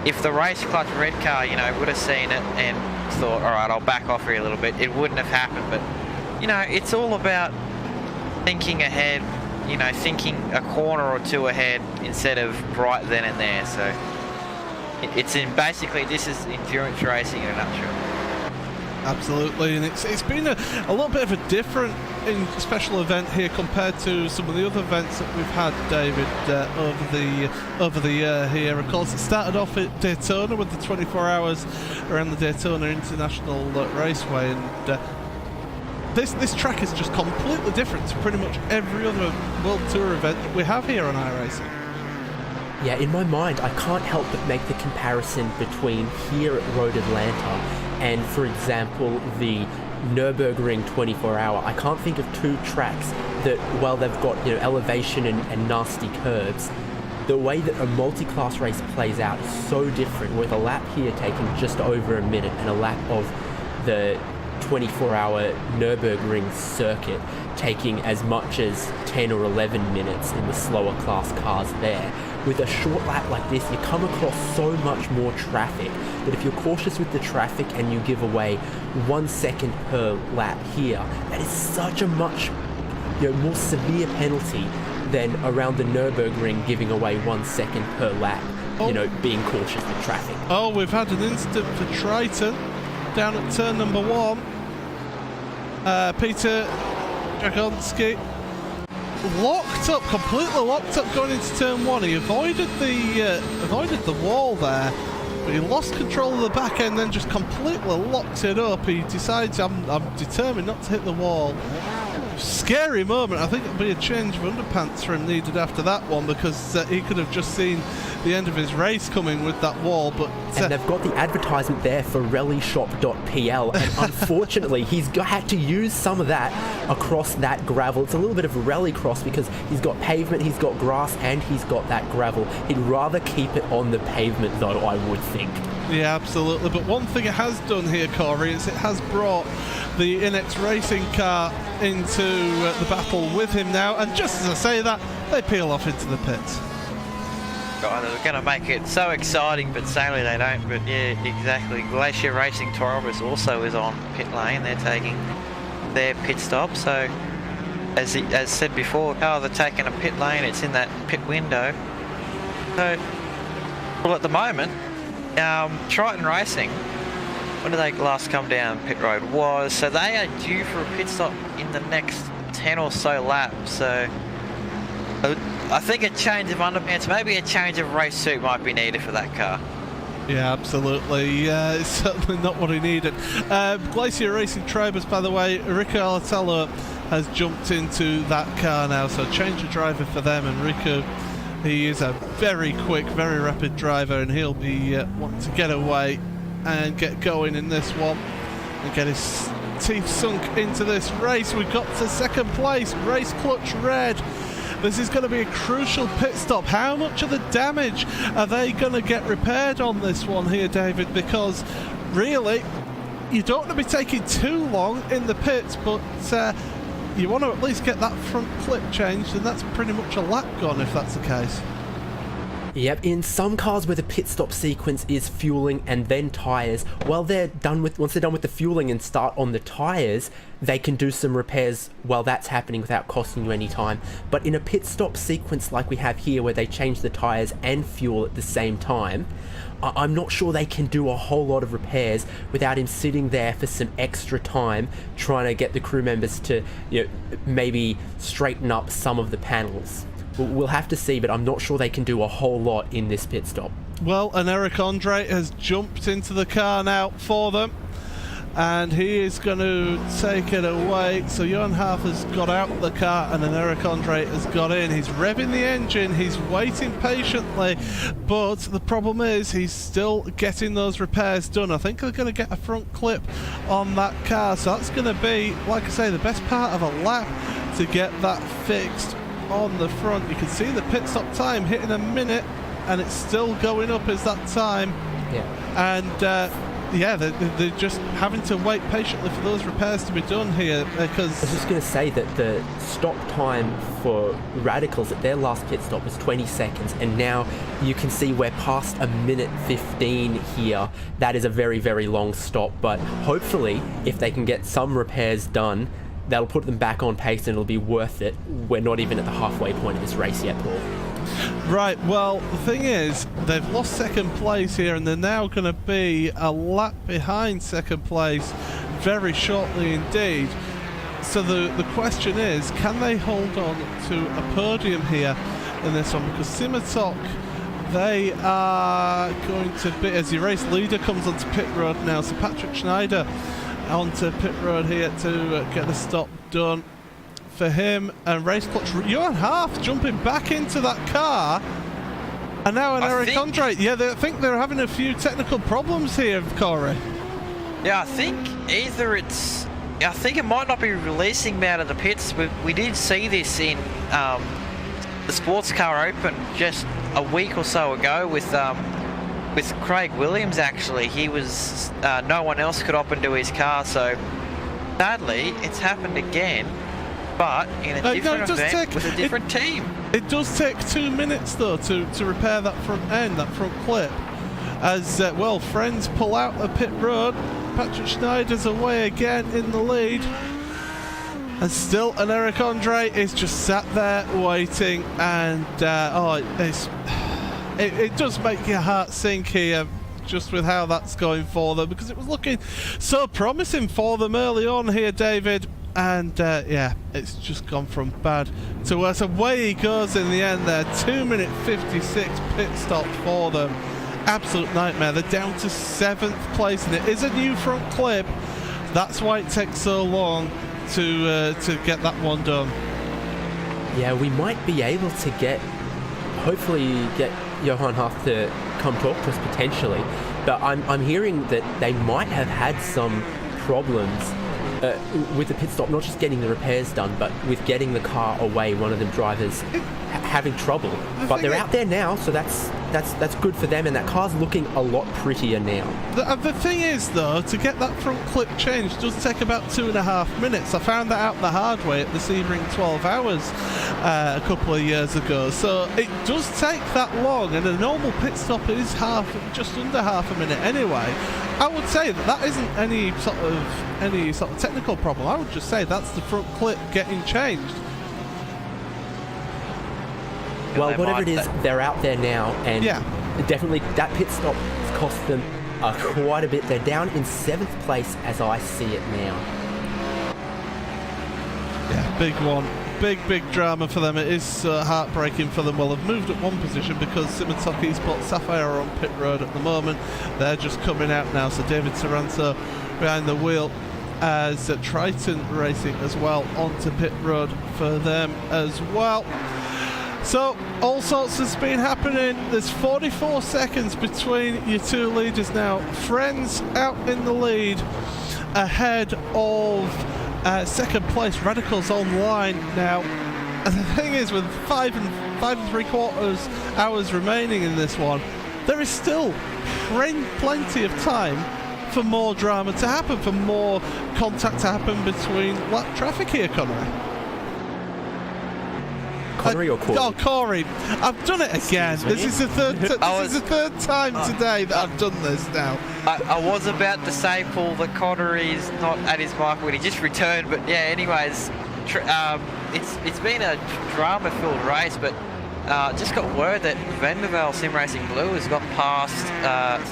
If the race clutch red car, would have seen it and thought, all right, I'll back off here a little bit, it wouldn't have happened. But, it's all about thinking ahead, thinking a corner or two ahead instead of right then and there. So basically this is endurance racing in a nutshell. Absolutely, and it's been a little bit of a different special event here compared to some of the other events that we've had, David, over the year here. Of course, it started off at Daytona with the 24 hours around the Daytona International Raceway, and this track is just completely different to pretty much every other World Tour event that we have here on iRacing. Yeah, in my mind, I can't help but make the comparison between here at Road Atlanta and, for example, the Nürburgring 24-hour. I can't think of two tracks that, while they've got elevation and nasty curves, the way that a multi-class race plays out is so different, with a lap here taking just over a minute and a lap of the 24-hour Nürburgring circuit taking as much as 10 or 11 minutes in the slower class cars there. With a short lap like this, you come across so much more traffic that if you're cautious with the traffic and you give away 1 second per lap here, that is such a much more severe penalty than around the Nürburgring giving away 1 second per lap, being cautious with traffic. Oh, we've had an incident for Triton down at turn number 1. Peter Jagonski completely locked up going into turn 1. He avoided the wall there, but he lost control of the back end, then just completely locked it up. He decides, I'm determined not to hit the wall. Scary moment. I think it'll be a change of underpants for him needed after that one, because he could have just seen the end of his race coming with that wall. But and they've got the advertisement there for rallyshop.pl, and unfortunately he's had to use some of that across that gravel. It's a little bit of a rallycross because he's got pavement, he's got grass, and he's got that gravel. He'd rather keep it on the pavement, though, I would think. Yeah, absolutely. But one thing it has done here, Corey, is it has brought the Inex Racing car into the battle with him now. And just as I say that, they peel off into the pits. God, they're going to make it so exciting, but sadly they don't. But yeah, exactly. Glacier Racing Toribus also is on pit lane. They're taking their pit stop. So, as said before, they're taking a pit lane. It's in that pit window. So, well, at the moment, Triton Racing, when did they last come down pit road? So they are due for a pit stop in the next 10 or so laps. So I think a change of underpants, maybe a change of race suit might be needed for that car. Yeah, absolutely. It's certainly not what he needed. Glacier Racing Tribus, by the way, Rico Alatello has jumped into that car now, so change of driver for them. And Rico, he is a very quick, very rapid driver, and he'll be wanting to get away and get going in this one and get his teeth sunk into this race. We got to second place, Race Clutch Red. This is going to be a crucial pit stop. How much of the damage are they going to get repaired on this one here, David? Because really, you don't want to be taking too long in the pits, but you want to at least get that front clip changed, and that's pretty much a lap gone if that's the case. Yep, in some cars where the pit stop sequence is fueling and then tyres, once they're done with the fueling and start on the tyres, they can do some repairs while that's happening without costing you any time. But in a pit stop sequence like we have here, where they change the tyres and fuel at the same time, I'm not sure they can do a whole lot of repairs without him sitting there for some extra time trying to get the crew members to, maybe straighten up some of the panels. We'll have to see, but I'm not sure they can do a whole lot in this pit stop. Well, and Eric Andre has jumped into the car now for them, and he is going to take it away. So Johan Haaf has got out of the car, and then Eric Andre has got in. He's revving the engine, he's waiting patiently, but the problem is he's still getting those repairs done. I think they're going to get a front clip on that car, so that's going to be, like I say, the best part of a lap to get that fixed on the front. You can see the pit stop time hitting a minute, and it's still going up as that time. Yeah. And they're just having to wait patiently for those repairs to be done here, because I was just going to say that the stop time for Radicals at their last pit stop was 20 seconds, and now you can see we're past a minute 15 here. That is a very, very long stop, but hopefully if they can get some repairs done, that'll put them back on pace and it'll be worth it. We're not even at the halfway point of this race yet, Paul. Right, well, the thing is, they've lost second place here, and they're now going to be a lap behind second place very shortly indeed. So the question is, can they hold on to a podium here in this one? Because Simitok, they are going to be, as the race leader comes onto pit road now, so Patrick Schneider onto pit road here to get the stop done for him, and Race Clutch Johan Haaf jumping back into that car, and now Eric Andre. Yeah, I think they're having a few technical problems here, Corey. Yeah, I think it might not be releasing him out of the pits. We did see this in the Sports Car Open just a week or so ago with Craig Williams. Actually, he was no one else could hop into his car, so sadly it's happened again, but in a different event with a different team. It does take 2 minutes though to repair that front end, that front clip, as friends pull out of pit road. Patrick Schneider's away again in the lead, and still an Eric Andre is just sat there waiting, and it does make your heart sink here, just with how that's going for them, because it was looking so promising for them early on here, David, and it's just gone from bad to worse. Away he goes in the end there. 2-minute 56 pit stop for them. Absolute nightmare. They're down to 7th place, and it is a new front clip. That's why it takes so long to get that one done. Yeah, we might be able to hopefully get Johan Haaf to come talk to us potentially, but I'm hearing that they might have had some problems with the pit stop, not just getting the repairs done, but with getting the car away, one of the drivers having trouble. But they're out there now, so that's good for them, and that car's looking a lot prettier now. The thing is, though, to get that front clip changed does take about 2.5 minutes. I found that out the hard way at the Sebring 12 Hours a couple of years ago. So it does take that long, and a normal pit stop is just under half a minute anyway. I would say that isn't any sort of technical problem. I would just say that's the front clip getting changed. Well, whatever it is, they're out there now, and definitely that pit stop has cost them quite a bit. They're down in 7th place as I see it now. Yeah, big one. Big drama for them. It is heartbreaking for them. Well, they've moved up one position because Simotok Esports Sapphire are on pit road at the moment. They're just coming out now, so David Taranto behind the wheel as Triton Racing as well onto pit road for them as well. So all sorts has been happening. There's 44 seconds between your two leaders now. Friends out in the lead ahead of second place Radicals online now. And the thing is, with 5 3/4 hours remaining in this one, there is still plenty of time for more drama to happen, for more contact to happen between lap traffic here, Connery. Connery or Corey? Oh, Corey. I've done it again. This is the third time today that I've done this now. I was about to say, Paul, that Connery's not at his mic when he just returned, but yeah, anyways, it's been a drama-filled race, but just got word that Vandervelde Sim Racing Blue has got past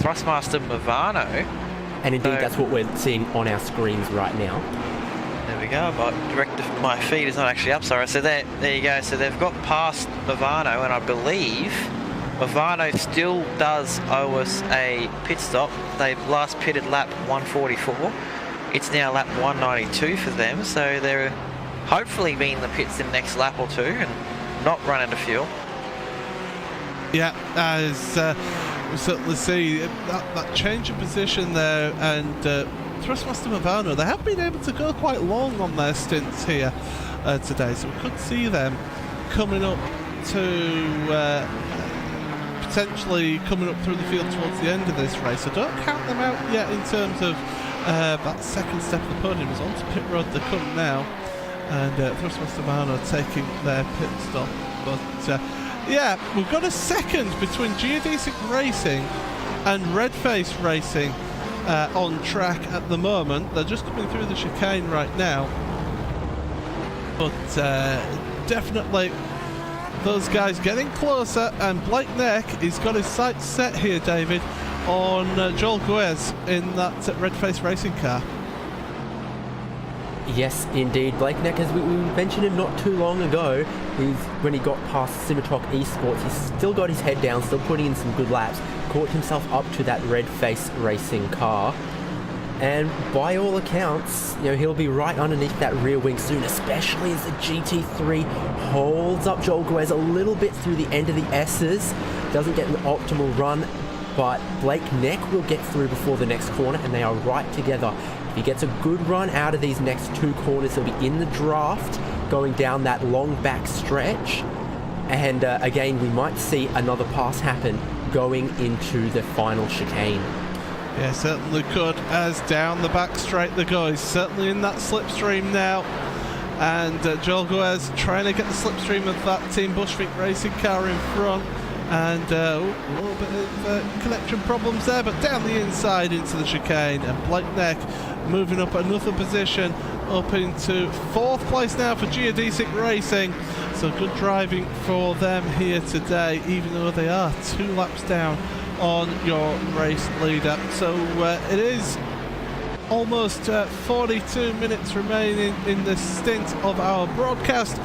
Thrustmaster Movano. And indeed, that's what we're seeing on our screens right now. There we go. My feed is not actually up, sorry. So there you go. So they've got past Movano, and I believe Movano still does owe us a pit stop. They last pitted lap 144. It's now lap 192 for them, so they're hopefully being in the pits in the next lap or two and not run out of fuel. Yeah, as we certainly see that change of position there, and Thrustmaster Movano, they have been able to go quite long on their stints here today, so we could see them coming up to potentially coming up through the field towards the end of this race. I don't count them out yet in terms of that second step of the podium. It's onto pit road they come now, and Thrustmaster Movano taking their pit stop. But yeah, we've got a second between Geodesic Racing and Redface Racing on track at the moment. They're just coming through the chicane right now, but definitely those guys getting closer, and Blake Neck, he's got his sights set here, David, on Joel Guez in that Redface Racing car. Yes, indeed. Blake Neck, as we mentioned him not too long ago, when he got past Simotok Esports, he's still got his head down, still putting in some good laps, caught himself up to that Redface Racing car, and by all accounts, he'll be right underneath that rear wing soon, especially as the GT3 holds up Joel Guez a little bit through the end of the S's. Doesn't get an optimal run, but Blake Neck will get through before the next corner, and they are right together. If he gets a good run out of these next two corners, he'll be in the draft going down that long back stretch, and again we might see another pass happen going into the final chicane. Yeah, certainly could, as down the back straight they go. He's certainly in that slipstream now, and Joel Guez trying to get the slipstream of that Team Bushwick Racing car in front, and a little bit of connection problems there, but down the inside into the chicane, and Blake Neck moving up another position up into 4th place now for Geodesic Racing. So good driving for them here today, even though they are 2 laps down on your race leader. So it is almost 42 minutes remaining in the stint of our broadcast.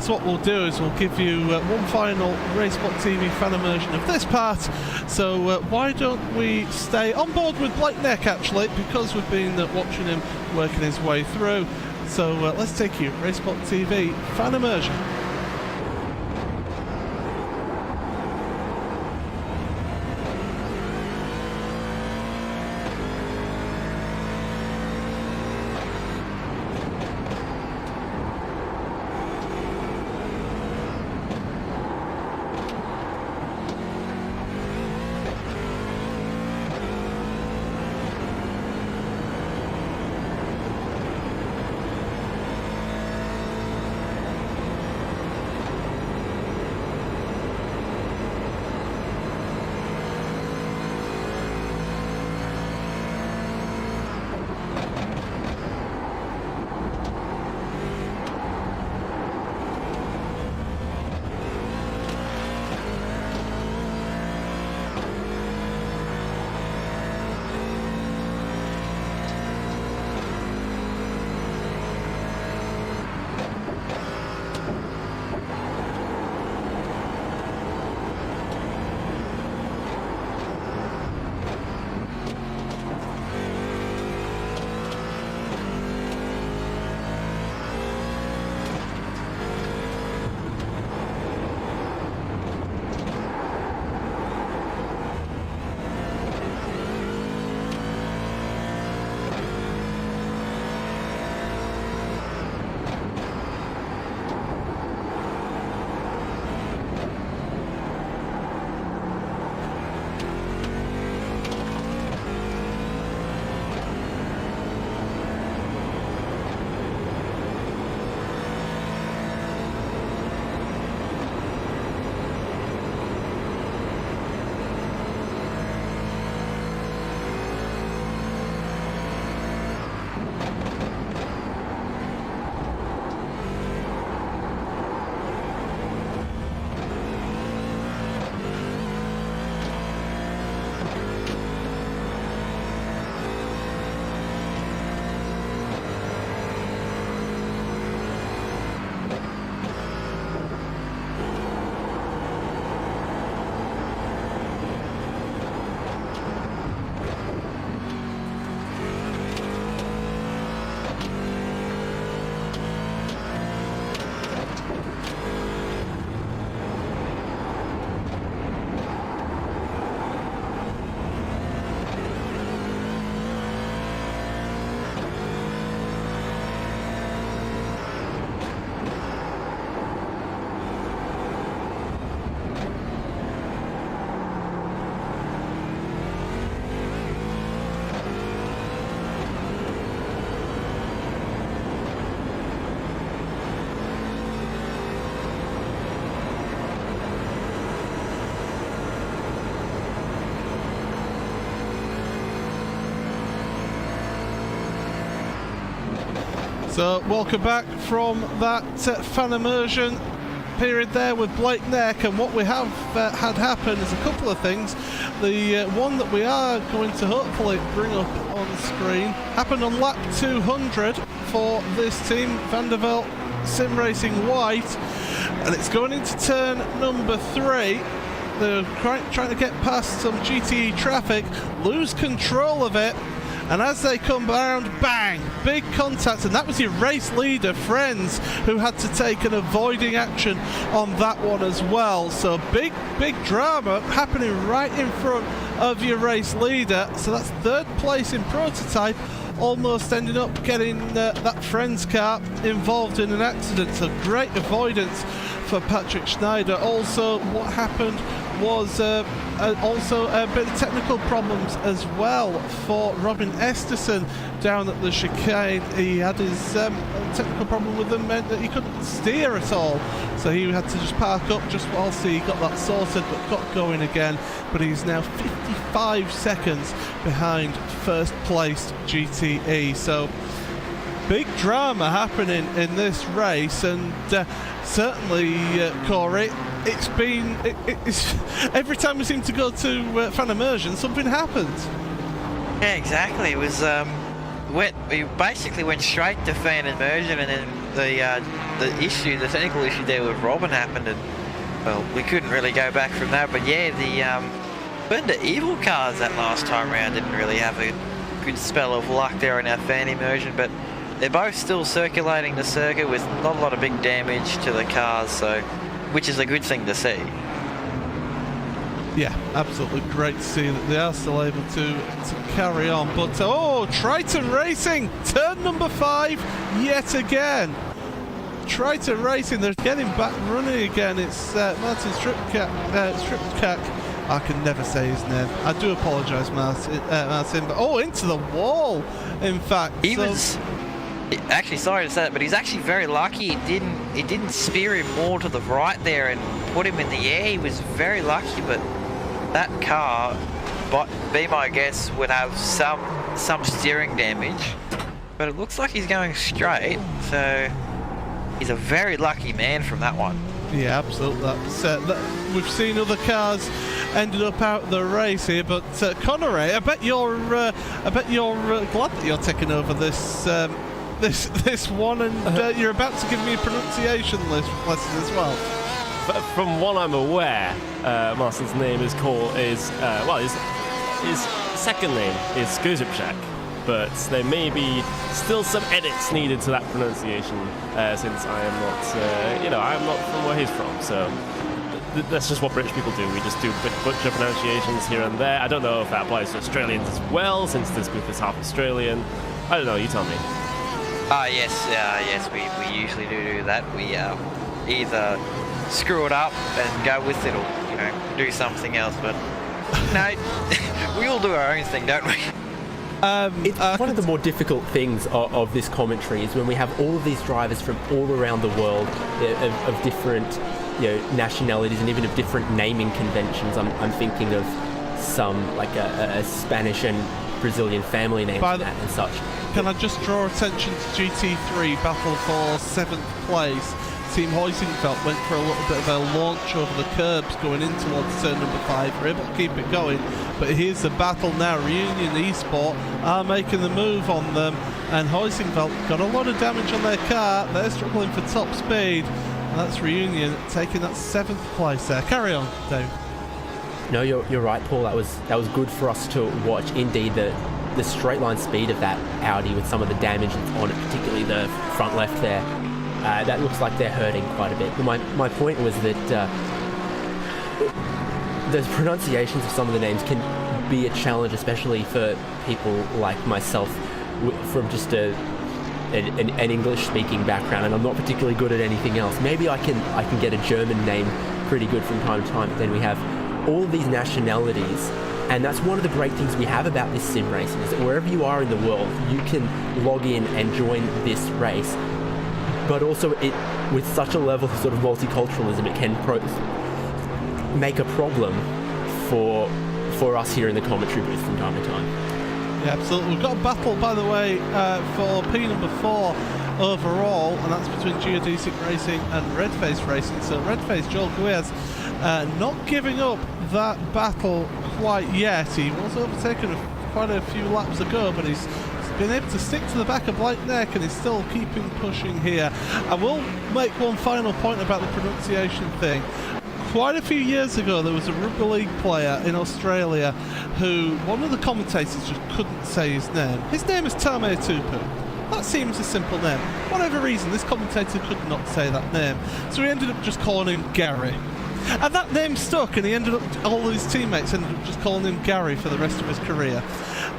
So what we'll do is we'll give you one final RaceSpotTV fan immersion of this part. So why don't we stay on board with Blake Neck, actually, because we've been watching him working his way through. So let's take you RaceSpotTV fan immersion. So welcome back from that fan immersion period there with Blake Neck, and what we have had happen is a couple of things. The one that we are going to hopefully bring up on the screen happened on lap 200 for this team, Vanderveld Sim Racing White, and it's going into turn number 3. They're trying to get past some GTE traffic, lose control of it, and as they come around, bang, big contact, and that was your race leader, Friends, who had to take an avoiding action on that one as well. So big drama happening right in front of your race leader. So that's 3rd place in prototype, almost ending up getting that Friends car involved in an accident. So great avoidance for Patrick Schneider. Also, what happened was also a bit of technical problems as well for Robin Esterson down at the chicane. He had his technical problem with them, meant that he couldn't steer at all, so he had to just park up just whilst he got that sorted, but got going again. But he's now 55 seconds behind 1st placed GTE. So big drama happening in this race, and certainly, Corey, it's every time we seem to go to fan immersion, something happens. Yeah, exactly. It was we basically went straight to fan immersion, and then the technical issue there with Robin happened, and well, we couldn't really go back from that. But yeah, the Bender Evil cars that last time around didn't really have a good spell of luck there in our fan immersion, but they're both still circulating the circuit with not a lot of big damage to the cars, so which is a good thing to see. Yeah, absolutely great to see that they are still able to carry on. But Triton Racing, turn number 5 yet again. Triton Racing, they're getting back running again. It's Martin Stripkak. I can never say his name. I do apologise, Martin. But into the wall, in fact. He was actually, sorry to say that, but he's actually very lucky. It didn't spear him more to the right there and put him in the air. He was very lucky, but that car, be my guess, would have some steering damage. But it looks like he's going straight, so he's a very lucky man from that one. Yeah, absolutely. We've seen other cars ended up out of the race here, but Connery, I bet you're glad that you're taking over this one, and you're about to give me a pronunciation lesson as well. But from what I'm aware, Martin's name his second name is Skuzipchak, but there may be still some edits needed to that pronunciation, since I am not, I'm not from where he's from, so that's just what British people do. We just do butcher pronunciations here and there. I don't know if that applies to Australians as well, since this booth is half Australian. I don't know, you tell me. Yes, we usually do that. We either screw it up and go with it, or do something else. But no, we all do our own thing, don't we? It's one of the more difficult things of this commentary is when we have all of these drivers from all around the world of different nationalities and even of different naming conventions. I'm thinking of some like a Spanish and Brazilian family names and such. Can I just draw attention to GT3 battle for 7th place? Team Heusingfeld went for a little bit of a launch over the curbs going in towards turn number 5. We're able to keep it going, but here's the battle now. Reunion Esport are making the move on them, and Heusingfeld got a lot of damage on their car. They're struggling for top speed, and that's Reunion taking that 7th place there. Carry on, Dave. No, you're right, Paul. That was good for us to watch. Indeed, the straight line speed of that Audi with some of the damage that's on it, particularly the front left there, that looks like they're hurting quite a bit. But my point was that the pronunciations of some of the names can be a challenge, especially for people like myself from just an English-speaking background, and I'm not particularly good at anything else. Maybe I can get a German name pretty good from time to time, but then we have all of these nationalities. And that's one of the great things we have about this sim racing, is that wherever you are in the world, you can log in and join this race. But also, with such a level of sort of multiculturalism, it can make a problem for us here in the commentary booth from time to time. Yeah, absolutely. We've got a battle, by the way, for P number 4. overall, and that's between Geodesic Racing and Redface Racing. So Redface, Joel Guiaz, not giving up that battle quite yet. He was overtaken quite a few laps ago, but he's been able to stick to the back of Blake Neck and is still keeping pushing here. I will make one final point about the pronunciation thing. Quite a few years ago there was a rugby league player in Australia who one of the commentators just couldn't say his name. His name is Tame Tupu. That seems a simple name. For whatever reason, this commentator could not say that name, so he ended up just calling him Gary. And that name stuck, and he ended up, all of his teammates ended up just calling him Gary for the rest of his career.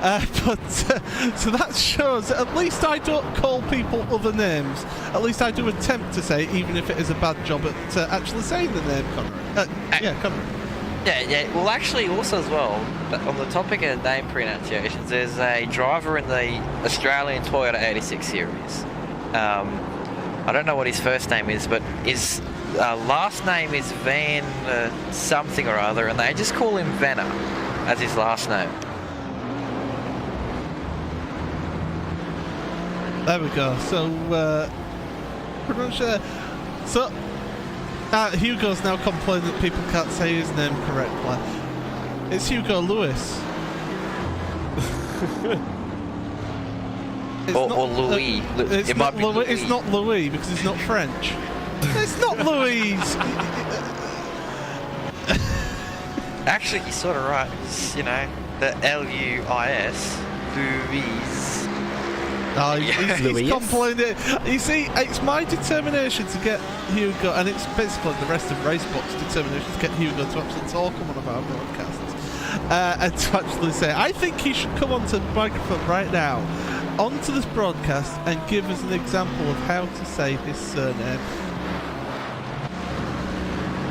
So that shows that at least I don't call people other names. At least I do attempt to say, even if it is a bad job at actually saying the name, Connery. Connery. Yeah. Well, actually, also as well, on the topic of name pronunciations, there's a driver in the Australian Toyota 86 series. I don't know what his first name is, but his last name is Van something or other, and they just call him Vanna as his last name. There we go. So, Hugo's now complaining that people can't say his name correctly. It's Hugo Lewis. or Louis. It's not Louis because it's not French. It's not Louise. Actually, he's sort of right. It's, you know, the L-U-I-S, Louise. Oh, he's complaining. You see, it's my determination to get Hugo, and it's basically the rest of RaceSpot's determination to get Hugo to actually talk on one of our broadcasts. And to actually say, I think he should come onto the microphone right now, onto this broadcast, and give us an example of how to say his surname.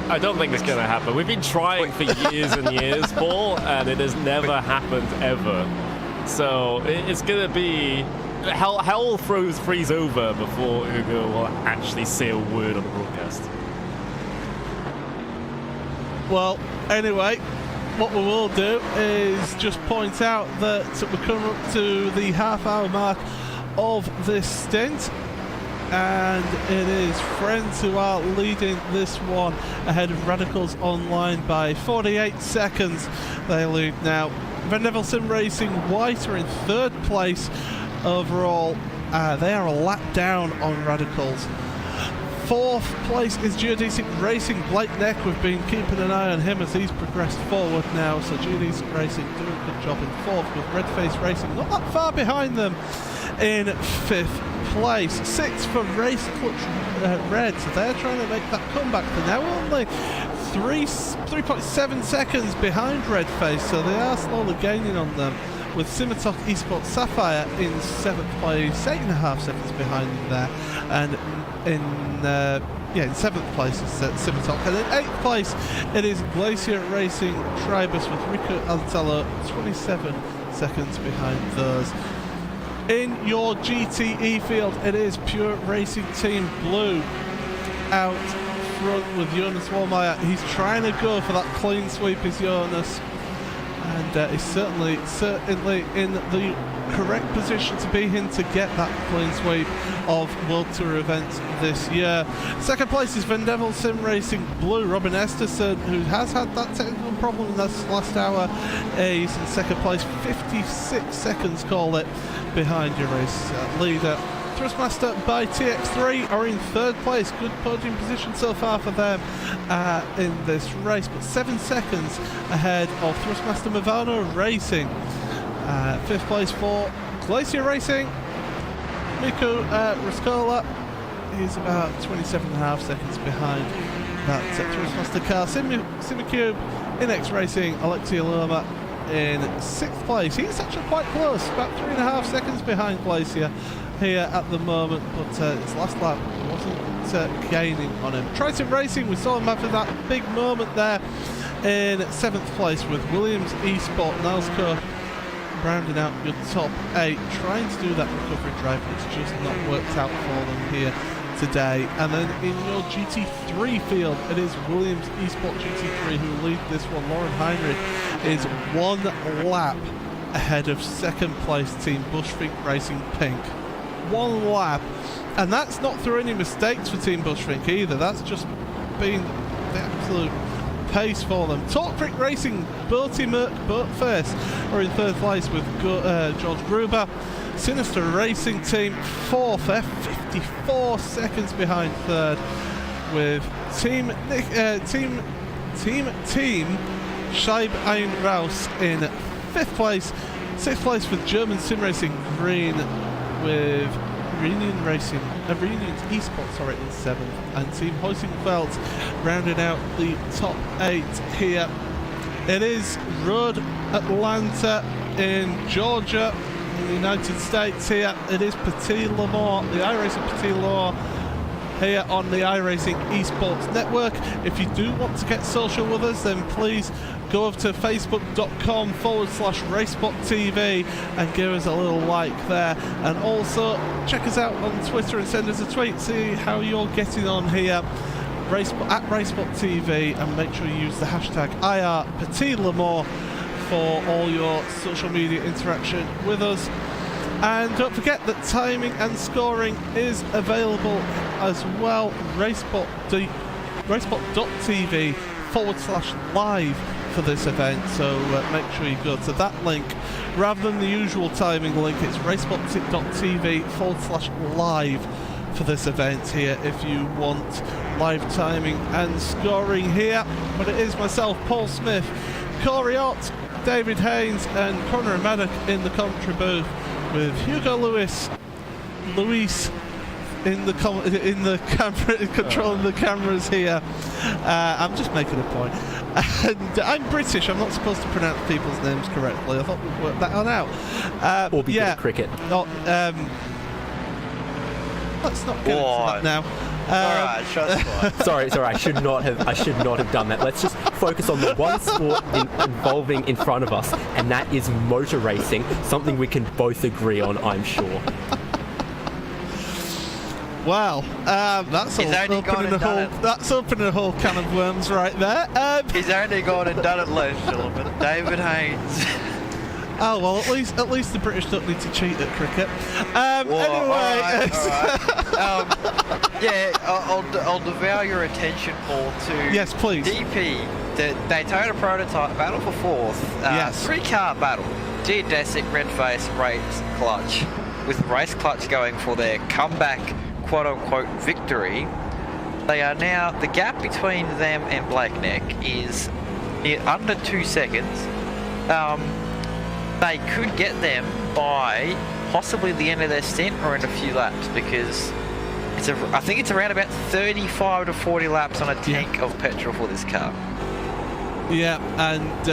I don't think it's going to happen. We've been trying for years and years, Paul, and it has never happened ever. So it's going to be... Hell will freeze over before Hugo will actually say a word on the broadcast. Well, anyway, what we will do is just point out that we're coming up to the half-hour mark of this stint, and it is Friends who are leading this one ahead of Radicals Online by 48 seconds. They lead now. Van Neville Sim Racing White are in third place overall. They are a lap down on Radicals. Fourth place is Geodesic Racing. Blake Neck, we've been keeping an eye on him as he's progressed forward now, so Geodesic Racing doing a good job in fourth, with Redface Racing not that far behind them in fifth place. Sixth for Race Clutch Red, so they're trying to make that comeback. They're now only 3.7 seconds behind Redface, so they are slowly gaining on them, with Simitok Esports Sapphire in 7th place, 8.5 seconds behind them there, and in 7th place is Simitok, and in 8th place it is Glacier Racing Tribus with Rico Altella 27 seconds behind those. In your GTE field, it is Pure Racing Team Blue out front with Jonas Wallmeyer. He's trying to go for that clean sweep, is Jonas, and he's certainly in the correct position to be in to get that clean sweep of World Tour events this year. Second place is Van Devil Sim Racing Blue. Robin Esterson, who has had that technical problem in this last hour, he's in second place, 56 seconds, call it, behind your race leader. Thrustmaster by TX3 are in third place. Good podium position so far for them in this race, but 7 seconds ahead of Thrustmaster Movano Racing. Fifth place for Glacier Racing. Miku Rascola is about 27.5 seconds behind that Thrustmaster car. Simicube in X Racing, Alexia Loma in 6th place. He's actually quite close, about 3.5 seconds behind Glacier here at the moment, but his last lap wasn't gaining on him. Triton Racing, we saw him having that big moment there in 7th place with Williams Esport. Nelsco rounding out your top 8, trying to do that recovery drive, but it's just not worked out for them here today. And then in your GT3 field, it is Williams Esport GT3 who lead this one. Lauren Heinrich is 1 lap ahead of second place team Bushfink Racing Pink. 1 lap And that's not through any mistakes for Team Bushvink either. That's just been the absolute pace for them. Torque Racing, Bertie Merck, Bertface are in third place with George Gruber. Sinister Racing Team fourth, they're 54 seconds behind third, with Team Scheib Ein Raus in fifth place. Sixth place with German Sim Racing Green, with Reunion Esports in seventh, and Team Heusingfeld rounding out the top 8 here. It is Road Atlanta in Georgia, in the United States here. It is Petit Le Mans, the iRacing Petit Le Mans here on the iRacing Esports Network. If you do want to get social with us, then please go over to facebook.com/RaceSpotTV and give us a little like there. And also check us out on Twitter and send us a tweet, see how you're getting on here at RaceSpotTV, and make sure you use the hashtag IRPetitLeMans for all your social media interaction with us. And don't forget that timing and scoring is available as well. RaceSpot.tv/live for this event, so make sure you go to that link rather than the usual timing link. It's RaceSpot.tv/live for this event here if you want live timing and scoring here. But it is myself, Paul Smith, Corey Ott, David Haynes and Conor Maddock in the commentary booth, with Hugo Luis in the camera, controlling the cameras here. I'm just making a point. And I'm British, I'm not supposed to pronounce people's names correctly. I thought we'd work that one out. Or be good at cricket. Let's not get into that now. Alright, sorry, I should not have done that. Let's just focus on the one sport involving in front of us, and that is motor racing, something we can both agree on, I'm sure. Wow, that's opening a whole can of worms right there. He's only gone and done it, ladies and gentlemen. David Haynes. Oh well, at least the British don't need to cheat at cricket. Anyway, I'll devour your attention, Paul, to yes, please. DP, the Daytona Prototype Battle for fourth. Yes. 3-car battle. Geodesic, Redface, Race Clutch, with Race Clutch going for their comeback quote-unquote victory. They are now, the gap between them and Blackneck is under 2 seconds. They could get them by possibly the end of their stint or in a few laps, because I think it's around about 35 to 40 laps on a tank of petrol for this car. Yeah, and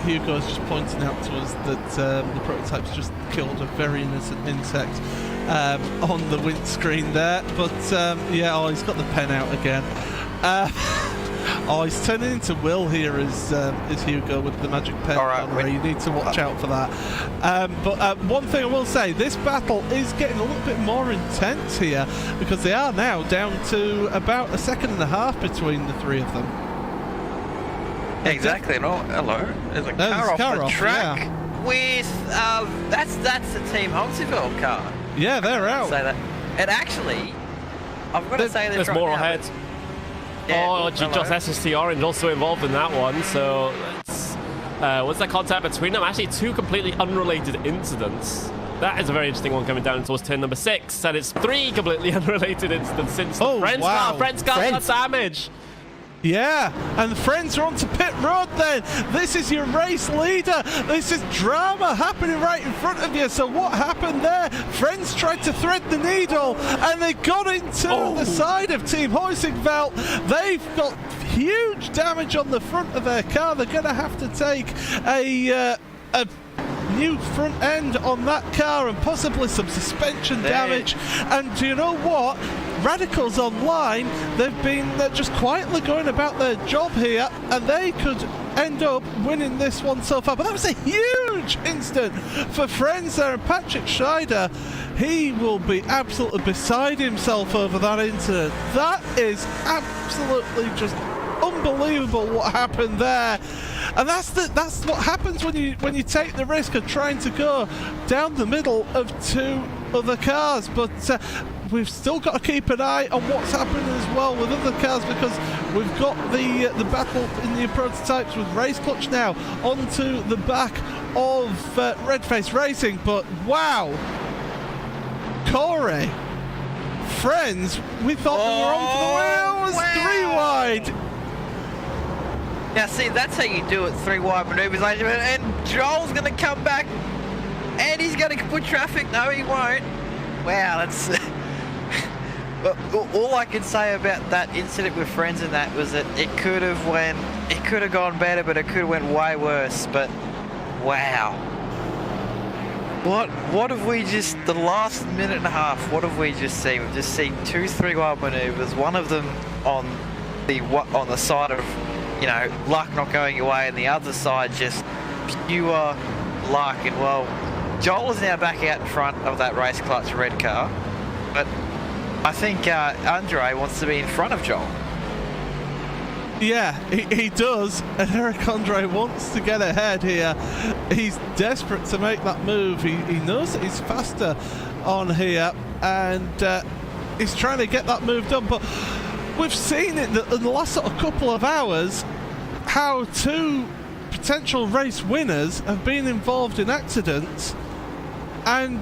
Hugo's just pointing out to us that the prototype's just killed a very innocent insect on the windscreen there. But he's got the pen out again. He's turning into Will here as Hugo with the magic pen. All right, you need to watch out for that. But one thing I will say, this battle is getting a little bit more intense here, because they are now down to about a second and a half between the three of them. Exactly. And hello, there's a car off the track with that's the Team Huntsville car. Yeah, they're out. Say that. And actually, I've got to say this. There's right more now, ahead. Just SST Orange also involved in that one, so it's, what's that contact between them? Actually, two completely unrelated incidents. That is a very interesting one coming down towards turn number 6, and it's 3 completely unrelated incidents since the Friends car got damage. Yeah, and the Friends are onto pit road then. This is your race leader. This is drama happening right in front of you. So what happened there? Friends tried to thread the needle and they got into the side of Team Heusingfeld. They've got huge damage on the front of their car. They're going to have to take a new front end on that car and possibly some suspension damage. And do you know what? Radicals Online, they've been just quietly going about their job here, and they could end up winning this one so far. But that was a huge instant for Friends there, and Patrick Scheider, he will be absolutely beside himself over that incident. That is absolutely just unbelievable what happened there. And that's what happens when you take the risk of trying to go down the middle of two other cars. But we've still got to keep an eye on what's happening as well with other cars, because we've got the battle in the prototypes with Race Clutch now onto the back of Redface Racing. But wow, Corey, friends, we thought we were on for the win. It was Wow. 3 wide. Now see, that's how you do it, 3 wide manoeuvres, ladies and gentlemen. And Joel's going to come back and he's going to put traffic. No, he won't. Wow, that's... all I can say about that incident with friends and that was that it could have gone better, but it could have went way worse. But wow. What have we just, the last minute and a half, what have we just seen? We've just seen 2 3 wide manoeuvres, one of them on the side of, you know, luck not going your way, and the other side just pure luck. And well, Joel is now back out in front of that Race Clutch red car, but I think Andre wants to be in front of Joel. Yeah, he does, and Eric Andre wants to get ahead here. He's desperate to make that move. He knows that he's faster on here, and he's trying to get that move done. But we've seen it in the last sort of couple of hours how 2 potential race winners have been involved in accidents, and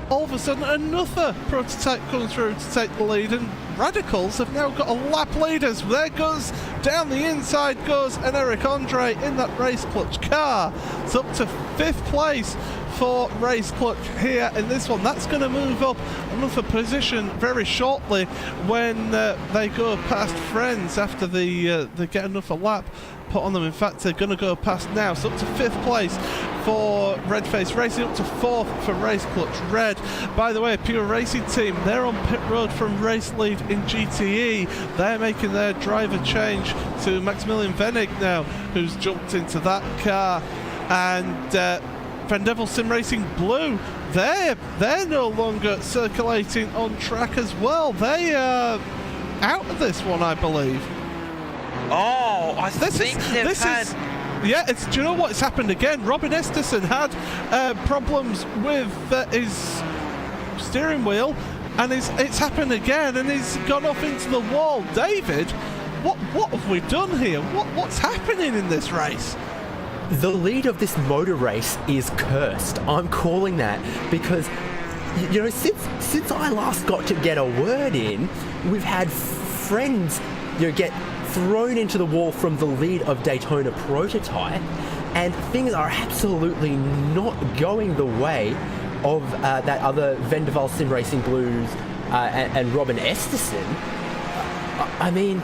all of a sudden another prototype comes through to take the lead, and Radicals have now got a lap leaders. There goes, down the inside goes an Eric Andre in that Race Clutch car. It's up to 5th place for Race Clutch here in this one. That's going to move up another position very shortly when they go past Friends after they get another lap put on them. In fact, they're going to go past now. So up to 5th place for Redface Racing, up to 4th for Race Clutch Red. By the way, Pure Racing Team, they're on pit road from race lead in GTE. They're making their driver change to Maximilian Venig now, who's jumped into that car. And Vendevil Sim Racing Blue, they're no longer circulating on track as well. They are out of this one, I believe. Oh, I think they've had... Yeah, do you know what? It's happened again. Robin Esterson had problems with his steering wheel, and it's happened again, and he's gone off into the wall. David, what have we done here? What's happening in this race? The lead of this motor race is cursed. I'm calling that because, you know, since I last got to get a word in, we've had Friends, you know, get thrown into the wall from the lead of Daytona Prototype, and things are absolutely not going the way of that other Vendaval Sim Racing Blues and Robin Esterson. I mean,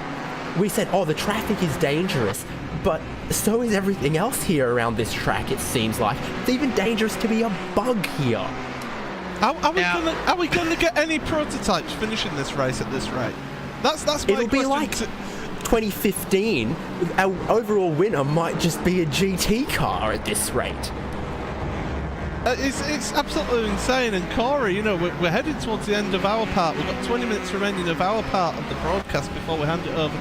we said, oh, the traffic is dangerous, but so is everything else here around this track, it seems like. It's even dangerous to be a bug here. Are we going to get any prototypes finishing this race at this rate? That's my question. It'll be like 2015. Our overall winner might just be a GT car at this rate. It's absolutely insane. And Corey, you know, we're heading towards the end of our part. We've got 20 minutes remaining of our part of the broadcast before we hand it over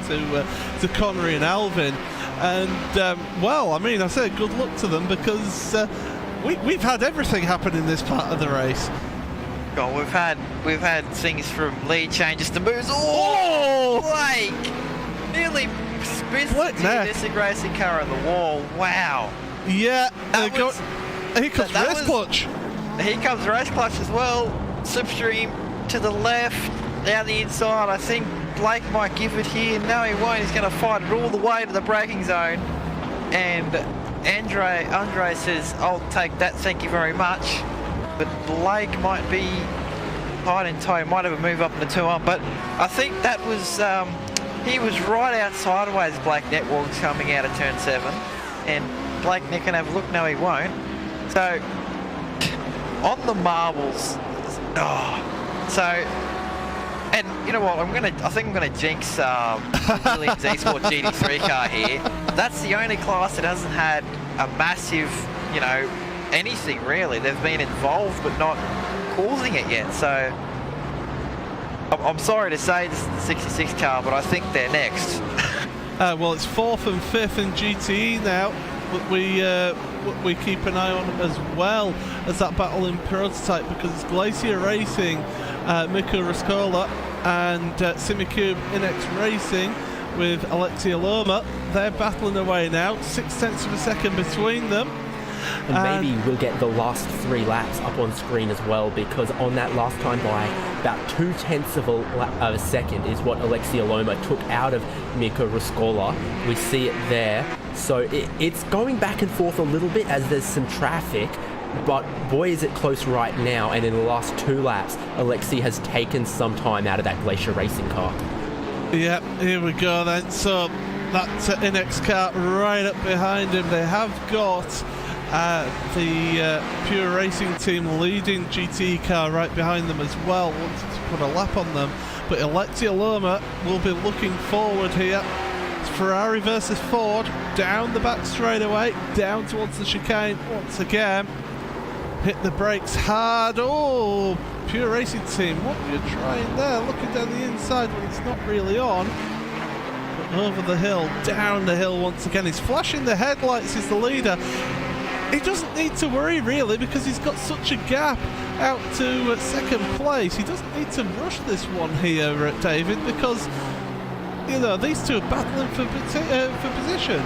to Connery and Alvin. And well, I mean, I say good luck to them, because we've had everything happen in this part of the race. God, we've had things from lead changes to moves. Oh, Blake nearly spins the Dissing Racing car on the wall. Wow. Yeah, here comes Race Clutch. Here comes Race Clutch as well. Slipstream to the left, down the inside. I think Blake might give it here. No, he won't. He's going to fight it all the way to the braking zone. And Andre says, I'll take that, thank you very much. But Blake might be tight in tow, might have a move up in the 2-1. But I think that was, he was right out sideways, Blake Netwalk's coming out of turn 7. And Blake Nick can have a look. No, he won't. So, on the marbles. And you know what? I think I'm gonna jinx Williams eSport GT3 car here. That's the only class that hasn't had a massive, you know, anything really. They've been involved but not causing it yet. So I'm sorry to say this is the 66 car, but I think they're next. Well, it's 4th and 5th in GTE now. We keep an eye on as well as that battle in prototype, because it's Glacier Racing Mikko Raskola and Simicube Inex Racing with Alexia Loma. They're battling away now, 0.6 of a second between them. And maybe we'll get the last 3 laps up on screen as well, because on that last time by, about 0.2 of a second is what Alexia Loma took out of Mikko Raskola. We see it there. So it's going back and forth a little bit as there's some traffic, but boy is it close right now. And in the last 2 laps, Alexia has taken some time out of that Glacier Racing car. Yep, here we go then. So that Inex car right up behind him. They have got the Pure Racing team leading GT car right behind them as well, wanting to put a lap on them. But Alexia Loma will be looking forward here. It's Ferrari versus Ford, down the back straightaway, down towards the chicane once again. Hit the brakes hard. Oh, Pure Racing team, what are you trying there? Looking down the inside when it's not really on. But over the hill, down the hill once again. He's flashing the headlights, he's the leader. He doesn't need to worry really, because he's got such a gap out to second place. He doesn't need to rush this one here, David, because you know these two are battling for position.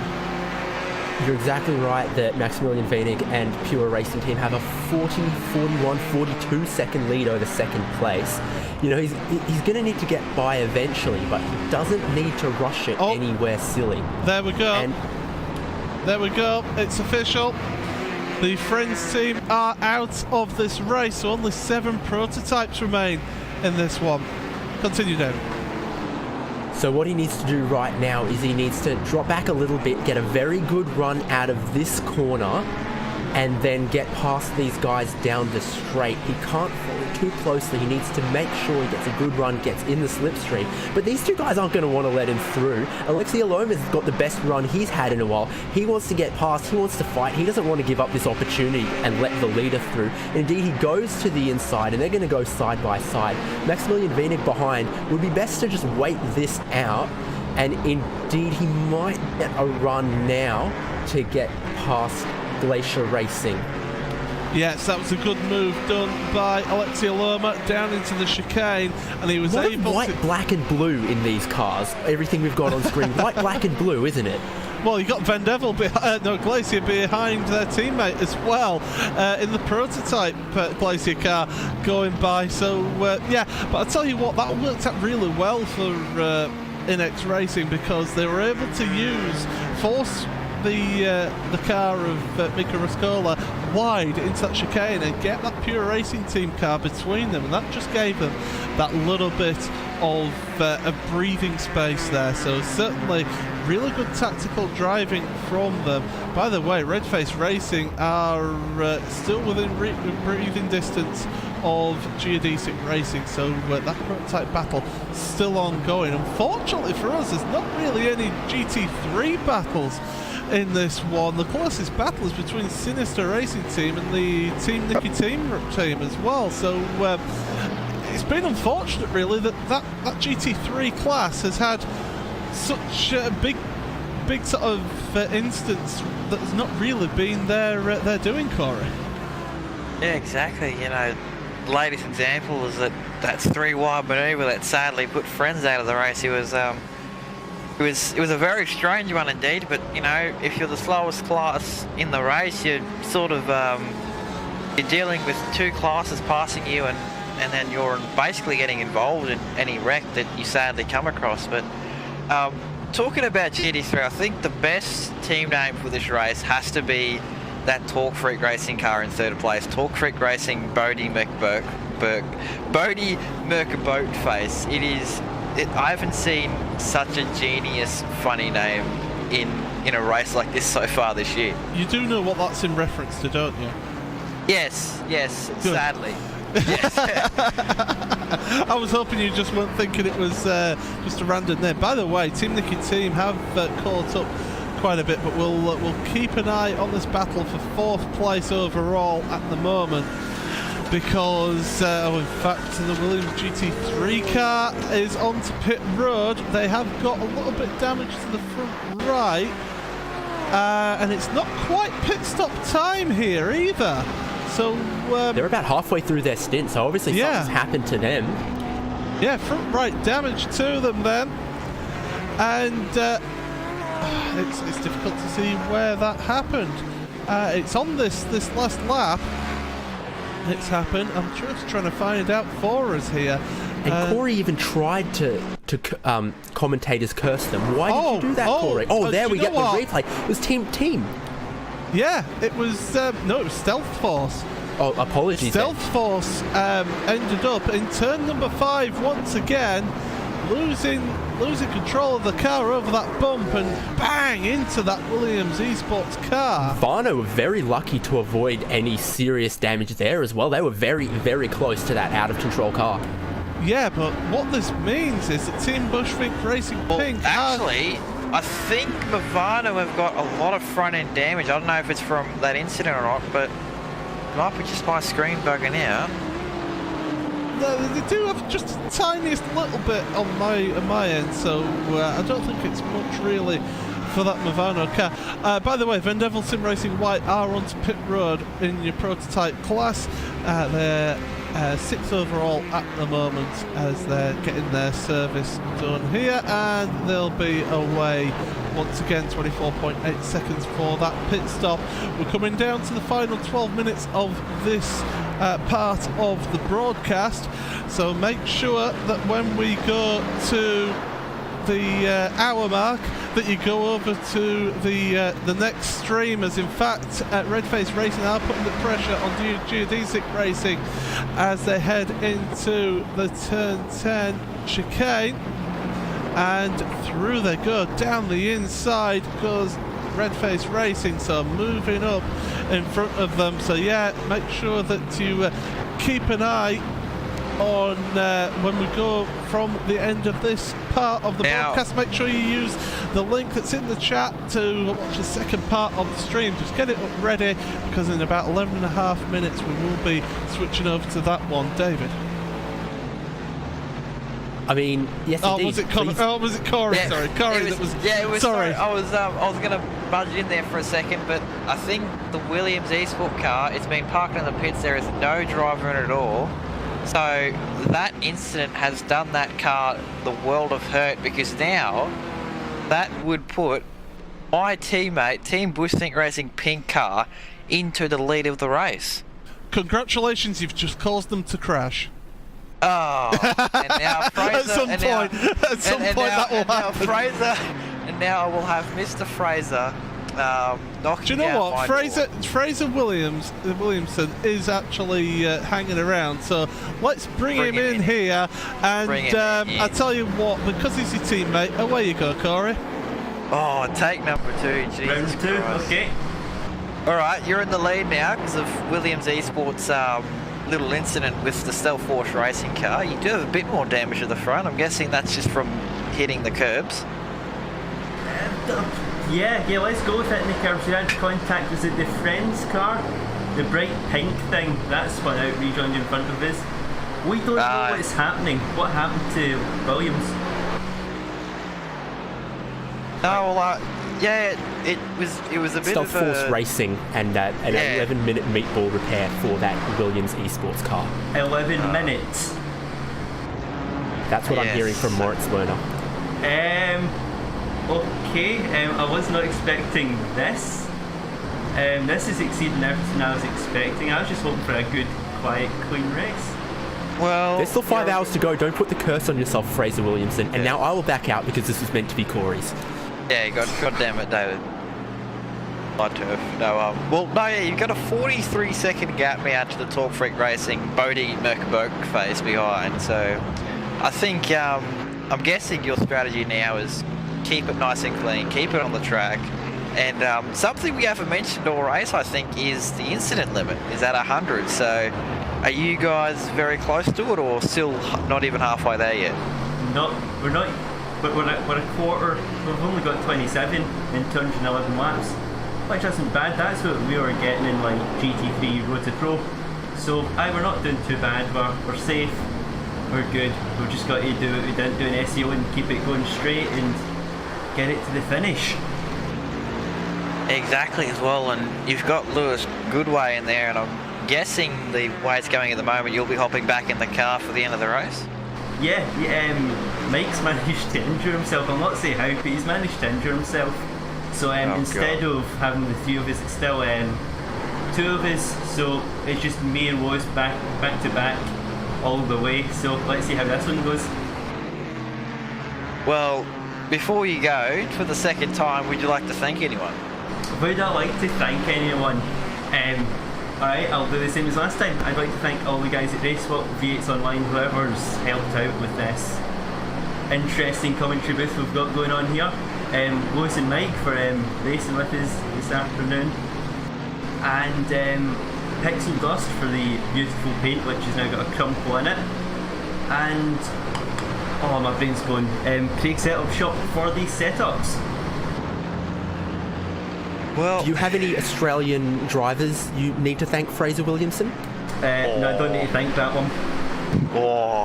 You're exactly right that Maximilian Wienig and Pure Racing team have a 40, 41, 42 second lead over second place. You know, he's going to need to get by eventually, but he doesn't need to rush it anywhere silly. There we go. There we go. It's official. The Friends team are out of this race, so only 7 prototypes remain in this one. Continue, David. So what he needs to do right now is he needs to drop back a little bit, get a very good run out of this corner, and then get past these guys down the straight. He can't follow too closely. He needs to make sure he gets a good run, gets in the slipstream. But these two guys aren't going to want to let him through. Alexia Loma's got the best run he's had in a while. He wants to get past. He wants to fight. He doesn't want to give up this opportunity and let the leader through. Indeed, he goes to the inside, and they're going to go side by side. Maximilian Wienig behind. Would be best to just wait this out. And indeed, he might get a run now to get past Glacier Racing. Yes, that was a good move done by Alexia Loma down into the chicane, and he was able white, to... black and blue in these cars. Everything we've got on screen, white, black and blue, isn't it? Well, you got Van Devel Glacier behind their teammate as well in the prototype Glacier car going by. So yeah, but I'll tell you what, that worked out really well for Inex Racing, because they were able to force the car of Mikko Raskola wide into that chicane and get that Pure Racing team car between them, and that just gave them that little bit of breathing space there. So certainly really good tactical driving from them. By the way, Redface Racing are still within breathing distance of Geodesic Racing, so that prototype battle still ongoing. Unfortunately for us, there's not really any GT3 battles in this one. The closest battle is between Sinister Racing Team and the Team Nicky team as well. So it's been unfortunate really that GT3 class has had such a big sort of instance that has not really been their doing, Corey. Yeah, exactly. You know, the latest example is that 3-wide manoeuvre that sadly put Friends out of the race. It was a very strange one indeed, but you know, if you're the slowest class in the race, you're sort of you're dealing with 2 classes passing you, and then you're basically getting involved in any wreck that you sadly come across. But talking about GT3, I think the best team name for this race has to be that Torque Freak Racing car in 3rd place. Torque Freak Racing Bodie Mercaboatface. I haven't seen such a genius, funny name in a race like this so far this year. You do know what that's in reference to, don't you? Yes, good. Sadly. Yes. I was hoping you just weren't thinking it was just a random name. By the way, Team Nicky team have caught up quite a bit, but we'll keep an eye on this battle for 4th place overall at the moment, because in fact the Williams GT3 car is onto pit road. They have got a little bit damage to the front right, and it's not quite pit stop time here either. So they're about halfway through their stint, so obviously something's happened to them. Yeah, front right damage to them then. And it's difficult to see where that happened. It's on this last lap. It's happened. I'm just trying to find out for us here. And Corey even tried to commentators curse them. Why did you do that, Corey? There we get the replay. It was Team. Yeah, it was it was Stealth Force. Oh, apologies. Stealth Force ended up in turn number 5 once again, losing control of the car over that bump and bang into that Williams Esports car. Varno were very lucky to avoid any serious damage there as well. They were very, very close to that out of control car. Yeah, but what this means is that Team Bushwick Racing Pink I think Movano have got a lot of front-end damage. I don't know if it's from that incident or not, but it might be just my screen bugging out. No, they do have just the tiniest little bit on my end, so I don't think it's much really for that Movano car. By the way, Vendevil Sim Racing White are onto pit road in your prototype class. They're 6th overall at the moment as they're getting their service done here, and they'll be away once again. 24.8 seconds for that pit stop. We're coming down to the final 12 minutes of this part of the broadcast, so make sure that when we go to the hour mark that you go over to the next stream, as in fact Redface Racing are putting the pressure on Geodesic Racing as they head into the turn 10 chicane, and through they go. Down the inside goes Redface Racing, so moving up in front of them. So yeah, make sure that you keep an eye on when we go from the end of this part of the broadcast. Make sure you use the link that's in the chat to watch the second part of the stream. Just get it up ready, because in about 11.5 minutes we will be switching over to that one. David? I mean, yes, indeed. Was it Corey? Yeah, sorry, Corey. it was. Sorry. I was going to budge in there for a second, but I think the Williams Esport car, it's been parked in the pits. There is no driver in it at all. So that incident has done that car the world of hurt, because now that would put my teammate, Team Bushwick Racing Pink car, into the lead of the race. Congratulations, you've just caused them to crash. Oh, and now Fraser, at some point that will happen. And now I will have Mr. Fraser knocking. Do you know out what? Fraser Williamson is actually hanging around, so let's bring him in here. And I tell you what, because he's your teammate, away you go, Corey. Oh, take number 2. Jesus Christ. Okay. All right, you're in the lead now because of Williams Esports' little incident with the Stealth Force racing car. You do have a bit more damage at the front. I'm guessing that's just from hitting the curbs. Yeah, let's go with it in the curbs. We had contact. Was it the friend's car? The bright pink thing that spun out, rejoined in front of us. We don't know what's happening. What happened to Williams? No, well, yeah, it was a bit Stealth of Force Racing and an 11-minute meatball repair for that Williams Esports car. 11 minutes. That's what I'm hearing from Moritz Lerner. Okay, I was not expecting this. This is exceeding everything I was expecting. I was just hoping for a good, quiet, clean race. Well, there's still 5 hours to go. Don't put the curse on yourself, Fraser Williamson. And now I will back out because this was meant to be Corey's. Yeah, God damn it, David. My turf. You've got a 43-second gap now to the Talk Freak Racing Bodie Merkeboak face behind. So I think I'm guessing your strategy now is keep it nice and clean, keep it on the track. And something we haven't mentioned all race, I think, is the incident limit is at 100. So are you guys very close to it, or still not even halfway there yet? We're not. But we're a quarter. We've only got 27 in 211 laps, which isn't bad. That's what we were getting in like GT3 Road to Pro. So we're not doing too bad. We're safe. We're good. We've just got to do what we didn't do in SEO and keep it going straight and get it to the finish. Exactly as well, and you've got Lewis Goodway in there, and I'm guessing the way it's going at the moment, you'll be hopping back in the car for the end of the race? Yeah, Mike's managed to injure himself. I'll not say how, but he's managed to injure himself. So instead of having the three of us, it's still two of us. So it's just me and Lois back to back all the way. So let's see how this one goes. Well, before you go, for the second time, would you like to thank anyone? Would I like to thank anyone? Alright, I'll do the same as last time. I'd like to thank all the guys at RaceSpot, V8s Online, whoever's helped out with this interesting commentary booth we've got going on here. Lois and Mike for racing with us this afternoon. And Pixel Dust for the beautiful paint, which has now got a crumple in it. And, oh, my brain's going. Craig Setup Shop for these setups. Well, do you have any Australian drivers you need to thank Fraser Williamson? No, I don't need to thank that one.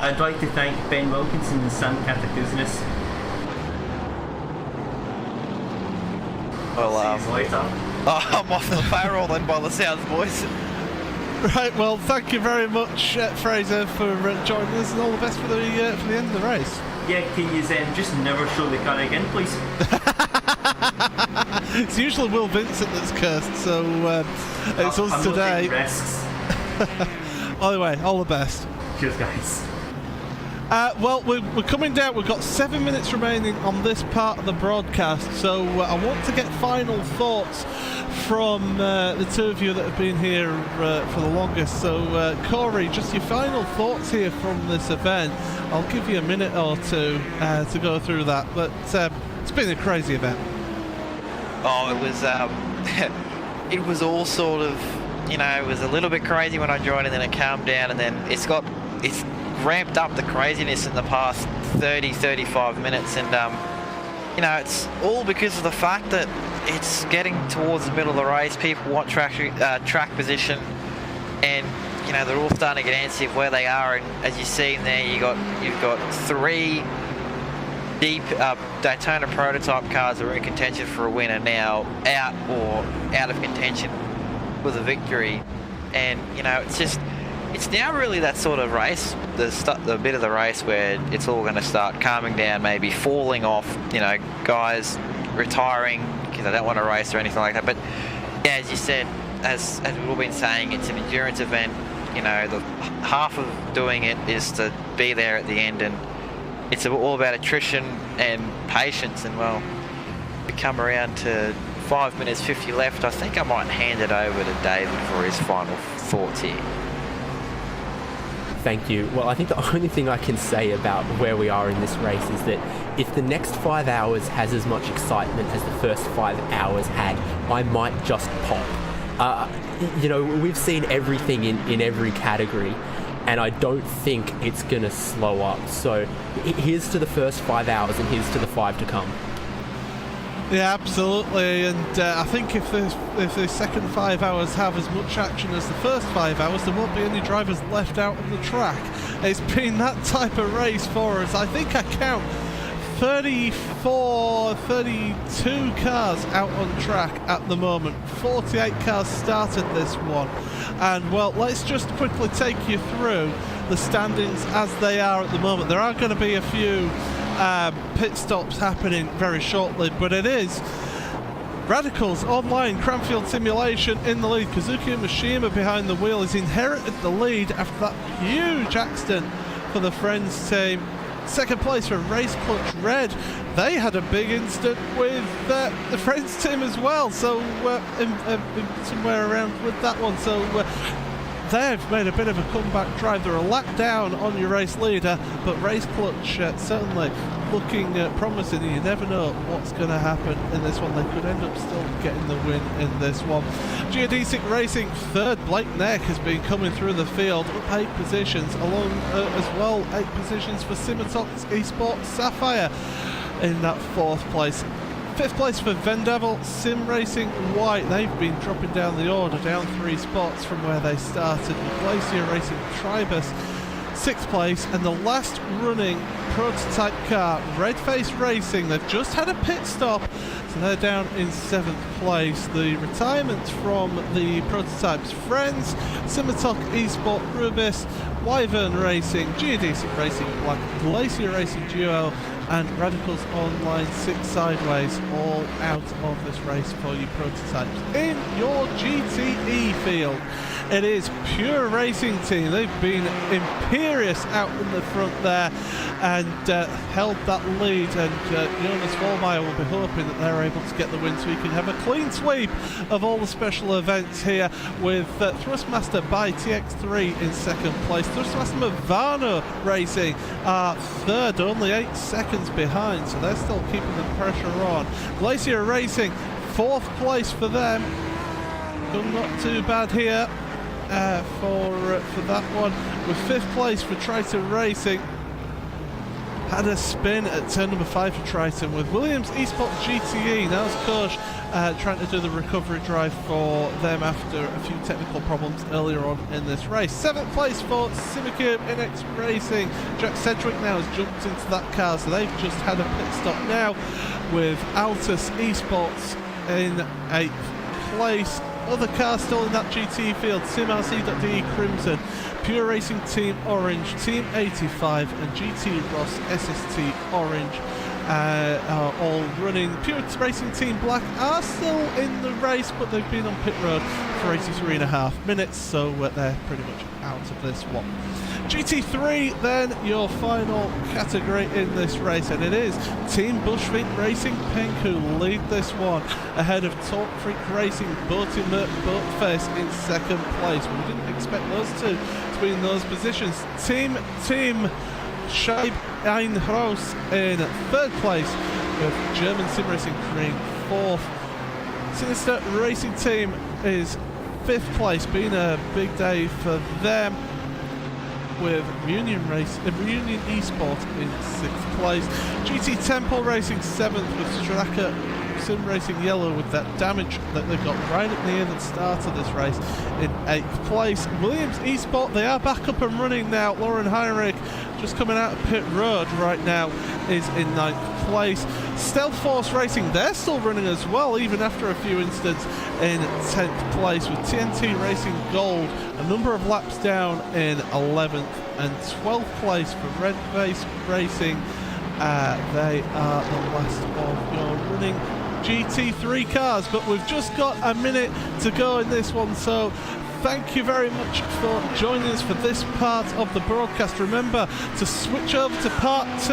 I'd like to thank Ben Wilkinson and Sam Katakuznis. Well, see you later. I'm off the payroll then by the sounds, boys. Right, well, thank you very much, Fraser, for joining us, and all the best for the end of the race. Yeah, can you just never show the car again, please? It's usually Will Vincent that's cursed, so it's us today. Risks. Either way, all the best. Cheers, guys. Well, we're coming down. We've got 7 minutes remaining on this part of the broadcast, so I want to get final thoughts from the two of you that have been here for the longest. So, Corey, just your final thoughts here from this event. I'll give you a minute or two to go through that, but it's been a crazy event. Oh, it was it was all sort of, it was a little bit crazy when I joined, and then it calmed down, and then it's ramped up the craziness in the past 30-35 minutes, and it's all because of the fact that it's getting towards the middle of the race. People want track position, and they're all starting to get antsy of where they are. And as you see in there, you've got three deep Daytona prototype cars that were in contention for a win are now out of contention with a victory, and it's now really that sort of race, the bit of the race where it's all going to start calming down, maybe falling off, guys retiring because they don't want to race or anything like that. But yeah, as you said, as we've all been saying, it's an endurance event. The half of doing it is to be there at the end, and it's all about attrition and patience. And well, we come around to 5 minutes 50 left. I think I might hand it over to David for his final thoughts here. Thank you. Well, I think the only thing I can say about where we are in this race is that if the next 5 hours has as much excitement as the first 5 hours had, I might just pop. We've seen everything in every category, and I don't think it's going to slow up. So here's to the first 5 hours, and here's to the 5 to come. Yeah, absolutely, and I think if the second 5 hours have as much action as the first 5 hours, there won't be any drivers left out of the track. It's been that type of race for us. I think I count 32 cars out on track at the moment. 48 cars started this one, and well, let's just quickly take you through the standings as they are at the moment. There are going to be a few pit stops happening very shortly, but it is Radicals Online Cranfield Simulation in the lead. Kazuki Mishima behind the wheel has inherited the lead after that huge accident for the Friends team. Second place for Race Clutch Red. They had a big incident with the Friends team as well, so somewhere around with that one. So they've made a bit of a comeback drive. They're a lap down on your race leader, but Race Clutch certainly looking promising. You never know what's going to happen in this one. They could end up still getting the win in this one. Geodesic Racing third. Blake Neck has been coming through the field up 8 positions, along as well 8 positions for Simatox Esports Sapphire in that 4th place. 5th place for Vendevil Sim Racing White. They've been dropping down the order, down 3 spots from where they started. Glacier Racing Tribus 6th place, and the last running prototype car, Redface Racing, they've just had a pit stop, so they're down in 7th place. The retirement from the prototype's friends, Simitok Esport Rubis, Wyvern Racing, Geodesic Racing Black, Glacier Racing Duo, and Radicals Online 6 Sideways, all out of this race for you prototypes. In your GTE field, it is Pure Racing Team. They've been imperious out in the front there and held that lead, and Jonas Vollmeyer will be hoping that they're able to get the win so he can have a clean sweep of all the special events here, with Thrustmaster by TX3 in 2nd place. Thrustmaster Mavano Racing are 3rd, only 8 seconds behind, so they're still keeping the pressure on. Glacier Racing, 4th place for them. Not too bad here for that one, with 5th place for Triton Racing. Had a spin at turn number 5 for Triton, with Williams Esport GTE, now's Kosh trying to do the recovery drive for them after a few technical problems earlier on in this race. 7th place for Simicube NX Racing. Jack Sedgwick now has jumped into that car, so they've just had a pit stop now, with Altus Esports in 8th place. Other cars still in that GT field, SimRC.de Crimson, Pure Racing Team Orange, Team 85 and GT Ross SST Orange are all running. Pure Racing Team Black are still in the race, but they've been on pit road for 83.5 minutes, so they're pretty much out of this one. GT3 then, your final category in this race, and it is Team Bushfink Racing Pink who lead this one, ahead of Talk Freak Racing Boaty Merc Boatface in 2nd place. We didn't expect those two to be in those positions. Team Scheib Einhaus in 3rd place, with German Sim Racing Cream 4th. Sinister Racing Team is 5th place, been a big day for them, with Reunion Esport in 6th place. GT Temple Racing 7th, with Straka Sim Racing Yellow, with that damage that they've got right near the start of this race, in 8th place. Williams Esport, they are back up and running now. Lauren Heinrich, just coming out of pit road right now, is in 9th place. Stealth Force Racing, they're still running as well, even after a few incidents, in 10th place, with TNT Racing Gold a number of laps down in 11th, and 12th place for Red Face Racing. They are the last of your running GT3 cars, but we've just got a minute to go in this one, so thank you very much for joining us for this part of the broadcast. Remember to switch over to part 2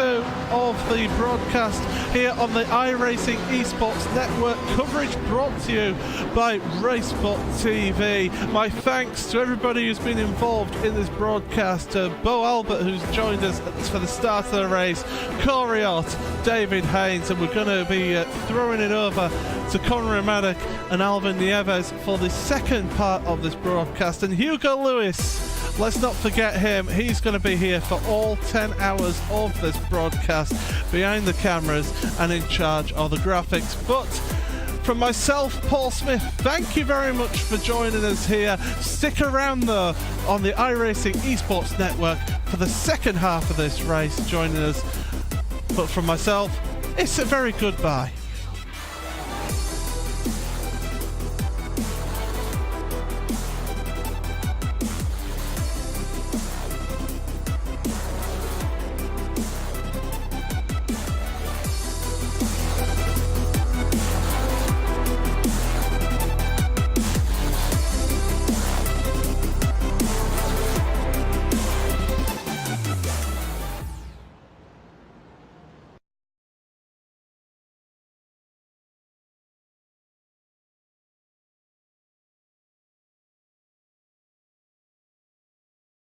of the broadcast here on the iRacing Esports Network. Coverage brought to you by RaceSpotTV. My thanks to everybody who's been involved in this broadcast. Bo Albert, who's joined us for the start of the race, Corey Ott, David Haynes, and we're going to be throwing it over to Conrad Maddock and Alvin Nieves for the second part of this broadcast. And Hugo Lewis, let's not forget him, he's going to be here for all 10 hours of this broadcast, behind the cameras and in charge of the graphics. But from myself, Paul Smith, thank you very much for joining us here. Stick around though on the iRacing Esports Network for the second half of this race, joining us. But from myself, it's a very goodbye.